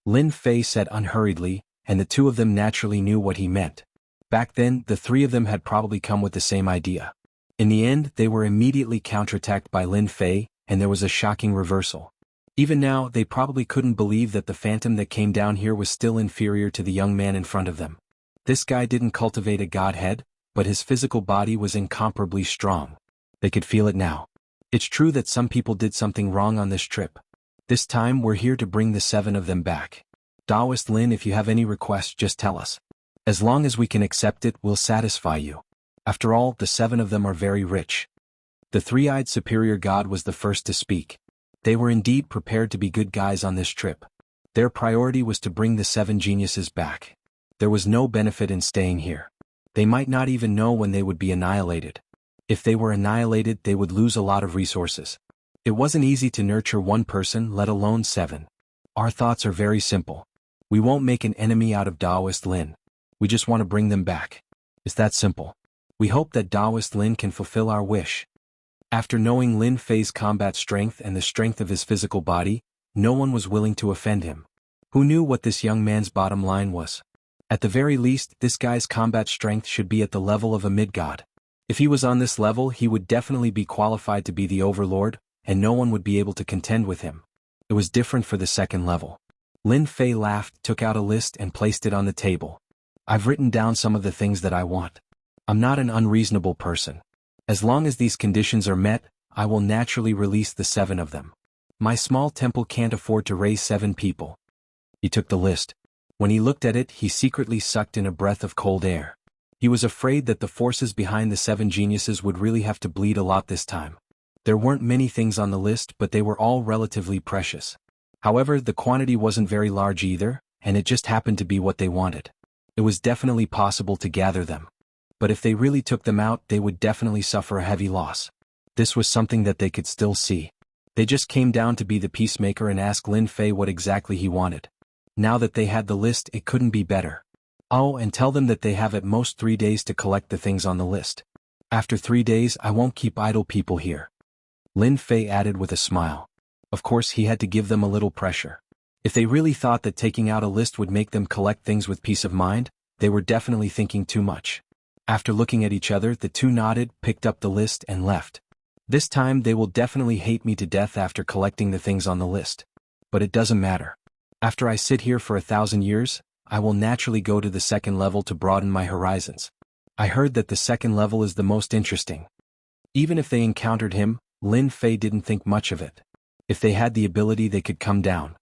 Lin Fei said unhurriedly, and the 2 of them naturally knew what he meant. Back then, the 3 of them had probably come with the same idea. In the end, they were immediately counterattacked by Lin Fei, and there was a shocking reversal. Even now, they probably couldn't believe that the phantom that came down here was still inferior to the young man in front of them. This guy didn't cultivate a godhead, but his physical body was incomparably strong. They could feel it now. It's true that some people did something wrong on this trip. This time, we're here to bring the 7 of them back. Taoist Lin, if you have any requests, just tell us. As long as we can accept it, we'll satisfy you. After all, the 7 of them are very rich. The three-eyed superior god was the first to speak. They were indeed prepared to be good guys on this trip. Their priority was to bring the 7 geniuses back. There was no benefit in staying here. They might not even know when they would be annihilated. If they were annihilated, they would lose a lot of resources. It wasn't easy to nurture 1 person, let alone 7. Our thoughts are very simple. We won't make an enemy out of Taoist Lin. We just want to bring them back. It's that simple. We hope that Taoist Lin can fulfill our wish. After knowing Lin Fei's combat strength and the strength of his physical body, no one was willing to offend him. Who knew what this young man's bottom line was? At the very least, this guy's combat strength should be at the level of a mid-god. If he was on this level, he would definitely be qualified to be the overlord, and no one would be able to contend with him. It was different for the second level. Lin Fei laughed, took out a list and placed it on the table. I've written down some of the things that I want. I'm not an unreasonable person. As long as these conditions are met, I will naturally release the 7 of them. My small temple can't afford to raise 7 people. He took the list. When he looked at it, he secretly sucked in a breath of cold air. He was afraid that the forces behind the 7 geniuses would really have to bleed a lot this time. There weren't many things on the list, but they were all relatively precious. However, the quantity wasn't very large either, and it just happened to be what they wanted. It was definitely possible to gather them. But if they really took them out, they would definitely suffer a heavy loss. This was something that they could still see. They just came down to be the peacemaker and ask Lin Fei what exactly he wanted. Now that they had the list, it couldn't be better. Oh, and tell them that they have at most 3 days to collect the things on the list. After 3 days, I won't keep idle people here. Lin Fei added with a smile. Of course, he had to give them a little pressure. If they really thought that taking out a list would make them collect things with peace of mind, they were definitely thinking too much. After looking at each other, the 2 nodded, picked up the list and left. This time they will definitely hate me to death after collecting the things on the list. But it doesn't matter. After I sit here for 1,000 years, I will naturally go to the second level to broaden my horizons. I heard that the second level is the most interesting. Even if they encountered him, Lin Fei didn't think much of it. If they had the ability, they could come down.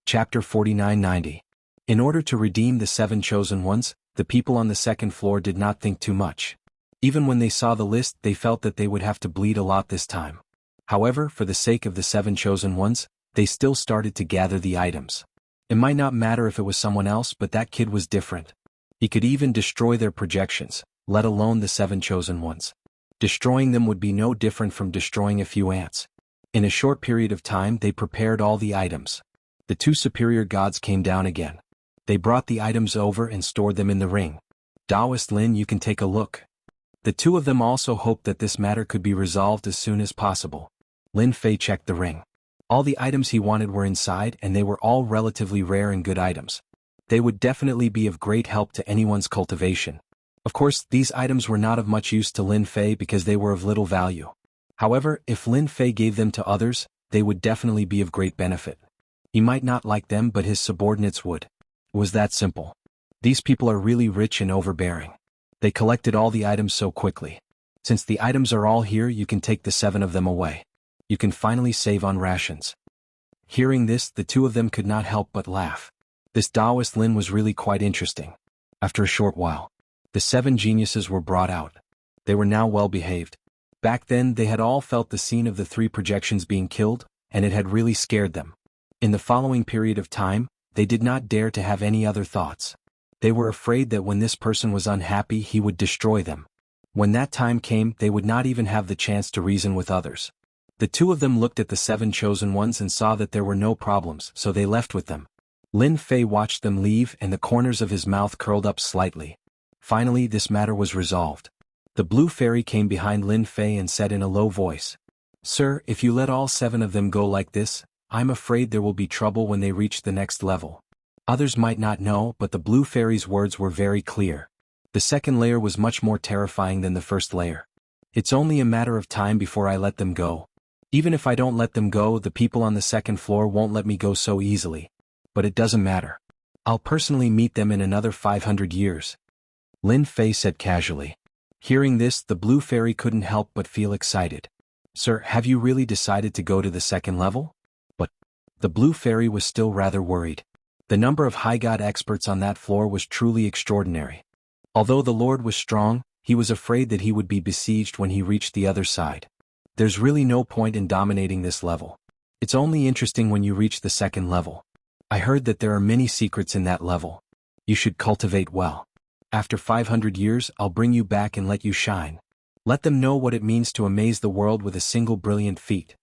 Chapter 4990. In order to redeem the 7 chosen ones, the people on the second floor did not think too much. Even when they saw the list, they felt that they would have to bleed a lot this time. However, for the sake of the 7 chosen ones, they still started to gather the items. It might not matter if it was someone else, but that kid was different. He could even destroy their projections, let alone the 7 chosen ones. Destroying them would be no different from destroying a few ants. In a short period of time, they prepared all the items. The 2 superior gods came down again. They brought the items over and stored them in the ring. Taoist Lin, you can take a look. The 2 of them also hoped that this matter could be resolved as soon as possible. Lin Fei checked the ring. All the items he wanted were inside, and they were all relatively rare and good items. They would definitely be of great help to anyone's cultivation. Of course, these items were not of much use to Lin Fei because they were of little value. However, if Lin Fei gave them to others, they would definitely be of great benefit. He might not like them, but his subordinates would. It was that simple. These people are really rich and overbearing. They collected all the items so quickly. Since the items are all here, you can take the 7 of them away. You can finally save on rations. Hearing this, the 2 of them could not help but laugh. This Taoist Lin was really quite interesting. After a short while, the 7 geniuses were brought out. They were now well behaved. Back then they had all felt the scene of the 3 projections being killed, and it had really scared them. In the following period of time, they did not dare to have any other thoughts. They were afraid that when this person was unhappy he would destroy them. When that time came, they would not even have the chance to reason with others. The 2 of them looked at the 7 chosen ones and saw that there were no problems, so they left with them. Lin Fei watched them leave, and the corners of his mouth curled up slightly. Finally, this matter was resolved. The blue fairy came behind Lin Fei and said in a low voice, "Sir, if you let all 7 of them go like this, I'm afraid there will be trouble when they reach the next level." Others might not know, but the blue fairy's words were very clear. The second layer was much more terrifying than the first layer. It's only a matter of time before I let them go. Even if I don't let them go, the people on the second floor won't let me go so easily. But it doesn't matter. I'll personally meet them in another 500 years. Lin Fei said casually. Hearing this, the blue fairy couldn't help but feel excited. "Sir, have you really decided to go to the second level?" But the blue fairy was still rather worried. The number of high god experts on that floor was truly extraordinary. Although the Lord was strong, he was afraid that he would be besieged when he reached the other side. There's really no point in dominating this level. It's only interesting when you reach the second level. I heard that there are many secrets in that level. You should cultivate well. After 500 years, I'll bring you back and let you shine. Let them know what it means to amaze the world with a single brilliant feat.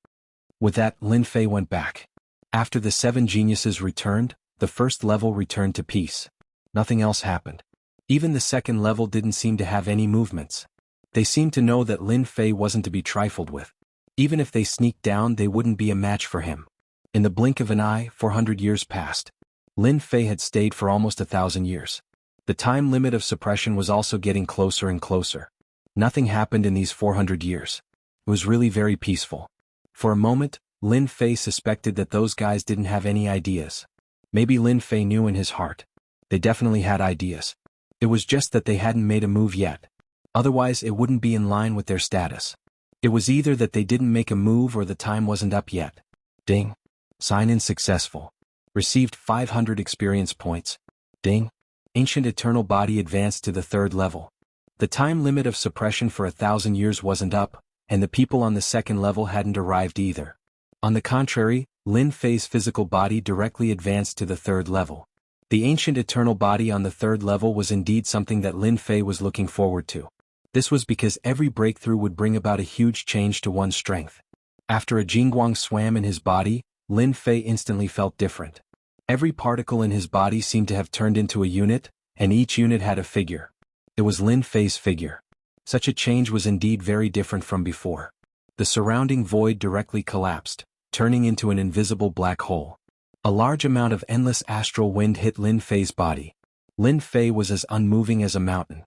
With that, Lin Fei went back. After the 7 geniuses returned, the first level returned to peace. Nothing else happened. Even the second level didn't seem to have any movements. They seemed to know that Lin Fei wasn't to be trifled with. Even if they sneaked down, they wouldn't be a match for him. In the blink of an eye, 400 years passed. Lin Fei had stayed for almost 1,000 years. The time limit of suppression was also getting closer and closer. Nothing happened in these 400 years. It was really very peaceful. For a moment, Lin Fei suspected that those guys didn't have any ideas. Maybe Lin Fei knew in his heart. They definitely had ideas. It was just that they hadn't made a move yet. Otherwise, it wouldn't be in line with their status. It was either that they didn't make a move or the time wasn't up yet. Ding. Sign-in successful. Received 500 experience points. Ding. Ancient eternal body advanced to the 3rd level. The time limit of suppression for 1,000 years wasn't up, and the people on the second level hadn't arrived either. On the contrary, Lin Fei's physical body directly advanced to the 3rd level. The ancient eternal body on the 3rd level was indeed something that Lin Fei was looking forward to. This was because every breakthrough would bring about a huge change to one's strength. After a Jingguang swam in his body, Lin Fei instantly felt different. Every particle in his body seemed to have turned into a unit, and each unit had a figure. It was Lin Fei's figure. Such a change was indeed very different from before. The surrounding void directly collapsed, turning into an invisible black hole. A large amount of endless astral wind hit Lin Fei's body. Lin Fei was as unmoving as a mountain.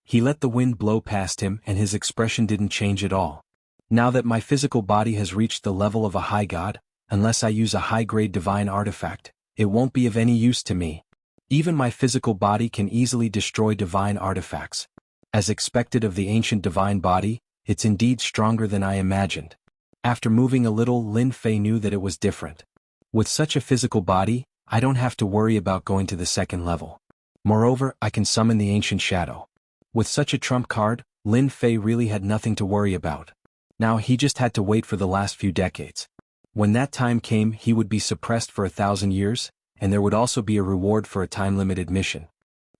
He let the wind blow past him, and his expression didn't change at all. Now that my physical body has reached the level of a high god, unless I use a high-grade divine artifact, it won't be of any use to me. Even my physical body can easily destroy divine artifacts. As expected of the ancient divine body, it's indeed stronger than I imagined. After moving a little, Lin Fei knew that it was different. With such a physical body, I don't have to worry about going to the second level. Moreover, I can summon the ancient shadow. With such a trump card, Lin Fei really had nothing to worry about. Now he just had to wait for the last few decades. When that time came, he would be suppressed for 1,000 years, and there would also be a reward for a time-limited mission.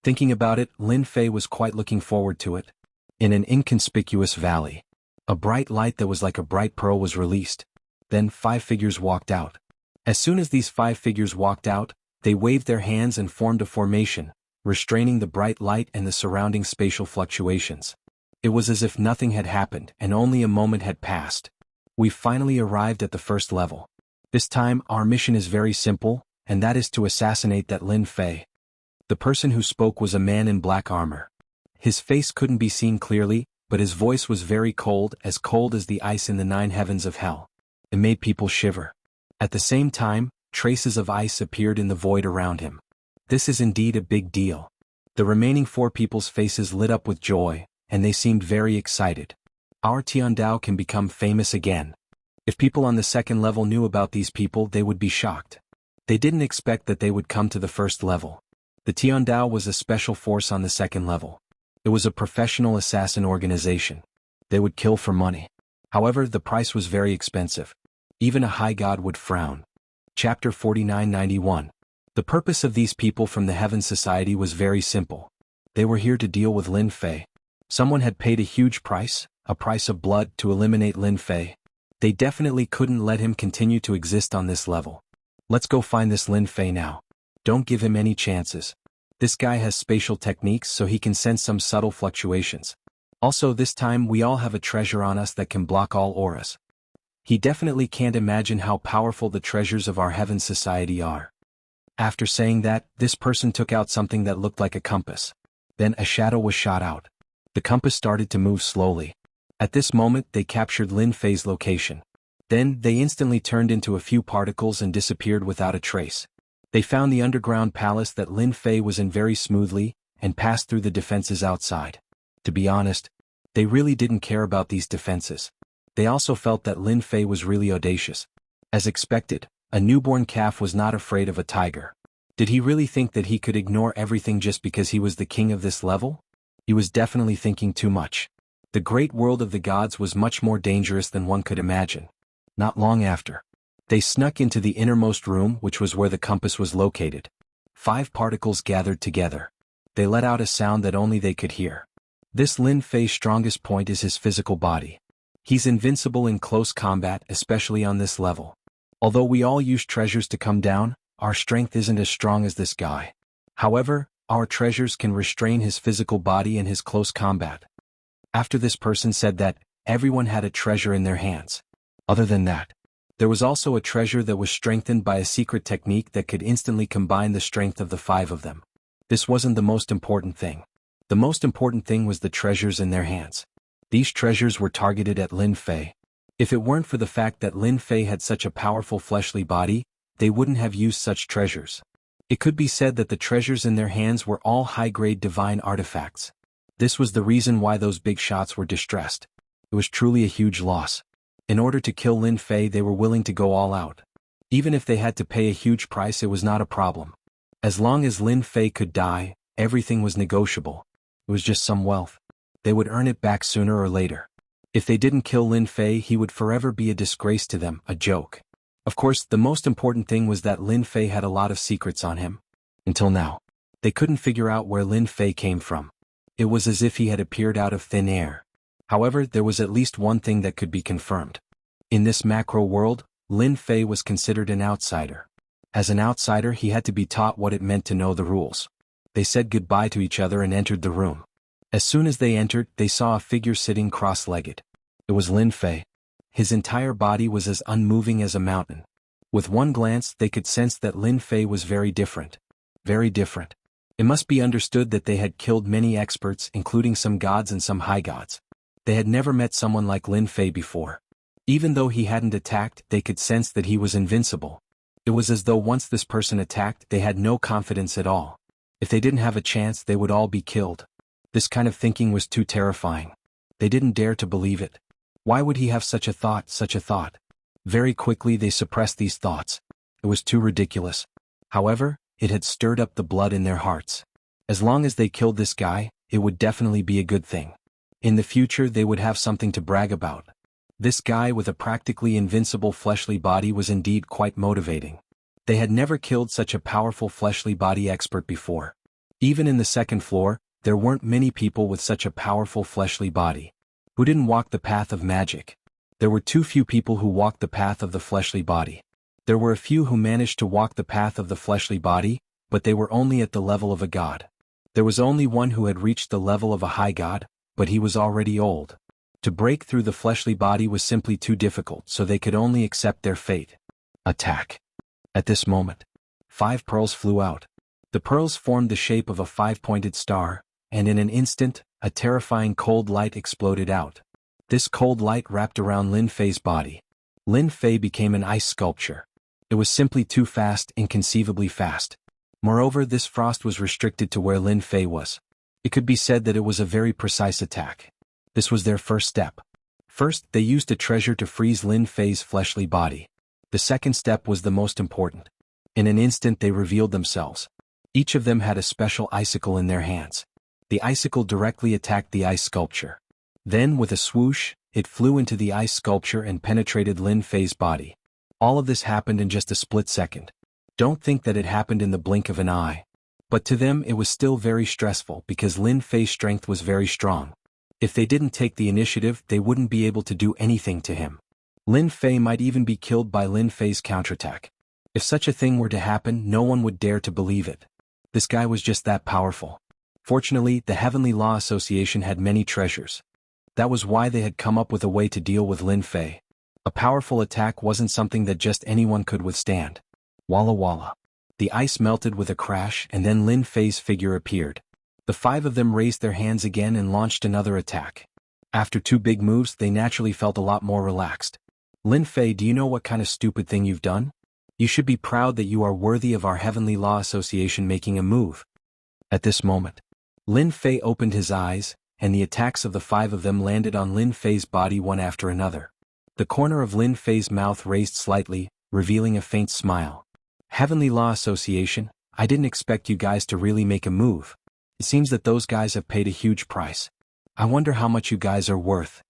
Thinking about it, Lin Fei was quite looking forward to it. In an inconspicuous valley, a bright light that was like a bright pearl was released. Then 5 figures walked out. As soon as these 5 figures walked out, they waved their hands and formed a formation, restraining the bright light and the surrounding spatial fluctuations. It was as if nothing had happened and only a moment had passed. We finally arrived at the first level. This time, our mission is very simple, and that is to assassinate that Lin Fei. The person who spoke was a man in black armor. His face couldn't be seen clearly, but his voice was very cold as the ice in the 9 heavens of hell. It made people shiver. At the same time, traces of ice appeared in the void around him. This is indeed a big deal. The remaining 4 people's faces lit up with joy, and they seemed very excited. Our Tiandao can become famous again. If people on the second level knew about these people, they would be shocked. They didn't expect that they would come to the first level. The Tiandao was a special force on the second level. It was a professional assassin organization. They would kill for money. However, the price was very expensive. Even a high god would frown. Chapter 4991. The purpose of these people from the Heaven Society was very simple. They were here to deal with Lin Fei. Someone had paid a huge price, a price of blood, to eliminate Lin Fei. They definitely couldn't let him continue to exist on this level. Let's go find this Lin Fei now. Don't give him any chances. This guy has spatial techniques, so he can sense some subtle fluctuations. Also, this time we all have a treasure on us that can block all auras. He definitely can't imagine how powerful the treasures of our Heaven Society are. After saying that, this person took out something that looked like a compass. Then a shadow was shot out. The compass started to move slowly. At this moment they captured Lin Fei's location. Then they instantly turned into a few particles and disappeared without a trace. They found the underground palace that Lin Fei was in very smoothly, and passed through the defenses outside. To be honest, they really didn't care about these defenses. They also felt that Lin Fei was really audacious. As expected, a newborn calf was not afraid of a tiger. Did he really think that he could ignore everything just because he was the king of this level? He was definitely thinking too much. The great world of the gods was much more dangerous than one could imagine. Not long after, they snuck into the innermost room, which was where the compass was located. 5 particles gathered together. They let out a sound that only they could hear. This Lin Fei's strongest point is his physical body. He's invincible in close combat, especially on this level. Although we all use treasures to come down, our strength isn't as strong as this guy. However, our treasures can restrain his physical body and his close combat. After this person said that, everyone had a treasure in their hands. Other than that, there was also a treasure that was strengthened by a secret technique that could instantly combine the strength of the 5 of them. This wasn't the most important thing. The most important thing was the treasures in their hands. These treasures were targeted at Lin Fei. If it weren't for the fact that Lin Fei had such a powerful fleshly body, they wouldn't have used such treasures. It could be said that the treasures in their hands were all high-grade divine artifacts. This was the reason why those big shots were distressed. It was truly a huge loss. In order to kill Lin Fei, they were willing to go all out. Even if they had to pay a huge price, it was not a problem. As long as Lin Fei could die, everything was negotiable. It was just some wealth. They would earn it back sooner or later. If they didn't kill Lin Fei, he would forever be a disgrace to them, a joke. Of course, the most important thing was that Lin Fei had a lot of secrets on him. Until now, they couldn't figure out where Lin Fei came from. It was as if he had appeared out of thin air. However, there was at least one thing that could be confirmed. In this macro world, Lin Fei was considered an outsider. As an outsider, he had to be taught what it meant to know the rules. They said goodbye to each other and entered the room. As soon as they entered, they saw a figure sitting cross-legged. It was Lin Fei. His entire body was as unmoving as a mountain. With one glance, they could sense that Lin Fei was very different. Very different. It must be understood that they had killed many experts, including some gods and some high gods. They had never met someone like Lin Fei before. Even though he hadn't attacked, they could sense that he was invincible. It was as though once this person attacked, they had no confidence at all. If they didn't have a chance, they would all be killed. This kind of thinking was too terrifying. They didn't dare to believe it. Why would he have such a thought, such a thought? Very quickly they suppressed these thoughts. It was too ridiculous. However, it had stirred up the blood in their hearts. As long as they killed this guy, it would definitely be a good thing. In the future they would have something to brag about. This guy with a practically invincible fleshly body was indeed quite motivating. They had never killed such a powerful fleshly body expert before. Even in the second floor, there weren't many people with such a powerful fleshly body. Who didn't walk the path of magic? There were too few people who walked the path of the fleshly body. There were a few who managed to walk the path of the fleshly body, but they were only at the level of a god. There was only one who had reached the level of a high god, but he was already old. To break through the fleshly body was simply too difficult, so they could only accept their fate. Attack. At this moment, 5 pearls flew out. The pearls formed the shape of a 5-pointed star, and in an instant, a terrifying cold light exploded out. This cold light wrapped around Lin Fei's body. Lin Fei became an ice sculpture. It was simply too fast, inconceivably fast. Moreover, this frost was restricted to where Lin Fei was. It could be said that it was a very precise attack. This was their first step. First, they used a treasure to freeze Lin Fei's fleshly body. The second step was the most important. In an instant they revealed themselves. Each of them had a special icicle in their hands. The icicle directly attacked the ice sculpture. Then, with a swoosh, it flew into the ice sculpture and penetrated Lin Fei's body. All of this happened in just a split second. Don't think that it happened in the blink of an eye. But to them it was still very stressful because Lin Fei's strength was very strong. If they didn't take the initiative, they wouldn't be able to do anything to him. Lin Fei might even be killed by Lin Fei's counterattack. If such a thing were to happen, no one would dare to believe it. This guy was just that powerful. Fortunately, the Heavenly Law Association had many treasures. That was why they had come up with a way to deal with Lin Fei. A powerful attack wasn't something that just anyone could withstand. Walla walla. The ice melted with a crash and then Lin Fei's figure appeared. The five of them raised their hands again and launched another attack. After two big moves, they naturally felt a lot more relaxed. Lin Fei, do you know what kind of stupid thing you've done? You should be proud that you are worthy of our Heavenly Law Association making a move. At this moment, Lin Fei opened his eyes, and the attacks of the five of them landed on Lin Fei's body one after another. The corner of Lin Fei's mouth raised slightly, revealing a faint smile. Heavenly Law Association, I didn't expect you guys to really make a move. It seems that those guys have paid a huge price. I wonder how much you guys are worth.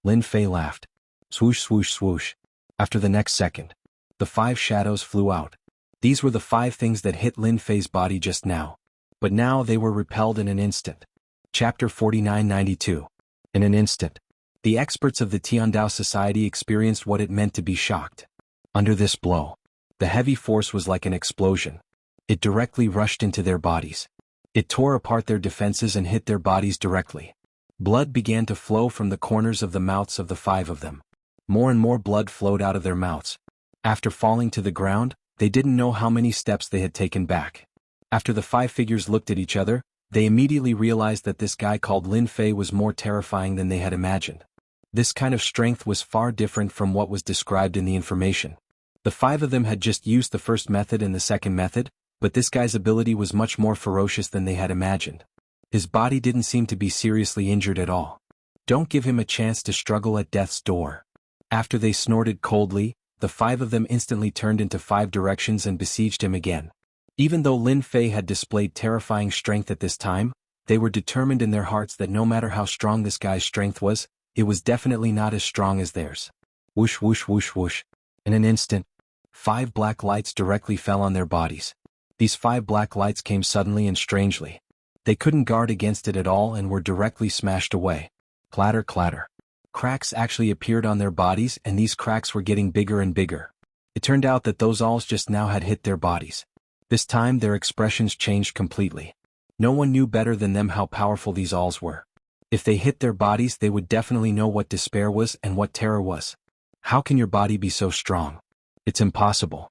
Lin Fei laughed. Swoosh swoosh swoosh. After the next second, the five shadows flew out. These were the five things that hit Lin Fei's body just now. But now they were repelled in an instant. Chapter 4992. In an instant, the experts of the Tiandao Society experienced what it meant to be shocked. Under this blow, the heavy force was like an explosion. It directly rushed into their bodies. It tore apart their defenses and hit their bodies directly. Blood began to flow from the corners of the mouths of the five of them. More and more blood flowed out of their mouths. After falling to the ground, they didn't know how many steps they had taken back. After the five figures looked at each other, they immediately realized that this guy called Lin Fei was more terrifying than they had imagined. This kind of strength was far different from what was described in the information. The five of them had just used the first method and the second method, but this guy's ability was much more ferocious than they had imagined. His body didn't seem to be seriously injured at all. Don't give him a chance to struggle at death's door. After they snorted coldly, the five of them instantly turned into five directions and besieged him again. Even though Lin Fei had displayed terrifying strength at this time, they were determined in their hearts that no matter how strong this guy's strength was, it was definitely not as strong as theirs. Whoosh whoosh whoosh whoosh. In an instant, 5 black lights directly fell on their bodies. These 5 black lights came suddenly and strangely. They couldn't guard against it at all and were directly smashed away. Clatter clatter. Cracks actually appeared on their bodies and these cracks were getting bigger and bigger. It turned out that those alls just now had hit their bodies. This time their expressions changed completely. No one knew better than them how powerful these alls were. If they hit their bodies they would definitely know what despair was and what terror was. How can your body be so strong? It's impossible.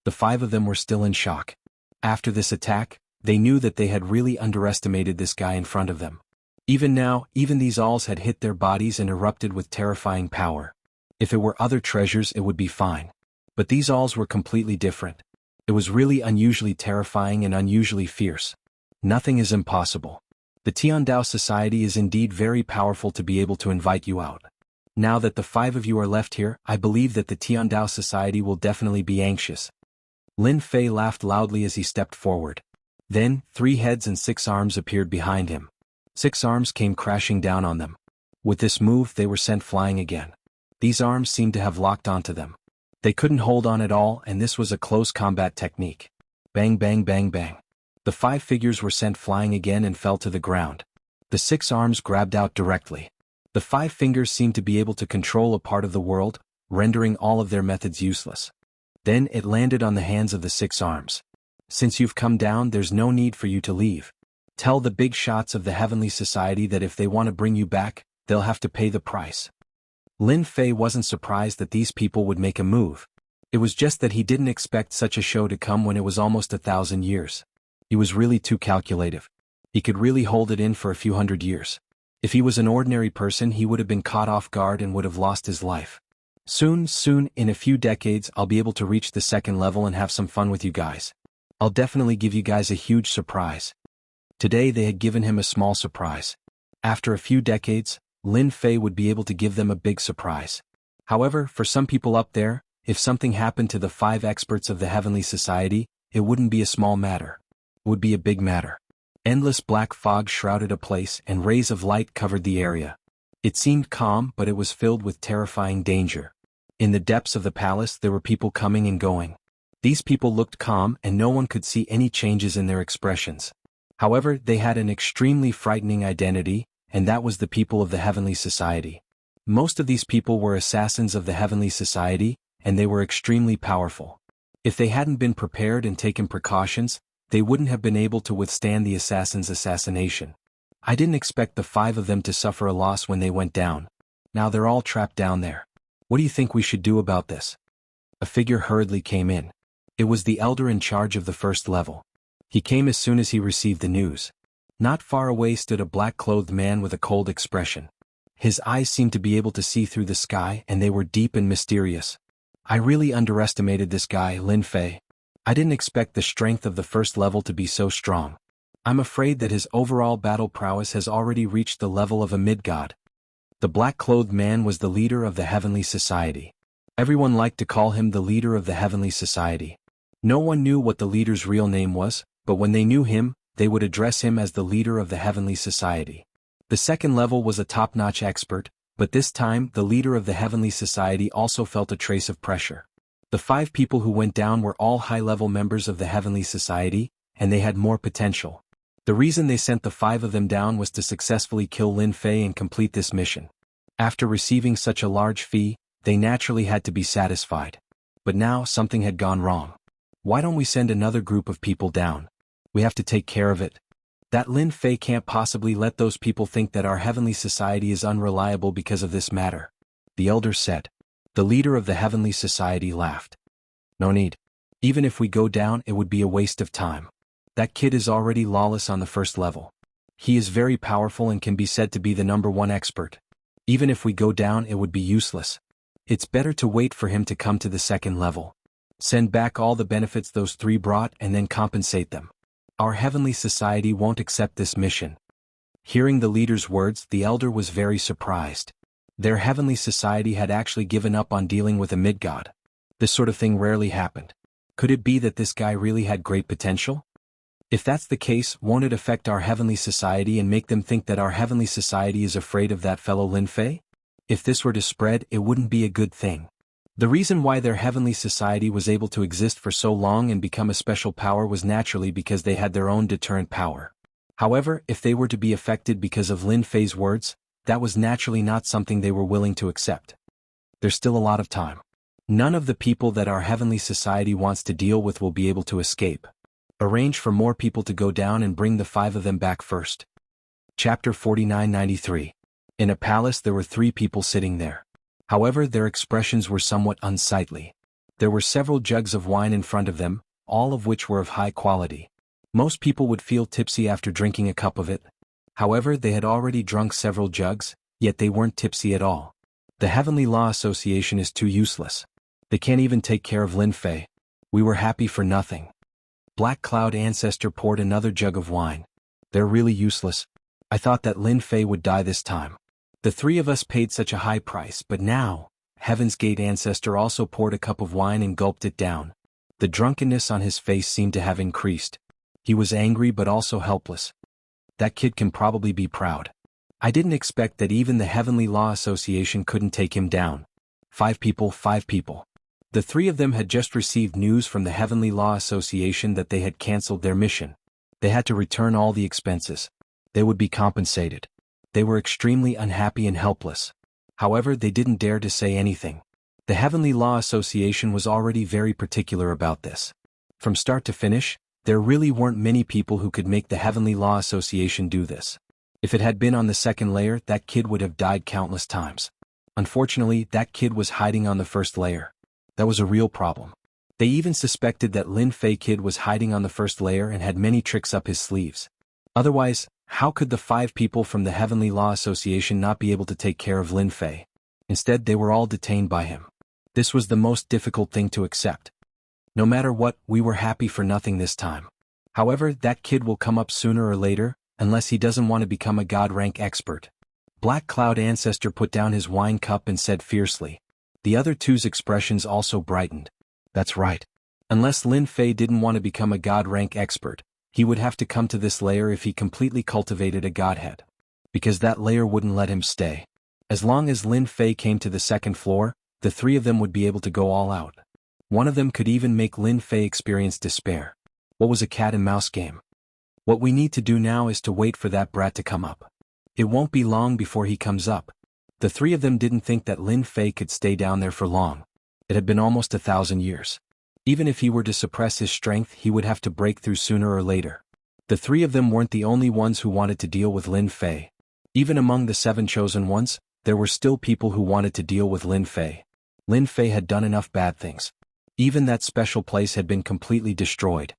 The 5 of them were still in shock. After this attack, they knew that they had really underestimated this guy in front of them. Even now, even these alls had hit their bodies and erupted with terrifying power. If it were other treasures it would be fine. But these alls were completely different. It was really unusually terrifying and unusually fierce. Nothing is impossible. The Tiandao Society is indeed very powerful to be able to invite you out. Now that the 5 of you are left here, I believe that the Tiandao Society will definitely be anxious. Lin Fei laughed loudly as he stepped forward. Then, 3 heads and 6 arms appeared behind him. 6 arms came crashing down on them. With this move they were sent flying again. These arms seemed to have locked onto them. They couldn't hold on at all and this was a close combat technique. Bang bang bang bang. The 5 figures were sent flying again and fell to the ground. The 6 arms grabbed out directly. The 5 fingers seemed to be able to control a part of the world, rendering all of their methods useless. Then it landed on the hands of the 6 arms. Since you've come down there's no need for you to leave. Tell the big shots of the Heavenly Society that if they want to bring you back, they'll have to pay the price. Lin Fei wasn't surprised that these people would make a move. It was just that he didn't expect such a show to come when it was almost 1,000 years. He was really too calculative. He could really hold it in for a few hundred years. If he was an ordinary person he would have been caught off guard and would have lost his life. Soon, in a few decades, I'll be able to reach the second level and have some fun with you guys. I'll definitely give you guys a huge surprise. Today they had given him a small surprise. After a few decades, Lin Fei would be able to give them a big surprise. However, for some people up there, if something happened to the 5 experts of the Heavenly Society, it wouldn't be a small matter. It would be a big matter. Endless black fog shrouded a place and rays of light covered the area. It seemed calm, but it was filled with terrifying danger. In the depths of the palace there were people coming and going. These people looked calm and no one could see any changes in their expressions. However, they had an extremely frightening identity, and that was the people of the Heavenly Society. Most of these people were assassins of the Heavenly Society, and they were extremely powerful. If they hadn't been prepared and taken precautions, they wouldn't have been able to withstand the assassin's assassination. I didn't expect the 5 of them to suffer a loss when they went down. Now they're all trapped down there. What do you think we should do about this? A figure hurriedly came in. It was the elder in charge of the first level. He came as soon as he received the news. Not far away stood a black-clothed man with a cold expression. His eyes seemed to be able to see through the sky and they were deep and mysterious. I really underestimated this guy, Lin Fei. I didn't expect the strength of the first level to be so strong. I'm afraid that his overall battle prowess has already reached the level of a mid-god. The black-clothed man was the leader of the Heavenly Society. Everyone liked to call him the leader of the Heavenly Society. No one knew what the leader's real name was, but when they knew him, they would address him as the leader of the Heavenly Society. The second level was a top-notch expert, but this time the leader of the Heavenly Society also felt a trace of pressure. The 5 people who went down were all high-level members of the Heavenly Society, and they had more potential. The reason they sent the 5 of them down was to successfully kill Lin Fei and complete this mission. After receiving such a large fee, they naturally had to be satisfied. But now something had gone wrong. Why don't we send another group of people down? We have to take care of it. That Lin Fei can't possibly let those people think that our Heavenly Society is unreliable because of this matter. The elder said. The leader of the Heavenly Society laughed. No need. Even if we go down, it would be a waste of time. That kid is already lawless on the first level. He is very powerful and can be said to be the #1 expert. Even if we go down, it would be useless. It's better to wait for him to come to the second level. Send back all the benefits those 3 brought and then compensate them. Our Heavenly Society won't accept this mission. Hearing the leader's words, the elder was very surprised. Their Heavenly Society had actually given up on dealing with a mid-god. This sort of thing rarely happened. Could it be that this guy really had great potential? If that's the case, won't it affect our Heavenly Society and make them think that our Heavenly Society is afraid of that fellow Lin Fei? If this were to spread, it wouldn't be a good thing. The reason why their Heavenly Society was able to exist for so long and become a special power was naturally because they had their own deterrent power. However, if they were to be affected because of Lin Fei's words, that was naturally not something they were willing to accept. There's still a lot of time. None of the people that our Heavenly Society wants to deal with will be able to escape. Arrange for more people to go down and bring the 5 of them back first. Chapter 4993. In a palace there were 3 people sitting there. However, their expressions were somewhat unsightly. There were several jugs of wine in front of them, all of which were of high quality. Most people would feel tipsy after drinking a cup of it. However, they had already drunk several jugs, yet they weren't tipsy at all. The Heavenly Law Association is too useless. They can't even take care of Lin Fei. We were happy for nothing. Black Cloud Ancestor poured another jug of wine. They're really useless. I thought that Lin Fei would die this time. The 3 of us paid such a high price, but now, Heaven's Gate Ancestor also poured a cup of wine and gulped it down. The drunkenness on his face seemed to have increased. He was angry but also helpless. That kid can probably be proud. I didn't expect that even the Heavenly Law Association couldn't take him down. 5 people. The 3 of them had just received news from the Heavenly Law Association that they had cancelled their mission. They had to return all the expenses. They would be compensated. They were extremely unhappy and helpless. However, they didn't dare to say anything. The Heavenly Law Association was already very particular about this. From start to finish, there really weren't many people who could make the Heavenly Law Association do this. If it had been on the second layer, that kid would have died countless times. Unfortunately, that kid was hiding on the first layer. That was a real problem. They even suspected that Lin Fei kid was hiding on the first layer and had many tricks up his sleeves. Otherwise, how could the 5 people from the Heavenly Law Association not be able to take care of Lin Fei? Instead, they were all detained by him. This was the most difficult thing to accept. No matter what, we were happy for nothing this time. However, that kid will come up sooner or later, unless he doesn't want to become a god rank expert. Black Cloud Ancestor put down his wine cup and said fiercely. The other two's expressions also brightened. That's right. Unless Lin Fei didn't want to become a god rank expert, he would have to come to this layer if he completely cultivated a godhead. Because that layer wouldn't let him stay. As long as Lin Fei came to the second floor, the three of them would be able to go all out. One of them could even make Lin Fei experience despair. What was a cat and mouse game? What we need to do now is to wait for that brat to come up. It won't be long before he comes up. The three of them didn't think that Lin Fei could stay down there for long. It had been almost 1,000 years. Even if he were to suppress his strength, he would have to break through sooner or later. The three of them weren't the only ones who wanted to deal with Lin Fei. Even among the 7 chosen ones, there were still people who wanted to deal with Lin Fei. Lin Fei had done enough bad things. Even that special place had been completely destroyed.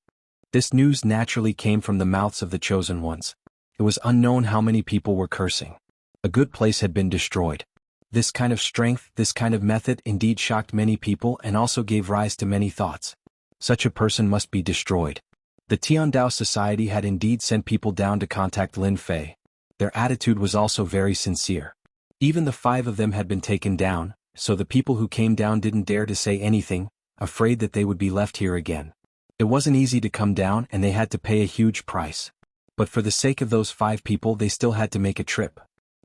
This news naturally came from the mouths of the chosen ones. It was unknown how many people were cursing. A good place had been destroyed. This kind of strength, this kind of method indeed shocked many people and also gave rise to many thoughts. Such a person must be destroyed. The Tiandao Society had indeed sent people down to contact Lin Fei. Their attitude was also very sincere. Even the 5 of them had been taken down, so the people who came down didn't dare to say anything, afraid that they would be left here again. It wasn't easy to come down and they had to pay a huge price. But for the sake of those 5 people they still had to make a trip.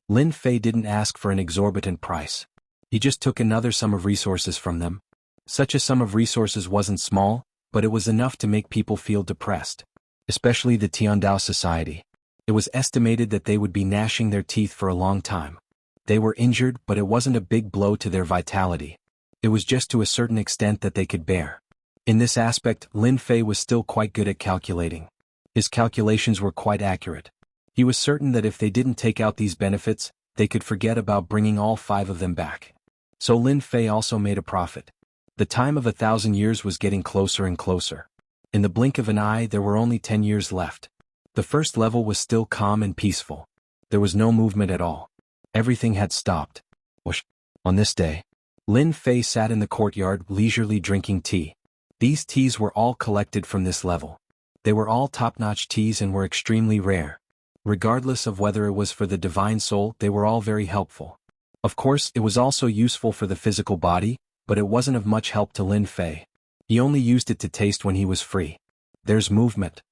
Lin Fei didn't ask for an exorbitant price. He just took another sum of resources from them. Such a sum of resources wasn't small, but it was enough to make people feel depressed. Especially the Tiandao Society. It was estimated that they would be gnashing their teeth for a long time. They were injured, but it wasn't a big blow to their vitality. It was just to a certain extent that they could bear. In this aspect, Lin Fei was still quite good at calculating. His calculations were quite accurate. He was certain that if they didn't take out these benefits, they could forget about bringing all 5 of them back. So Lin Fei also made a profit. The time of 1,000 years was getting closer and closer. In the blink of an eye there were only 10 years left. The first level was still calm and peaceful. There was no movement at all. Everything had stopped. Whoosh. On this day, Lin Fei sat in the courtyard leisurely drinking tea. These teas were all collected from this level. They were all top-notch teas and were extremely rare. Regardless of whether it was for the divine soul, they were all very helpful. Of course, it was also useful for the physical body, but it wasn't of much help to Lin Fei. He only used it to taste when he was free. There's movement.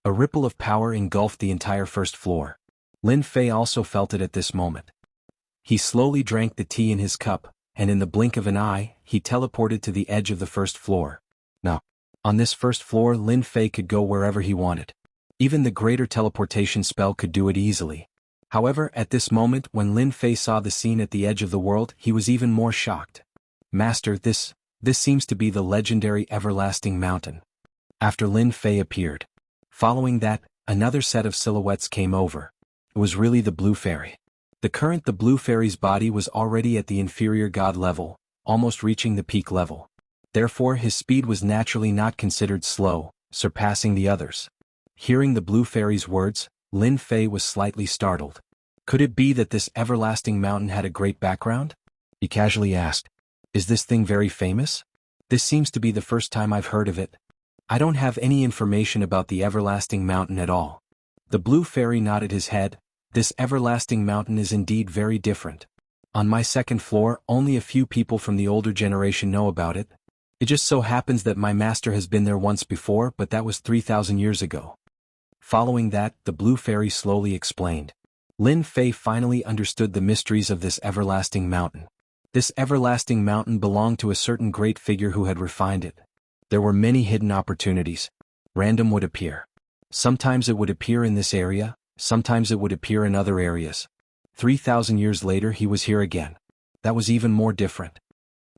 A ripple of power engulfed the entire first floor. Lin Fei also felt it at this moment. He slowly drank the tea in his cup, and in the blink of an eye, he teleported to the edge of the first floor. Now, on this first floor Lin Fei could go wherever he wanted. Even the greater teleportation spell could do it easily. However, at this moment when Lin Fei saw the scene at the edge of the world, he was even more shocked. Master, this seems to be the legendary Everlasting Mountain. After Lin Fei appeared. Following that, another set of silhouettes came over. It was really the Blue Fairy. The Blue Fairy's body was already at the inferior god level, almost reaching the peak level. Therefore his speed was naturally not considered slow, surpassing the others. Hearing the Blue Fairy's words, Lin Fei was slightly startled. Could it be that this Everlasting Mountain had a great background? He casually asked. Is this thing very famous? This seems to be the first time I've heard of it. I don't have any information about the Everlasting Mountain at all. The Blue Fairy nodded his head. This Everlasting Mountain is indeed very different. On my second floor, only a few people from the older generation know about it. It just so happens that my master has been there once before, but that was 3,000 years ago. Following that, the Blue Fairy slowly explained. Lin Fei finally understood the mysteries of this Everlasting Mountain. This Everlasting Mountain belonged to a certain great figure who had refined it. There were many hidden opportunities. Random would appear. Sometimes it would appear in this area, sometimes it would appear in other areas. 3,000 years later he was here again. That was even more different.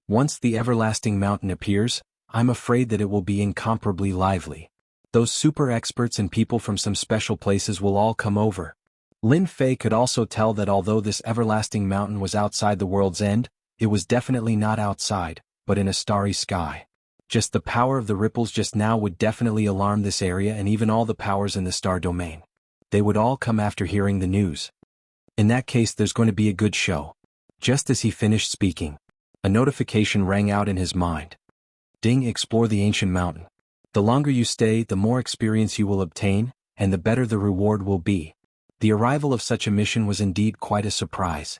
Once the Everlasting Mountain appears, I'm afraid that it will be incomparably lively. Those super experts and people from some special places will all come over. Lin Fei could also tell that although this Everlasting Mountain was outside the world's end, it was definitely not outside, but in a starry sky. Just the power of the ripples just now would definitely alarm this area and even all the powers in the star domain. They would all come after hearing the news. In that case there's going to be a good show. Just as he finished speaking, A notification rang out in his mind. Ding, explore the ancient mountain. The longer you stay, the more experience you will obtain, and the better the reward will be. The arrival of such a mission was indeed quite a surprise.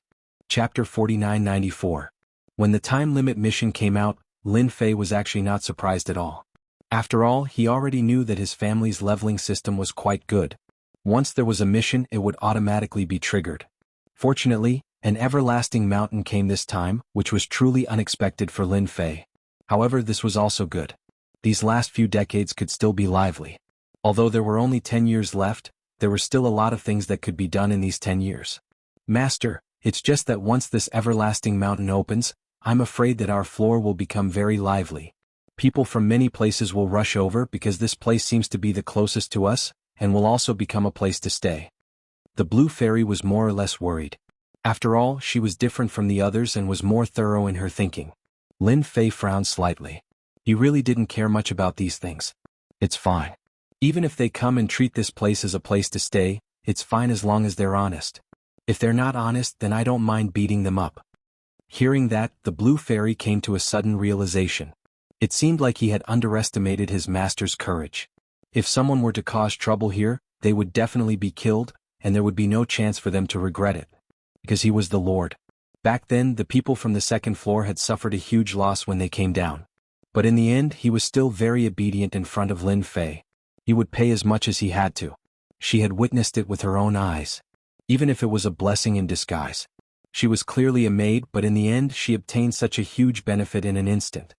Chapter 4994. When the time limit mission came out, Lin Fei was actually not surprised at all. After all, he already knew that his family's leveling system was quite good. Once there was a mission, it would automatically be triggered. Fortunately, an everlasting mountain came this time, which was truly unexpected for Lin Fei. However, this was also good. These last few decades could still be lively. Although there were only 10 years left, there were still a lot of things that could be done in these 10 years. Master, it's just that once this everlasting mountain opens, I'm afraid that our floor will become very lively. People from many places will rush over because this place seems to be the closest to us, and will also become a place to stay. The blue fairy was more or less worried. After all, she was different from the others and was more thorough in her thinking. Lin Fei frowned slightly. He really didn't care much about these things. It's fine. Even if they come and treat this place as a place to stay, it's fine as long as they're honest. If they're not honest, then I don't mind beating them up. Hearing that, the blue fairy came to a sudden realization. It seemed like he had underestimated his master's courage. If someone were to cause trouble here, they would definitely be killed, and there would be no chance for them to regret it. Because he was the Lord. Back then, the people from the second floor had suffered a huge loss when they came down. But in the end, he was still very obedient in front of Lin Fei. He would pay as much as he had to. She had witnessed it with her own eyes. Even if it was a blessing in disguise. She was clearly a maid, but in the end she obtained such a huge benefit in an instant.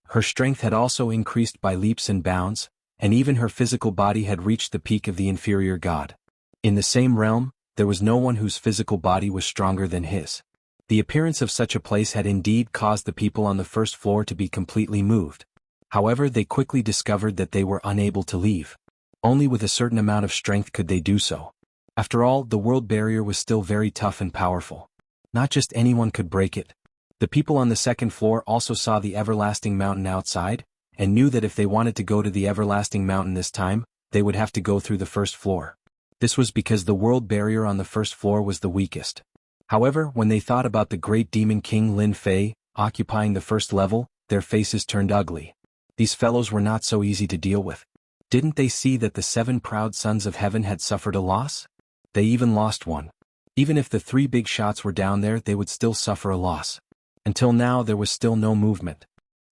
Her strength had also increased by leaps and bounds, and even her physical body had reached the peak of the inferior god. In the same realm, there was no one whose physical body was stronger than his. The appearance of such a place had indeed caused the people on the first floor to be completely moved. However, they quickly discovered that they were unable to leave. Only with a certain amount of strength could they do so. After all, the world barrier was still very tough and powerful. Not just anyone could break it. The people on the second floor also saw the everlasting mountain outside, and knew that if they wanted to go to the everlasting mountain this time, they would have to go through the first floor. This was because the world barrier on the first floor was the weakest. However, when they thought about the great demon king Lin Fei, occupying the first level, their faces turned ugly. These fellows were not so easy to deal with. Didn't they see that the 7 proud sons of heaven had suffered a loss? They even lost one. Even if the 3 big shots were down there, they would still suffer a loss. Until now, there was still no movement.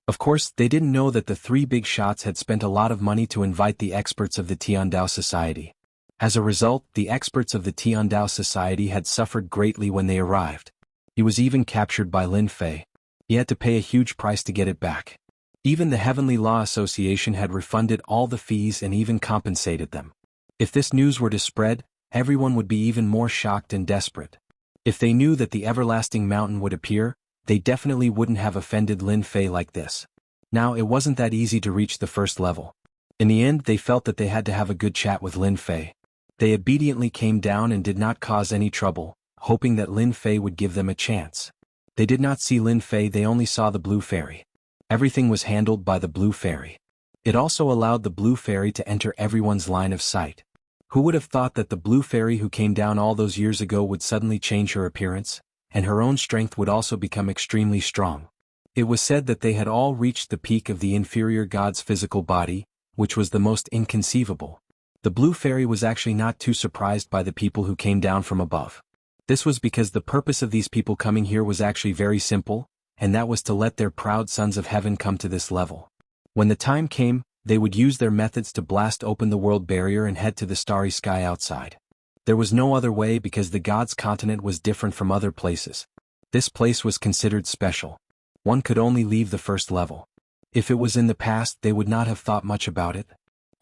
Of course, they didn't know that the 3 big shots had spent a lot of money to invite the experts of the Tiandao Society. As a result, the experts of the Tiandao Society had suffered greatly when they arrived. He was even captured by Lin Fei. He had to pay a huge price to get it back. Even the Heavenly Law Association had refunded all the fees and even compensated them. If this news were to spread, everyone would be even more shocked and desperate. If they knew that the everlasting mountain would appear, they definitely wouldn't have offended Lin Fei like this. Now, it wasn't that easy to reach the first level. In the end, they felt that they had to have a good chat with Lin Fei. They obediently came down and did not cause any trouble, hoping that Lin Fei would give them a chance. They did not see Lin Fei, they only saw the blue fairy. Everything was handled by the blue fairy. It also allowed the blue fairy to enter everyone's line of sight. Who would have thought that the blue fairy who came down all those years ago would suddenly change her appearance, and her own strength would also become extremely strong? It was said that they had all reached the peak of the inferior god's physical body, which was the most inconceivable. The blue fairy was actually not too surprised by the people who came down from above. This was because the purpose of these people coming here was actually very simple, and that was to let their proud sons of heaven come to this level. When the time came, they would use their methods to blast open the world barrier and head to the starry sky outside. There was no other way because the god's continent was different from other places. This place was considered special. One could only leave the first level. If it was in the past, they would not have thought much about it.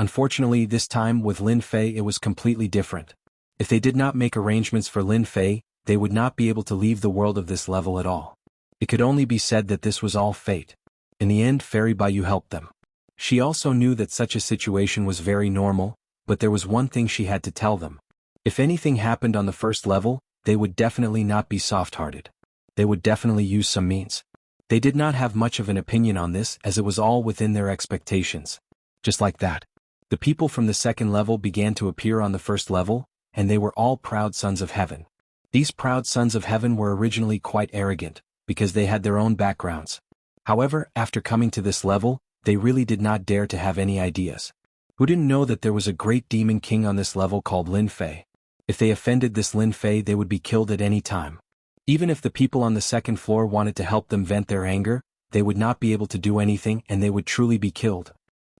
Unfortunately, this time with Lin Fei it was completely different. If they did not make arrangements for Lin Fei, they would not be able to leave the world of this level at all. It could only be said that this was all fate. In the end, Fairy Bayou helped them. She also knew that such a situation was very normal, but there was one thing she had to tell them. If anything happened on the first level, they would definitely not be soft-hearted. They would definitely use some means. They did not have much of an opinion on this as it was all within their expectations. Just like that. The people from the second level began to appear on the first level, and they were all proud sons of heaven. These proud sons of heaven were originally quite arrogant, because they had their own backgrounds. However, after coming to this level, they really did not dare to have any ideas. Who didn't know that there was a great demon king on this level called Lin Fei? If they offended this Lin Fei, they would be killed at any time. Even if the people on the second floor wanted to help them vent their anger, they would not be able to do anything and they would truly be killed.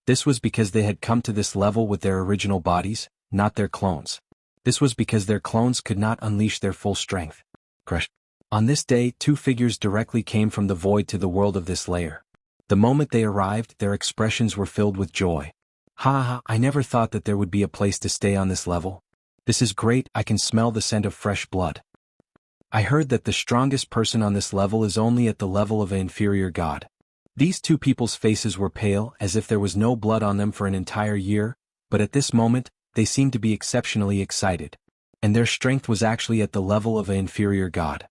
This was because they had come to this level with their original bodies, not their clones. This was because their clones could not unleash their full strength. Crush. On this day, two figures directly came from the void to the world of this layer. The moment they arrived, their expressions were filled with joy. Ha ha, I never thought that there would be a place to stay on this level. This is great, I can smell the scent of fresh blood. I heard that the strongest person on this level is only at the level of an inferior god. These two people's faces were pale, as if there was no blood on them for an entire year, but at this moment, they seemed to be exceptionally excited. And their strength was actually at the level of an inferior god.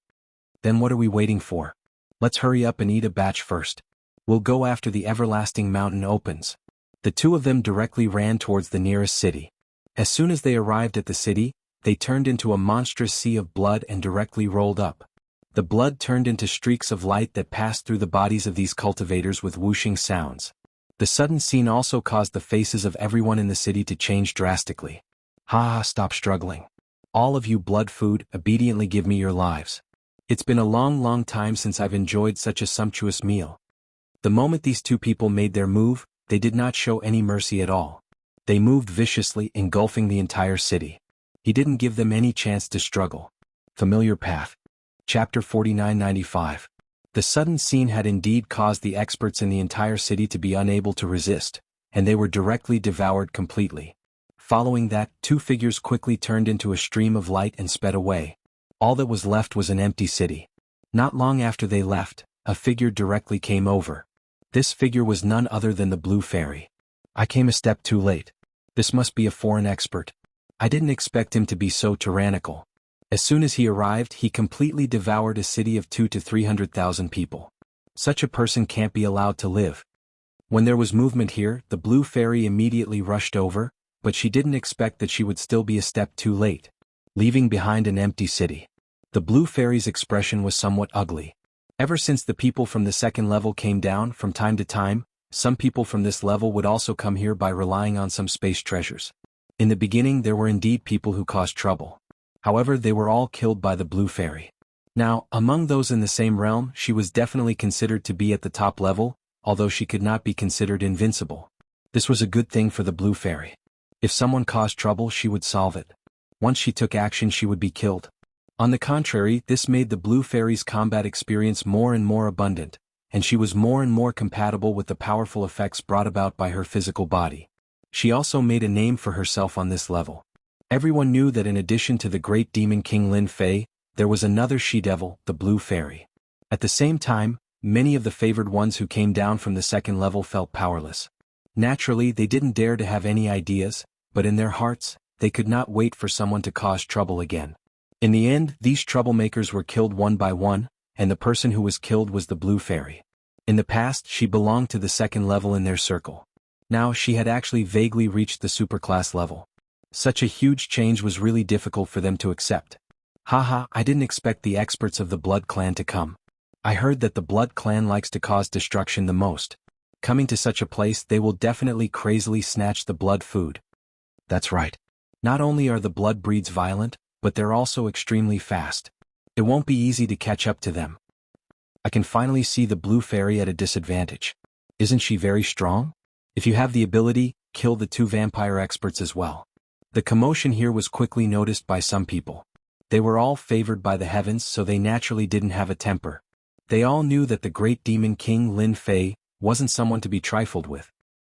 Then what are we waiting for? Let's hurry up and eat a batch first. We'll go after the everlasting mountain opens. The two of them directly ran towards the nearest city. As soon as they arrived at the city, they turned into a monstrous sea of blood and directly rolled up. The blood turned into streaks of light that passed through the bodies of these cultivators with whooshing sounds. The sudden scene also caused the faces of everyone in the city to change drastically. Ha ha, stop struggling. All of you blood food, obediently give me your lives. It's been a long time since I've enjoyed such a sumptuous meal. The moment these two people made their move, they did not show any mercy at all. They moved viciously, engulfing the entire city. He didn't give them any chance to struggle. Familiar path. Chapter 4995. The sudden scene had indeed caused the experts in the entire city to be unable to resist, and they were directly devoured completely. Following that, two figures quickly turned into a stream of light and sped away. All that was left was an empty city. Not long after they left, a figure directly came over. This figure was none other than the Blue Fairy. I came a step too late. This must be a foreign expert. I didn't expect him to be so tyrannical. As soon as he arrived, he completely devoured a city of 200,000 to 300,000 people. Such a person can't be allowed to live. When there was movement here, the Blue Fairy immediately rushed over, but she didn't expect that she would still be a step too late, leaving behind an empty city. The Blue Fairy's expression was somewhat ugly. Ever since the people from the second level came down, from time to time, some people from this level would also come here by relying on some space treasures. In the beginning there were indeed people who caused trouble. However, they were all killed by the Blue Fairy. Now, among those in the same realm, she was definitely considered to be at the top level, although she could not be considered invincible. This was a good thing for the Blue Fairy. If someone caused trouble, she would solve it. Once she took action, she would be killed. On the contrary, this made the Blue Fairy's combat experience more and more abundant, and she was more and more compatible with the powerful effects brought about by her physical body. She also made a name for herself on this level. Everyone knew that in addition to the great demon king Lin Fei, there was another she-devil, the Blue Fairy. At the same time, many of the favored ones who came down from the second level felt powerless. Naturally, they didn't dare to have any ideas, but in their hearts, they could not wait for someone to cause trouble again. In the end, these troublemakers were killed one by one, and the person who was killed was the Blue Fairy. In the past, she belonged to the second level in their circle. Now she had actually vaguely reached the superclass level. Such a huge change was really difficult for them to accept. Haha, I didn't expect the experts of the Blood Clan to come. I heard that the Blood Clan likes to cause destruction the most. Coming to such a place, they will definitely crazily snatch the blood food. That's right. Not only are the blood breeds violent, but they're also extremely fast. It won't be easy to catch up to them. I can finally see the Blue Fairy at a disadvantage. Isn't she very strong? If you have the ability, kill the two vampire experts as well. The commotion here was quickly noticed by some people. They were all favored by the heavens, so they naturally didn't have a temper. They all knew that the great demon king Lin Fei wasn't someone to be trifled with.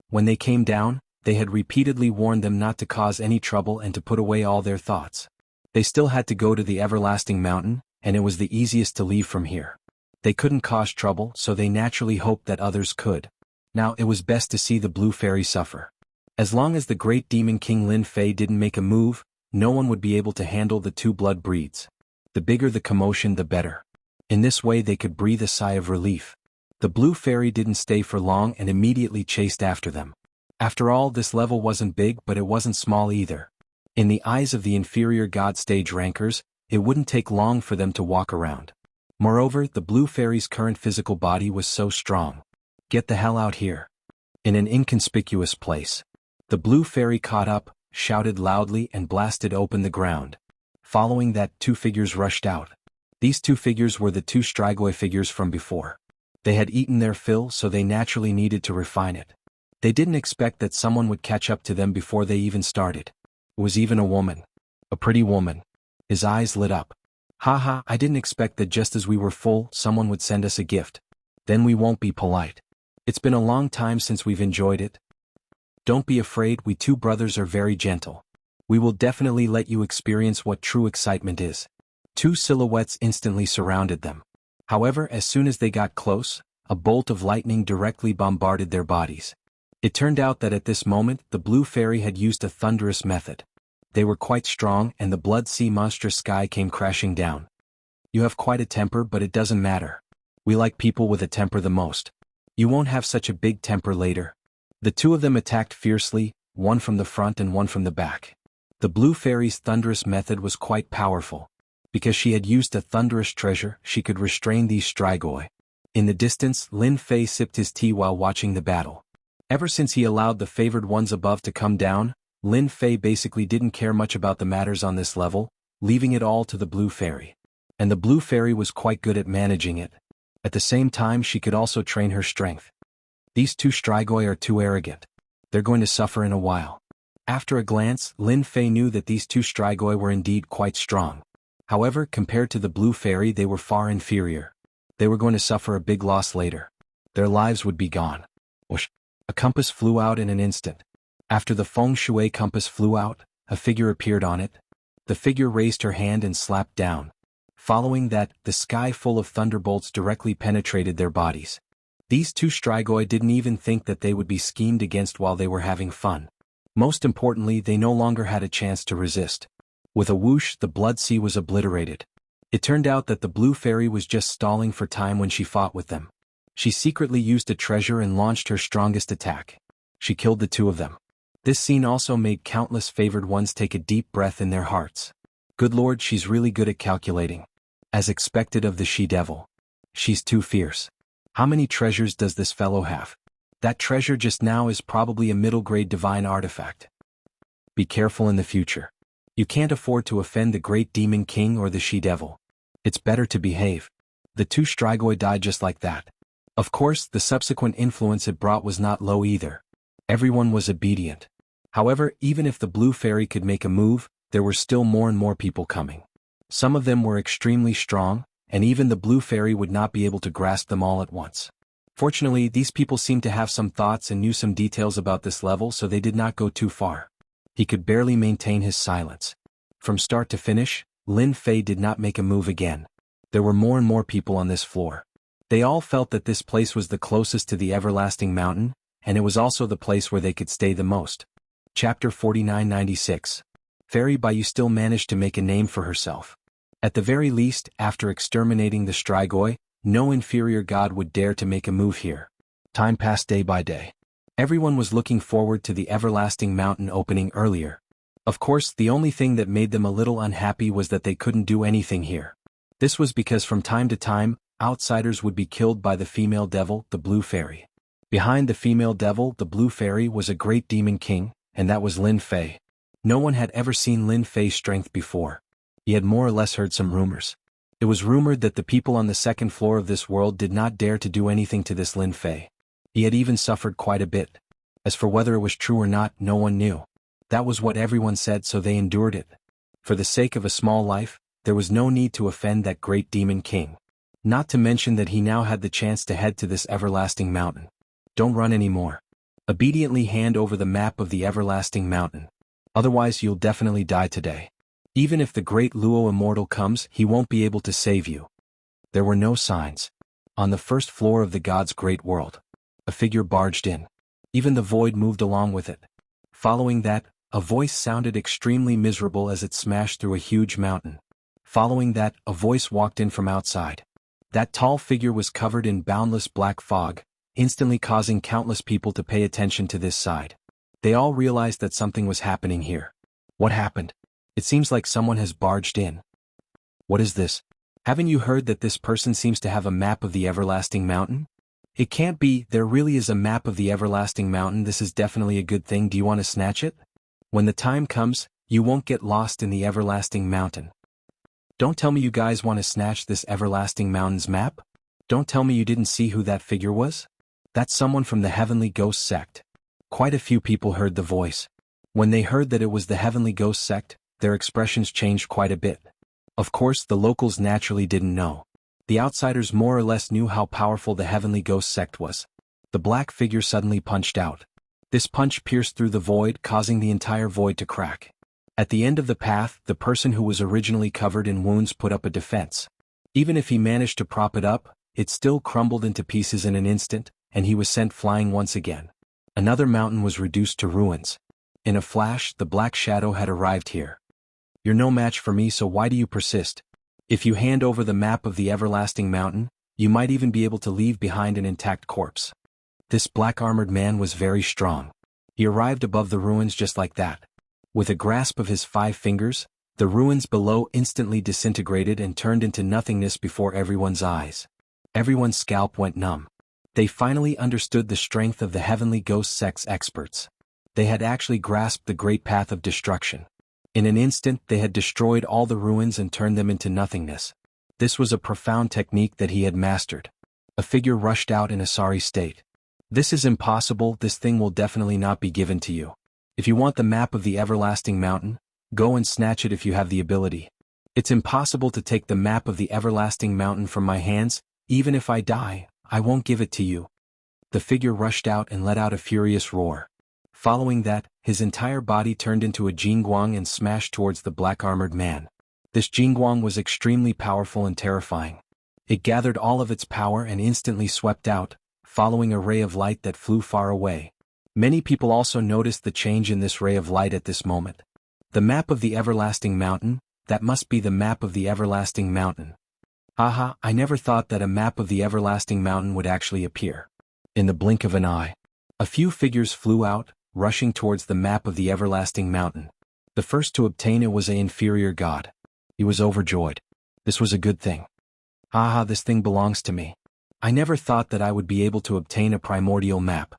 When they came down, they had repeatedly warned them not to cause any trouble and to put away all their thoughts. They still had to go to the everlasting mountain, and it was the easiest to leave from here. They couldn't cause trouble, so they naturally hoped that others could. Now it was best to see the Blue Fairy suffer. As long as the great demon king Lin Fei didn't make a move, no one would be able to handle the two blood breeds. The bigger the commotion, the better. In this way they could breathe a sigh of relief. The Blue Fairy didn't stay for long and immediately chased after them. After all, this level wasn't big, but it wasn't small either. In the eyes of the inferior god stage rankers, it wouldn't take long for them to walk around. Moreover, the blue fairy's current physical body was so strong. Get the hell out here. In an inconspicuous place. The blue fairy caught up, shouted loudly and blasted open the ground. Following that, two figures rushed out. These two figures were the two Strigoi figures from before. They had eaten their fill, so they naturally needed to refine it. They didn't expect that someone would catch up to them before they even started. It was even a woman. A pretty woman. His eyes lit up. Haha, I didn't expect that just as we were full, someone would send us a gift. Then we won't be polite. It's been a long time since we've enjoyed it. Don't be afraid, we two brothers are very gentle. We will definitely let you experience what true excitement is. Two silhouettes instantly surrounded them. However, as soon as they got close, a bolt of lightning directly bombarded their bodies. It turned out that at this moment, the blue fairy had used a thunderous method. They were quite strong, and the blood sea monster sky came crashing down. You have quite a temper, but it doesn't matter. We like people with a temper the most. You won't have such a big temper later. The two of them attacked fiercely, one from the front and one from the back. The blue fairy's thunderous method was quite powerful. Because she had used a thunderous treasure, she could restrain these Strigoi. In the distance, Lin Fei sipped his tea while watching the battle. Ever since he allowed the favored ones above to come down, Lin Fei basically didn't care much about the matters on this level, leaving it all to the blue fairy. And the blue fairy was quite good at managing it. At the same time, she could also train her strength. These two Strigoi are too arrogant. They're going to suffer in a while. After a glance, Lin Fei knew that these two Strigoi were indeed quite strong. However, compared to the blue fairy, they were far inferior. They were going to suffer a big loss later. Their lives would be gone. Whoosh! A compass flew out in an instant. After the feng shui compass flew out, a figure appeared on it. The figure raised her hand and slapped down. Following that, the sky full of thunderbolts directly penetrated their bodies. These two Strigoi didn't even think that they would be schemed against while they were having fun. Most importantly, they no longer had a chance to resist. With a whoosh, the blood sea was obliterated. It turned out that the blue fairy was just stalling for time when she fought with them. She secretly used a treasure and launched her strongest attack. She killed the two of them. This scene also made countless favored ones take a deep breath in their hearts. Good lord, she's really good at calculating. As expected of the she-devil. She's too fierce. How many treasures does this fellow have? That treasure just now is probably a middle-grade divine artifact. Be careful in the future. You can't afford to offend the great demon king or the she-devil. It's better to behave. The two Strigoi died just like that. Of course, the subsequent influence it brought was not low either. Everyone was obedient. However, even if the blue fairy could make a move, there were still more and more people coming. Some of them were extremely strong, and even the blue fairy would not be able to grasp them all at once. Fortunately, these people seemed to have some thoughts and knew some details about this level, so they did not go too far. He could barely maintain his silence. From start to finish, Lin Fei did not make a move again. There were more and more people on this floor. They all felt that this place was the closest to the everlasting mountain, and it was also the place where they could stay the most. Chapter 4996. Fairy Bai Yu still managed to make a name for herself. At the very least, after exterminating the Strigoi, no inferior god would dare to make a move here. Time passed day by day. Everyone was looking forward to the everlasting mountain opening earlier. Of course, the only thing that made them a little unhappy was that they couldn't do anything here. This was because from time to time, outsiders would be killed by the female devil, the blue fairy. Behind the female devil, the blue fairy, was a great demon king, and that was Lin Fei. No one had ever seen Lin Fei's strength before. He had more or less heard some rumors. It was rumored that the people on the second floor of this world did not dare to do anything to this Lin Fei. He had even suffered quite a bit. As for whether it was true or not, no one knew. That was what everyone said, so they endured it. For the sake of a small life, there was no need to offend that great demon king. Not to mention that he now had the chance to head to this everlasting mountain. Don't run anymore. Obediently hand over the map of the everlasting mountain. Otherwise you'll definitely die today. Even if the great Luo immortal comes, he won't be able to save you. There were no signs. On the first floor of the god's great world, a figure barged in. Even the void moved along with it. Following that, a voice sounded extremely miserable as it smashed through a huge mountain. Following that, a voice walked in from outside. That tall figure was covered in boundless black fog, instantly causing countless people to pay attention to this side. They all realized that something was happening here. What happened? It seems like someone has barged in. What is this? Haven't you heard that this person seems to have a map of the everlasting mountain? It can't be, there really is a map of the everlasting mountain. This is definitely a good thing. Do you want to snatch it? When the time comes, you won't get lost in the everlasting mountain. Don't tell me you guys want to snatch this everlasting mountain's map? Don't tell me you didn't see who that figure was? That's someone from the Heavenly Ghost sect. Quite a few people heard the voice. When they heard that it was the Heavenly Ghost sect, their expressions changed quite a bit. Of course, the locals naturally didn't know. The outsiders more or less knew how powerful the Heavenly Ghost sect was. The black figure suddenly punched out. This punch pierced through the void, causing the entire void to crack. At the end of the path, the person who was originally covered in wounds put up a defense. Even if he managed to prop it up, it still crumbled into pieces in an instant, and he was sent flying once again. Another mountain was reduced to ruins. In a flash, the Black Shadow had arrived here. You're no match for me, so why do you persist? If you hand over the map of the everlasting mountain, you might even be able to leave behind an intact corpse. This black-armored man was very strong. He arrived above the ruins just like that. With a grasp of his 5 fingers, the ruins below instantly disintegrated and turned into nothingness before everyone's eyes. Everyone's scalp went numb. They finally understood the strength of the Heavenly Ghost sect's experts. They had actually grasped the great path of destruction. In an instant they had destroyed all the ruins and turned them into nothingness. This was a profound technique that he had mastered. A figure rushed out in a sorry state. This is impossible, this thing will definitely not be given to you. If you want the map of the everlasting mountain, go and snatch it if you have the ability. It's impossible to take the map of the everlasting mountain from my hands. Even if I die, I won't give it to you. The figure rushed out and let out a furious roar. Following that, his entire body turned into a Jianghu and smashed towards the black-armored man. This Jianghu was extremely powerful and terrifying. It gathered all of its power and instantly swept out, following a ray of light that flew far away. Many people also noticed the change in this ray of light at this moment. The map of the everlasting mountain, that must be the map of the everlasting mountain. Haha, I never thought that a map of the everlasting mountain would actually appear. In the blink of an eye, a few figures flew out, rushing towards the map of the everlasting mountain. The first to obtain it was an inferior god. He was overjoyed. This was a good thing. Haha, this thing belongs to me. I never thought that I would be able to obtain a primordial map.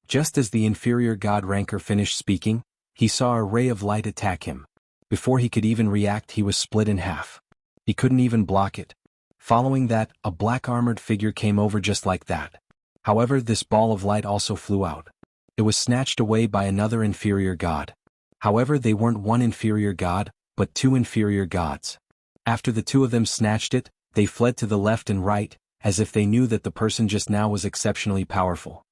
Just as the inferior god Ranker finished speaking, he saw a ray of light attack him. Before he could even react, he was split in half. He couldn't even block it. Following that, a black-armored figure came over just like that. However, this ball of light also flew out. It was snatched away by another inferior god. However, they weren't one inferior god, but 2 inferior gods. After the 2 of them snatched it, they fled to the left and right, as if they knew that the person just now was exceptionally powerful.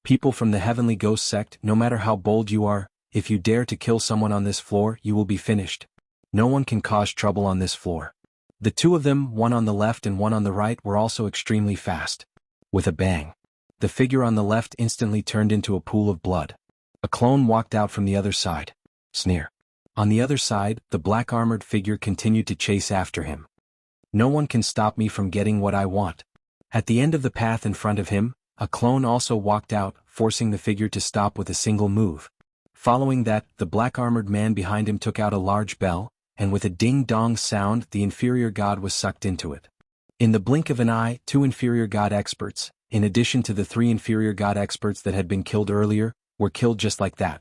People from the Heavenly Ghost sect, no matter how bold you are, if you dare to kill someone on this floor, you will be finished. No one can cause trouble on this floor. The 2 of them, one on the left and one on the right, were also extremely fast. With a bang, the figure on the left instantly turned into a pool of blood. A clone walked out from the other side. Sneer. On the other side, the black-armored figure continued to chase after him. No one can stop me from getting what I want. At the end of the path in front of him, a clone also walked out, forcing the figure to stop with a single move. Following that, the black-armored man behind him took out a large bell, and with a ding-dong sound, the inferior god was sucked into it. In the blink of an eye, 2 inferior god experts, in addition to the 3 inferior god experts that had been killed earlier, were killed just like that.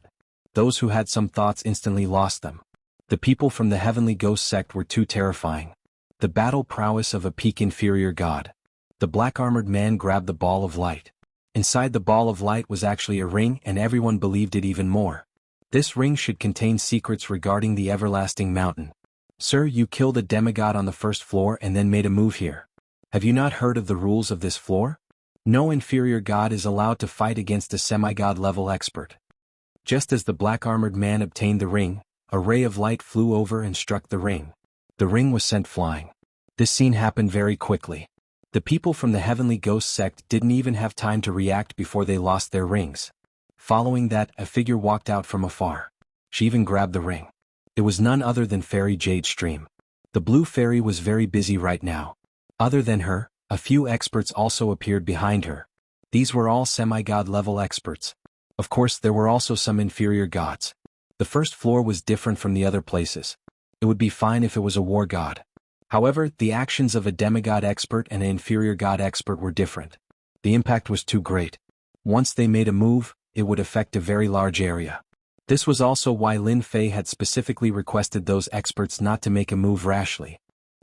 Those who had some thoughts instantly lost them. The people from the Heavenly Ghost sect were too terrifying. The battle prowess of a peak inferior god. The black-armored man grabbed the ball of light. Inside the ball of light was actually a ring, and everyone believed it even more. This ring should contain secrets regarding the everlasting mountain. Sir, you killed a demigod on the first floor and then made a move here. Have you not heard of the rules of this floor? No inferior god is allowed to fight against a semi-god level expert. Just as the black-armored man obtained the ring, a ray of light flew over and struck the ring. The ring was sent flying. This scene happened very quickly. The people from the Heavenly Ghost sect didn't even have time to react before they lost their rings. Following that, a figure walked out from afar. She even grabbed the ring. It was none other than Fairy Jade Stream. The blue fairy was very busy right now. Other than her, a few experts also appeared behind her. These were all semi-god level experts. Of course, there were also some inferior gods. The first floor was different from the other places. It would be fine if it was a war god. However, the actions of a demigod expert and an inferior god expert were different. The impact was too great. Once they made a move, it would affect a very large area. This was also why Lin Fei had specifically requested those experts not to make a move rashly.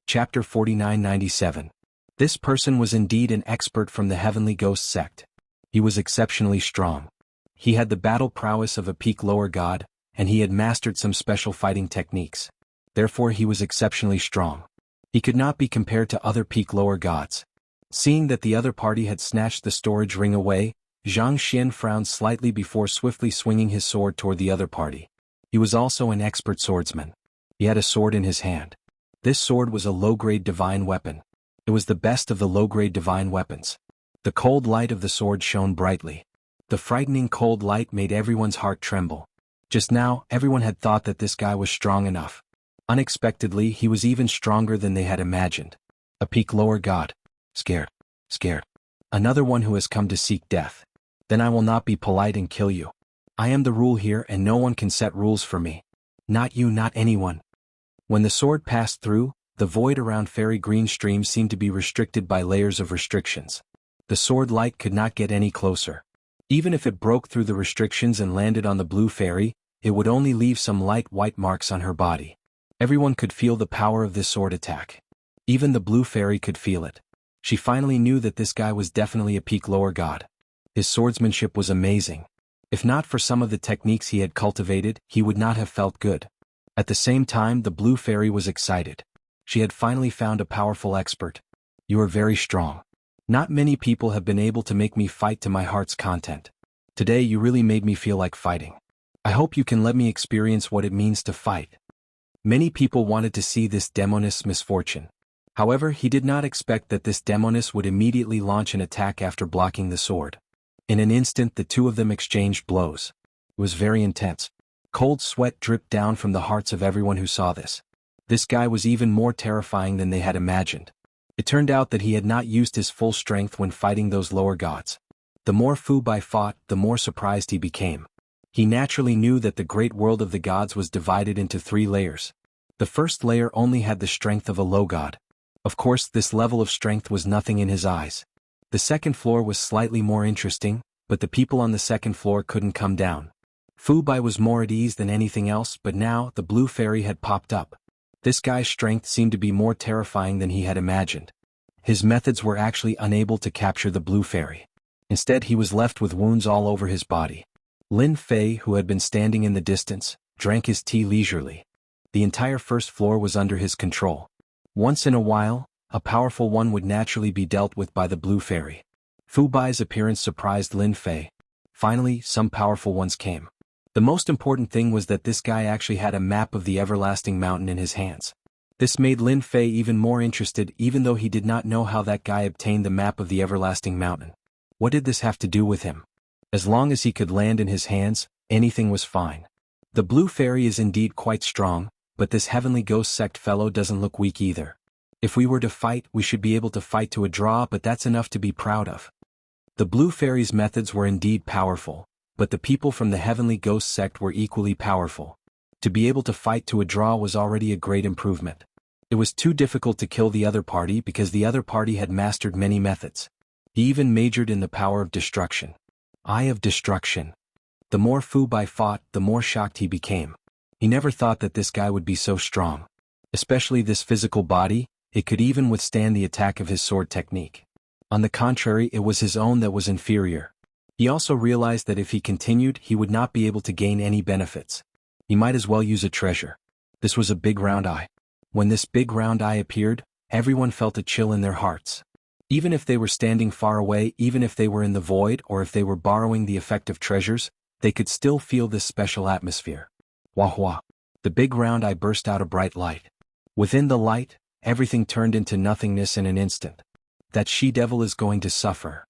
Chapter 4997. This person was indeed an expert from the Heavenly Ghost sect. He was exceptionally strong. He had the battle prowess of a peak lower god, and he had mastered some special fighting techniques. Therefore he was exceptionally strong. He could not be compared to other peak lower gods. Seeing that the other party had snatched the storage ring away, Zhang Xian frowned slightly before swiftly swinging his sword toward the other party. He was also an expert swordsman. He had a sword in his hand. This sword was a low-grade divine weapon. It was the best of the low-grade divine weapons. The cold light of the sword shone brightly. The frightening cold light made everyone's heart tremble. Just now, everyone had thought that this guy was strong enough. Unexpectedly, he was even stronger than they had imagined. A peak lower god. Scared. Another one who has come to seek death. Then I will not be polite and kill you. I am the rule here and no one can set rules for me. Not you, not anyone. When the sword passed through, the void around Fairy Green Stream seemed to be restricted by layers of restrictions. The sword light could not get any closer. Even if it broke through the restrictions and landed on the blue fairy, it would only leave some light white marks on her body. Everyone could feel the power of this sword attack. Even the blue fairy could feel it. She finally knew that this guy was definitely a peak lower god. His swordsmanship was amazing. If not for some of the techniques he had cultivated, he would not have felt good. At the same time, the blue fairy was excited. She had finally found a powerful expert. You are very strong. Not many people have been able to make me fight to my heart's content. Today you really made me feel like fighting. I hope you can let me experience what it means to fight. Many people wanted to see this demoness misfortune. However, he did not expect that this demoness would immediately launch an attack after blocking the sword. In an instant the two of them exchanged blows. It was very intense. Cold sweat dripped down from the hearts of everyone who saw this. This guy was even more terrifying than they had imagined. It turned out that he had not used his full strength when fighting those lower gods. The more Fu Bai fought, the more surprised he became. He naturally knew that the great world of the gods was divided into 3 layers. The first layer only had the strength of a low god. Of course, this level of strength was nothing in his eyes. The second floor was slightly more interesting, but the people on the second floor couldn't come down. Fu Bai was more at ease than anything else, but now the blue fairy had popped up. This guy's strength seemed to be more terrifying than he had imagined. His methods were actually unable to capture the blue fairy. Instead, he was left with wounds all over his body. Lin Fei, who had been standing in the distance, drank his tea leisurely. The entire first floor was under his control. Once in a while, a powerful one would naturally be dealt with by the blue fairy. Fu Bai's appearance surprised Lin Fei. Finally, some powerful ones came. The most important thing was that this guy actually had a map of the everlasting mountain in his hands. This made Lin Fei even more interested, even though he did not know how that guy obtained the map of the everlasting mountain. What did this have to do with him? As long as he could land in his hands, anything was fine. The blue fairy is indeed quite strong, but this heavenly ghost sect fellow doesn't look weak either. If we were to fight, we should be able to fight to a draw, but that's enough to be proud of. The blue fairy's methods were indeed powerful, but the people from the heavenly ghost sect were equally powerful. To be able to fight to a draw was already a great improvement. It was too difficult to kill the other party because the other party had mastered many methods. He even majored in the power of destruction. Eye of destruction. The more Fu Bai fought, the more shocked he became. He never thought that this guy would be so strong. Especially this physical body, it could even withstand the attack of his sword technique. On the contrary, it was his own that was inferior. He also realized that if he continued, he would not be able to gain any benefits. He might as well use a treasure. This was a big round eye. When this big round eye appeared, everyone felt a chill in their hearts. Even if they were standing far away, even if they were in the void, or if they were borrowing the effect of treasures, they could still feel this special atmosphere. Wah wah. The big round eye burst out a bright light. Within the light, everything turned into nothingness in an instant. That she-devil is going to suffer.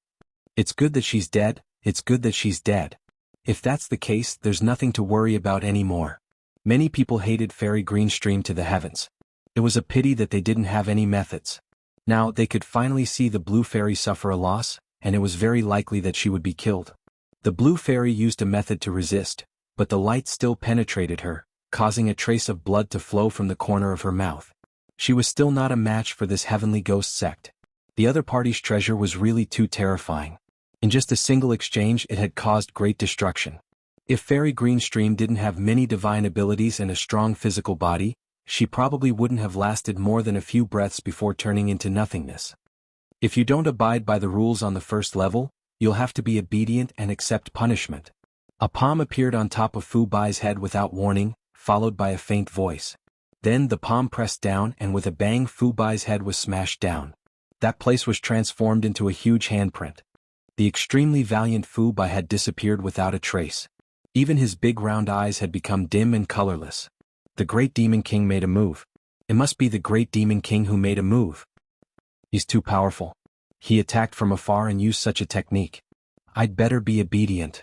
It's good that she's dead, it's good that she's dead. If that's the case, there's nothing to worry about anymore. Many people hated Fairy Green Stream to the heavens. It was a pity that they didn't have any methods. Now they could finally see the blue fairy suffer a loss, and it was very likely that she would be killed. The blue fairy used a method to resist, but the light still penetrated her, causing a trace of blood to flow from the corner of her mouth. She was still not a match for this heavenly ghost sect. The other party's treasure was really too terrifying. In just a single exchange it had caused great destruction. If Fairy Greenstream didn't have many divine abilities and a strong physical body, she probably wouldn't have lasted more than a few breaths before turning into nothingness. If you don't abide by the rules on the first level, you'll have to be obedient and accept punishment. A palm appeared on top of Fu Bai's head without warning, followed by a faint voice. Then the palm pressed down and with a bang Fu Bai's head was smashed down. That place was transformed into a huge handprint. The extremely valiant Fu Bai had disappeared without a trace. Even his big round eyes had become dim and colorless. The Great Demon King made a move. It must be the Great Demon King who made a move. He's too powerful. He attacked from afar and used such a technique. I'd better be obedient.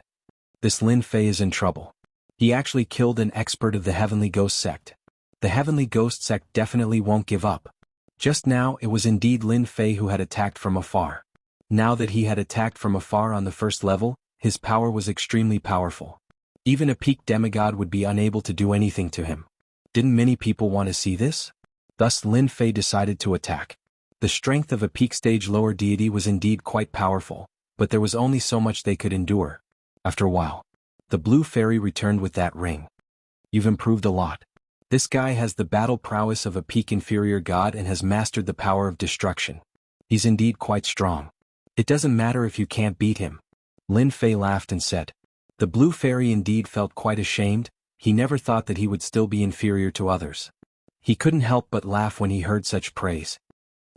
This Lin Fei is in trouble. He actually killed an expert of the Heavenly Ghost Sect. The Heavenly Ghost Sect definitely won't give up. Just now it was indeed Lin Fei who had attacked from afar. Now that he had attacked from afar on the first level, his power was extremely powerful. Even a peak demigod would be unable to do anything to him. Didn't many people want to see this? Thus Lin Fei decided to attack. The strength of a peak stage lower deity was indeed quite powerful, but there was only so much they could endure. After a while, the blue fairy returned with that ring. You've improved a lot. This guy has the battle prowess of a peak inferior god and has mastered the power of destruction. He's indeed quite strong. It doesn't matter if you can't beat him. Lin Fei laughed and said. The blue fairy indeed felt quite ashamed. He never thought that he would still be inferior to others. He couldn't help but laugh when he heard such praise.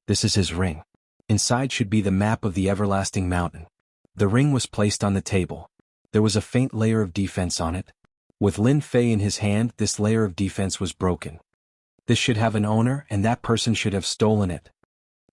This is his ring. Inside should be the map of the everlasting mountain. The ring was placed on the table. There was a faint layer of defense on it. With Lin Fei in his hand, this layer of defense was broken. This should have an owner and that person should have stolen it.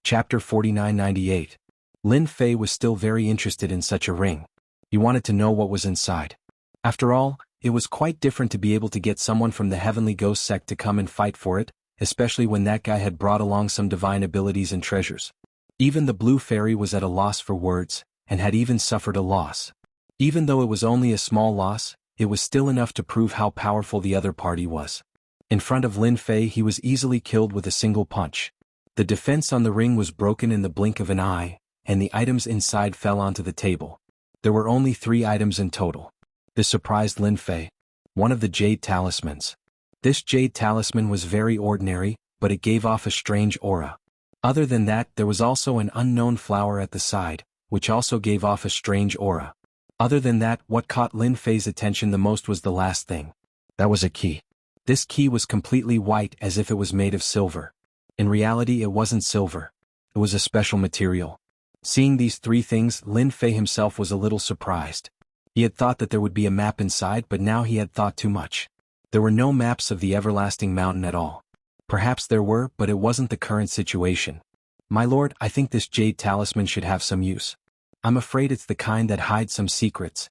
Chapter 4998. Lin Fei was still very interested in such a ring. He wanted to know what was inside. After all, it was quite different to be able to get someone from the Heavenly Ghost Sect to come and fight for it, especially when that guy had brought along some divine abilities and treasures. Even the blue fairy was at a loss for words, and had even suffered a loss. Even though it was only a small loss, it was still enough to prove how powerful the other party was. In front of Lin Fei he was easily killed with a single punch. The defense on the ring was broken in the blink of an eye, and the items inside fell onto the table. There were only 3 items in total. This surprised Lin Fei. One of the jade talismans. This jade talisman was very ordinary, but it gave off a strange aura. Other than that, there was also an unknown flower at the side, which also gave off a strange aura. Other than that, what caught Lin Fei's attention the most was the last thing. That was a key. This key was completely white as if it was made of silver. In reality it wasn't silver. It was a special material. Seeing these 3 things, Lin Fei himself was a little surprised. He had thought that there would be a map inside, but now he had thought too much. There were no maps of the everlasting mountain at all. Perhaps there were, but it wasn't the current situation. My lord, I think this jade talisman should have some use. I'm afraid it's the kind that hides some secrets.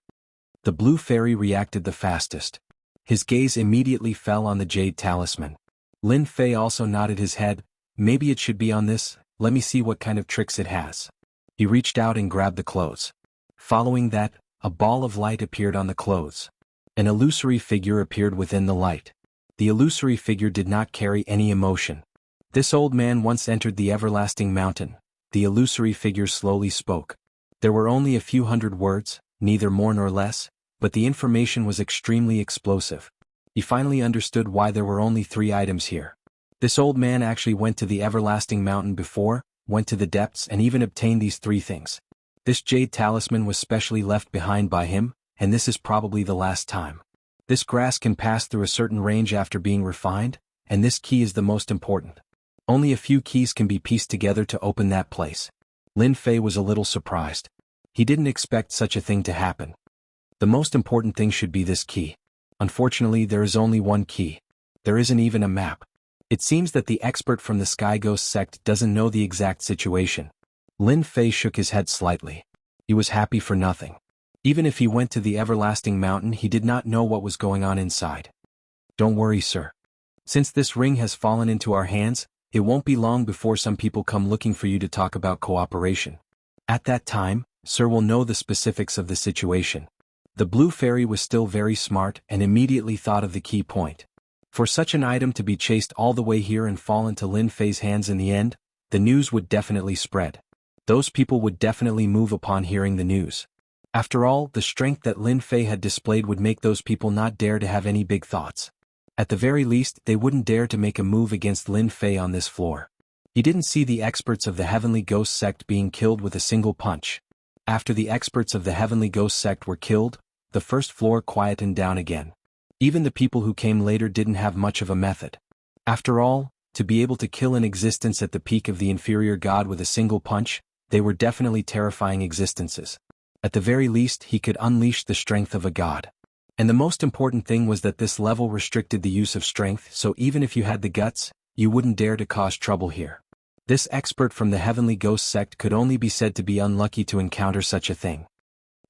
The blue fairy reacted the fastest. His gaze immediately fell on the jade talisman. Lin Fei also nodded his head. Maybe it should be on this, let me see what kind of tricks it has. He reached out and grabbed the clothes. Following that, a ball of light appeared on the clothes. An illusory figure appeared within the light. The illusory figure did not carry any emotion. This old man once entered the everlasting mountain. The illusory figure slowly spoke. There were only a few hundred words, neither more nor less, but the information was extremely explosive. He finally understood why there were only 3 items here. This old man actually went to the everlasting mountain before, went to the depths and even obtained these 3 things. This jade talisman was specially left behind by him, and this is probably the last time. This grass can pass through a certain range after being refined, and this key is the most important. Only a few keys can be pieced together to open that place. Lin Fei was a little surprised. He didn't expect such a thing to happen. The most important thing should be this key. Unfortunately, there is only one key. There isn't even a map. It seems that the expert from the Sky Ghost sect doesn't know the exact situation. Lin Fei shook his head slightly. He was happy for nothing. Even if he went to the everlasting mountain, he did not know what was going on inside. Don't worry, sir. Since this ring has fallen into our hands, it won't be long before some people come looking for you to talk about cooperation. At that time, sir will know the specifics of the situation. The blue fairy was still very smart and immediately thought of the key point. For such an item to be chased all the way here and fall into Lin Fei's hands in the end, the news would definitely spread. Those people would definitely move upon hearing the news. After all, the strength that Lin Fei had displayed would make those people not dare to have any big thoughts. At the very least, they wouldn't dare to make a move against Lin Fei on this floor. He didn't see the experts of the Heavenly Ghost sect being killed with a single punch. After the experts of the Heavenly Ghost sect were killed, the first floor quietened down again. Even the people who came later didn't have much of a method. After all, to be able to kill an existence at the peak of the inferior god with a single punch, they were definitely terrifying existences. At the very least, he could unleash the strength of a god. And the most important thing was that this level restricted the use of strength, so even if you had the guts, you wouldn't dare to cause trouble here. This expert from the Heavenly Ghost sect could only be said to be unlucky to encounter such a thing.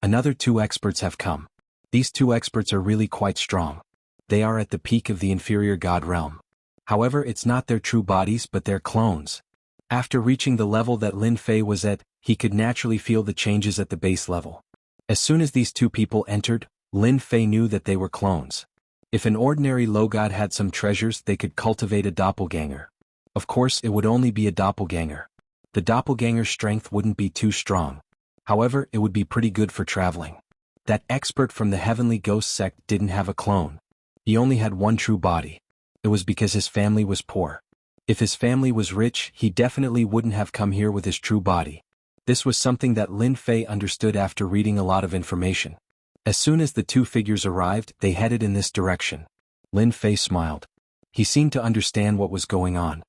Another 2 experts have come. These 2 experts are really quite strong. They are at the peak of the inferior god realm. However, it's not their true bodies but their clones. After reaching the level that Lin Fei was at, he could naturally feel the changes at the base level. As soon as these 2 people entered, Lin Fei knew that they were clones. If an ordinary low god had some treasures, they could cultivate a doppelganger. Of course, it would only be a doppelganger. The doppelganger's strength wouldn't be too strong. However, it would be pretty good for traveling. That expert from the Heavenly Ghost sect didn't have a clone. He only had one true body. It was because his family was poor. If his family was rich, he definitely wouldn't have come here with his true body. This was something that Lin Fei understood after reading a lot of information. As soon as the 2 figures arrived, they headed in this direction. Lin Fei smiled. He seemed to understand what was going on.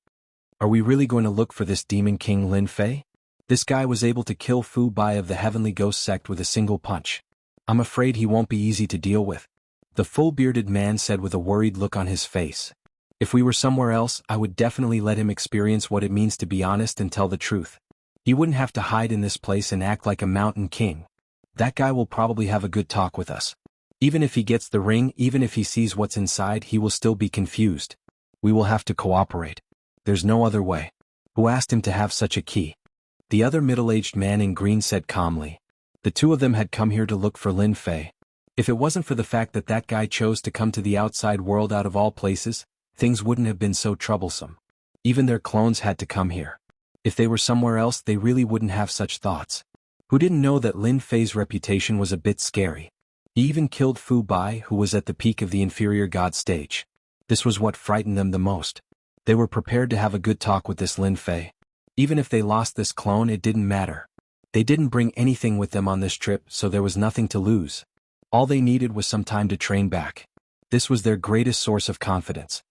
Are we really going to look for this Demon King Lin Fei? This guy was able to kill Fu Bai of the Heavenly Ghost sect with a single punch. I'm afraid he won't be easy to deal with. The full-bearded man said with a worried look on his face. If we were somewhere else, I would definitely let him experience what it means to be honest and tell the truth. He wouldn't have to hide in this place and act like a mountain king. That guy will probably have a good talk with us. Even if he gets the ring, even if he sees what's inside, he will still be confused. We will have to cooperate. There's no other way. Who asked him to have such a key? The other middle-aged man in green said calmly. The 2 of them had come here to look for Lin Fei. If it wasn't for the fact that that guy chose to come to the outside world out of all places, things wouldn't have been so troublesome. Even their clones had to come here. If they were somewhere else, they really wouldn't have such thoughts. Who didn't know that Lin Fei's reputation was a bit scary? He even killed Fu Bai, who was at the peak of the inferior god stage. This was what frightened them the most. They were prepared to have a good talk with this Lin Fei. Even if they lost this clone, it didn't matter. They didn't bring anything with them on this trip, so there was nothing to lose. All they needed was some time to train back. This was their greatest source of confidence.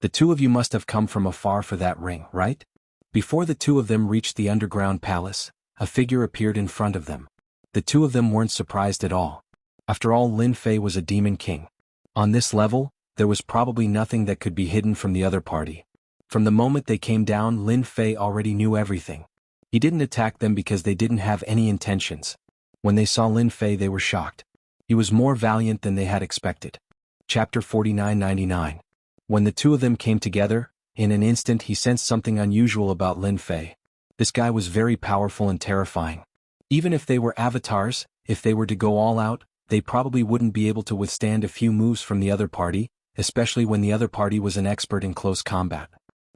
The 2 of you must have come from afar for that ring, right? Before the 2 of them reached the underground palace, a figure appeared in front of them. The 2 of them weren't surprised at all. After all, Lin Fei was a demon king. On this level, there was probably nothing that could be hidden from the other party. From the moment they came down, Lin Fei already knew everything. He didn't attack them because they didn't have any intentions. When they saw Lin Fei, they were shocked. He was more valiant than they had expected. Chapter 4999. When the 2 of them came together, in an instant he sensed something unusual about Lin Fei. This guy was very powerful and terrifying. Even if they were avatars, if they were to go all out, they probably wouldn't be able to withstand a few moves from the other party, especially when the other party was an expert in close combat.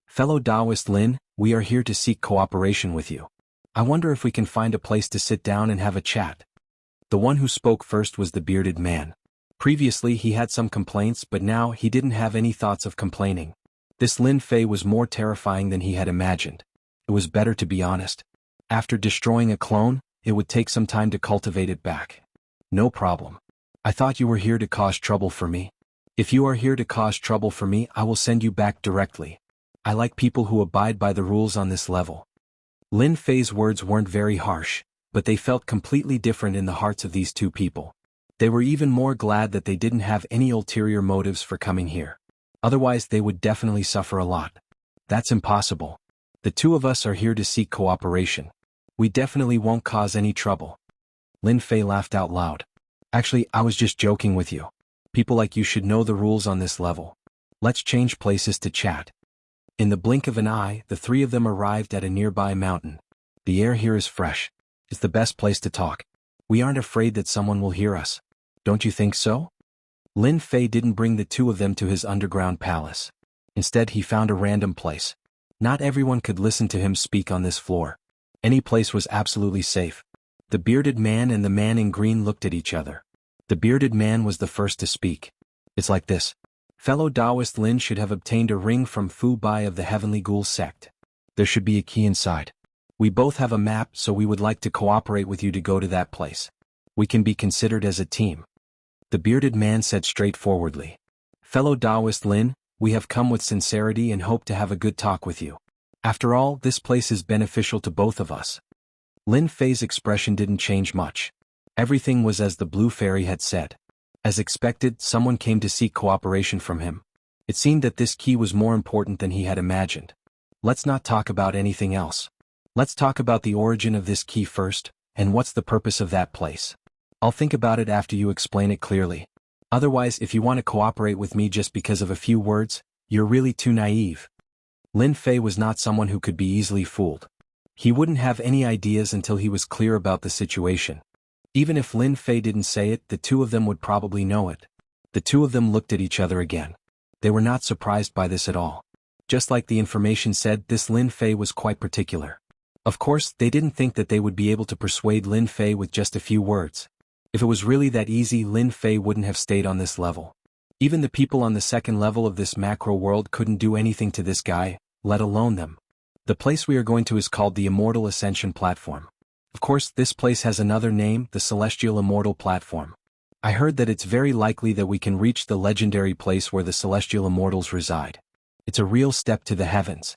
Fellow Taoist Lin, we are here to seek cooperation with you. I wonder if we can find a place to sit down and have a chat. The one who spoke first was the bearded man. Previously he had some complaints, but now he didn't have any thoughts of complaining. This Lin Fei was more terrifying than he had imagined. It was better to be honest. After destroying a clone, it would take some time to cultivate it back. No problem. I thought you were here to cause trouble for me. If you are here to cause trouble for me, I will send you back directly. I like people who abide by the rules on this level. Lin Fei's words weren't very harsh, but they felt completely different in the hearts of these 2 people. They were even more glad that they didn't have any ulterior motives for coming here. Otherwise they would definitely suffer a lot. That's impossible. The 2 of us are here to seek cooperation. We definitely won't cause any trouble. Lin Fei laughed out loud. Actually, I was just joking with you. People like you should know the rules on this level. Let's change places to chat. In the blink of an eye, the 3 of them arrived at a nearby mountain. The air here is fresh. It's the best place to talk. We aren't afraid that someone will hear us. Don't you think so? Lin Fei didn't bring the two of them to his underground palace. Instead, he found a random place. Not everyone could listen to him speak on this floor. Any place was absolutely safe. The bearded man and the man in green looked at each other. The bearded man was the first to speak. It's like this. Fellow Taoist Lin should have obtained a ring from Fu Bai of the Heavenly Ghoul sect. There should be a key inside. We both have a map, so we would like to cooperate with you to go to that place. We can be considered as a team. The bearded man said straightforwardly. Fellow Taoist Lin, we have come with sincerity and hope to have a good talk with you. After all, this place is beneficial to both of us. Lin Fei's expression didn't change much. Everything was as the Blue Fairy had said. As expected, someone came to seek cooperation from him. It seemed that this key was more important than he had imagined. Let's not talk about anything else. Let's talk about the origin of this key first, and what's the purpose of that place. I'll think about it after you explain it clearly. Otherwise, if you want to cooperate with me just because of a few words, you're really too naive. Lin Fei was not someone who could be easily fooled. He wouldn't have any ideas until he was clear about the situation. Even if Lin Fei didn't say it, the two of them would probably know it. The two of them looked at each other again. They were not surprised by this at all. Just like the information said, this Lin Fei was quite particular. Of course, they didn't think that they would be able to persuade Lin Fei with just a few words. If it was really that easy, Lin Fei wouldn't have stayed on this level. Even the people on the second level of this macro world couldn't do anything to this guy, let alone them. The place we are going to is called the Immortal Ascension Platform. Of course, this place has another name, the Celestial Immortal Platform. I heard that it's very likely that we can reach the legendary place where the Celestial Immortals reside. It's a real step to the heavens.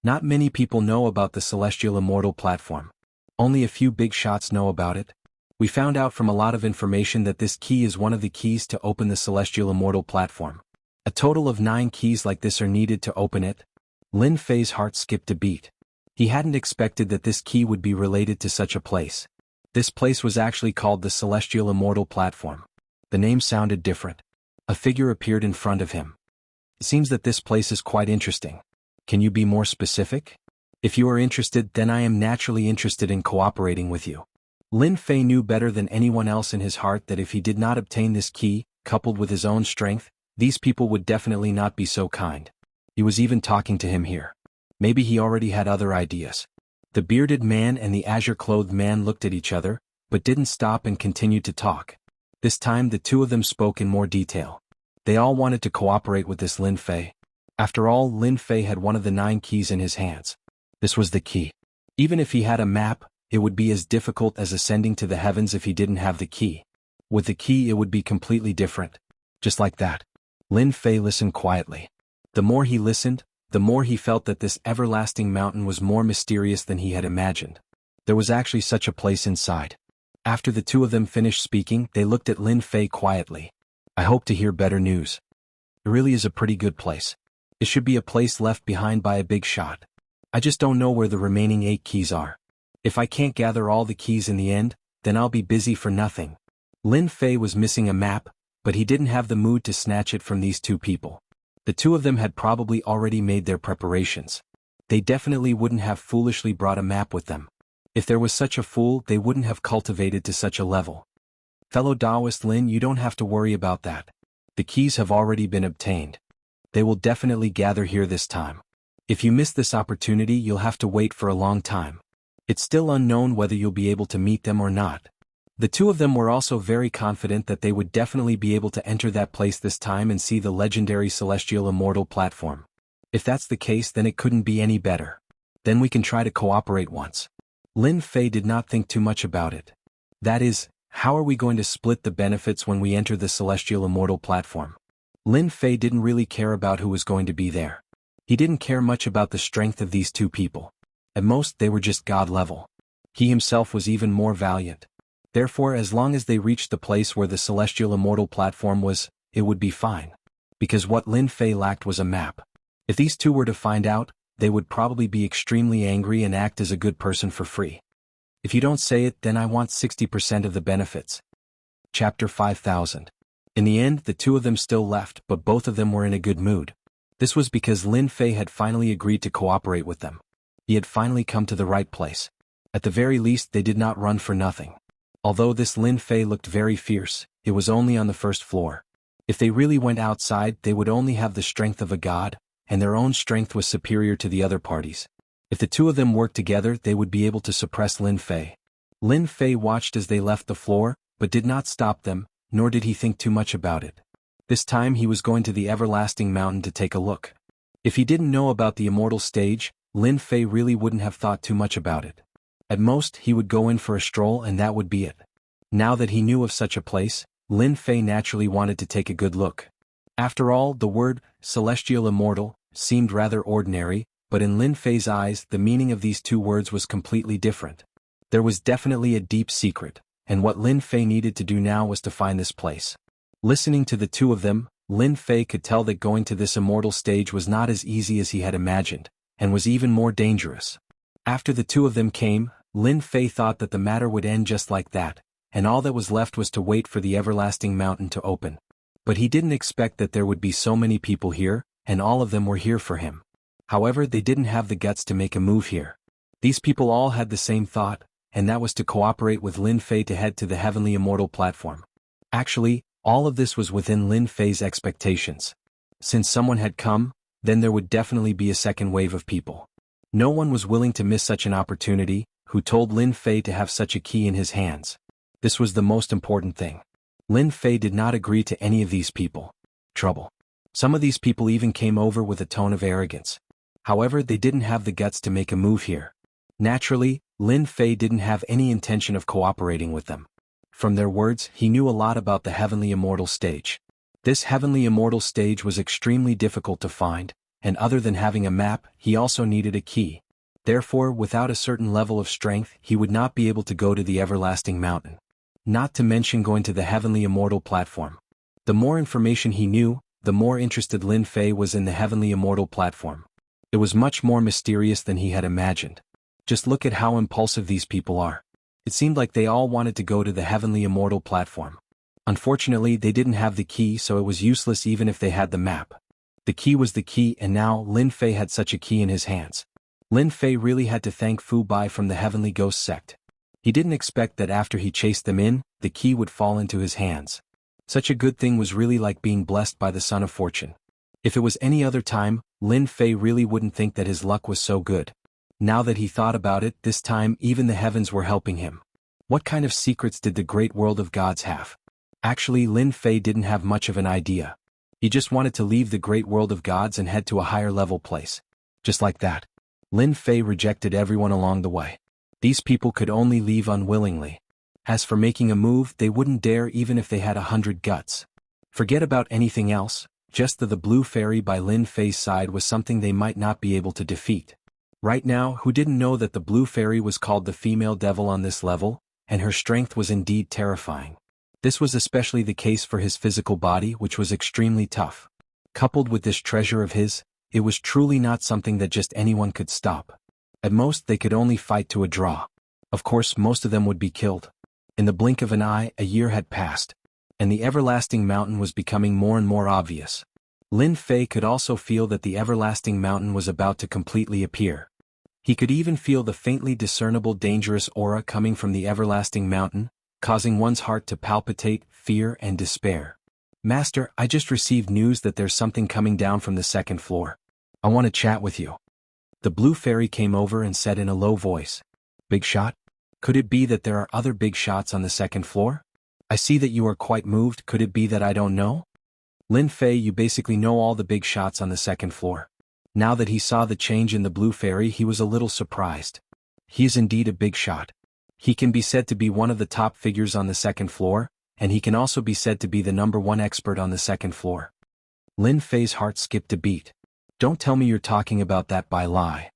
Not many people know about the Celestial Immortal Platform. Only a few big shots know about it. We found out from a lot of information that this key is one of the keys to open the Celestial Immortal Platform. A total of 9 keys like this are needed to open it. Lin Fei's heart skipped a beat. He hadn't expected that this key would be related to such a place. This place was actually called the Celestial Immortal Platform. The name sounded different. A figure appeared in front of him. It seems that this place is quite interesting. Can you be more specific? If you are interested, then I am naturally interested in cooperating with you. Lin Fei knew better than anyone else in his heart that if he did not obtain this key, coupled with his own strength, these people would definitely not be so kind. He was even talking to him here. Maybe he already had other ideas. The bearded man and the azure-clothed man looked at each other, but didn't stop and continued to talk. This time the two of them spoke in more detail. They all wanted to cooperate with this Lin Fei. After all, Lin Fei had one of the 9 keys in his hands. This was the key. Even if he had a map, it would be as difficult as ascending to the heavens if he didn't have the key. With the key it would be completely different. Just like that. Lin Fei listened quietly. The more he listened, the more he felt that this everlasting mountain was more mysterious than he had imagined. There was actually such a place inside. After the two of them finished speaking, they looked at Lin Fei quietly. I hope to hear better news. It really is a pretty good place. It should be a place left behind by a big shot. I just don't know where the remaining 8 keys are. If I can't gather all the keys in the end, then I'll be busy for nothing. Lin Fei was missing a map, but he didn't have the mood to snatch it from these two people. The two of them had probably already made their preparations. They definitely wouldn't have foolishly brought a map with them. If there was such a fool, they wouldn't have cultivated to such a level. Fellow Taoist Lin, you don't have to worry about that. The keys have already been obtained. They will definitely gather here this time. If you miss this opportunity, you'll have to wait for a long time. It's still unknown whether you'll be able to meet them or not. The two of them were also very confident that they would definitely be able to enter that place this time and see the legendary Celestial Immortal Platform. If that's the case, then it couldn't be any better. Then we can try to cooperate once. Lin Fei did not think too much about it. That is, how are we going to split the benefits when we enter the Celestial Immortal Platform? Lin Fei didn't really care about who was going to be there. He didn't care much about the strength of these two people. At most, they were just god level. He himself was even more valiant. Therefore, as long as they reached the place where the Celestial Immortal Platform was, it would be fine. Because what Lin Fei lacked was a map. If these two were to find out, they would probably be extremely angry and act as a good person for free. If you don't say it, then I want 60% of the benefits. Chapter 5000. In the end, the two of them still left, but both of them were in a good mood. This was because Lin Fei had finally agreed to cooperate with them. He had finally come to the right place. At the very least, they did not run for nothing. Although this Lin Fei looked very fierce, it was only on the first floor. If they really went outside, they would only have the strength of a god, and their own strength was superior to the other parties. If the two of them worked together, they would be able to suppress Lin Fei. Lin Fei watched as they left the floor, but did not stop them, nor did he think too much about it. This time he was going to the Everlasting Mountain to take a look. If he didn't know about the immortal stage, Lin Fei really wouldn't have thought too much about it. At most, he would go in for a stroll and that would be it. Now that he knew of such a place, Lin Fei naturally wanted to take a good look. After all, the word, celestial immortal, seemed rather ordinary, but in Lin Fei's eyes the meaning of these two words was completely different. There was definitely a deep secret, and what Lin Fei needed to do now was to find this place. Listening to the two of them, Lin Fei could tell that going to this immortal stage was not as easy as he had imagined, and was even more dangerous. After the two of them came, Lin Fei thought that the matter would end just like that, and all that was left was to wait for the Everlasting Mountain to open. But he didn't expect that there would be so many people here, and all of them were here for him. However, they didn't have the guts to make a move here. These people all had the same thought, and that was to cooperate with Lin Fei to head to the Heavenly Immortal platform. Actually, all of this was within Lin Fei's expectations. Since someone had come, then there would definitely be a second wave of people. No one was willing to miss such an opportunity, who told Lin Fei to have such a key in his hands. This was the most important thing. Lin Fei did not agree to any of these people. Trouble. Some of these people even came over with a tone of arrogance. However, they didn't have the guts to make a move here. Naturally, Lin Fei didn't have any intention of cooperating with them. From their words, he knew a lot about the Heavenly Immortal stage. This Heavenly Immortal stage was extremely difficult to find, and other than having a map, he also needed a key. Therefore, without a certain level of strength, he would not be able to go to the Everlasting Mountain. Not to mention going to the Heavenly Immortal platform. The more information he knew, the more interested Lin Fei was in the Heavenly Immortal platform. It was much more mysterious than he had imagined. Just look at how impulsive these people are. It seemed like they all wanted to go to the Heavenly Immortal platform. Unfortunately, they didn't have the key, so it was useless even if they had the map. The key was the key, and now Lin Fei had such a key in his hands. Lin Fei really had to thank Fu Bai from the Heavenly Ghost sect. He didn't expect that after he chased them in, the key would fall into his hands. Such a good thing was really like being blessed by the Son of Fortune. If it was any other time, Lin Fei really wouldn't think that his luck was so good. Now that he thought about it, this time even the heavens were helping him. What kind of secrets did the great world of gods have? Actually, Lin Fei didn't have much of an idea. He just wanted to leave the great world of gods and head to a higher level place. Just like that. Lin Fei rejected everyone along the way. These people could only leave unwillingly. As for making a move, they wouldn't dare even if they had 100 guts. Forget about anything else, just the blue fairy by Lin Fei's side was something they might not be able to defeat. Right now, who didn't know that the blue fairy was called the female devil on this level, and her strength was indeed terrifying. This was especially the case for his physical body, which was extremely tough. Coupled with this treasure of his, it was truly not something that just anyone could stop. At most, they could only fight to a draw. Of course, most of them would be killed. In the blink of an eye, a year had passed, and the Everlasting Mountain was becoming more and more obvious. Lin Fei could also feel that the Everlasting Mountain was about to completely appear. He could even feel the faintly discernible dangerous aura coming from the Everlasting Mountain, causing one's heart to palpitate, fear and despair. Master, I just received news that there's something coming down from the second floor. I want to chat with you. The blue fairy came over and said in a low voice. Big shot? Could it be that there are other big shots on the second floor? I see that you are quite moved. Could it be that I don't know? Lin Fei, you basically know all the big shots on the second floor. Now that he saw the change in the blue fairy, he was a little surprised. He is indeed a big shot. He can be said to be one of the top figures on the second floor, and he can also be said to be the #1 expert on the second floor. Lin Fei's heart skipped a beat. Don't tell me you're talking about that Bai Lai.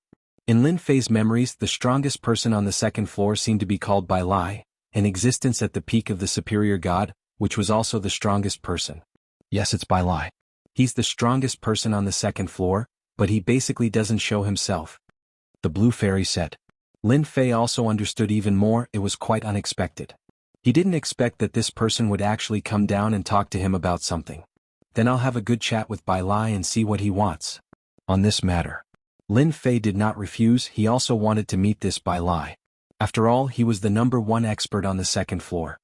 In Lin Fei's memories, the strongest person on the second floor seemed to be called Bai Lai, in existence at the peak of the superior god, which was also the strongest person. Yes, it's Bai Lai. He's the strongest person on the second floor, but he basically doesn't show himself. The blue fairy said. Lin Fei also understood even more. It was quite unexpected. He didn't expect that this person would actually come down and talk to him about something. Then I'll have a good chat with Bai Lai and see what he wants. On this matter. Lin Fei did not refuse. He also wanted to meet this Bai Lai. After all, he was the #1 expert on the second floor.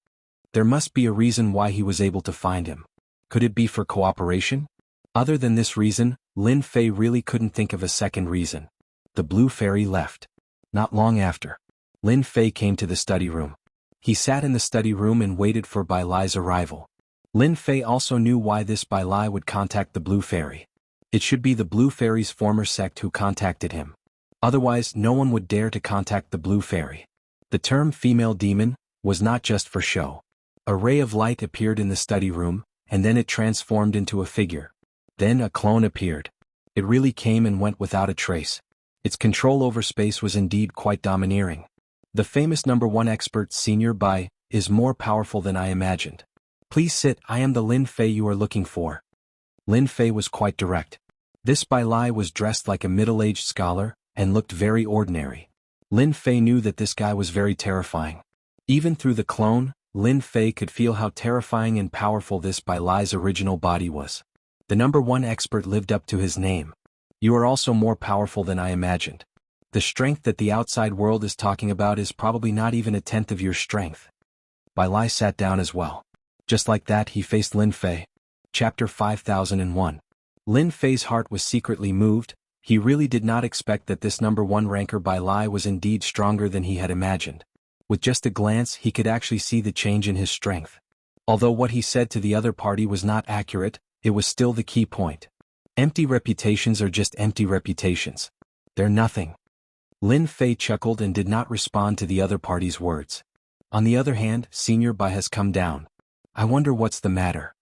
There must be a reason why he was able to find him. Could it be for cooperation? Other than this reason, Lin Fei really couldn't think of a second reason. The blue fairy left. Not long after, Lin Fei came to the study room. He sat in the study room and waited for Bai Lai's arrival. Lin Fei also knew why this Bai Lai would contact the blue fairy. It should be the blue fairy's former sect who contacted him. Otherwise, no one would dare to contact the blue fairy. The term female demon was not just for show. A ray of light appeared in the study room, and then it transformed into a figure. Then a clone appeared. It really came and went without a trace. Its control over space was indeed quite domineering. The famous number 1 expert Senior Bai is more powerful than I imagined. Please sit, I am the Lin Fei you are looking for. Lin Fei was quite direct. This Bai Lai was dressed like a middle-aged scholar, and looked very ordinary. Lin Fei knew that this guy was very terrifying. Even through the clone, Lin Fei could feel how terrifying and powerful this Bai Lai's original body was. The number 1 expert lived up to his name. You are also more powerful than I imagined. The strength that the outside world is talking about is probably not even 1/10 of your strength. Bai Lai sat down as well. Just like that, he faced Lin Fei. Chapter 5001. Lin Fei's heart was secretly moved. He really did not expect that this number 1 ranker Bai Lai was indeed stronger than he had imagined. With just a glance, he could actually see the change in his strength. Although what he said to the other party was not accurate, it was still the key point. Empty reputations are just empty reputations. They're nothing. Lin Fei chuckled and did not respond to the other party's words. On the other hand, Senior Bai has come down. I wonder what's the matter.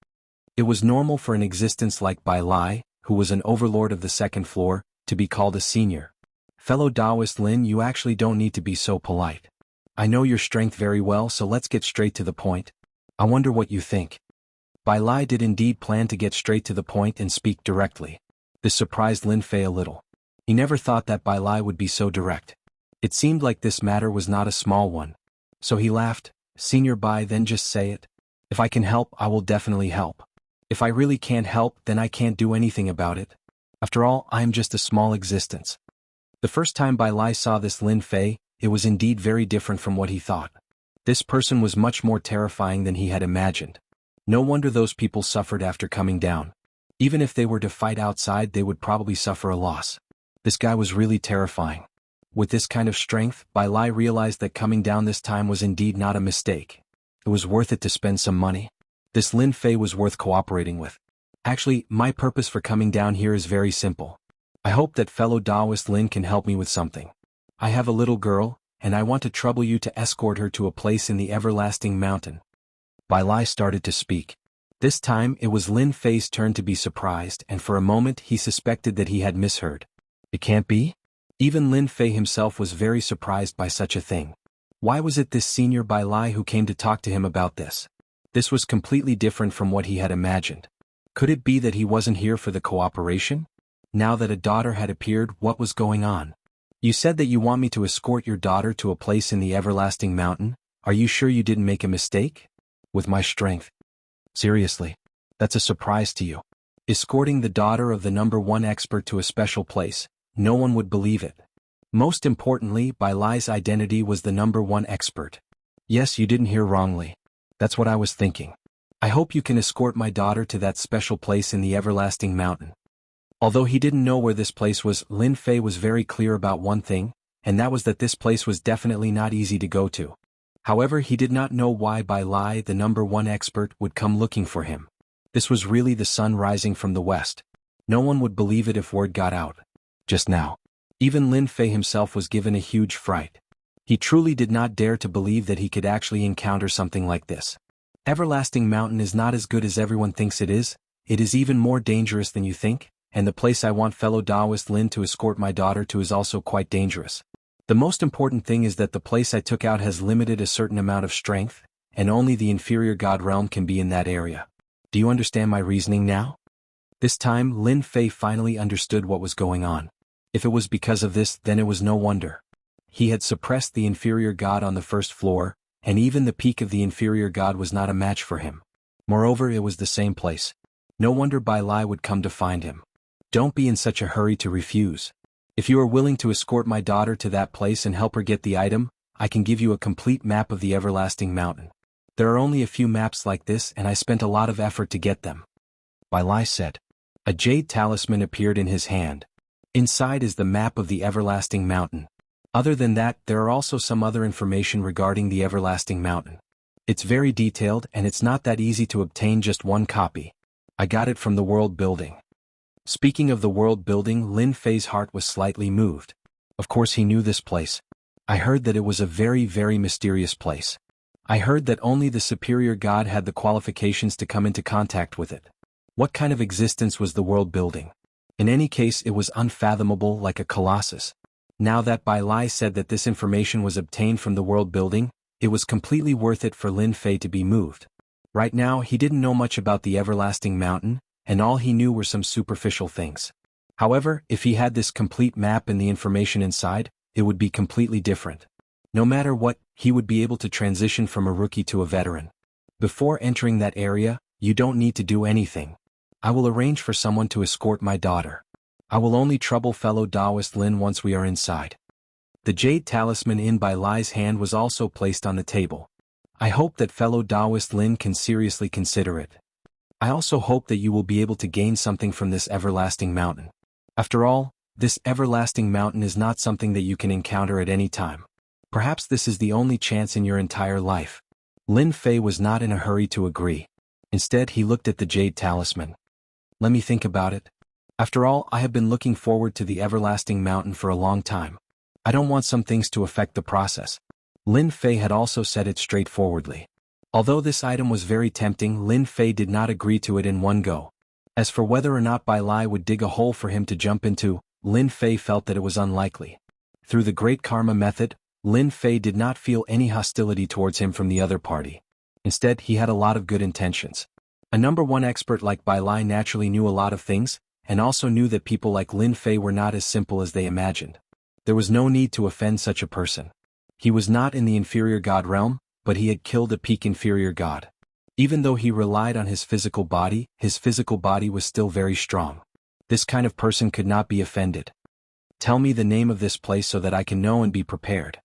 It was normal for an existence like Bai Lai, who was an overlord of the 2nd floor, to be called a senior. Fellow Taoist Lin, you actually don't need to be so polite. I know your strength very well, so let's get straight to the point. I wonder what you think. Bai Lai did indeed plan to get straight to the point and speak directly. This surprised Lin Fei a little. He never thought that Bai Lai would be so direct. It seemed like this matter was not a small one. So he laughed. Senior Bai, then just say it. If I can help, I will definitely help. If I really can't help, then I can't do anything about it. After all, I am just a small existence. The first time Bai Lai saw this Lin Fei, it was indeed very different from what he thought. This person was much more terrifying than he had imagined. No wonder those people suffered after coming down. Even if they were to fight outside, they would probably suffer a loss. This guy was really terrifying. With this kind of strength, Bai Lai realized that coming down this time was indeed not a mistake. It was worth it to spend some money. This Lin Fei was worth cooperating with. Actually, my purpose for coming down here is very simple. I hope that fellow Taoist Lin can help me with something. I have a little girl, and I want to trouble you to escort her to a place in the everlasting mountain. Bai Lai started to speak. This time it was Lin Fei's turn to be surprised, and for a moment he suspected that he had misheard. It can't be? Even Lin Fei himself was very surprised by such a thing. Why was it this senior Bai Lai who came to talk to him about this? This was completely different from what he had imagined. Could it be that he wasn't here for the cooperation? Now that a daughter had appeared, what was going on? You said that you want me to escort your daughter to a place in the everlasting mountain. Are you sure you didn't make a mistake? With my strength. Seriously. That's a surprise to you. Escorting the daughter of the number 1 expert to a special place, no one would believe it. Most importantly, Bai Lai's identity was the number 1 expert. Yes, you didn't hear wrongly. That's what I was thinking. I hope you can escort my daughter to that special place in the everlasting mountain. Although he didn't know where this place was, Lin Fei was very clear about one thing, and that was that this place was definitely not easy to go to. However, he did not know why Bai Lai, the number 1 expert, would come looking for him. This was really the sun rising from the west. No one would believe it if word got out. Just now. Even Lin Fei himself was given a huge fright. He truly did not dare to believe that he could actually encounter something like this. Everlasting Mountain is not as good as everyone thinks it is even more dangerous than you think, and the place I want fellow Taoist Lin to escort my daughter to is also quite dangerous. The most important thing is that the place I took out has limited a certain amount of strength, and only the inferior god realm can be in that area. Do you understand my reasoning now? This time, Lin Fei finally understood what was going on. If it was because of this, then it was no wonder. He had suppressed the inferior god on the 1st floor, and even the peak of the inferior god was not a match for him. Moreover, it was the same place. No wonder Bai Lai would come to find him. Don't be in such a hurry to refuse. If you are willing to escort my daughter to that place and help her get the item, I can give you a complete map of the everlasting mountain. There are only a few maps like this, and I spent a lot of effort to get them. Bai Lai said. A jade talisman appeared in his hand. Inside is the map of the everlasting mountain. Other than that, there are also some other information regarding the everlasting mountain. It's very detailed and it's not that easy to obtain just one copy. I got it from the world building. Speaking of the world building, Lin Fei's heart was slightly moved. Of course he knew this place. I heard that it was a very, very mysterious place. I heard that only the superior god had the qualifications to come into contact with it. What kind of existence was the world building? In any case, it was unfathomable, like a colossus. Now that Bai Lai said that this information was obtained from the world building, it was completely worth it for Lin Fei to be moved. Right now, he didn't know much about the everlasting mountain, and all he knew were some superficial things. However, if he had this complete map and the information inside, it would be completely different. No matter what, he would be able to transition from a rookie to a veteran. Before entering that area, you don't need to do anything. I will arrange for someone to escort my daughter. I will only trouble fellow Taoist Lin once we are inside. The jade talisman in Bai Lai's hand was also placed on the table. I hope that fellow Taoist Lin can seriously consider it. I also hope that you will be able to gain something from this everlasting mountain. After all, this everlasting mountain is not something that you can encounter at any time. Perhaps this is the only chance in your entire life. Lin Fei was not in a hurry to agree. Instead, he looked at the jade talisman. Let me think about it. After all, I have been looking forward to the everlasting mountain for a long time. I don't want some things to affect the process. Lin Fei had also said it straightforwardly. Although this item was very tempting, Lin Fei did not agree to it in one go. As for whether or not Bai Lai would dig a hole for him to jump into, Lin Fei felt that it was unlikely. Through the great karma method, Lin Fei did not feel any hostility towards him from the other party. Instead, he had a lot of good intentions. A number one expert like Bai Lai naturally knew a lot of things, and also knew that people like Lin Fei were not as simple as they imagined. There was no need to offend such a person. He was not in the inferior god realm, but he had killed a peak inferior god. Even though he relied on his physical body was still very strong. This kind of person could not be offended. Tell me the name of this place so that I can know and be prepared.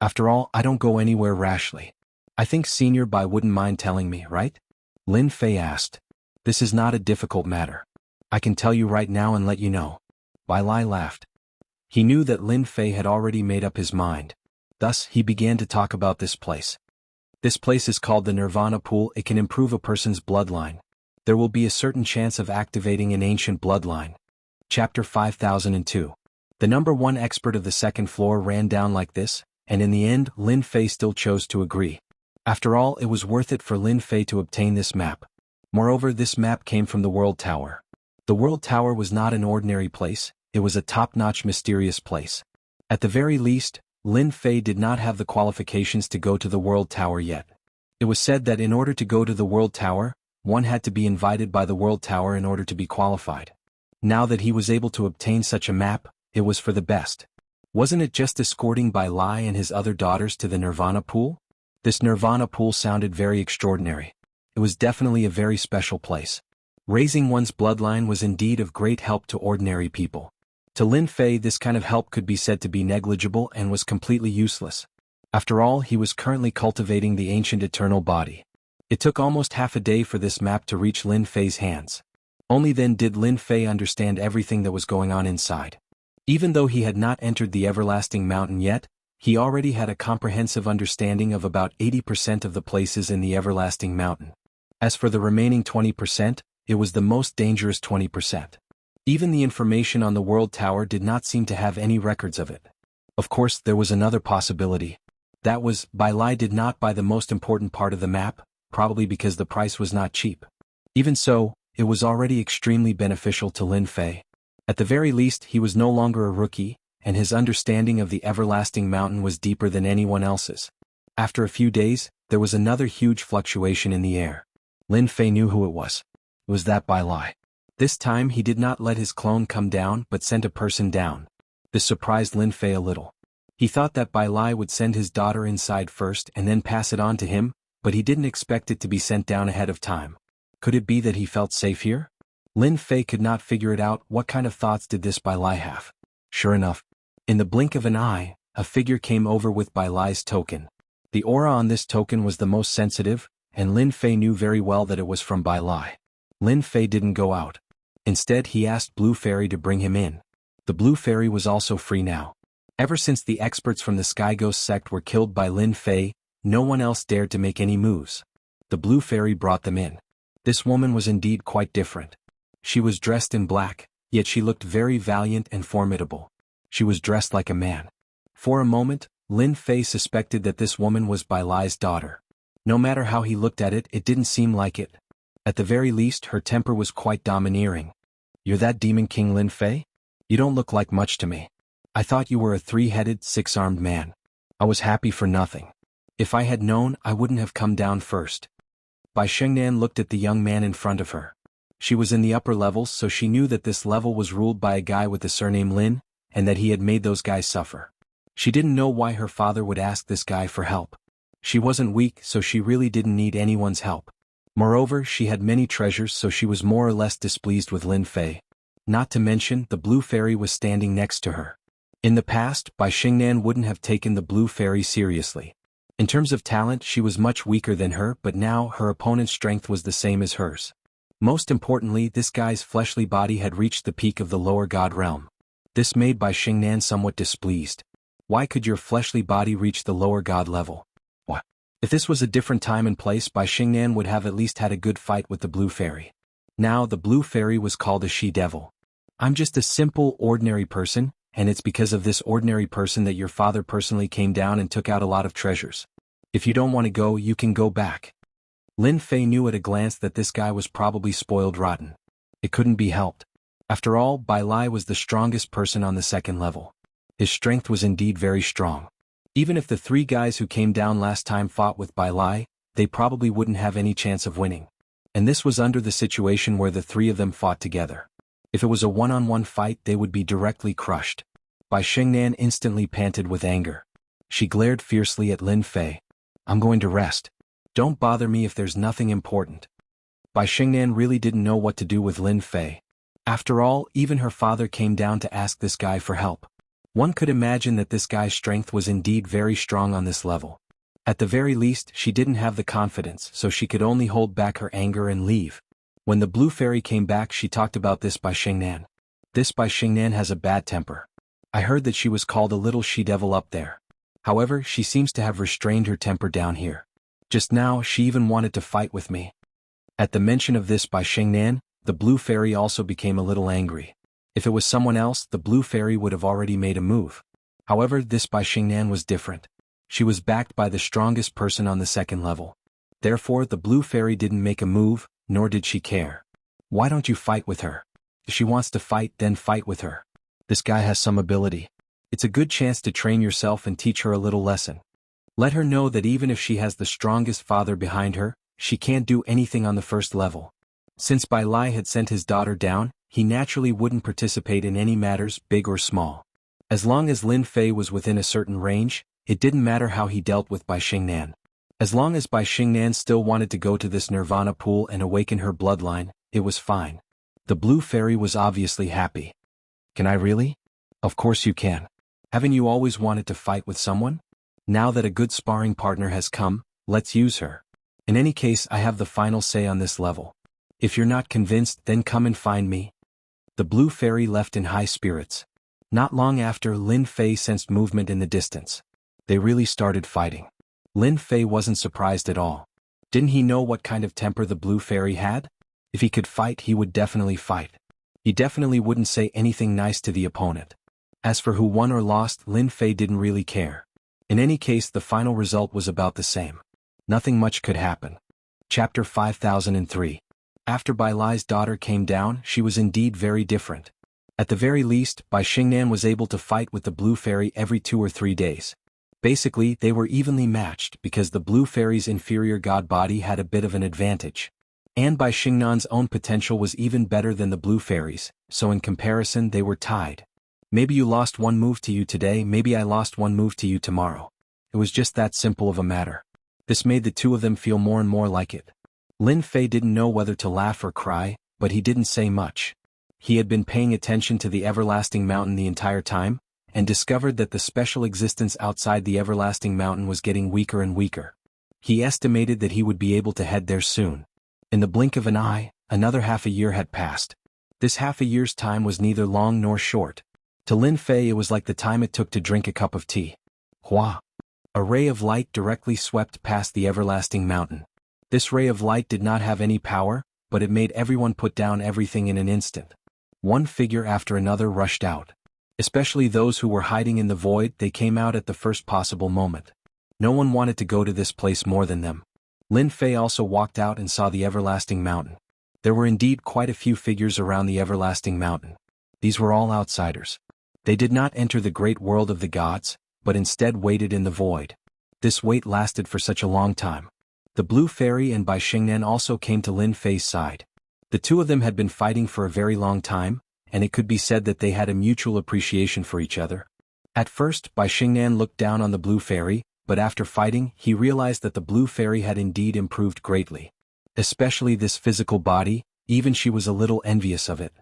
After all, I don't go anywhere rashly. I think Senior Bai wouldn't mind telling me, right? Lin Fei asked. This is not a difficult matter. I can tell you right now and let you know. Bai Lai laughed. He knew that Lin Fei had already made up his mind. Thus, he began to talk about this place. This place is called the Nirvana Pool. It can improve a person's bloodline. There will be a certain chance of activating an ancient bloodline. Chapter 5002. The number one expert of the second floor ran down like this, and in the end, Lin Fei still chose to agree. After all, it was worth it for Lin Fei to obtain this map. Moreover, this map came from the World Tower. The World Tower was not an ordinary place, it was a top-notch mysterious place. At the very least, Lin Fei did not have the qualifications to go to the World Tower yet. It was said that in order to go to the World Tower, one had to be invited by the World Tower in order to be qualified. Now that he was able to obtain such a map, it was for the best. Wasn't it just escorting Bai Lai and his other daughters to the Nirvana Pool? This Nirvana Pool sounded very extraordinary. It was definitely a very special place. Raising one's bloodline was indeed of great help to ordinary people. To Lin Fei, this kind of help could be said to be negligible and was completely useless. After all, he was currently cultivating the ancient eternal body. It took almost half a day for this map to reach Lin Fei's hands. Only then did Lin Fei understand everything that was going on inside. Even though he had not entered the everlasting mountain yet, he already had a comprehensive understanding of about 80% of the places in the everlasting mountain. As for the remaining 20%, it was the most dangerous 20%. Even the information on the World Tower did not seem to have any records of it. Of course, there was another possibility. That was, Bai Lai did not buy the most important part of the map, probably because the price was not cheap. Even so, it was already extremely beneficial to Lin Fei. At the very least, he was no longer a rookie, and his understanding of the everlasting mountain was deeper than anyone else's. After a few days, there was another huge fluctuation in the air. Lin Fei knew who it was. It was that Bai Lai. This time he did not let his clone come down but sent a person down. This surprised Lin Fei a little. He thought that Bai Lai would send his daughter inside first and then pass it on to him, but he didn't expect it to be sent down ahead of time. Could it be that he felt safe here? Lin Fei could not figure it out. What kind of thoughts did this Bai Lai have? Sure enough, in the blink of an eye, a figure came over with Bai Lai's token. The aura on this token was the most sensitive, and Lin Fei knew very well that it was from Bai Lai. Lin Fei didn't go out. Instead he asked Blue Fairy to bring him in. The Blue Fairy was also free now. Ever since the experts from the Sky Ghost sect were killed by Lin Fei, no one else dared to make any moves. The Blue Fairy brought them in. This woman was indeed quite different. She was dressed in black, yet she looked very valiant and formidable. She was dressed like a man. For a moment, Lin Fei suspected that this woman was Bai Lai's daughter. No matter how he looked at it, it didn't seem like it. At the very least, her temper was quite domineering. "You're that Demon King Lin Fei? You don't look like much to me. I thought you were a three-headed, six-armed man. I was happy for nothing. If I had known, I wouldn't have come down first." Bai Shengnan looked at the young man in front of her. She was in the upper levels, so she knew that this level was ruled by a guy with the surname Lin, and that he had made those guys suffer. She didn't know why her father would ask this guy for help. She wasn't weak, so she really didn't need anyone's help. Moreover, she had many treasures, so she was more or less displeased with Lin Fei. Not to mention, the Blue Fairy was standing next to her. In the past, Bai Shengnan wouldn't have taken the Blue Fairy seriously. In terms of talent, she was much weaker than her, but now her opponent's strength was the same as hers. Most importantly, this guy's fleshly body had reached the peak of the lower god realm. This made Bai Shengnan somewhat displeased. Why could your fleshly body reach the lower god level? What? If this was a different time and place, Bai Shengnan would have at least had a good fight with the Blue Fairy. Now the Blue Fairy was called a she-devil. "I'm just a simple, ordinary person, and it's because of this ordinary person that your father personally came down and took out a lot of treasures. If you don't want to go, you can go back." Lin Fei knew at a glance that this guy was probably spoiled rotten. It couldn't be helped. After all, Bai Lai was the strongest person on the second level. His strength was indeed very strong. Even if the three guys who came down last time fought with Bai Lai, they probably wouldn't have any chance of winning. And this was under the situation where the three of them fought together. If it was a one-on-one fight, they would be directly crushed. Bai Shengnan instantly panted with anger. She glared fiercely at Lin Fei. "I'm going to rest. Don't bother me if there's nothing important." Bai Shengnan really didn't know what to do with Lin Fei. After all, even her father came down to ask this guy for help. One could imagine that this guy's strength was indeed very strong on this level. At the very least, she didn't have the confidence, so she could only hold back her anger and leave. When the Blue Fairy came back, she talked about this Bai Shengnan. "This Bai Shengnan has a bad temper. I heard that she was called a little she-devil up there. However, she seems to have restrained her temper down here. Just now, she even wanted to fight with me." At the mention of this Bai Shengnan, the Blue Fairy also became a little angry. If it was someone else, the Blue Fairy would have already made a move. However, this Bai Shengnan was different. She was backed by the strongest person on the second level. Therefore, the Blue Fairy didn't make a move, nor did she care. "Why don't you fight with her? If she wants to fight, then fight with her. This guy has some ability. It's a good chance to train yourself and teach her a little lesson. Let her know that even if she has the strongest father behind her, she can't do anything on the first level." Since Bai Lai had sent his daughter down, he naturally wouldn't participate in any matters, big or small. As long as Lin Fei was within a certain range, it didn't matter how he dealt with Bai Shengnan. As long as Bai Shengnan still wanted to go to this Nirvana pool and awaken her bloodline, it was fine. The Blue Fairy was obviously happy. "Can I really?" "Of course you can. Haven't you always wanted to fight with someone? Now that a good sparring partner has come, let's use her. In any case, I have the final say on this level. If you're not convinced, then come and find me." The Blue Fairy left in high spirits. Not long after, Lin Fei sensed movement in the distance. They really started fighting. Lin Fei wasn't surprised at all. Didn't he know what kind of temper the Blue Fairy had? If he could fight, he would definitely fight. He definitely wouldn't say anything nice to the opponent. As for who won or lost, Lin Fei didn't really care. In any case, the final result was about the same. Nothing much could happen. Chapter 5003. After Bai Lai's daughter came down, she was indeed very different. At the very least, Bai Shengnan was able to fight with the Blue Fairy every 2 or 3 days. Basically, they were evenly matched because the Blue Fairy's inferior god body had a bit of an advantage. And Bai Shengnan's own potential was even better than the Blue Fairy's, so in comparison they were tied. Maybe you lost one move to you today, maybe I lost one move to you tomorrow. It was just that simple of a matter. This made the two of them feel more and more like it. Lin Fei didn't know whether to laugh or cry, but he didn't say much. He had been paying attention to the Everlasting Mountain the entire time, and discovered that the special existence outside the Everlasting Mountain was getting weaker and weaker. He estimated that he would be able to head there soon. In the blink of an eye, another half a year had passed. This half a year's time was neither long nor short. To Lin Fei it was like the time it took to drink a cup of tea. Hua! A ray of light directly swept past the everlasting mountain. This ray of light did not have any power, but it made everyone put down everything in an instant. One figure after another rushed out. Especially those who were hiding in the void, they came out at the first possible moment. No one wanted to go to this place more than them. Lin Fei also walked out and saw the everlasting mountain. There were indeed quite a few figures around the everlasting mountain. These were all outsiders. They did not enter the great world of the gods, but instead waited in the void. This wait lasted for such a long time. The Blue Fairy and Bai Xingnan also came to Lin Fei's side. The two of them had been fighting for a very long time, and it could be said that they had a mutual appreciation for each other. At first, Bai Xingnan looked down on the Blue Fairy, but after fighting, he realized that the Blue Fairy had indeed improved greatly. Especially this physical body, even she was a little envious of it.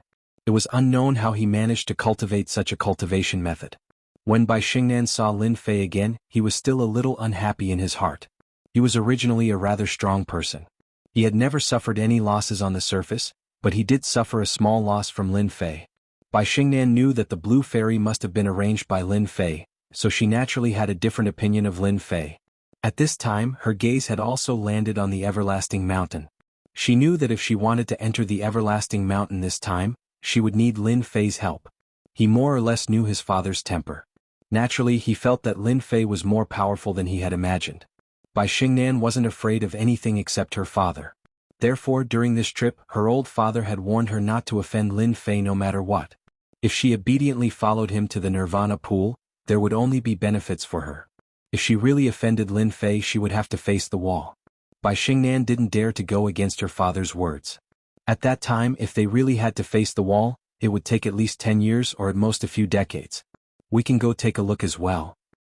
It was unknown how he managed to cultivate such a cultivation method. When Bai Xingnan saw Lin Fei again, he was still a little unhappy in his heart. He was originally a rather strong person. He had never suffered any losses on the surface, but he did suffer a small loss from Lin Fei. Bai Xingnan knew that the Blue Fairy must have been arranged by Lin Fei, so she naturally had a different opinion of Lin Fei. At this time, her gaze had also landed on the everlasting mountain. She knew that if she wanted to enter the everlasting mountain this time, she would need Lin Fei's help. He more or less knew his father's temper. Naturally, he felt that Lin Fei was more powerful than he had imagined. Bai Xingnan wasn't afraid of anything except her father. Therefore, during this trip, her old father had warned her not to offend Lin Fei no matter what. If she obediently followed him to the Nirvana pool, there would only be benefits for her. If she really offended Lin Fei, she would have to face the wall. Bai Xingnan didn't dare to go against her father's words. At that time, if they really had to face the wall, it would take at least 10 years or at most a few decades. We can go take a look as well.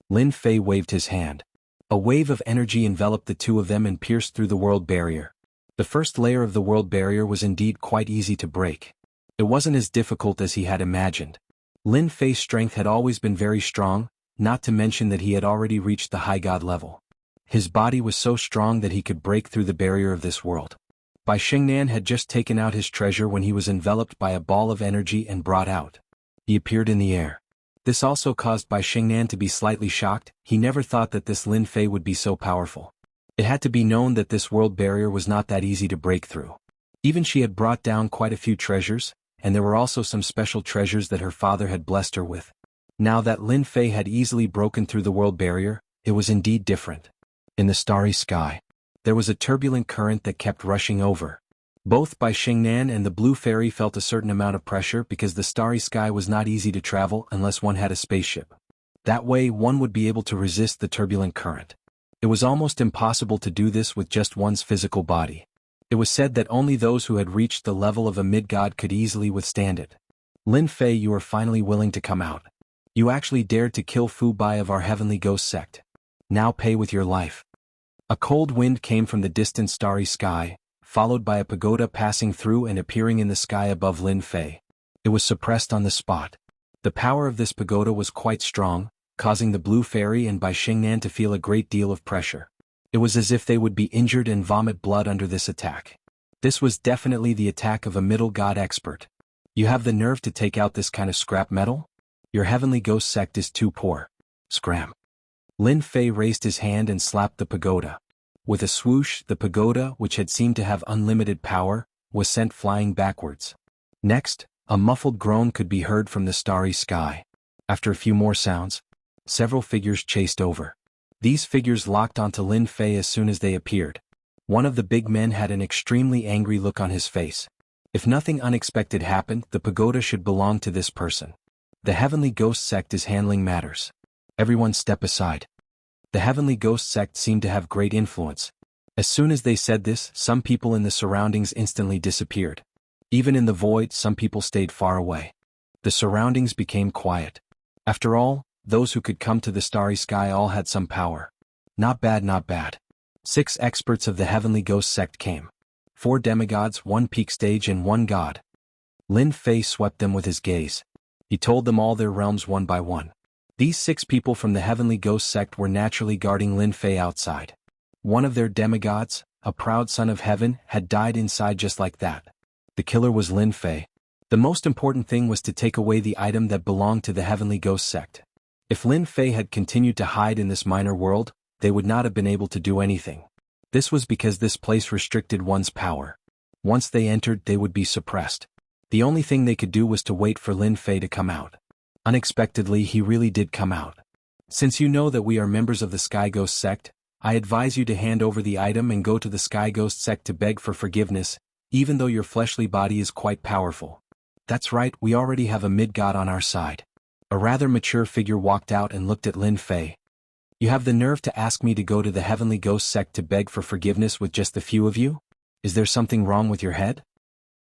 Lin Fei waved his hand. A wave of energy enveloped the two of them and pierced through the world barrier. The first layer of the world barrier was indeed quite easy to break. It wasn't as difficult as he had imagined. Lin Fei's strength had always been very strong, not to mention that he had already reached the high god level. His body was so strong that he could break through the barrier of this world. Bai Xingnan had just taken out his treasure when he was enveloped by a ball of energy and brought out. He appeared in the air. This also caused Bai Xingnan to be slightly shocked. He never thought that this Lin Fei would be so powerful. It had to be known that this world barrier was not that easy to break through. Even she had brought down quite a few treasures, and there were also some special treasures that her father had blessed her with. Now that Lin Fei had easily broken through the world barrier, it was indeed different. In the starry sky, there was a turbulent current that kept rushing over. Both Bai Xingnan and the Blue Fairy felt a certain amount of pressure because the starry sky was not easy to travel unless one had a spaceship. That way, one would be able to resist the turbulent current. It was almost impossible to do this with just one's physical body. It was said that only those who had reached the level of a mid-god could easily withstand it. Lin Fei, you are finally willing to come out. You actually dared to kill Fu Bai of our heavenly ghost sect. Now pay with your life. A cold wind came from the distant starry sky, followed by a pagoda passing through and appearing in the sky above Lin Fei. It was suppressed on the spot. The power of this pagoda was quite strong, causing the Blue Fairy and Bai Xingnan to feel a great deal of pressure. It was as if they would be injured and vomit blood under this attack. This was definitely the attack of a middle god expert. You have the nerve to take out this kind of scrap metal? Your heavenly ghost sect is too poor. Scram. Lin Fei raised his hand and slapped the pagoda. With a swoosh, the pagoda, which had seemed to have unlimited power, was sent flying backwards. Next, a muffled groan could be heard from the starry sky. After a few more sounds, several figures chased over. These figures locked onto Lin Fei as soon as they appeared. One of the big men had an extremely angry look on his face. If nothing unexpected happened, the pagoda should belong to this person. The Heavenly Ghost Sect is handling matters. Everyone step aside. The Heavenly Ghost Sect seemed to have great influence. As soon as they said this, some people in the surroundings instantly disappeared. Even in the void, some people stayed far away. The surroundings became quiet. After all, those who could come to the starry sky all had some power. Not bad, not bad. 6 experts of the Heavenly Ghost Sect came. 4 demigods, 1 peak stage and 1 god. Lin Fei swept them with his gaze. He told them all their realms one by one. These 6 people from the Heavenly Ghost Sect were naturally guarding Lin Fei outside. One of their demigods, a proud son of heaven, had died inside just like that. The killer was Lin Fei. The most important thing was to take away the item that belonged to the Heavenly Ghost sect. If Lin Fei had continued to hide in this minor world, they would not have been able to do anything. This was because this place restricted one's power. Once they entered, they would be suppressed. The only thing they could do was to wait for Lin Fei to come out. Unexpectedly, he really did come out. Since you know that we are members of the Sky Ghost sect, I advise you to hand over the item and go to the Sky Ghost sect to beg for forgiveness, even though your fleshly body is quite powerful. That's right, we already have a mid-god on our side. A rather mature figure walked out and looked at Lin Fei. You have the nerve to ask me to go to the Heavenly Ghost sect to beg for forgiveness with just the few of you? Is there something wrong with your head?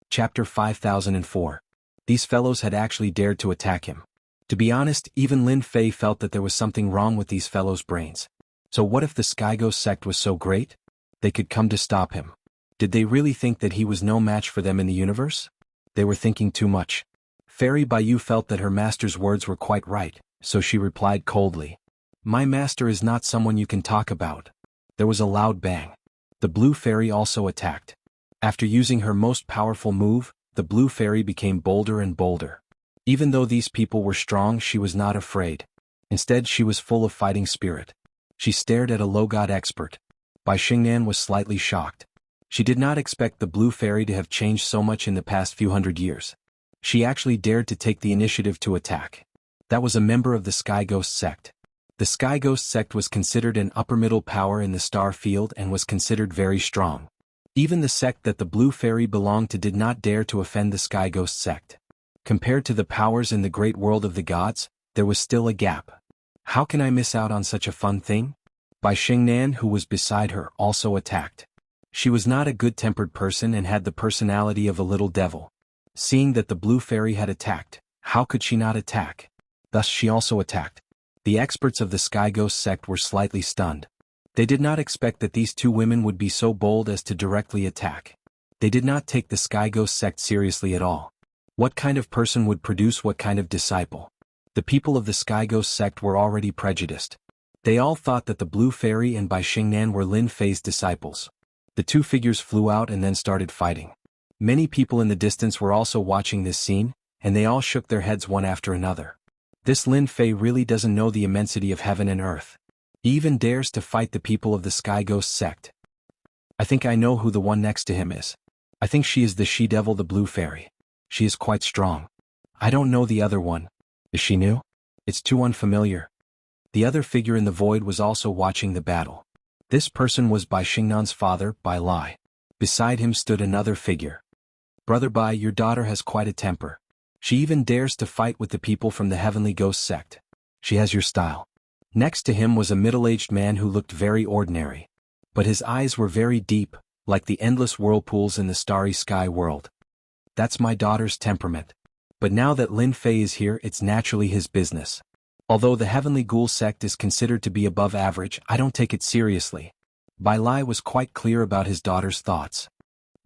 Chapter 5004. These fellows had actually dared to attack him. To be honest, even Lin Fei felt that there was something wrong with these fellows' brains. So what if the Sky Ghost sect was so great? They could come to stop him. Did they really think that he was no match for them in the universe? They were thinking too much. Fairy Bayou felt that her master's words were quite right, so she replied coldly. My master is not someone you can talk about. There was a loud bang. The blue fairy also attacked. After using her most powerful move, the blue fairy became bolder and bolder. Even though these people were strong, she was not afraid. Instead, she was full of fighting spirit. She stared at a low god expert. Bai Xingnan was slightly shocked. She did not expect the blue fairy to have changed so much in the past few hundred years. She actually dared to take the initiative to attack. That was a member of the Sky Ghost sect. The Sky Ghost sect was considered an upper-middle power in the star field and was considered very strong. Even the sect that the blue fairy belonged to did not dare to offend the Sky Ghost sect. Compared to the powers in the great world of the gods, there was still a gap. How can I miss out on such a fun thing? Bai Xingnan, who was beside her, also attacked. She was not a good-tempered person and had the personality of a little devil. Seeing that the blue fairy had attacked, how could she not attack? Thus she also attacked. The experts of the Sky Ghost sect were slightly stunned. They did not expect that these two women would be so bold as to directly attack. They did not take the Sky Ghost sect seriously at all. What kind of person would produce what kind of disciple? The people of the Sky Ghost sect were already prejudiced. They all thought that the blue fairy and Bai Xingnan were Lin Fei's disciples. The two figures flew out and then started fighting. Many people in the distance were also watching this scene, and they all shook their heads one after another. This Lin Fei really doesn't know the immensity of heaven and earth. He even dares to fight the people of the Sky Ghost sect. I think I know who the one next to him is. I think she is the she-devil, the blue fairy. She is quite strong. I don't know the other one. Is she new? It's too unfamiliar. The other figure in the void was also watching the battle. This person was Bai Xingnan's father, Bai Lai. Beside him stood another figure. Brother Bai, your daughter has quite a temper. She even dares to fight with the people from the Heavenly Ghost sect. She has your style. Next to him was a middle-aged man who looked very ordinary. But his eyes were very deep, like the endless whirlpools in the starry sky world. That's my daughter's temperament. But now that Lin Fei is here, it's naturally his business. Although the Heavenly Ghoul sect is considered to be above average, I don't take it seriously. Bai Lai was quite clear about his daughter's thoughts.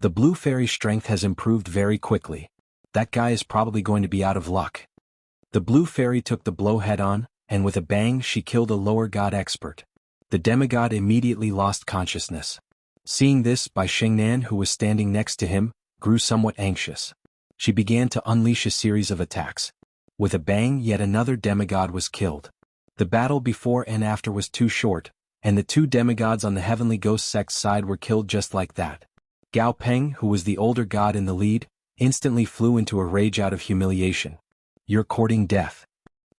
The blue fairy's strength has improved very quickly. That guy is probably going to be out of luck. The blue fairy took the blow head-on, and with a bang she killed a lower god expert. The demigod immediately lost consciousness. Seeing this, Bai Xingnan, who was standing next to him, grew somewhat anxious. She began to unleash a series of attacks. With a bang, yet another demigod was killed. The battle before and after was too short, and the two demigods on the Heavenly Ghost sect side were killed just like that. Gao Peng, who was the older god in the lead, instantly flew into a rage out of humiliation. You're courting death.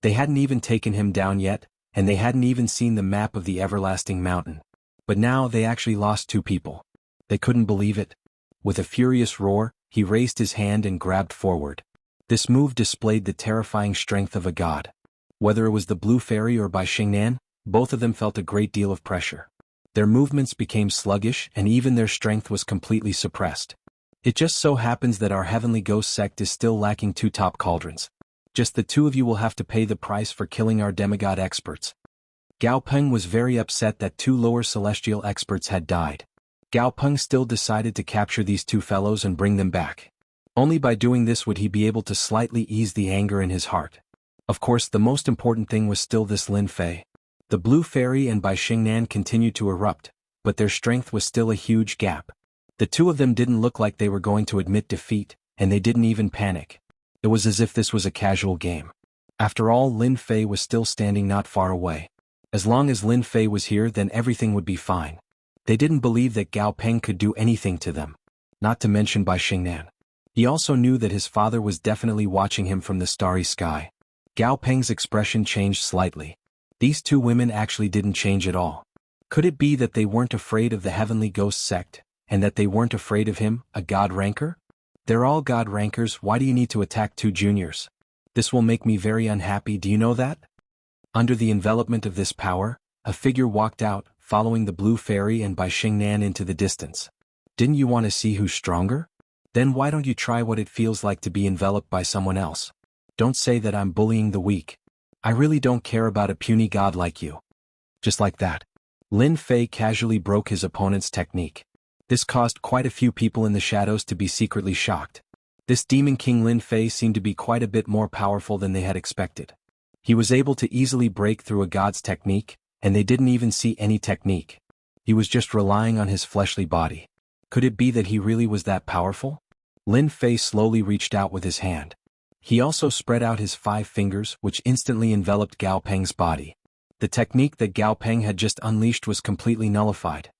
They hadn't even taken him down yet, and they hadn't even seen the map of the everlasting mountain. But now they actually lost two people. They couldn't believe it. With a furious roar, he raised his hand and grabbed forward. This move displayed the terrifying strength of a god. Whether it was the blue fairy or Bai Xingnan, both of them felt a great deal of pressure. Their movements became sluggish and even their strength was completely suppressed. It just so happens that our Heavenly Ghost sect is still lacking two top cauldrons. Just the two of you will have to pay the price for killing our demigod experts. Gao Peng was very upset that two lower celestial experts had died. Gao Peng still decided to capture these two fellows and bring them back. Only by doing this would he be able to slightly ease the anger in his heart. Of course, the most important thing was still this Lin Fei. The blue fairy and Bai Xingnan continued to erupt, but their strength was still a huge gap. The two of them didn't look like they were going to admit defeat, and they didn't even panic. It was as if this was a casual game. After all, Lin Fei was still standing not far away. As long as Lin Fei was here, then everything would be fine. They didn't believe that Gao Peng could do anything to them. Not to mention Bai Xingnan. He also knew that his father was definitely watching him from the starry sky. Gao Peng's expression changed slightly. These two women actually didn't change at all. Could it be that they weren't afraid of the Heavenly Ghost sect, and that they weren't afraid of him, a god ranker? They're all god rankers, why do you need to attack two juniors? This will make me very unhappy, do you know that? Under the envelopment of this power, a figure walked out, following the blue fairy and Bai Xingnan into the distance. Didn't you want to see who's stronger? Then why don't you try what it feels like to be enveloped by someone else? Don't say that I'm bullying the weak. I really don't care about a puny god like you. Just like that. Lin Fei casually broke his opponent's technique. This caused quite a few people in the shadows to be secretly shocked. This Demon King Lin Fei seemed to be quite a bit more powerful than they had expected. He was able to easily break through a god's technique, and they didn't even see any technique. He was just relying on his fleshly body. Could it be that he really was that powerful? Lin Fei slowly reached out with his hand. He also spread out his 5 fingers, which instantly enveloped Gao Peng's body. The technique that Gao Peng had just unleashed was completely nullified.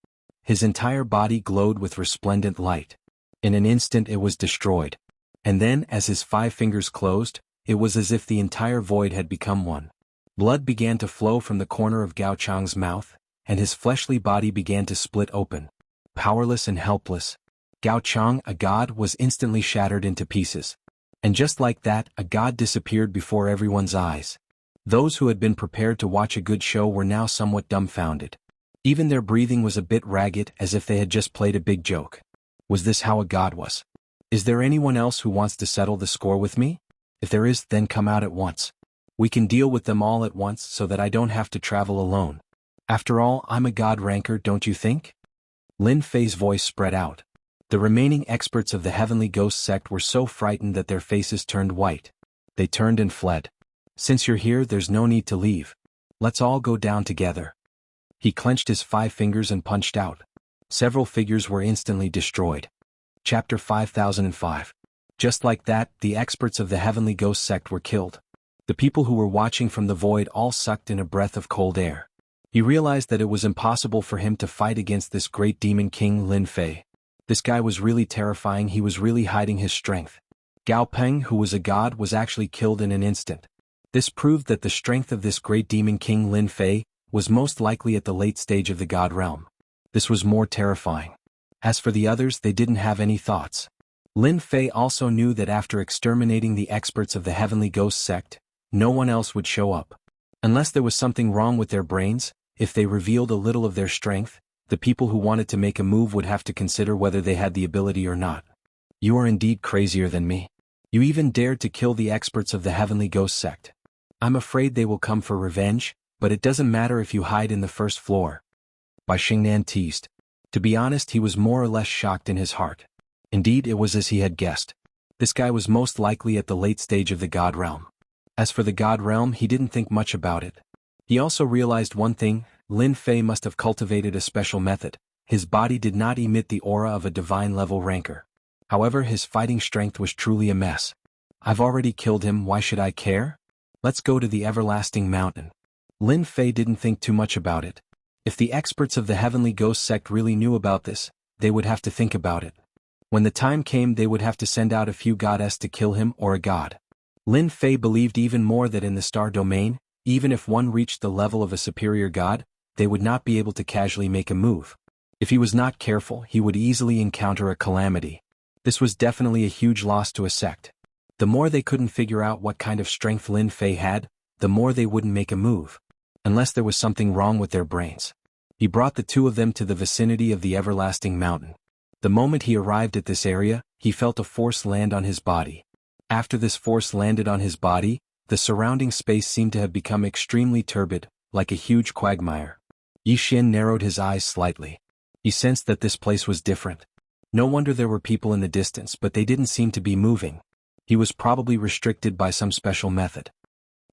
His entire body glowed with resplendent light. In an instant it was destroyed. And then, as his 5 fingers closed, it was as if the entire void had become one. Blood began to flow from the corner of Gao Chang's mouth, and his fleshly body began to split open. Powerless and helpless, Gao Chang, a god, was instantly shattered into pieces. And just like that, a god disappeared before everyone's eyes. Those who had been prepared to watch a good show were now somewhat dumbfounded. Even their breathing was a bit ragged, as if they had just played a big joke. Was this how a god was? Is there anyone else who wants to settle the score with me? If there is, then come out at once. We can deal with them all at once so that I don't have to travel alone. After all, I'm a god ranker, don't you think? Lin Fei's voice spread out. The remaining experts of the Heavenly Ghost sect were so frightened that their faces turned white. They turned and fled. Since you're here, there's no need to leave. Let's all go down together. He clenched his 5 fingers and punched out. Several figures were instantly destroyed. Chapter 5005. Just like that, the experts of the Heavenly Ghost sect were killed. The people who were watching from the void all sucked in a breath of cold air. He realized that it was impossible for him to fight against this great demon king Lin Fei. This guy was really terrifying, he was really hiding his strength. Gao Peng, who was a god, was actually killed in an instant. This proved that the strength of this great demon king Lin Fei was most likely at the late stage of the god realm. This was more terrifying. As for the others, they didn't have any thoughts. Lin Fei also knew that after exterminating the experts of the Heavenly Ghost sect, no one else would show up. Unless there was something wrong with their brains, if they revealed a little of their strength, the people who wanted to make a move would have to consider whether they had the ability or not. You are indeed crazier than me. You even dared to kill the experts of the Heavenly Ghost sect. I'm afraid they will come for revenge, but it doesn't matter if you hide in the first floor. Bai Xingnan teased. To be honest, he was more or less shocked in his heart. Indeed, it was as he had guessed. This guy was most likely at the late stage of the god realm. As for the god realm, he didn't think much about it. He also realized one thing: Lin Fei must have cultivated a special method. His body did not emit the aura of a divine-level ranker. However, his fighting strength was truly a mess. I've already killed him, why should I care? Let's go to the Everlasting Mountain. Lin Fei didn't think too much about it. If the experts of the Heavenly Ghost sect really knew about this, they would have to think about it. When the time came, they would have to send out a few goddess to kill him or a god. Lin Fei believed even more that in the star domain, even if one reached the level of a superior god, they would not be able to casually make a move. If he was not careful, he would easily encounter a calamity. This was definitely a huge loss to a sect. The more they couldn't figure out what kind of strength Lin Fei had, the more they wouldn't make a move. Unless there was something wrong with their brains. He brought the two of them to the vicinity of the Everlasting Mountain. The moment he arrived at this area, he felt a force land on his body. After this force landed on his body, the surrounding space seemed to have become extremely turbid, like a huge quagmire. Yi Xin narrowed his eyes slightly. He sensed that this place was different. No wonder there were people in the distance, but they didn't seem to be moving. He was probably restricted by some special method.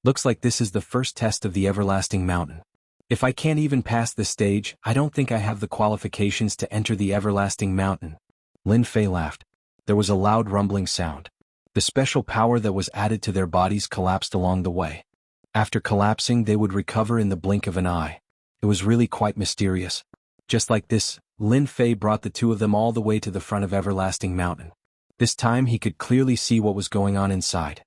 Looks like this is the first test of the Everlasting Mountain. If I can't even pass this stage, I don't think I have the qualifications to enter the Everlasting Mountain, Lin Fei laughed. There was a loud rumbling sound. The special power that was added to their bodies collapsed along the way. After collapsing, they would recover in the blink of an eye. It was really quite mysterious. Just like this, Lin Fei brought the two of them all the way to the front of Everlasting Mountain. This time he could clearly see what was going on inside.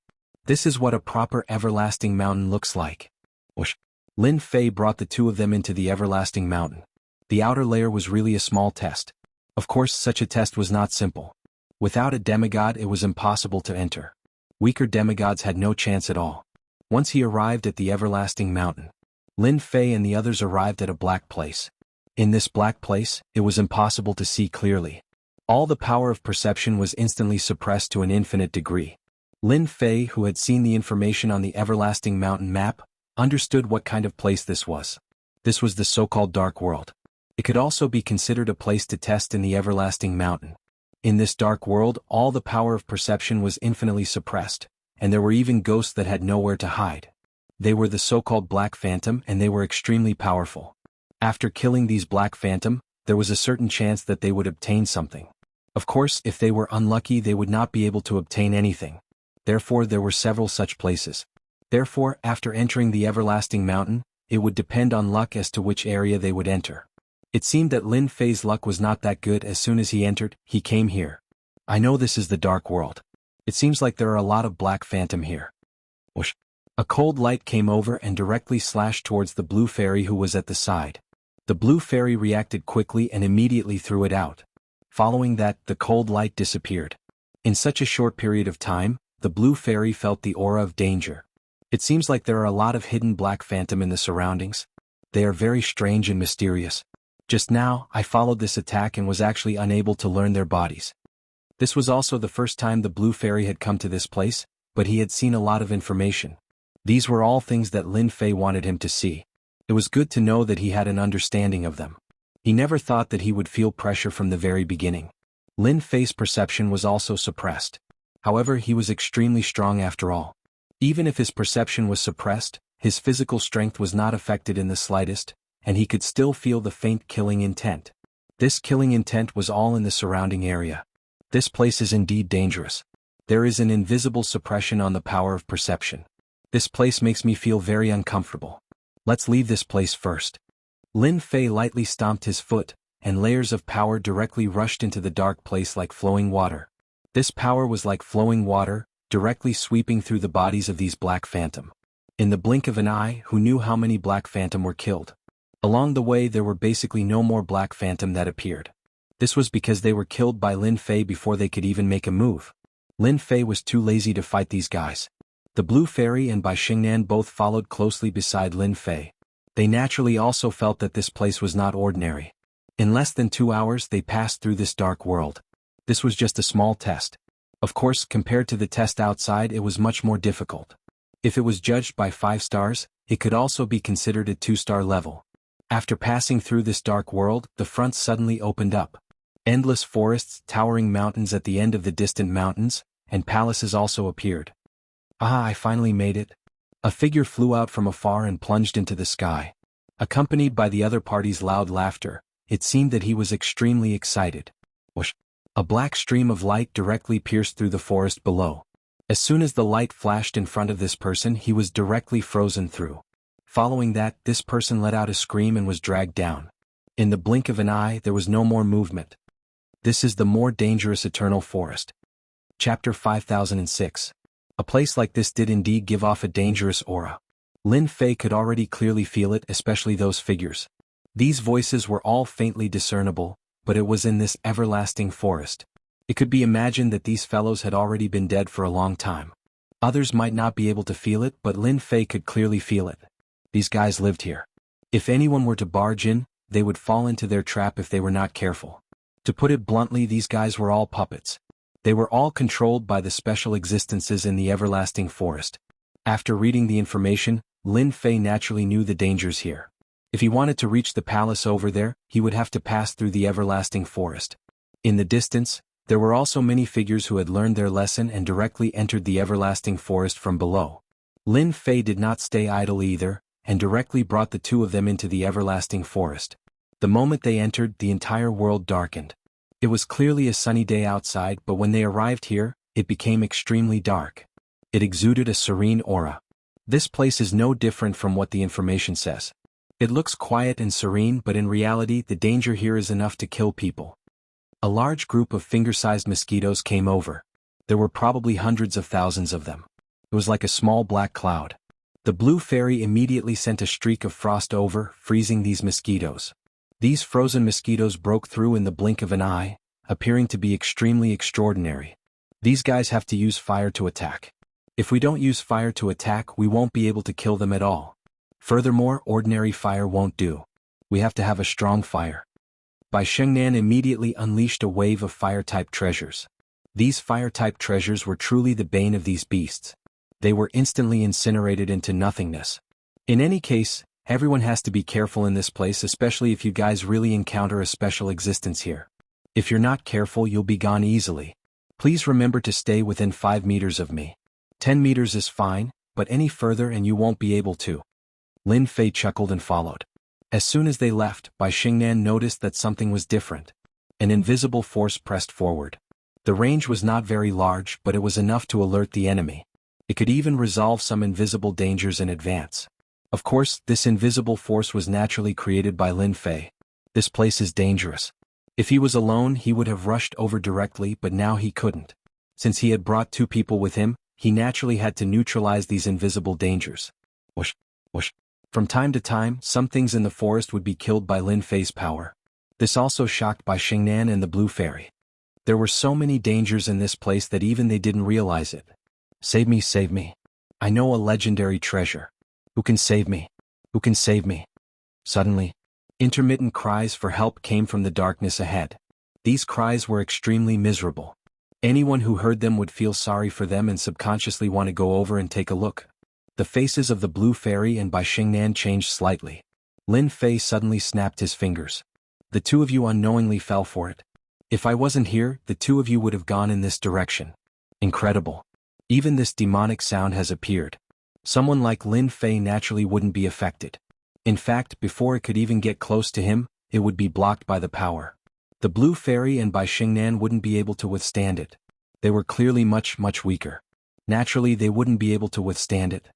This is what a proper Everlasting Mountain looks like. Whoosh. Lin Fei brought the two of them into the Everlasting Mountain. The outer layer was really a small test. Of course, such a test was not simple. Without a demigod, it was impossible to enter. Weaker demigods had no chance at all. Once he arrived at the Everlasting Mountain, Lin Fei and the others arrived at a black place. In this black place, it was impossible to see clearly. All the power of perception was instantly suppressed to an infinite degree. Lin Fei, who had seen the information on the Everlasting Mountain map, understood what kind of place this was. This was the so-called Dark World. It could also be considered a place to test in the Everlasting Mountain. In this dark world, all the power of perception was infinitely suppressed, and there were even ghosts that had nowhere to hide. They were the so-called Black Phantom, and they were extremely powerful. After killing these Black Phantom, there was a certain chance that they would obtain something. Of course, if they were unlucky, they would not be able to obtain anything. Therefore, there were several such places. Therefore, after entering the Everlasting Mountain, it would depend on luck as to which area they would enter. It seemed that Lin Fei's luck was not that good. As soon as he entered, he came here. I know this is the Dark World. It seems like there are a lot of Black Phantom here. Whoosh. A cold light came over and directly slashed towards the blue fairy who was at the side. The blue fairy reacted quickly and immediately threw it out. Following that, the cold light disappeared. In such a short period of time, the blue fairy felt the aura of danger. It seems like there are a lot of hidden Black Phantom in the surroundings. They are very strange and mysterious. Just now, I followed this attack and was actually unable to learn their bodies. This was also the first time the blue fairy had come to this place, but he had seen a lot of information. These were all things that Lin Fei wanted him to see. It was good to know that he had an understanding of them. He never thought that he would feel pressure from the very beginning. Lin Fei's perception was also suppressed. However, he was extremely strong after all. Even if his perception was suppressed, his physical strength was not affected in the slightest, and he could still feel the faint killing intent. This killing intent was all in the surrounding area. This place is indeed dangerous. There is an invisible suppression on the power of perception. This place makes me feel very uncomfortable. Let's leave this place first. Lin Fei lightly stomped his foot, and layers of power directly rushed into the dark place like flowing water. This power was like flowing water, directly sweeping through the bodies of these Black Phantom. In the blink of an eye, who knew how many Black Phantom were killed? Along the way there were basically no more Black Phantom that appeared. This was because they were killed by Lin Fei before they could even make a move. Lin Fei was too lazy to fight these guys. The Blue Fairy and Bai Xingnan both followed closely beside Lin Fei. They naturally also felt that this place was not ordinary. In less than 2 hours they passed through this dark world. This was just a small test. Of course, compared to the test outside, it was much more difficult. If it was judged by 5 stars, it could also be considered a 2-star level. After passing through this dark world, the front suddenly opened up. Endless forests, towering mountains at the end of the distant mountains, and palaces also appeared. Ah, I finally made it. A figure flew out from afar and plunged into the sky. Accompanied by the other party's loud laughter, it seemed that he was extremely excited. Whoosh! A black stream of light directly pierced through the forest below. As soon as the light flashed in front of this person, he was directly frozen through. Following that, this person let out a scream and was dragged down. In the blink of an eye, there was no more movement. This is the more dangerous Eternal Forest. Chapter 5006. A place like this did indeed give off a dangerous aura. Lin Fei could already clearly feel it, especially those figures. These voices were all faintly discernible, but it was in this everlasting forest. It could be imagined that these fellows had already been dead for a long time. Others might not be able to feel it, but Lin Fei could clearly feel it. These guys lived here. If anyone were to barge in, they would fall into their trap if they were not careful. To put it bluntly, these guys were all puppets. They were all controlled by the special existences in the everlasting forest. After reading the information, Lin Fei naturally knew the dangers here. If he wanted to reach the palace over there, he would have to pass through the everlasting forest. In the distance, there were also many figures who had learned their lesson and directly entered the everlasting forest from below. Lin Fei did not stay idle either, and directly brought the two of them into the everlasting forest. The moment they entered, the entire world darkened. It was clearly a sunny day outside, but when they arrived here, it became extremely dark. It exuded a serene aura. This place is no different from what the information says. It looks quiet and serene, but in reality the danger here is enough to kill people. A large group of finger-sized mosquitoes came over. There were probably hundreds of thousands of them. It was like a small black cloud. The blue fairy immediately sent a streak of frost over, freezing these mosquitoes. These frozen mosquitoes broke through in the blink of an eye, appearing to be extremely extraordinary. These guys have to use fire to attack. If we don't use fire to attack, we won't be able to kill them at all. Furthermore, ordinary fire won't do. We have to have a strong fire. Bai Shengnan immediately unleashed a wave of fire-type treasures. These fire-type treasures were truly the bane of these beasts. They were instantly incinerated into nothingness. In any case, everyone has to be careful in this place, especially if you guys really encounter a special existence here. If you're not careful, you'll be gone easily. Please remember to stay within 5 meters of me. 10 meters is fine, but any further and you won't be able to. Lin Fei chuckled and followed. As soon as they left, Bai Shengnan noticed that something was different. An invisible force pressed forward. The range was not very large, but it was enough to alert the enemy. It could even resolve some invisible dangers in advance. Of course, this invisible force was naturally created by Lin Fei. This place is dangerous. If he was alone, he would have rushed over directly, but now he couldn't. Since he had brought 2 people with him, he naturally had to neutralize these invisible dangers. Whoosh, whoosh. From time to time, some things in the forest would be killed by Lin Fei's power. This also shocked Bai Shengnan and the Blue Fairy. There were so many dangers in this place that even they didn't realize it. Save me, save me. I know a legendary treasure. Who can save me? Who can save me? Suddenly, intermittent cries for help came from the darkness ahead. These cries were extremely miserable. Anyone who heard them would feel sorry for them and subconsciously want to go over and take a look. The faces of the Blue Fairy and Bai Shengnan changed slightly. Lin Fei suddenly snapped his fingers. The 2 of you unknowingly fell for it. If I wasn't here, the 2 of you would have gone in this direction. Incredible. Even this demonic sound has appeared. Someone like Lin Fei naturally wouldn't be affected. In fact, before it could even get close to him, it would be blocked by the power. The Blue Fairy and Bai Shengnan wouldn't be able to withstand it. They were clearly much weaker. Naturally, they wouldn't be able to withstand it.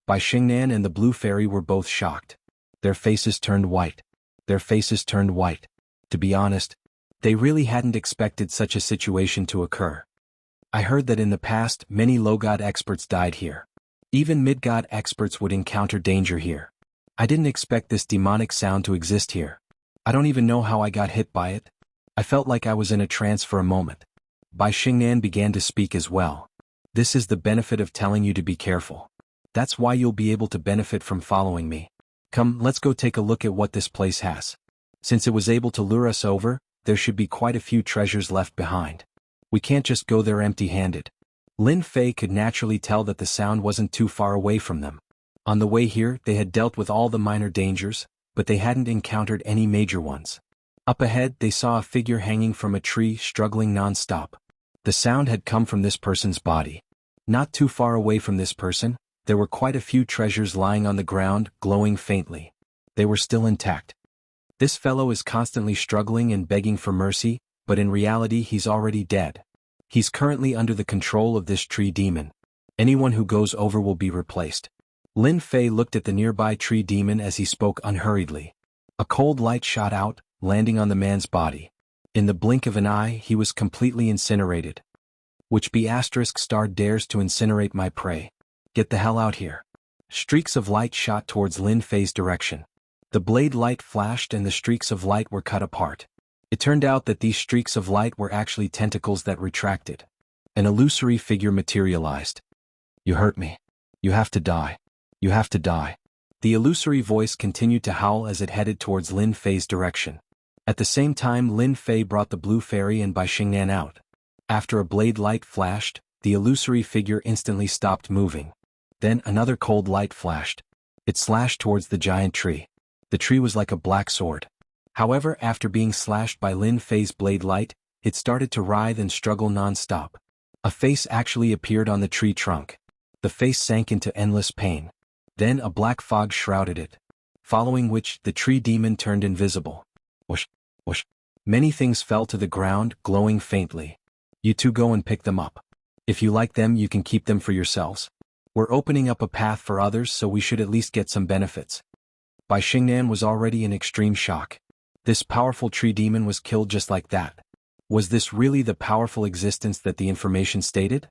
Bai Shengnan and the Blue Fairy were both shocked. Their faces turned white. Their faces turned white. To be honest, they really hadn't expected such a situation to occur. I heard that in the past, many low-god experts died here. Even mid-god experts would encounter danger here. I didn't expect this demonic sound to exist here. I don't even know how I got hit by it. I felt like I was in a trance for a moment. Bai Shengnan began to speak as well. This is the benefit of telling you to be careful. That's why you'll be able to benefit from following me. Come, let's go take a look at what this place has. Since it was able to lure us over, there should be quite a few treasures left behind. We can't just go there empty-handed. Lin Fei could naturally tell that the sound wasn't too far away from them. On the way here, they had dealt with all the minor dangers, but they hadn't encountered any major ones. Up ahead, they saw a figure hanging from a tree, struggling non-stop. The sound had come from this person's body. Not too far away from this person, there were quite a few treasures lying on the ground, glowing faintly. They were still intact. This fellow is constantly struggling and begging for mercy, but in reality he's already dead. He's currently under the control of this tree demon. Anyone who goes over will be replaced. Lin Fei looked at the nearby tree demon as he spoke unhurriedly. A cold light shot out, landing on the man's body. In the blink of an eye, he was completely incinerated. Which B** star dares to incinerate my prey. Get the hell out here. Streaks of light shot towards Lin Fei's direction. The blade light flashed and the streaks of light were cut apart. It turned out that these streaks of light were actually tentacles that retracted. An illusory figure materialized. You hurt me. You have to die. You have to die. The illusory voice continued to howl as it headed towards Lin Fei's direction. At the same time, Lin Fei brought the Blue Fairy and Bai Shengnan out. After a blade light flashed, the illusory figure instantly stopped moving. Then another cold light flashed. It slashed towards the giant tree. The tree was like a black sword. However, after being slashed by Lin Fei's blade light, it started to writhe and struggle non-stop. A face actually appeared on the tree trunk. The face sank into endless pain. Then a black fog shrouded it. Following which, the tree demon turned invisible. Whoosh, whoosh. Many things fell to the ground, glowing faintly. You two go and pick them up. If you like them, you can keep them for yourselves. We're opening up a path for others, so we should at least get some benefits. Bai Xingnan was already in extreme shock. This powerful tree demon was killed just like that. Was this really the powerful existence that the information stated?